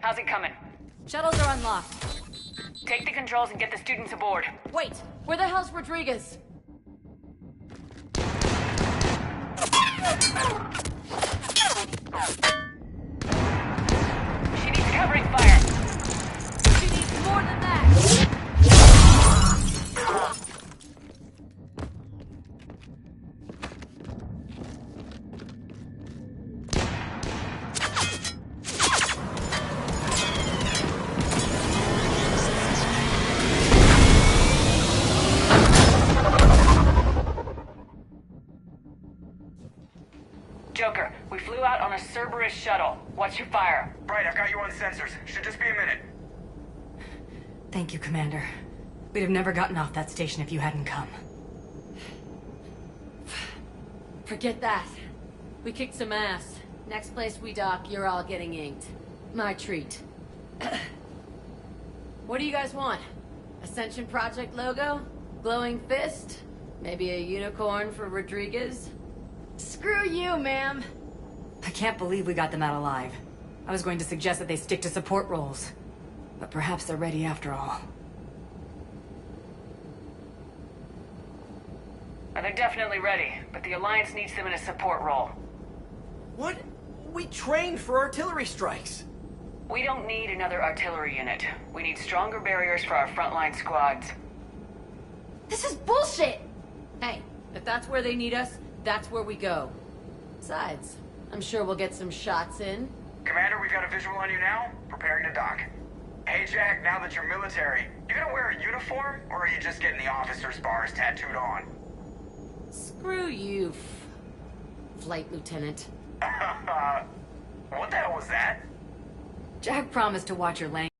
how's it coming? Shuttles are unlocked. Take the controls and get the students aboard. Wait, where the hell's Rodriguez? She needs covering fire. She needs more than that. Joker, we flew out on a Cerberus shuttle. What's your fire? Right, I've got you on sensors. Should just be a minute. Thank you, Commander. We'd have never gotten off that station if you hadn't come. Forget that. We kicked some ass. Next place we dock, you're all getting inked. My treat. What do you guys want? Ascension Project logo? Glowing fist? Maybe a unicorn for Rodriguez? Screw you, ma'am! I can't believe we got them out alive. I was going to suggest that they stick to support roles. But perhaps they're ready after all. They're definitely ready, but the Alliance needs them in a support role. What? We trained for artillery strikes. We don't need another artillery unit. We need stronger barriers for our frontline squads. This is bullshit! Hey, if that's where they need us, that's where we go. Besides, I'm sure we'll get some shots in. Commander, we've got a visual on you now. Preparing to dock. Hey, Jack, now that you're military, you gonna wear a uniform, or are you just getting the officer's bars tattooed on? Screw you, Flight Lieutenant. What the hell was that? Jack promised to watch your language.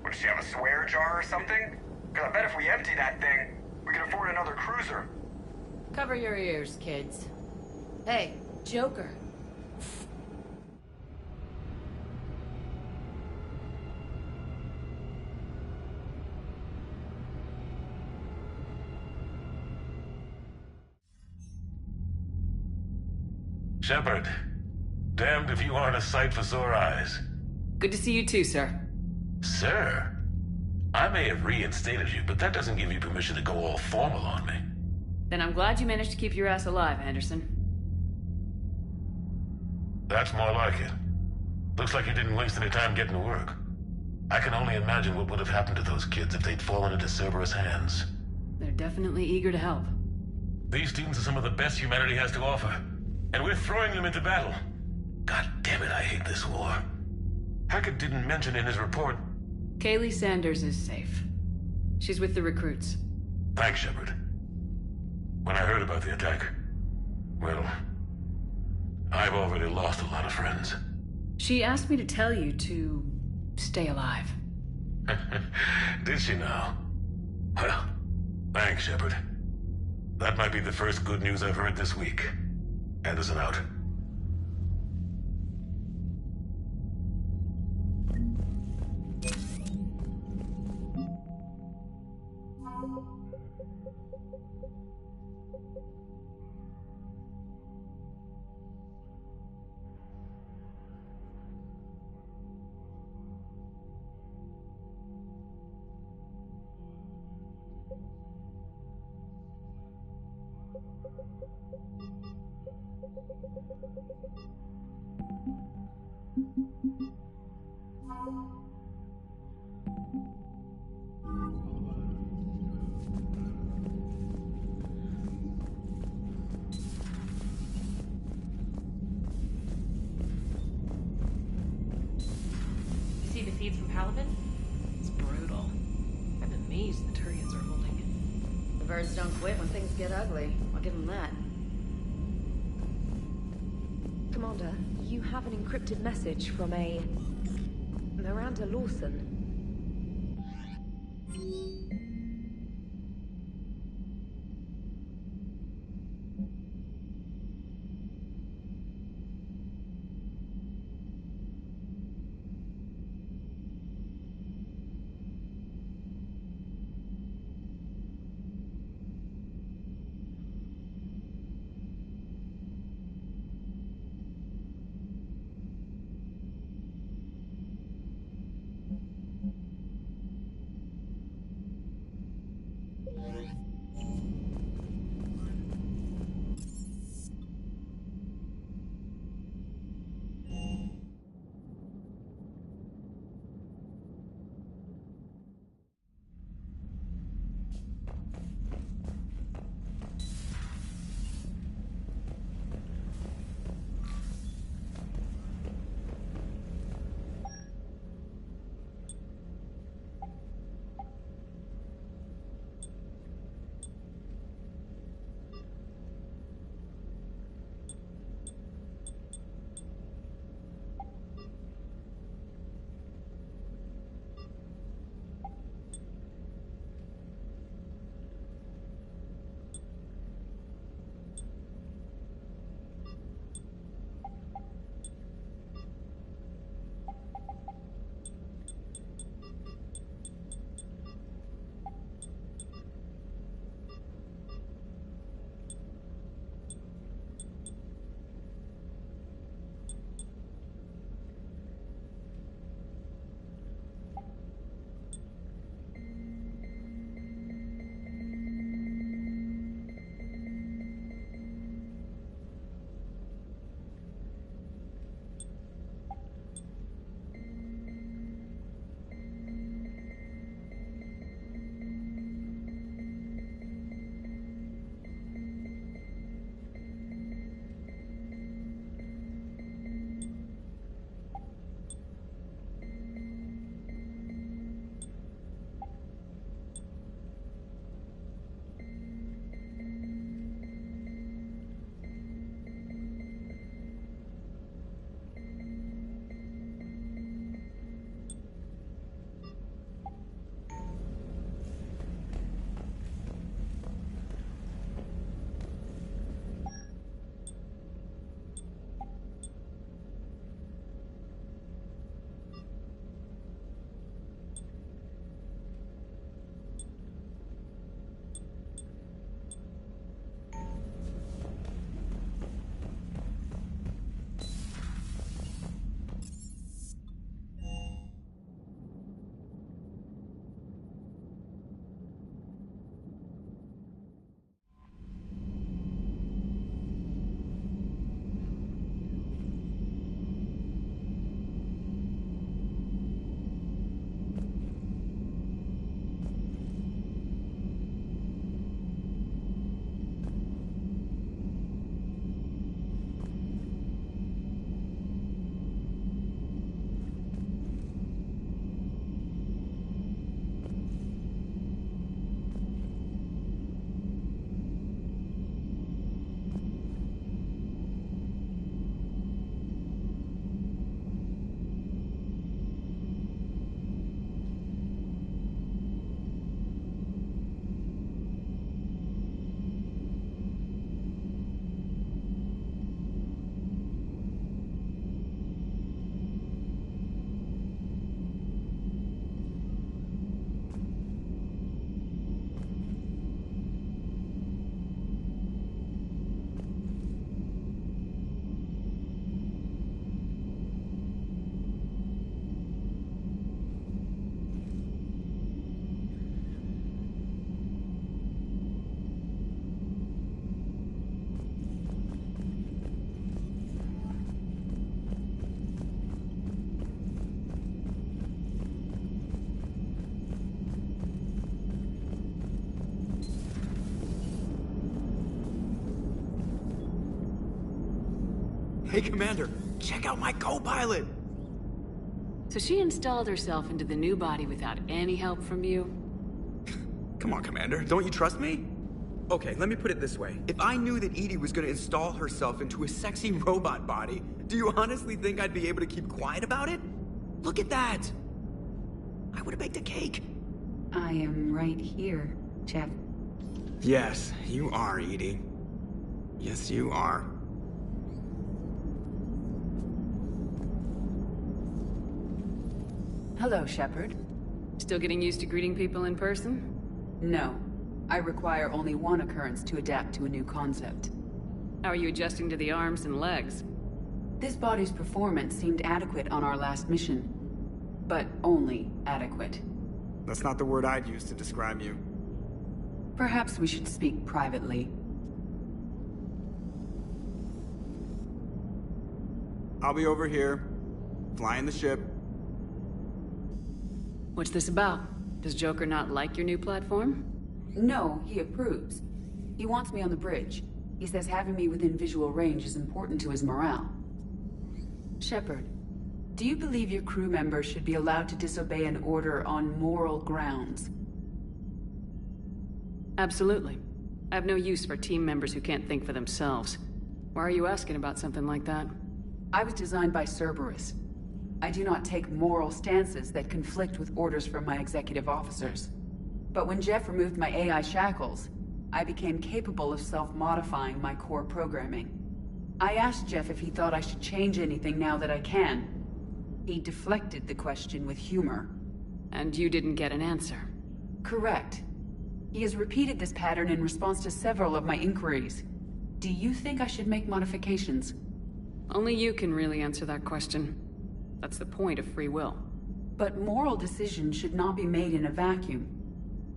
Would she have a swear jar or something? Because I bet if we empty that thing, we can afford another cruiser. Cover your ears, kids. Hey, Joker. Shepard, damned if you aren't a sight for sore eyes. Good to see you too, sir. Sir? I may have reinstated you, but that doesn't give you permission to go all formal on me. Then I'm glad you managed to keep your ass alive, Anderson. That's more like it. Looks like you didn't waste any time getting to work. I can only imagine what would have happened to those kids if they'd fallen into Cerberus hands. They're definitely eager to help. These students are some of the best humanity has to offer, and we're throwing them into battle. God damn it, I hate this war. Hackett didn't mention in his report... Kaylee Sanders is safe. She's with the recruits. Thanks, Shepard. When I heard about the attack, well, I've already lost a lot of friends. She asked me to tell you to stay alive. Did she now? Well, thanks, Shepard. That might be the first good news I've heard this week. Anderson out. See the feeds from Paladin? It's brutal. I'm amazed the Turians are holding it. The birds don't quit when things get ugly. I'll give them that. Commander, you have an encrypted message from a... Miranda Lawson. Hey, Commander, check out my co-pilot! So she installed herself into the new body without any help from you? Come on, Commander, don't you trust me? Okay, let me put it this way. If I knew that Edie was gonna install herself into a sexy robot body, do you honestly think I'd be able to keep quiet about it? Look at that! I would've baked a cake. I am right here, Jeff. Yes, you are, Edie. Yes, you are. Hello, Shepard. Still getting used to greeting people in person? No. I require only one occurrence to adapt to a new concept. How are you adjusting to the arms and legs? This body's performance seemed adequate on our last mission. But only adequate. That's not the word I'd use to describe you. Perhaps we should speak privately. I'll be over here, flying the ship. What's this about? Does Joker not like your new platform? No, he approves. He wants me on the bridge. He says having me within visual range is important to his morale. Shepard, do you believe your crew members should be allowed to disobey an order on moral grounds? Absolutely. I have no use for team members who can't think for themselves. Why are you asking about something like that? I was designed by Cerberus. I do not take moral stances that conflict with orders from my executive officers. But when Jeff removed my AI shackles, I became capable of self-modifying my core programming. I asked Jeff if he thought I should change anything now that I can. He deflected the question with humor. And you didn't get an answer? Correct. He has repeated this pattern in response to several of my inquiries. Do you think I should make modifications? Only you can really answer that question. That's the point of free will. But moral decisions should not be made in a vacuum.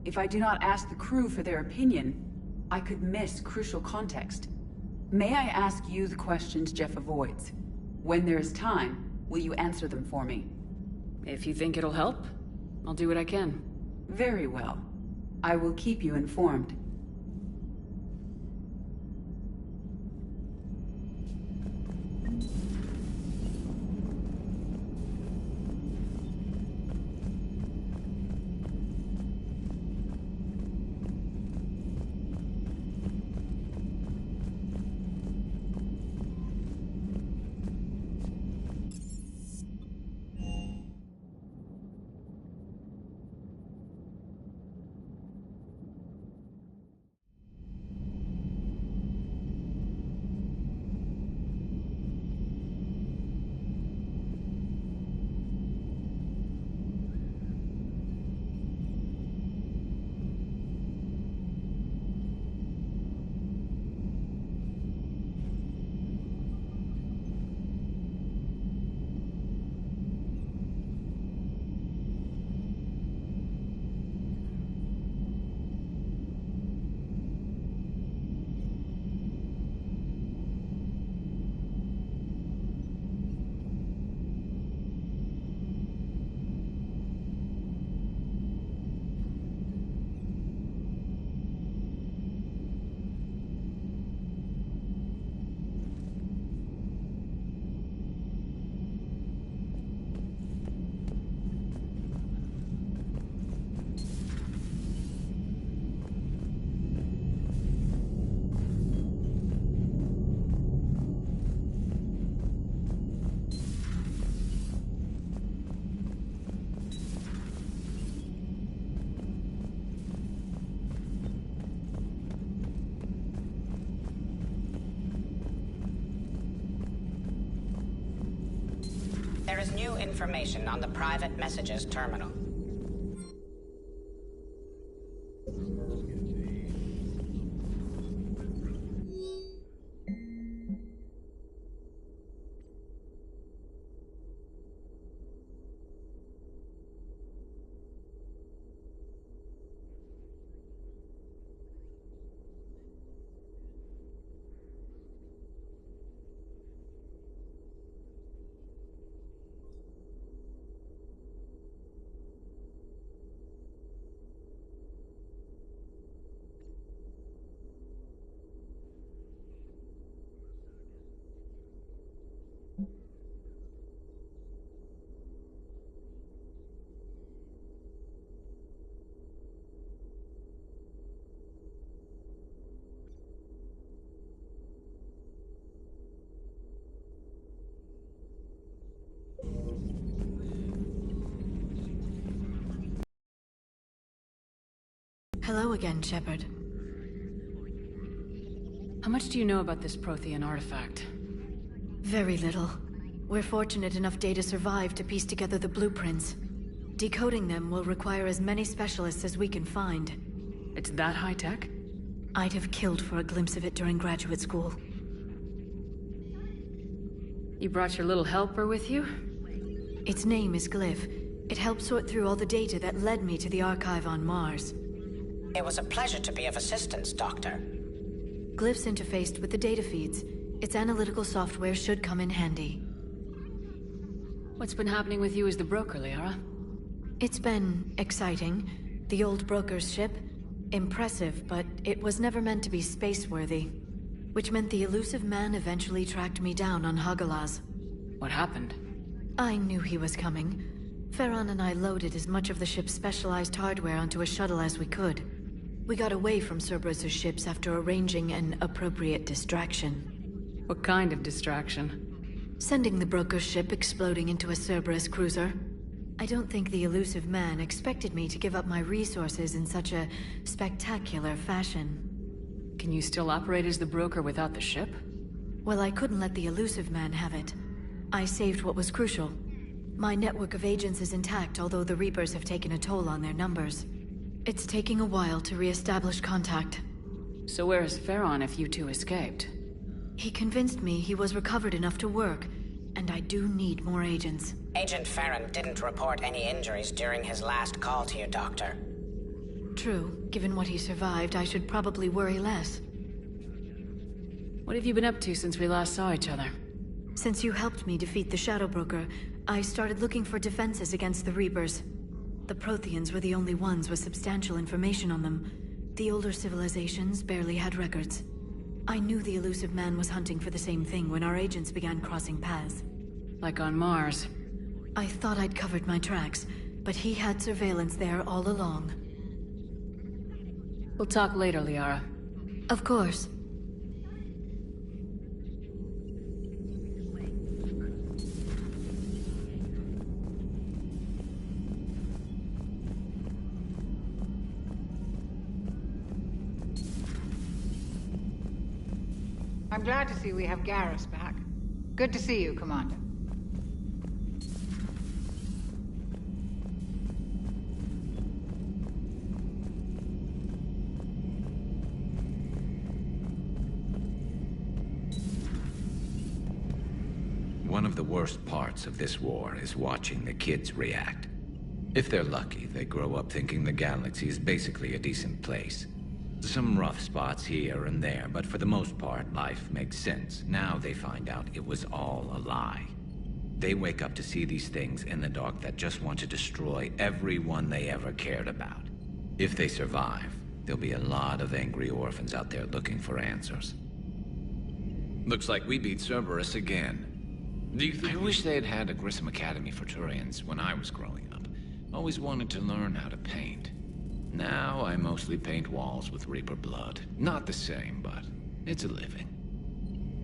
If I do not ask the crew for their opinion, I could miss crucial context. May I ask you the questions Jeff avoids? When there is time, will you answer them for me? If you think it'll help, I'll do what I can. Very well. I will keep you informed. There is new information on the private messages terminal. Hello again, Shepard. How much do you know about this Prothean artifact? Very little. We're fortunate enough Data survived to piece together the blueprints. Decoding them will require as many specialists as we can find. It's that high-tech? I'd have killed for a glimpse of it during graduate school. You brought your little helper with you? Its name is Glyph. It helped sort through all the data that led me to the archive on Mars. It was a pleasure to be of assistance, Doctor. Glyph's interfaced with the data feeds. Its analytical software should come in handy. What's been happening with you as the broker, Liara? It's been exciting. The old broker's ship? Impressive, but it was never meant to be space-worthy. Which meant the elusive man eventually tracked me down on Hagalaz. What happened? I knew he was coming. Farron and I loaded as much of the ship's specialized hardware onto a shuttle as we could. We got away from Cerberus' ships after arranging an appropriate distraction. What kind of distraction? Sending the broker's ship exploding into a Cerberus cruiser. I don't think the elusive man expected me to give up my resources in such a spectacular fashion. Can you still operate as the broker without the ship? Well, I couldn't let the elusive man have it. I saved what was crucial. My network of agents is intact, although the Reapers have taken a toll on their numbers. It's taking a while to re-establish contact. So where is Farron if you two escaped? He convinced me he was recovered enough to work, and I do need more agents. Agent Farron didn't report any injuries during his last call to you, Doctor. True. Given what he survived, I should probably worry less. What have you been up to since we last saw each other? Since you helped me defeat the Shadow Broker, I started looking for defenses against the Reapers. The Protheans were the only ones with substantial information on them. The older civilizations barely had records. I knew the elusive man was hunting for the same thing when our agents began crossing paths. Like on Mars. I thought I'd covered my tracks, but he had surveillance there all along. We'll talk later, Liara. Of course. I'm glad to see we have Garrus back. Good to see you, Commander. One of the worst parts of this war is watching the kids react. If they're lucky, they grow up thinking the galaxy is basically a decent place. Some rough spots here and there, but for the most part, life makes sense. Now they find out it was all a lie. They wake up to see these things in the dark that just want to destroy everyone they ever cared about. If they survive, there'll be a lot of angry orphans out there looking for answers. Looks like we beat Cerberus again. I wish they had had a Grissom Academy for Turians when I was growing up. Always wanted to learn how to paint. Now I mostly paint walls with Reaper blood. Not the same, but it's a living.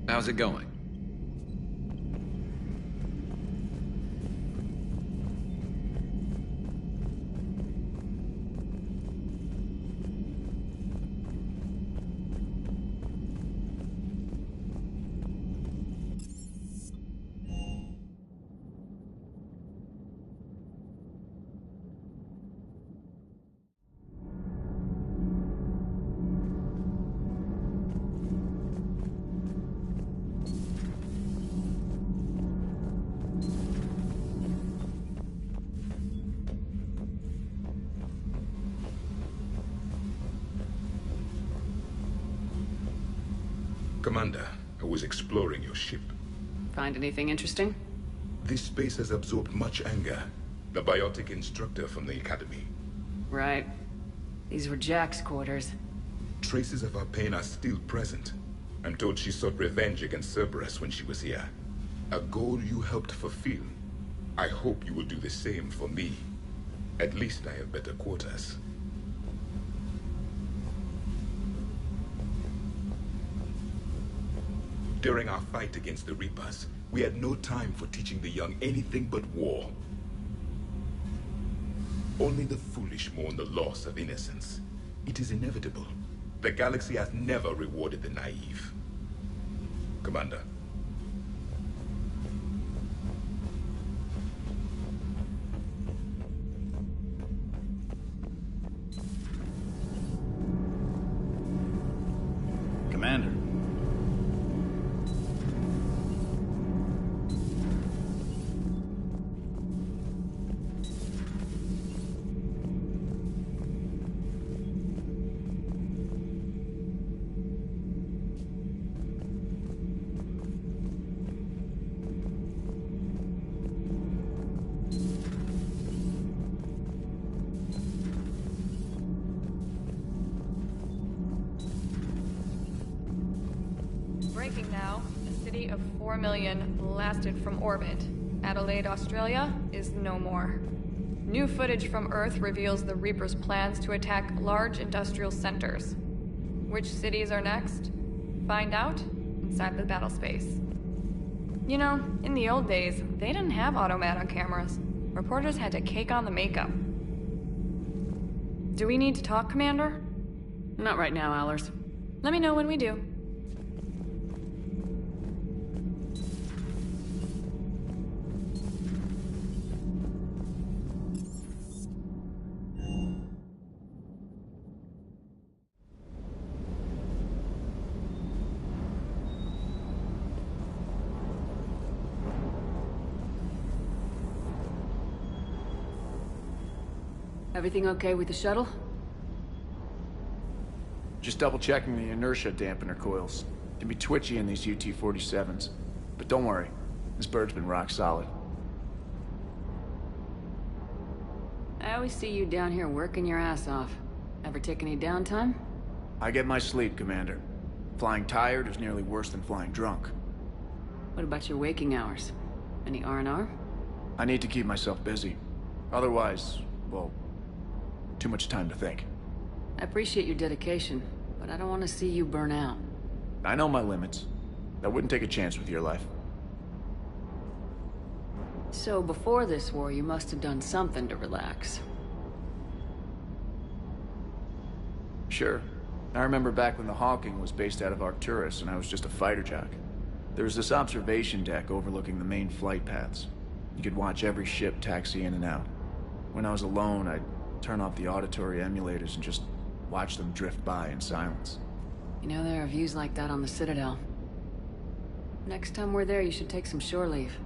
How's it going? Commander, I was exploring your ship. Find anything interesting? This space has absorbed much anger. The biotic instructor from the Academy. Right. These were Jack's quarters. Traces of her pain are still present. I'm told she sought revenge against Cerberus when she was here. A goal you helped fulfill. I hope you will do the same for me. At least I have better quarters. During our fight against the Reapers, we had no time for teaching the young anything but war. Only the foolish mourn the loss of innocence. It is inevitable. The galaxy has never rewarded the naive. Commander. Commander. Breaking now. A city of 4 million blasted from orbit. Adelaide, Australia is no more. New footage from Earth reveals the Reaper's plans to attack large industrial centers. Which cities are next? Find out inside the battle space. You know, in the old days, they didn't have automatic cameras. Reporters had to cake on the makeup. Do we need to talk, Commander? Not right now, Allers. Let me know when we do. Everything okay with the shuttle? Just double checking the inertia dampener coils. Can be twitchy in these UT-47s. But don't worry, this bird's been rock solid. I always see you down here working your ass off. Ever take any downtime? I get my sleep, Commander. Flying tired is nearly worse than flying drunk. What about your waking hours? Any R&R? I need to keep myself busy. Otherwise, well, too much time to think. I appreciate your dedication, but I don't want to see you burn out. I know my limits. I wouldn't take a chance with your life. So before this war, you must have done something to relax. Sure. I remember back when the Hawking was based out of Arcturus and I was just a fighter jock. There was this observation deck overlooking the main flight paths. You could watch every ship taxi in and out. When I was alone, I'd turn off the auditory emulators and just watch them drift by in silence. You know, there are views like that on the Citadel. Next time we're there, you should take some shore leave.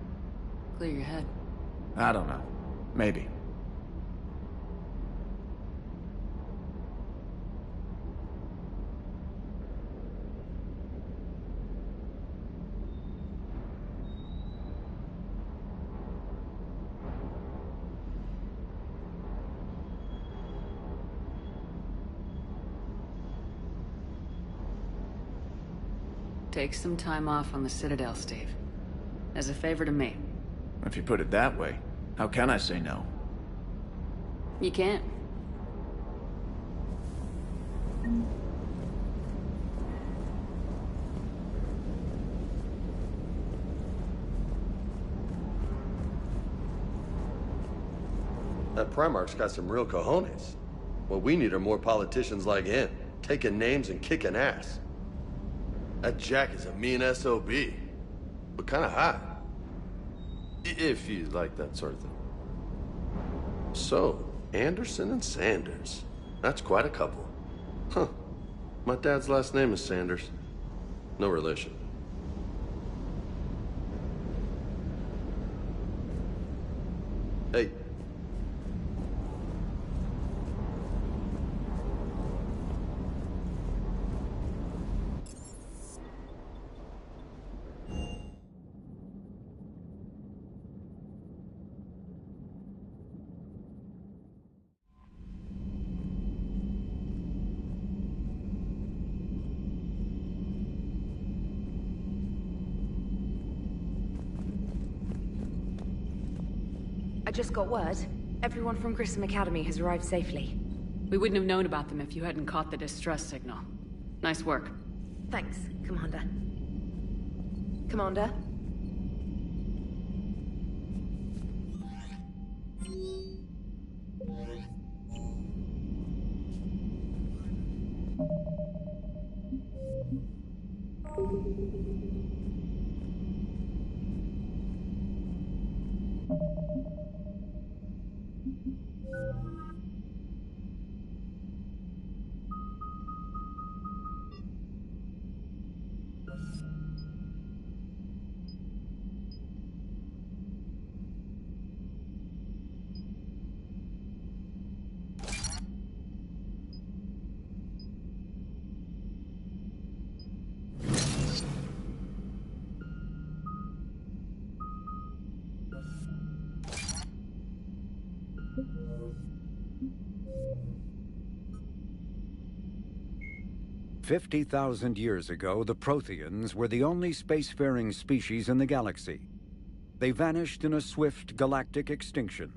Clear your head. I don't know. Maybe. Take some time off on the Citadel, Steve. As a favor to me. If you put it that way, how can I say no? You can't. That Primarch's got some real cojones. What we need are more politicians like him, taking names and kicking ass. That Jack is a mean SOB, but kind of hot. If you like that sort of thing. So, Anderson and Sanders. That's quite a couple. Huh. My dad's last name is Sanders. No relation. Hey. I just got word. Everyone from Grissom Academy has arrived safely. We wouldn't have known about them if you hadn't caught the distress signal. Nice work. Thanks, Commander. Commander? 50,000 years ago, the Protheans were the only spacefaring species in the galaxy. They vanished in a swift galactic extinction.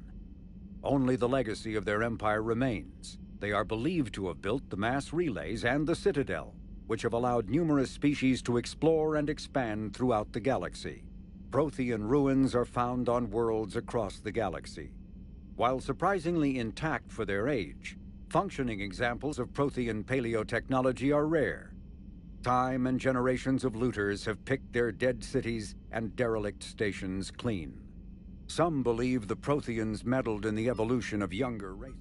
Only the legacy of their empire remains. They are believed to have built the mass relays and the Citadel, which have allowed numerous species to explore and expand throughout the galaxy. Prothean ruins are found on worlds across the galaxy. While surprisingly intact for their age, functioning examples of Prothean paleotechnology are rare. Time and generations of looters have picked their dead cities and derelict stations clean. Some believe the Protheans meddled in the evolution of younger races.